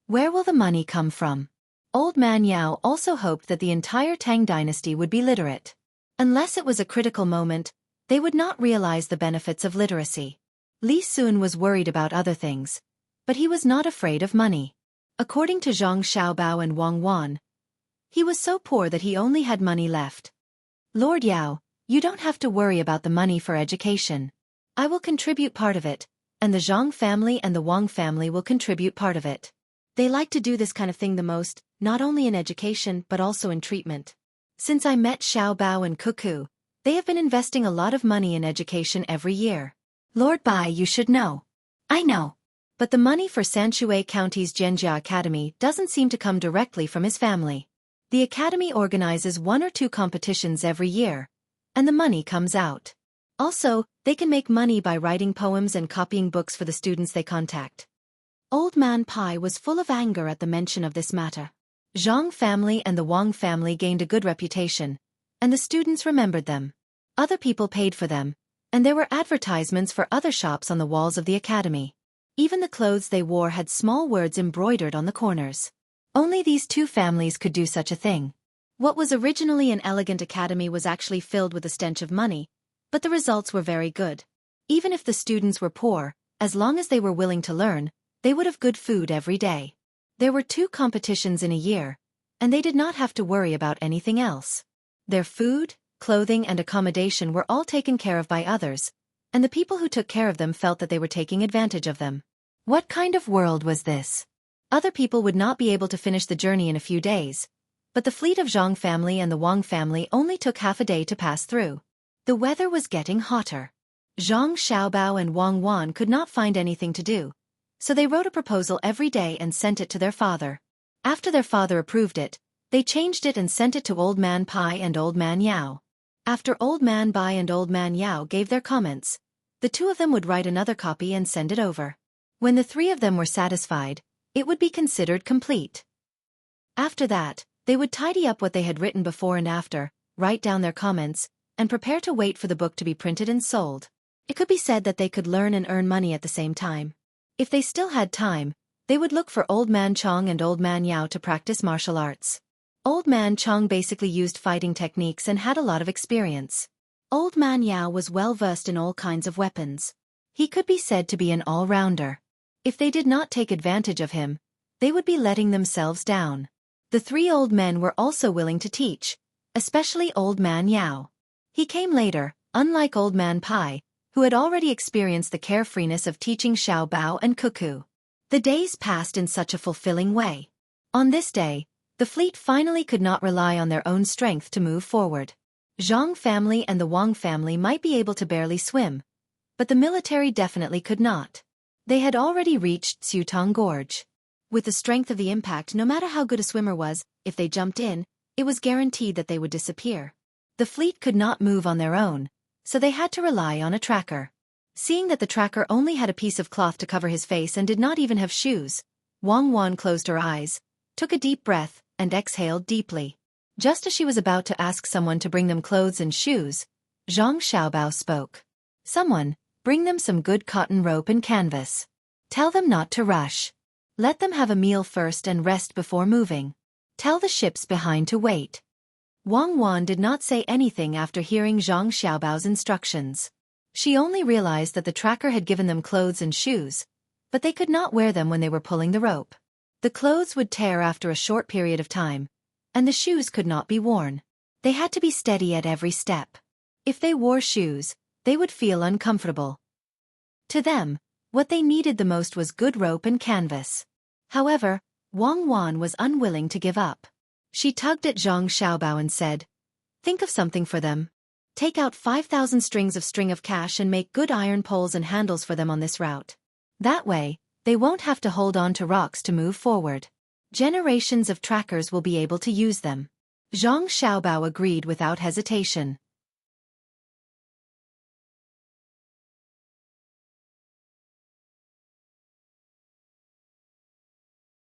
[SPEAKER 1] Where will the money come from? Old Man Yao also hoped that the entire Tang dynasty would be literate. Unless it was a critical moment, they would not realize the benefits of literacy. Li Sun was worried about other things, but he was not afraid of money. According to Zhang Xiaobao and Wang Wan, he was so poor that he only had money left. "Lord Yao, you don't have to worry about the money for education. I will contribute part of it, and the Zhang family and the Wang family will contribute part of it. They like to do this kind of thing the most, not only in education but also in treatment. Since I met Xiaobao and Cuckoo, they have been investing a lot of money in education every year. Lord Bai, you should know." "I know. But the money for Xueqi County's Zhenjia Academy doesn't seem to come directly from his family. The academy organizes 1 or 2 competitions every year, and the money comes out. Also, they can make money by writing poems and copying books for the students they contact." Old Man Pai was full of anger at the mention of this matter. Zhang family and the Wang family gained a good reputation, and the students remembered them. Other people paid for them, and there were advertisements for other shops on the walls of the academy. Even the clothes they wore had small words embroidered on the corners. Only these 2 families could do such a thing. What was originally an elegant academy was actually filled with the stench of money, but the results were very good. Even if the students were poor, as long as they were willing to learn, they would have good food every day. There were 2 competitions in a year, and they did not have to worry about anything else. Their food, clothing and accommodation were all taken care of by others, and the people who took care of them felt that they were taking advantage of them. What kind of world was this? Other people would not be able to finish the journey in a few days, but the fleet of Zhang family and the Wang family only took half a day to pass through. The weather was getting hotter. Zhang Xiaobao and Wang Wan could not find anything to do, so they wrote a proposal every day and sent it to their father. After their father approved it, they changed it and sent it to Old Man Pai and Old Man Yao. After Old Man Bai and Old Man Yao gave their comments, the two of them would write another copy and send it over. When the three of them were satisfied, it would be considered complete. After that, they would tidy up what they had written before and after, write down their comments, and prepare to wait for the book to be printed and sold. It could be said that they could learn and earn money at the same time. If they still had time, they would look for Old Man Chong and Old Man Yao to practice martial arts. Old Man Chong basically used fighting techniques and had a lot of experience. Old Man Yao was well versed in all kinds of weapons. He could be said to be an all-rounder. If they did not take advantage of him, they would be letting themselves down. The three old men were also willing to teach, especially Old Man Yao. He came later, unlike Old Man Pai, who had already experienced the carefreeness of teaching Xiaobao and Cuckoo. The days passed in such a fulfilling way. On this day, the fleet finally could not rely on their own strength to move forward. Zhang family and the Wang family might be able to barely swim, but the military definitely could not. They had already reached Xutong Gorge. With the strength of the impact, no matter how good a swimmer was, if they jumped in, it was guaranteed that they would disappear. The fleet could not move on their own, so they had to rely on a tracker. Seeing that the tracker only had a piece of cloth to cover his face and did not even have shoes, Wang Wan closed her eyes, took a deep breath, and exhaled deeply. Just as she was about to ask someone to bring them clothes and shoes, Zhang Xiaobao spoke. "Someone, bring them some good cotton rope and canvas. Tell them not to rush. Let them have a meal first and rest before moving. Tell the ships behind to wait." Wang Wan did not say anything after hearing Zhang Xiaobao's instructions. She only realized that the tracker had given them clothes and shoes, but they could not wear them when they were pulling the rope. The clothes would tear after a short period of time, and the shoes could not be worn. They had to be steady at every step. If they wore shoes, they would feel uncomfortable. To them, what they needed the most was good rope and canvas. However, Wang Wan was unwilling to give up. She tugged at Zhang Xiaobao and said, "Think of something for them. Take out 5,000 strings of string of cash and make good iron poles and handles for them on this route. That way, they won't have to hold on to rocks to move forward. Generations of trackers will be able to use them." Zhang Xiaobao agreed without hesitation.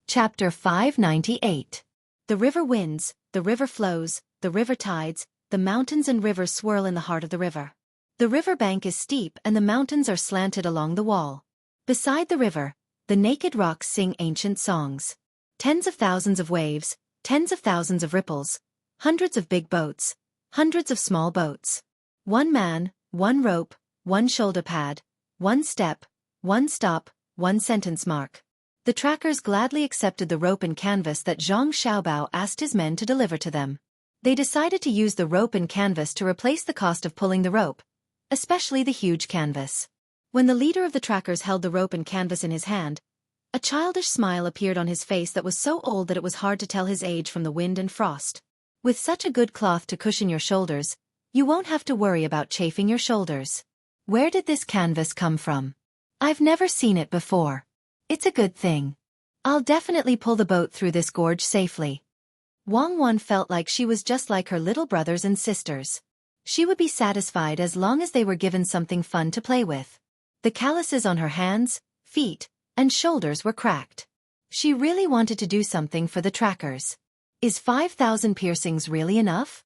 [SPEAKER 1] Chapter 598. The river winds, the river flows, the river tides, the mountains and rivers swirl in the heart of the river. The river bank is steep and the mountains are slanted along the wall. Beside the river, the naked rocks sing ancient songs. Tens of thousands of waves, tens of thousands of ripples, hundreds of big boats, hundreds of small boats. One man, one rope, one shoulder pad, one step, one stop, one sentence mark. The trackers gladly accepted the rope and canvas that Zhang Xiaobao asked his men to deliver to them. They decided to use the rope and canvas to replace the cost of pulling the rope, especially the huge canvas. When the leader of the trackers held the rope and canvas in his hand, a childish smile appeared on his face that was so old that it was hard to tell his age from the wind and frost. "With such a good cloth to cushion your shoulders, you won't have to worry about chafing your shoulders. Where did this canvas come from? I've never seen it before. It's a good thing. I'll definitely pull the boat through this gorge safely." Wang Wan felt like she was just like her little brothers and sisters. She would be satisfied as long as they were given something fun to play with. The calluses on her hands, feet, and shoulders were cracked. She really wanted to do something for the trackers. "Is 5,000 piercings really enough?"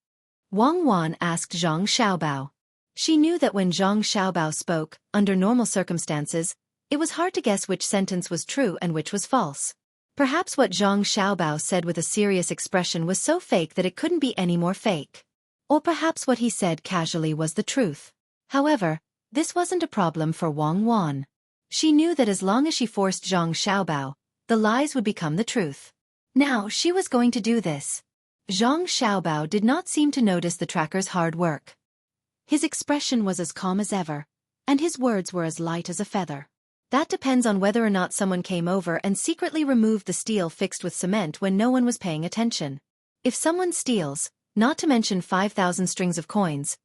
[SPEAKER 1] Wang Wan asked Zhang Xiaobao. She knew that when Zhang Xiaobao spoke, under normal circumstances, it was hard to guess which sentence was true and which was false. Perhaps what Zhang Xiaobao said with a serious expression was so fake that it couldn't be any more fake. Or perhaps what he said casually was the truth. However, this wasn't a problem for Wang Wan. She knew that as long as she forced Zhang Xiaobao, the lies would become the truth. Now she was going to do this. Zhang Xiaobao did not seem to notice the tracker's hard work. His expression was as calm as ever, and his words were as light as a feather. "That depends on whether or not someone came over and secretly removed the steel fixed with cement when no one was paying attention. If someone steals, not to mention 5,000 strings of coins,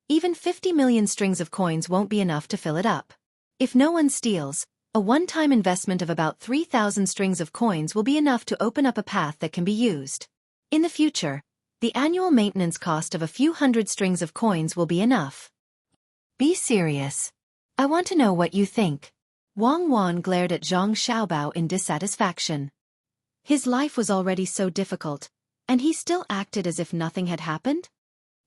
[SPEAKER 1] even 50 million strings of coins won't be enough to fill it up. If no one steals, a one-time investment of about 3,000 strings of coins will be enough to open up a path that can be used. In the future, the annual maintenance cost of a few hundred strings of coins will be enough. Be serious. I want to know what you think. Wang Wan glared at Zhang Xiaobao in dissatisfaction. His life was already so difficult, and he still acted as if nothing had happened?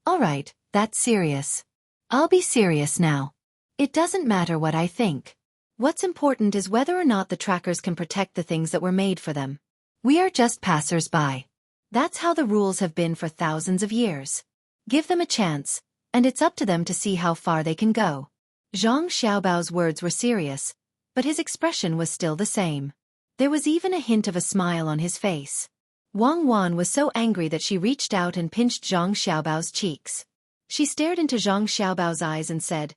[SPEAKER 1] All right, that's serious. I'll be serious now. It doesn't matter what I think. What's important is whether or not the trackers can protect the things that were made for them. We are just passers-by. That's how the rules have been for thousands of years. Give them a chance, and it's up to them to see how far they can go. Zhang Xiaobao's words were serious, but his expression was still the same. There was even a hint of a smile on his face. Wang Wan was so angry that she reached out and pinched Zhang Xiaobao's cheeks. She stared into Zhang Xiaobao's eyes and said,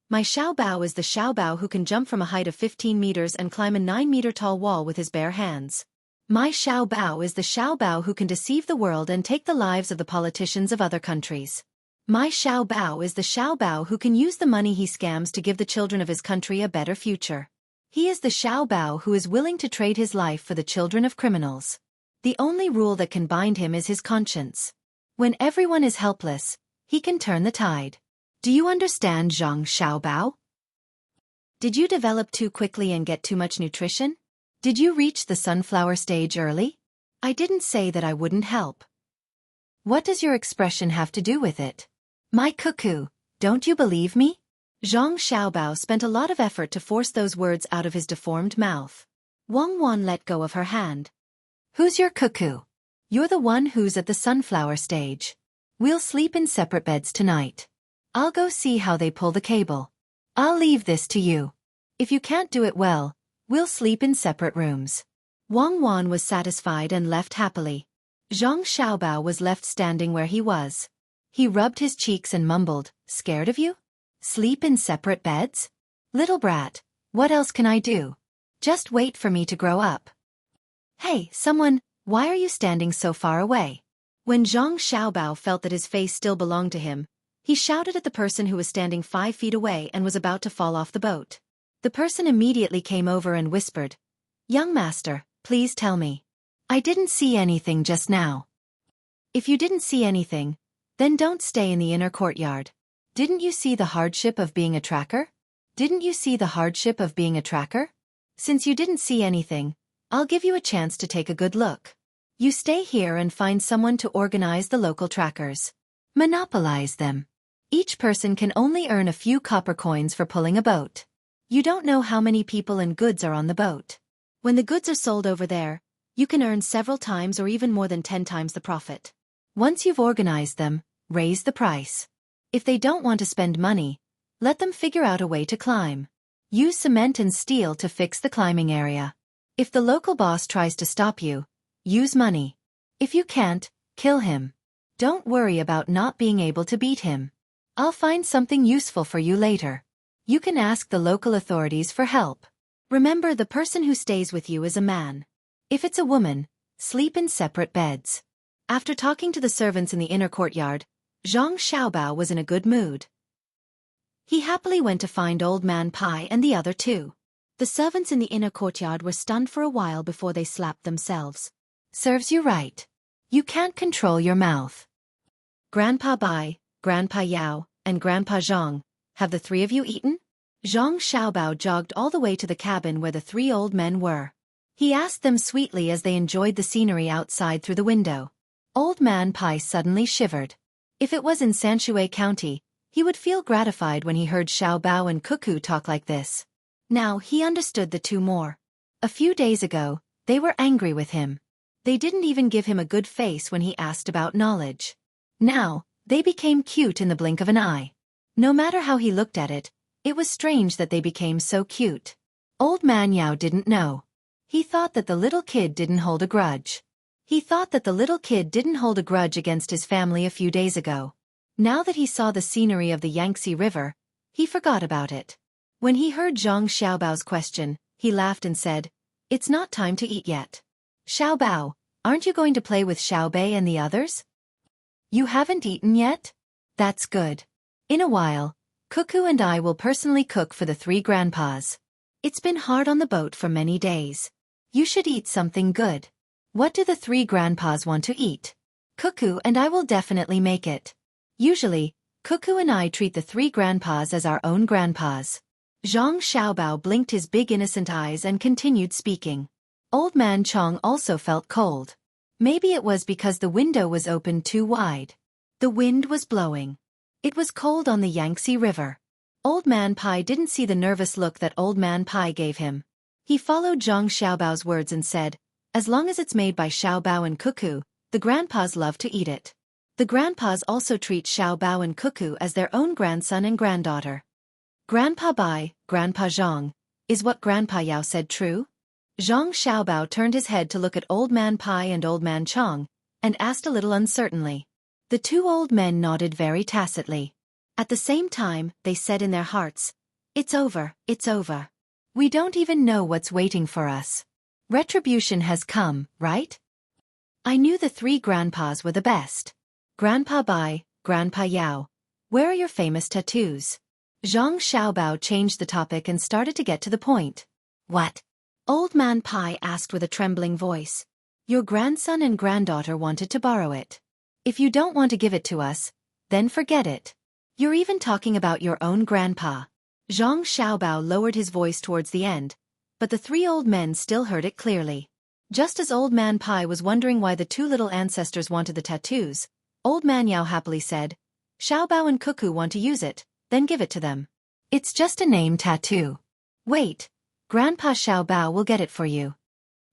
[SPEAKER 1] "My Xiaobao is the Xiaobao who can jump from a height of 15 meters and climb a 9-meter-tall wall with his bare hands. My Xiaobao is the Xiaobao who can deceive the world and take the lives of the politicians of other countries. My Xiaobao is the Xiaobao who can use the money he scams to give the children of his country a better future. He is the Xiaobao who is willing to trade his life for the children of criminals. The only rule that can bind him is his conscience. When everyone is helpless, he can turn the tide. Do you understand, Zhang Xiaobao? Did you develop too quickly and get too much nutrition? Did you reach the sunflower stage early? I didn't say that I wouldn't help. What does your expression have to do with it? My cuckoo, don't you believe me?" Zhang Xiaobao spent a lot of effort to force those words out of his deformed mouth. Wang Wan let go of her hand. "Who's your cuckoo? You're the one who's at the sunflower stage. We'll sleep in separate beds tonight. I'll go see how they pull the cable. I'll leave this to you. If you can't do it well, we'll sleep in separate rooms." Wang Wan was satisfied and left happily. Zhang Xiaobao was left standing where he was. He rubbed his cheeks and mumbled, "Scared of you? Sleep in separate beds? Little brat, what else can I do? Just wait for me to grow up." "Hey, someone, why are you standing so far away?" When Zhang Xiaobao felt that his face still belonged to him, he shouted at the person who was standing 5 feet away and was about to fall off the boat. The person immediately came over and whispered, "Young master, please tell me. I didn't see anything just now." "If you didn't see anything, then don't stay in the inner courtyard. Didn't you see the hardship of being a tracker? Didn't you see the hardship of being a tracker? Since you didn't see anything, I'll give you a chance to take a good look. You stay here and find someone to organize the local trackers. Monopolize them. Each person can only earn a few copper coins for pulling a boat. You don't know how many people and goods are on the boat. When the goods are sold over there, you can earn several times or even more than 10 times the profit. Once you've organized them, raise the price. If they don't want to spend money, let them figure out a way to climb. Use cement and steel to fix the climbing area. If the local boss tries to stop you, use money. If you can't, kill him. Don't worry about not being able to beat him. I'll find something useful for you later. You can ask the local authorities for help. Remember, the person who stays with you is a man. If it's a woman, sleep in separate beds." After talking to the servants in the inner courtyard, Zhang Xiaobao was in a good mood. He happily went to find Old Man Pai and the other two. The servants in the inner courtyard were stunned for a while before they slapped themselves. "Serves you right. You can't control your mouth." "Grandpa Bai, Grandpa Yao, and Grandpa Zhang, have the 3 of you eaten?" Zhang Xiaobao jogged all the way to the cabin where the 3 old men were. He asked them sweetly as they enjoyed the scenery outside through the window. Old Man Pai suddenly shivered. If it was in Xueqi County, he would feel gratified when he heard Xiaobao and Cuckoo talk like this. Now he understood the 2 more. A few days ago, they were angry with him. They didn't even give him a good face when he asked about knowledge. Now, they became cute in the blink of an eye. No matter how he looked at it, it was strange that they became so cute. Old Man Yao didn't know. He thought that the little kid didn't hold a grudge. He thought that the little kid didn't hold a grudge against his family a few days ago. Now that he saw the scenery of the Yangtze River, he forgot about it. When he heard Zhang Xiaobao's question, he laughed and said, "It's not time to eat yet. Xiaobao, Aren't you going to play with Xiaobei and the others? You haven't eaten yet? That's good. In a while, Cuckoo and I will personally cook for the three grandpas. It's been hard on the boat for many days. You should eat something good. What do the three grandpas want to eat? Cuckoo and I will definitely make it. Usually, Cuckoo and I treat the three grandpas as our own grandpas. Zhang Xiaobao blinked his big innocent eyes and continued speaking. Old Man Chong also felt cold. Maybe it was because the window was opened too wide. The wind was blowing. It was cold on the Yangtze River. Old Man Pai didn't see the nervous look that Old Man Pai gave him. He followed Zhang Xiaobao's words and said, as long as it's made by Xiaobao and Cuckoo, the grandpas love to eat it. The grandpas also treat Xiaobao and Cuckoo as their own grandson and granddaughter. Grandpa Bai, Grandpa Zhang, is what Grandpa Yao said true? Zhang Xiaobao turned his head to look at Old Man Pai and Old Man Chong, and asked a little uncertainly. The two old men nodded very tacitly. At the same time, they said in their hearts, it's over, it's over. We don't even know what's waiting for us. Retribution has come, right? I knew the three grandpas were the best. Grandpa Bai, Grandpa Yao, where are your famous tattoos? Zhang Xiaobao changed the topic and started to get to the point. What? Old Man Pai asked with a trembling voice. Your grandson and granddaughter wanted to borrow it. If you don't want to give it to us, then forget it. You're even talking about your own grandpa. Zhang Xiaobao lowered his voice towards the end, but the three old men still heard it clearly. Just as Old Man Pai was wondering why the two little ancestors wanted the tattoos, Old Man Yao happily said, Xiaobao and Cuckoo want to use it, then give it to them. It's just a name tattoo. Wait, Grandpa Xiaobao will get it for you.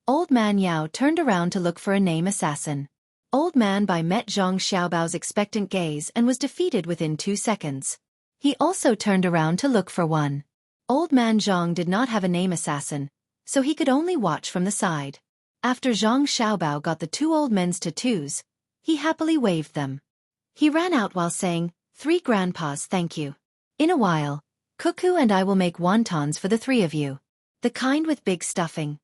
[SPEAKER 1] Old Man Yao turned around to look for a name assassin. Old Man Bai met Zhang Xiaobao's expectant gaze and was defeated within 2 seconds. He also turned around to look for one. Old Man Zhang did not have a name assassin, so he could only watch from the side. After Zhang Xiaobao got the two old men's tattoos, he happily waved them. He ran out while saying, three grandpas thank you. In a while, Cuckoo and I will make wontons for the three of you. The kind with big stuffing.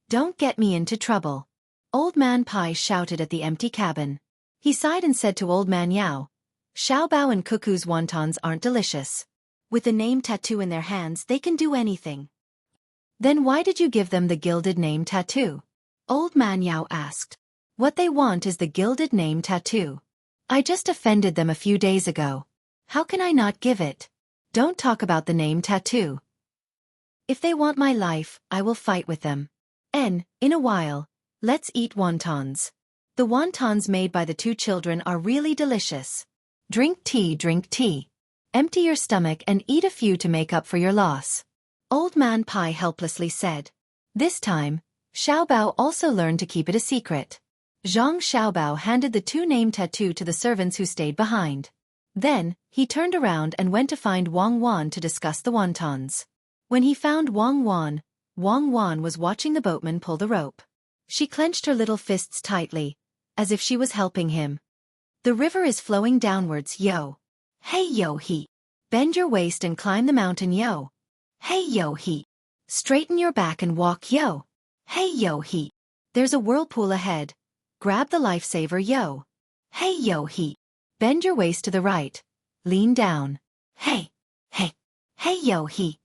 [SPEAKER 1] Don't get me into trouble. Old Man Pai shouted at the empty cabin. He sighed and said to Old Man Yao, Xiaobao and Cuckoo's wontons aren't delicious. With a name tattoo in their hands they can do anything. Then why did you give them the gilded name tattoo? Old Man Yao asked. What they want is the gilded name tattoo. I just offended them a few days ago. How can I not give it? Don't talk about the name tattoo. If they want my life, I will fight with them. In a while, let's eat wontons. The wontons made by the two children are really delicious. Drink tea, drink tea. Empty your stomach and eat a few to make up for your loss. Old Man Pai helplessly said. This time, Xiaobao also learned to keep it a secret. Zhang Xiaobao handed the two name tattoo to the servants who stayed behind. Then, he turned around and went to find Wang Wan to discuss the wontons. When he found Wang Wan was watching the boatman pull the rope. She clenched her little fists tightly, as if she was helping him. The river is flowing downwards, yo. Hey yo he. Bend your waist and climb the mountain, yo. Hey yo he. Straighten your back and walk, yo. Hey yo he. There's a whirlpool ahead. Grab the lifesaver, yo. Hey yo he. Bend your waist to the right. Lean down. Hey. Hey. Hey yo he.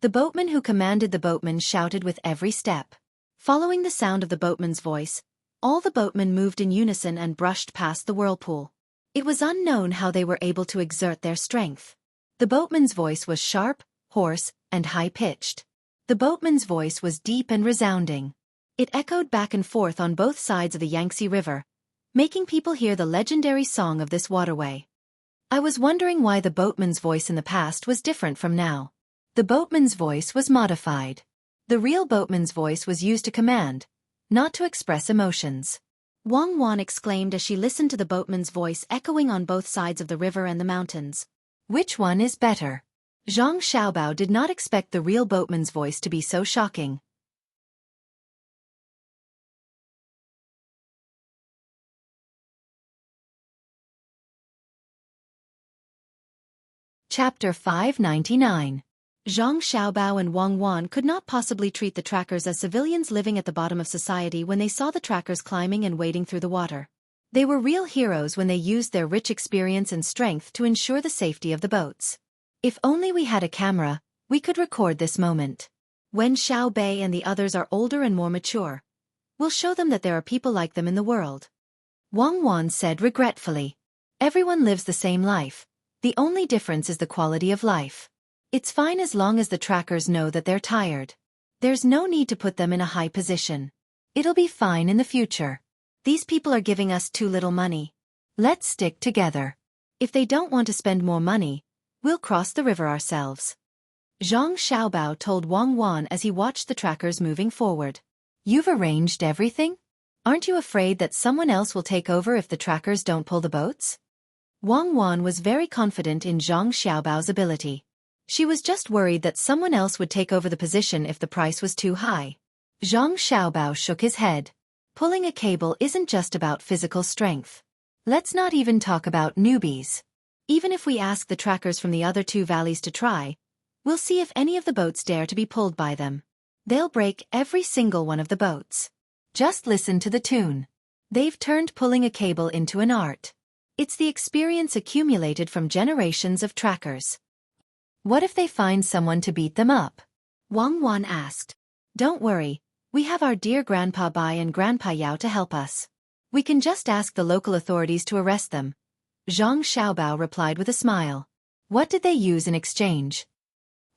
[SPEAKER 1] The boatman who commanded the boatmen shouted with every step. Following the sound of the boatman's voice, all the boatmen moved in unison and brushed past the whirlpool. It was unknown how they were able to exert their strength. The boatman's voice was sharp, hoarse, and high-pitched. The boatman's voice was deep and resounding. It echoed back and forth on both sides of the Yangtze River, making people hear the legendary song of this waterway. I was wondering why the boatman's voice in the past was different from now. The boatman's voice was modified. The real boatman's voice was used to command, not to express emotions. Wang Wan exclaimed as she listened to the boatman's voice echoing on both sides of the river and the mountains. Which one is better? Zhang Xiaobao did not expect the real boatman's voice to be so shocking. Chapter 599. Zhang Xiaobao and Wang Wan could not possibly treat the trackers as civilians living at the bottom of society when they saw the trackers climbing and wading through the water. They were real heroes when they used their rich experience and strength to ensure the safety of the boats. If only we had a camera, we could record this moment. When Xiao Bei and the others are older and more mature, we'll show them that there are people like them in the world. Wang Wan said regretfully. Everyone lives the same life. The only difference is the quality of life. It's fine as long as the trackers know that they're tired. There's no need to put them in a high position. It'll be fine in the future. These people are giving us too little money. Let's stick together. If they don't want to spend more money, we'll cross the river ourselves. Zhang Xiaobao told Wang Wan as he watched the trackers moving forward. You've arranged everything? Aren't you afraid that someone else will take over if the trackers don't pull the boats? Wang Wan was very confident in Zhang Xiaobao's ability. She was just worried that someone else would take over the position if the price was too high. Zhang Xiaobao shook his head. Pulling a cable isn't just about physical strength. Let's not even talk about newbies. Even if we ask the trackers from the other two valleys to try, we'll see if any of the boats dare to be pulled by them. They'll break every single one of the boats. Just listen to the tune. They've turned pulling a cable into an art. It's the experience accumulated from generations of trackers. What if they find someone to beat them up? Wang Wan asked. Don't worry, we have our dear Grandpa Bai and Grandpa Yao to help us. We can just ask the local authorities to arrest them. Zhang Xiaobao replied with a smile. What did they use in exchange?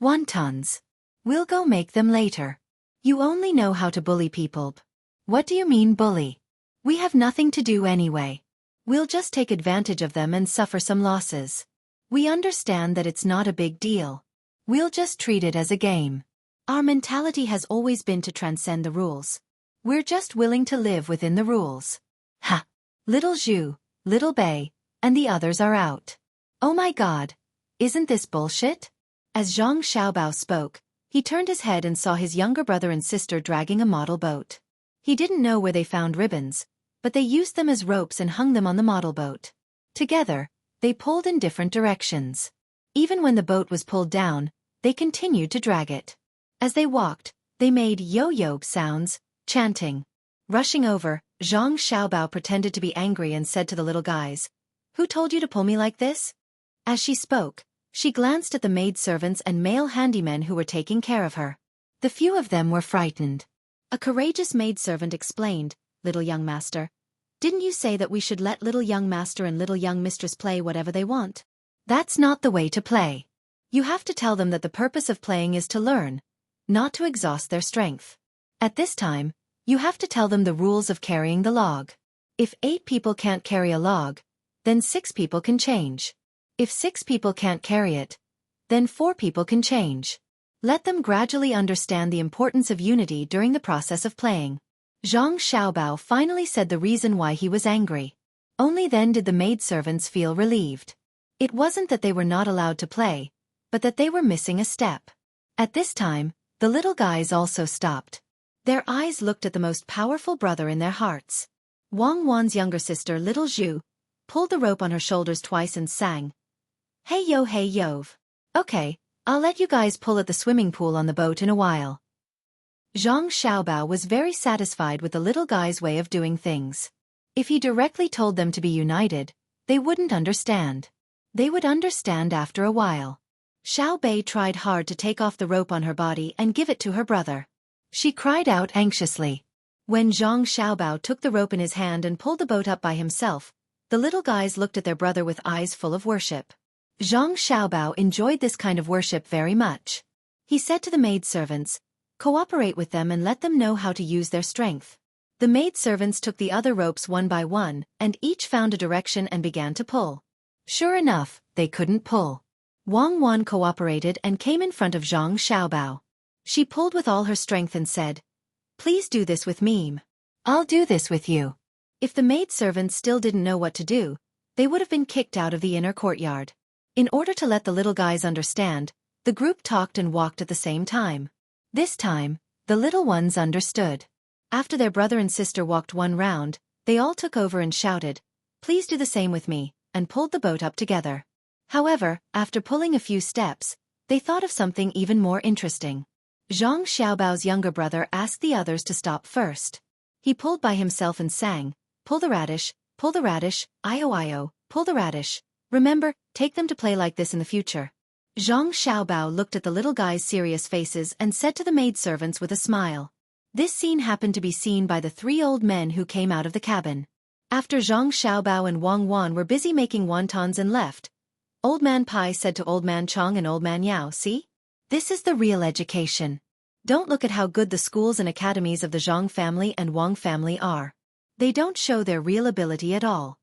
[SPEAKER 1] Wontons. We'll go make them later. You only know how to bully people. What do you mean bully? We have nothing to do anyway. We'll just take advantage of them and suffer some losses. We understand that it's not a big deal. We'll just treat it as a game. Our mentality has always been to transcend the rules. We're just willing to live within the rules. Ha! Little Zhu, Little Bei, and the others are out. Oh my God! Isn't this bullshit? As Zhang Xiaobao spoke, he turned his head and saw his younger brother and sister dragging a model boat. He didn't know where they found ribbons, but they used them as ropes and hung them on the model boat. Together, they pulled in different directions. Even when the boat was pulled down, they continued to drag it. As they walked, they made yo-yo sounds, chanting. Rushing over, Zhang Xiaobao pretended to be angry and said to the little guys, "Who told you to pull me like this?" As she spoke, she glanced at the maidservants and male handymen who were taking care of her. The few of them were frightened. A courageous maidservant explained, "Little young master, didn't you say that we should let little young master and little young mistress play whatever they want? That's not the way to play. You have to tell them that the purpose of playing is to learn, not to exhaust their strength. At this time, you have to tell them the rules of carrying the log. If 8 people can't carry a log, then 6 people can change. If 6 people can't carry it, then 4 people can change. Let them gradually understand the importance of unity during the process of playing." Zhang Xiaobao finally said the reason why he was angry. Only then did the maidservants feel relieved. It wasn't that they were not allowed to play, but that they were missing a step. At this time, the little guys also stopped. Their eyes looked at the most powerful brother in their hearts. Wang Wan's younger sister, little Zhu, pulled the rope on her shoulders twice and sang, "Hey yo, hey yove. Okay, I'll let you guys pull at the swimming pool on the boat in a while." Zhang Xiaobao was very satisfied with the little guy's way of doing things. If he directly told them to be united, they wouldn't understand. They would understand after a while. Xiao Bei tried hard to take off the rope on her body and give it to her brother. She cried out anxiously. When Zhang Xiaobao took the rope in his hand and pulled the boat up by himself, the little guys looked at their brother with eyes full of worship. Zhang Xiaobao enjoyed this kind of worship very much. He said to the maidservants, "Cooperate with them and let them know how to use their strength." The maidservants took the other ropes one by one, and each found a direction and began to pull. Sure enough, they couldn't pull. Wang Wan cooperated and came in front of Zhang Xiaobao. She pulled with all her strength and said, "Please do this with me. I'll do this with you." If the maidservants still didn't know what to do, they would have been kicked out of the inner courtyard. In order to let the little guys understand, the group talked and walked at the same time. This time, the little ones understood. After their brother and sister walked one round, they all took over and shouted, "Please do the same with me," and pulled the boat up together. However, after pulling a few steps, they thought of something even more interesting. Zhang Xiaobao's younger brother asked the others to stop first. He pulled by himself and sang, pull the radish, io, pull the radish. Remember, take them to play like this in the future. Zhang Xiaobao looked at the little guys' serious faces and said to the maidservants with a smile. This scene happened to be seen by the 3 old men who came out of the cabin. After Zhang Xiaobao and Wang Wan were busy making wontons and left, Old Man Pai said to Old Man Chong and Old Man Yao, see? This is the real education. Don't look at how good the schools and academies of the Zhang family and Wang family are. They don't show their real ability at all.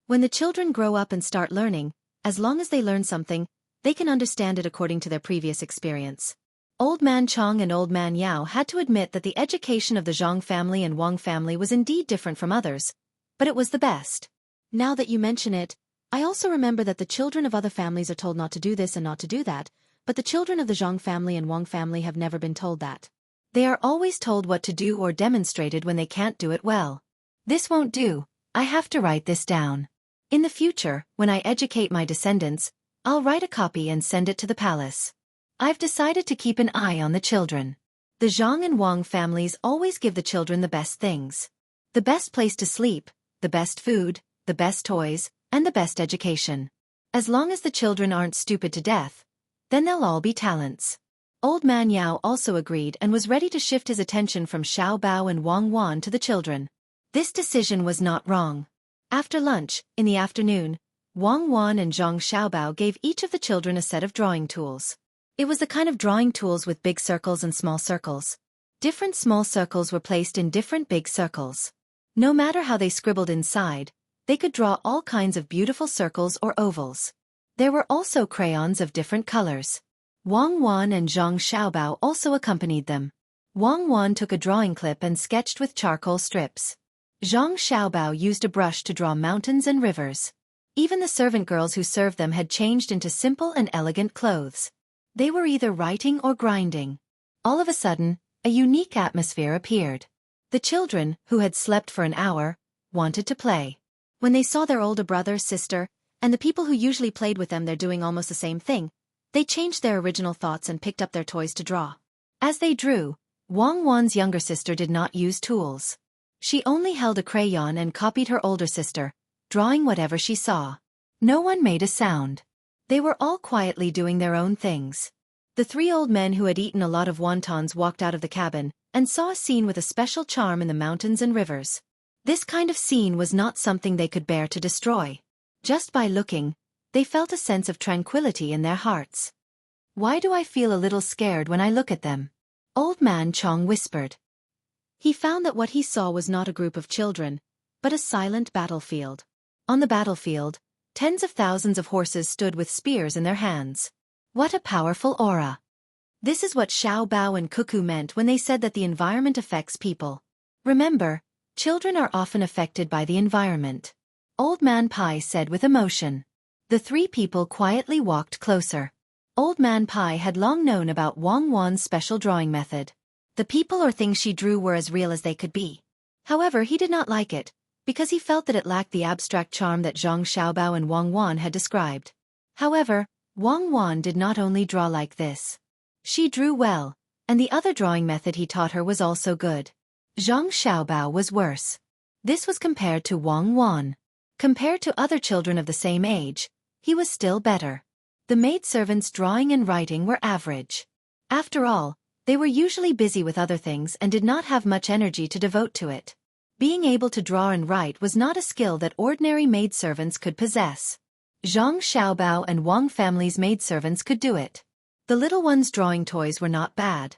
[SPEAKER 1] When the children grow up and start learning, as long as they learn something, they can understand it according to their previous experience. Old Man Chong and Old Man Yao had to admit that the education of the Zhang family and Wang family was indeed different from others, but it was the best. Now that you mention it, I also remember that the children of other families are told not to do this and not to do that, but the children of the Zhang family and Wang family have never been told that. They are always told what to do or demonstrated when they can't do it well. This won't do, I have to write this down. In the future, when I educate my descendants, I'll write a copy and send it to the palace. I've decided to keep an eye on the children. The Zhang and Wang families always give the children the best things. The best place to sleep, the best food, the best toys, and the best education. As long as the children aren't stupid to death, then they'll all be talents. Old Man Yao also agreed and was ready to shift his attention from Xiao Bao and Wang Wan to the children. This decision was not wrong. After lunch, in the afternoon, Wang Wan and Zhang Xiaobao gave each of the children a set of drawing tools. It was the kind of drawing tools with big circles and small circles. Different small circles were placed in different big circles. No matter how they scribbled inside, they could draw all kinds of beautiful circles or ovals. There were also crayons of different colors. Wang Wan and Zhang Xiaobao also accompanied them. Wang Wan took a drawing clip and sketched with charcoal strips. Zhang Xiaobao used a brush to draw mountains and rivers. Even the servant girls who served them had changed into simple and elegant clothes. They were either writing or grinding. All of a sudden, a unique atmosphere appeared. The children, who had slept for an hour, wanted to play. When they saw their older brother, sister, and the people who usually played with them there doing almost the same thing, they changed their original thoughts and picked up their toys to draw. As they drew, Wang Wan's younger sister did not use tools. She only held a crayon and copied her older sister, drawing whatever she saw. No one made a sound. They were all quietly doing their own things. The 3 old men who had eaten a lot of wontons walked out of the cabin and saw a scene with a special charm in the mountains and rivers. This kind of scene was not something they could bear to destroy. Just by looking, they felt a sense of tranquility in their hearts. Why do I feel a little scared when I look at them? Old Man Chong whispered. He found that what he saw was not a group of children, but a silent battlefield. On the battlefield, tens of thousands of horses stood with spears in their hands. What a powerful aura! This is what Xiao Bao and Cuckoo meant when they said that the environment affects people. Remember, children are often affected by the environment. Old Man Pai said with emotion. The 3 people quietly walked closer. Old Man Pai had long known about Wang Wan's special drawing method. The people or things she drew were as real as they could be. However, he did not like it, because he felt that it lacked the abstract charm that Zhang Xiaobao and Wang Wan had described. However, Wang Wan did not only draw like this. She drew well, and the other drawing method he taught her was also good. Zhang Xiaobao was worse. This was compared to Wang Wan. Compared to other children of the same age, he was still better. The maidservants' drawing and writing were average. After all, they were usually busy with other things and did not have much energy to devote to it. Being able to draw and write was not a skill that ordinary maidservants could possess. Zhang Xiaobao and Wang family's maidservants could do it. The little one's drawing toys were not bad.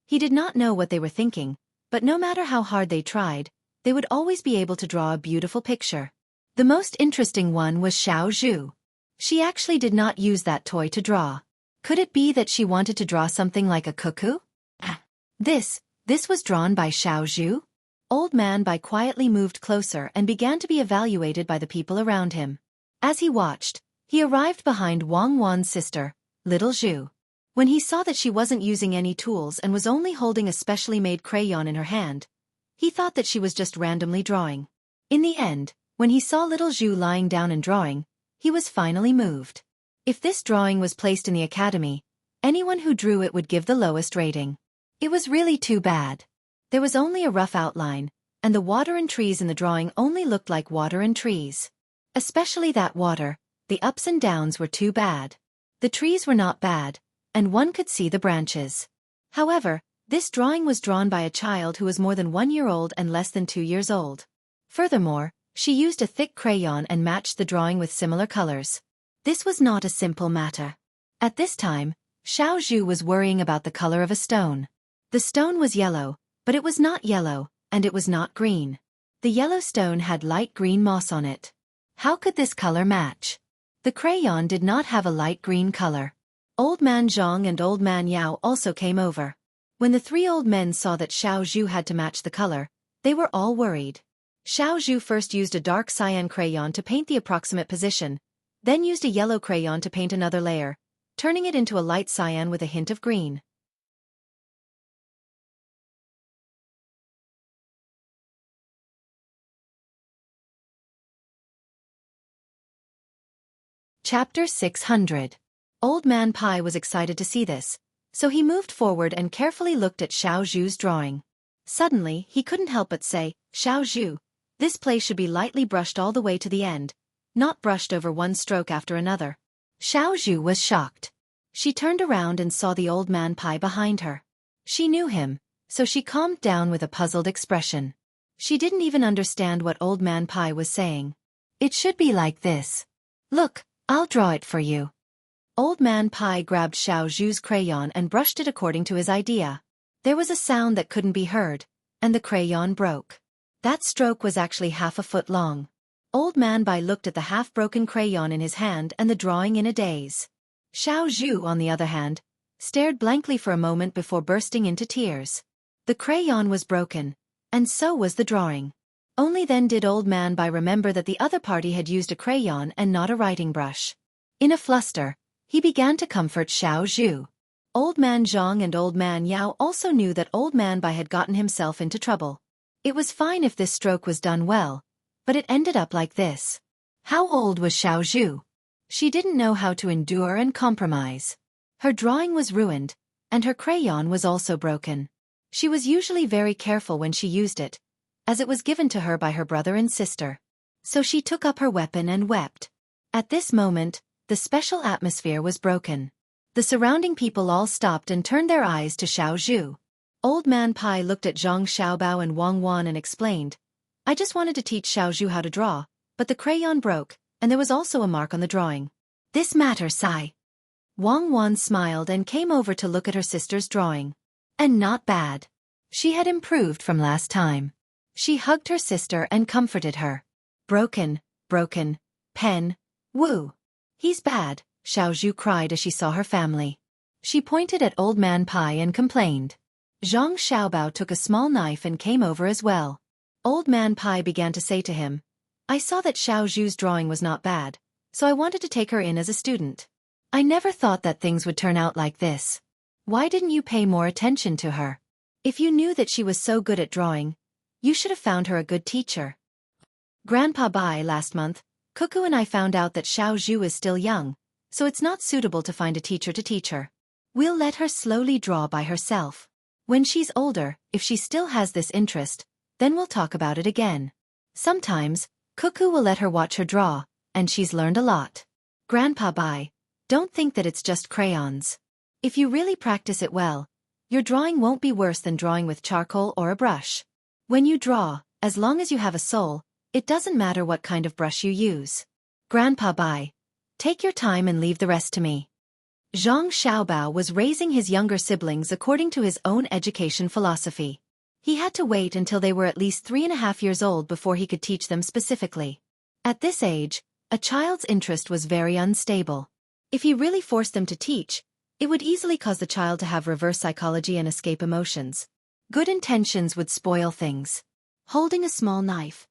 [SPEAKER 1] He did not know what they were thinking, but no matter how hard they tried, they would always be able to draw a beautiful picture. The most interesting one was Xiao Zhu. She actually did not use that toy to draw. Could it be that she wanted to draw something like a cuckoo? This was drawn by Xiao Zhu? Old Man Bai quietly moved closer and began to be evaluated by the people around him. As he watched, he arrived behind Wang Wan's sister, little Zhu. When he saw that she wasn't using any tools and was only holding a specially made crayon in her hand, he thought that she was just randomly drawing. In the end, when he saw little Zhu lying down and drawing, he was finally moved. If this drawing was placed in the academy, anyone who drew it would give the lowest rating. It was really too bad. There was only a rough outline, and the water and trees in the drawing only looked like water and trees. Especially that water, the ups and downs were too bad. The trees were not bad, and one could see the branches. However, this drawing was drawn by a child who was more than 1 year old and less than 2 years old. Furthermore, she used a thick crayon and matched the drawing with similar colors. This was not a simple matter. At this time, Xueqi was worrying about the color of a stone. The stone was yellow, but it was not yellow, and it was not green. The yellow stone had light green moss on it. How could this color match? The crayon did not have a light green color. Old Man Zhang and Old Man Yao also came over. When the 3 old men saw that Xueqi had to match the color, they were all worried. Xueqi first used a dark cyan crayon to paint the approximate position, then used a yellow crayon to paint another layer, turning it into a light cyan with a hint of green. Chapter 600. Old Man Pai was excited to see this, so he moved forward and carefully looked at Xueqi's drawing. Suddenly, he couldn't help but say, "Xueqi, this place should be lightly brushed all the way to the end, not brushed over one stroke after another." Xueqi was shocked. She turned around and saw the Old Man Pai behind her. She knew him, so she calmed down with a puzzled expression. She didn't even understand what Old Man Pai was saying. "It should be like this. Look, I'll draw it for you." Old Man Pai grabbed Xueqi's crayon and brushed it according to his idea. There was a sound that couldn't be heard, and the crayon broke. That stroke was actually half a foot long. Old Man Pai looked at the half-broken crayon in his hand and the drawing in a daze. Xueqi, on the other hand, stared blankly for a moment before bursting into tears. The crayon was broken, and so was the drawing. Only then did Old Man Pai remember that the other party had used a crayon and not a writing brush. In a fluster, he began to comfort Xueqi. Old Man Zhang and Old Man Yao also knew that Old Man Pai had gotten himself into trouble. It was fine if this stroke was done well, but it ended up like this. How old was Xueqi? She didn't know how to endure and compromise. Her drawing was ruined, and her crayon was also broken. She was usually very careful when she used it, as it was given to her by her brother and sister. So she took up her weapon and wept. At this moment, the special atmosphere was broken. The surrounding people all stopped and turned their eyes to Xueqi. Old Man Pai looked at Zhang Xiaobao and Wang Wan and explained, "I just wanted to teach Xueqi how to draw, but the crayon broke, and there was also a mark on the drawing. This matter, Sai." Wang Wan smiled and came over to look at her sister's drawing. And not bad. She had improved from last time. She hugged her sister and comforted her. Broken, pen, woo. He's bad, Xueqi cried as she saw her family. She pointed at Old Man Pai and complained. Zhang Xiaobao took a small knife and came over as well. Old Man Pai began to say to him, "I saw that Xueqi's drawing was not bad, so I wanted to take her in as a student. I never thought that things would turn out like this. Why didn't you pay more attention to her? If you knew that she was so good at drawing, you should have found her a good teacher." Grandpa Bai, last month, Cuckoo and I found out that Xueqi is still young, so it's not suitable to find a teacher to teach her. We'll let her slowly draw by herself. When she's older, if she still has this interest, then we'll talk about it again. Sometimes, Cuckoo will let her watch her draw, and she's learned a lot. Grandpa Bai, don't think that it's just crayons. If you really practice it well, your drawing won't be worse than drawing with charcoal or a brush. When you draw, as long as you have a soul, it doesn't matter what kind of brush you use. Grandpa Bai, take your time and leave the rest to me. Zhang Xiaobao was raising his younger siblings according to his own education philosophy. He had to wait until they were at least 3.5 years old before he could teach them specifically. At this age, a child's interest was very unstable. If he really forced them to teach, it would easily cause the child to have reverse psychology and escape emotions. Good intentions would spoil things. Holding a small knife,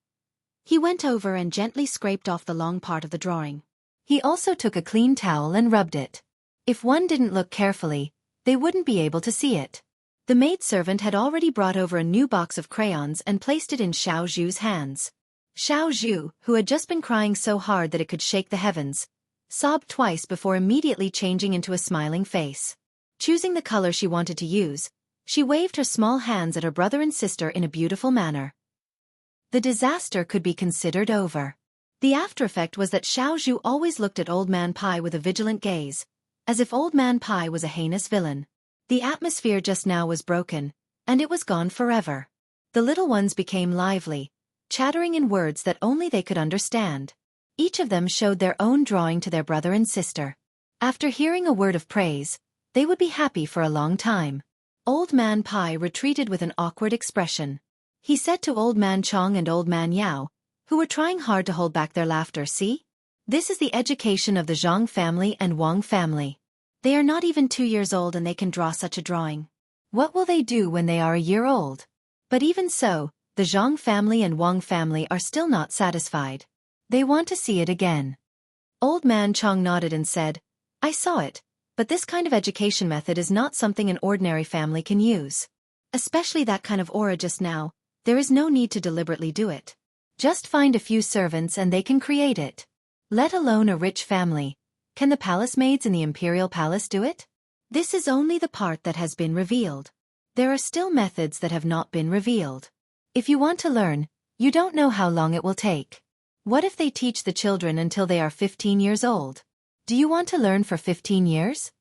[SPEAKER 1] he went over and gently scraped off the long part of the drawing. He also took a clean towel and rubbed it. If one didn't look carefully, they wouldn't be able to see it. The maidservant had already brought over a new box of crayons and placed it in Xueqi's hands. Xueqi, who had just been crying so hard that it could shake the heavens, sobbed twice before immediately changing into a smiling face. Choosing the color she wanted to use, she waved her small hands at her brother and sister in a beautiful manner. The disaster could be considered over. The after-effect was that Xiaozhu always looked at Old Man Pai with a vigilant gaze, as if Old Man Pai was a heinous villain. The atmosphere just now was broken, and it was gone forever. The little ones became lively, chattering in words that only they could understand. Each of them showed their own drawing to their brother and sister. After hearing a word of praise, they would be happy for a long time. Old Man Pai retreated with an awkward expression. He said to Old Man Chong and Old Man Yao, who were trying hard to hold back their laughter, "See? This is the education of the Zhang family and Wang family. They are not even 2 years old and they can draw such a drawing. What will they do when they are a year old?" But even so, the Zhang family and Wang family are still not satisfied. They want to see it again. Old Man Chong nodded and said, "I saw it, but this kind of education method is not something an ordinary family can use. Especially that kind of aura just now, there is no need to deliberately do it. Just find a few servants and they can create it. Let alone a rich family. Can the palace maids in the imperial palace do it?" This is only the part that has been revealed. There are still methods that have not been revealed. If you want to learn, you don't know how long it will take. What if they teach the children until they are 15 years old? Do you want to learn for 15 years?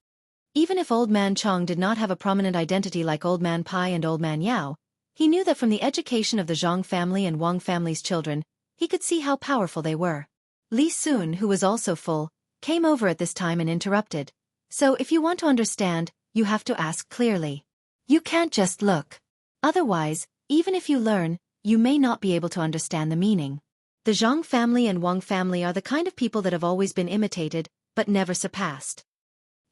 [SPEAKER 1] Even if Old Man Chong did not have a prominent identity like Old Man Pai and Old Man Yao, he knew that from the education of the Zhang family and Wang family's children, he could see how powerful they were. Li Sun, who was also full, came over at this time and interrupted. "So if you want to understand, you have to ask clearly. You can't just look. Otherwise, even if you learn, you may not be able to understand the meaning." The Zhang family and Wang family are the kind of people that have always been imitated, but never surpassed.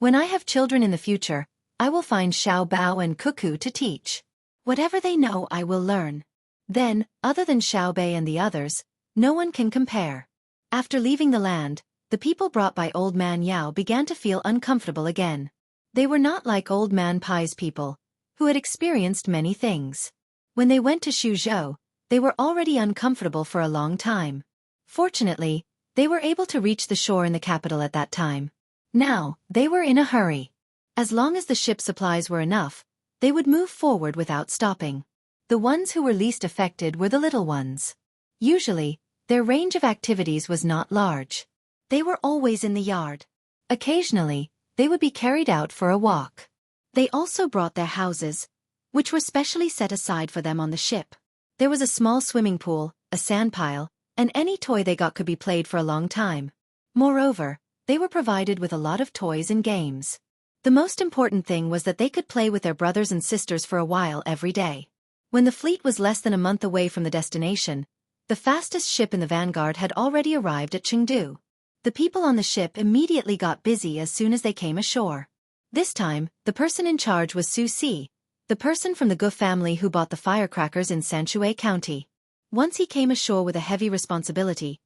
[SPEAKER 1] When I have children in the future, I will find Xiao Bao and Cuckoo to teach. Whatever they know I will learn. Then, other than Xiao Bei and the others, no one can compare. After leaving the land, the people brought by Old Man Yao began to feel uncomfortable again. They were not like Old Man Pai's people, who had experienced many things. When they went to Xuzhou, they were already uncomfortable for a long time. Fortunately, they were able to reach the shore in the capital at that time. Now, they were in a hurry. As long as the ship supplies were enough, they would move forward without stopping. The ones who were least affected were the little ones. Usually, their range of activities was not large. They were always in the yard. Occasionally, they would be carried out for a walk. They also brought their houses, which were specially set aside for them on the ship. There was a small swimming pool, a sandpile, and any toy they got could be played for a long time. Moreover, they were provided with a lot of toys and games. The most important thing was that they could play with their brothers and sisters for a while every day. When the fleet was less than a month away from the destination, the fastest ship in the vanguard had already arrived at Chengdu. The people on the ship immediately got busy as soon as they came ashore. This time, the person in charge was Xueqi, the person from the Gu family who bought the firecrackers in Xueqi County. Once he came ashore with a heavy responsibility,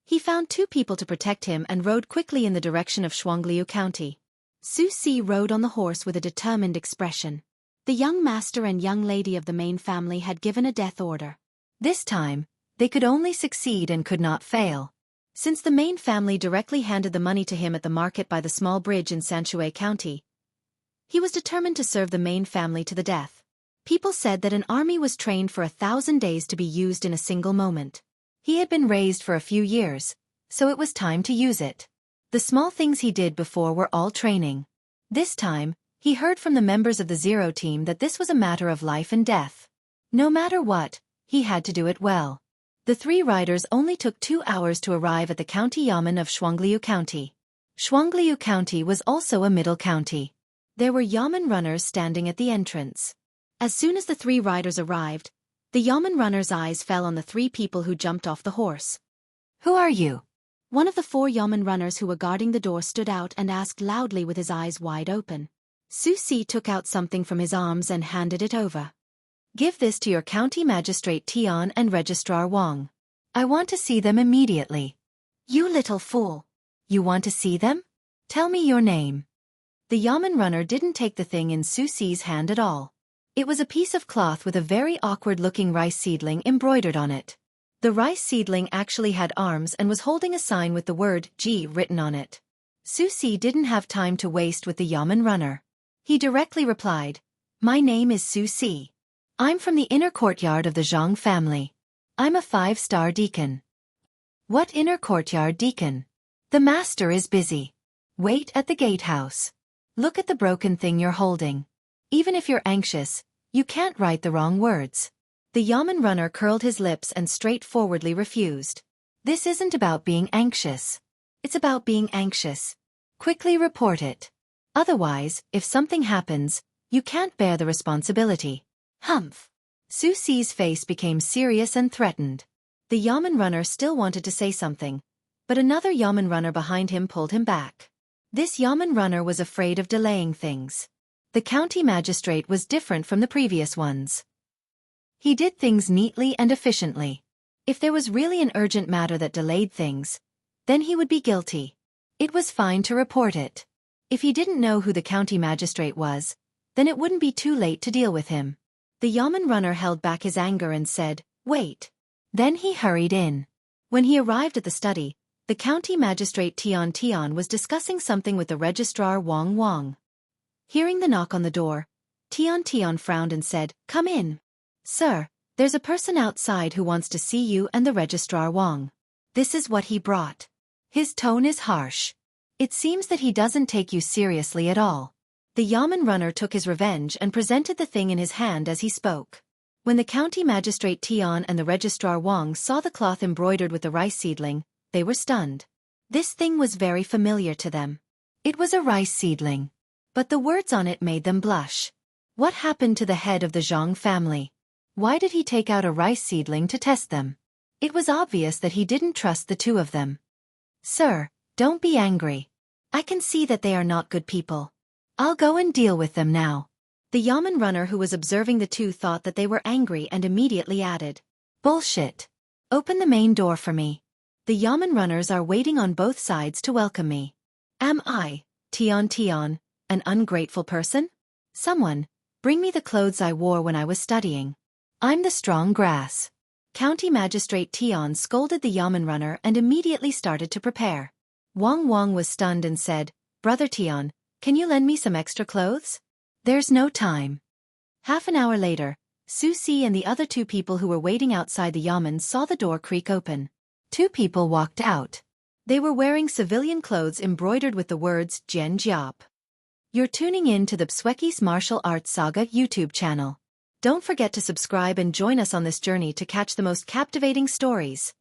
[SPEAKER 1] he found 2 people to protect him and rode quickly in the direction of Xuangliu County. Xueqi rode on the horse with a determined expression. The young master and young lady of the main family had given a death order. This time, they could only succeed and could not fail. Since the main family directly handed the money to him at the market by the small bridge in Xueqi County, he was determined to serve the main family to the death. People said that an army was trained for 1,000 days to be used in a single moment. He had been raised for a few years, so it was time to use it. The small things he did before were all training. This time, he heard from the members of the Zero team that this was a matter of life and death. No matter what, he had to do it well. The 3 riders only took 2 hours to arrive at the county yamen of Xuangliu County. Xuangliu County was also a middle county. There were yamen runners standing at the entrance. As soon as the 3 riders arrived, the yamen runner's eyes fell on the 3 people who jumped off the horse. "Who are you?" One of the 4 yamen runners who were guarding the door stood out and asked loudly with his eyes wide open. Xueqi took out something from his arms and handed it over. "Give this to your county magistrate Tian and registrar Wang. I want to see them immediately." "You little fool. You want to see them? Tell me your name." The yamen runner didn't take the thing in Xueqi's hand at all. It was a piece of cloth with a very awkward-looking rice seedling embroidered on it. The rice seedling actually had arms and was holding a sign with the word G written on it. Xueqi didn't have time to waste with the yamen runner. He directly replied, "My name is Xueqi. I'm from the inner courtyard of the Zhang family. I'm a 5-star deacon." "What inner courtyard deacon? The master is busy. Wait at the gatehouse. Look at the broken thing you're holding. Even if you're anxious, you can't write the wrong words." The yamen runner curled his lips and straightforwardly refused. "This isn't about being anxious. It's about being anxious. Quickly report it. Otherwise, if something happens, you can't bear the responsibility." "Humph." Xueqi's face became serious and threatened. The yamen runner still wanted to say something, but another yamen runner behind him pulled him back. This yamen runner was afraid of delaying things. The county magistrate was different from the previous ones. He did things neatly and efficiently. If there was really an urgent matter that delayed things, then he would be guilty. It was fine to report it. If he didn't know who the county magistrate was, then it wouldn't be too late to deal with him. The yamen runner held back his anger and said, "Wait." Then he hurried in. When he arrived at the study, the county magistrate Tian was discussing something with the registrar Wang. Hearing the knock on the door, Tian frowned and said, "Come in." "Sir, there's a person outside who wants to see you and the registrar Wang. This is what he brought." His tone is harsh. It seems that he doesn't take you seriously at all. The yamen runner took his revenge and presented the thing in his hand as he spoke. When the county magistrate Tian and the registrar Wang saw the cloth embroidered with the rice seedling, they were stunned. This thing was very familiar to them. It was a rice seedling. But the words on it made them blush. What happened to the head of the Zhang family? Why did he take out a rice seedling to test them? It was obvious that he didn't trust the two of them. "Sir, don't be angry. I can see that they are not good people. I'll go and deal with them now." The yamen runner who was observing the two thought that they were angry and immediately added, "Bullshit. Open the main door for me. The yamen runners are waiting on both sides to welcome me. Am I, Tian, an ungrateful person? Someone, bring me the clothes I wore when I was studying. I'm the strong grass." County Magistrate Tian scolded the yamen runner and immediately started to prepare. Wang was stunned and said, "Brother Tian, can you lend me some extra clothes? There's no time." Half an hour later, Xueqi and the other two people who were waiting outside the yamen saw the door creak open. Two people walked out. They were wearing civilian clothes embroidered with the words Jian Jiap. You're tuning in to the Xueqi's Martial Arts Saga YouTube channel. Don't forget to subscribe and join us on this journey to catch the most captivating stories.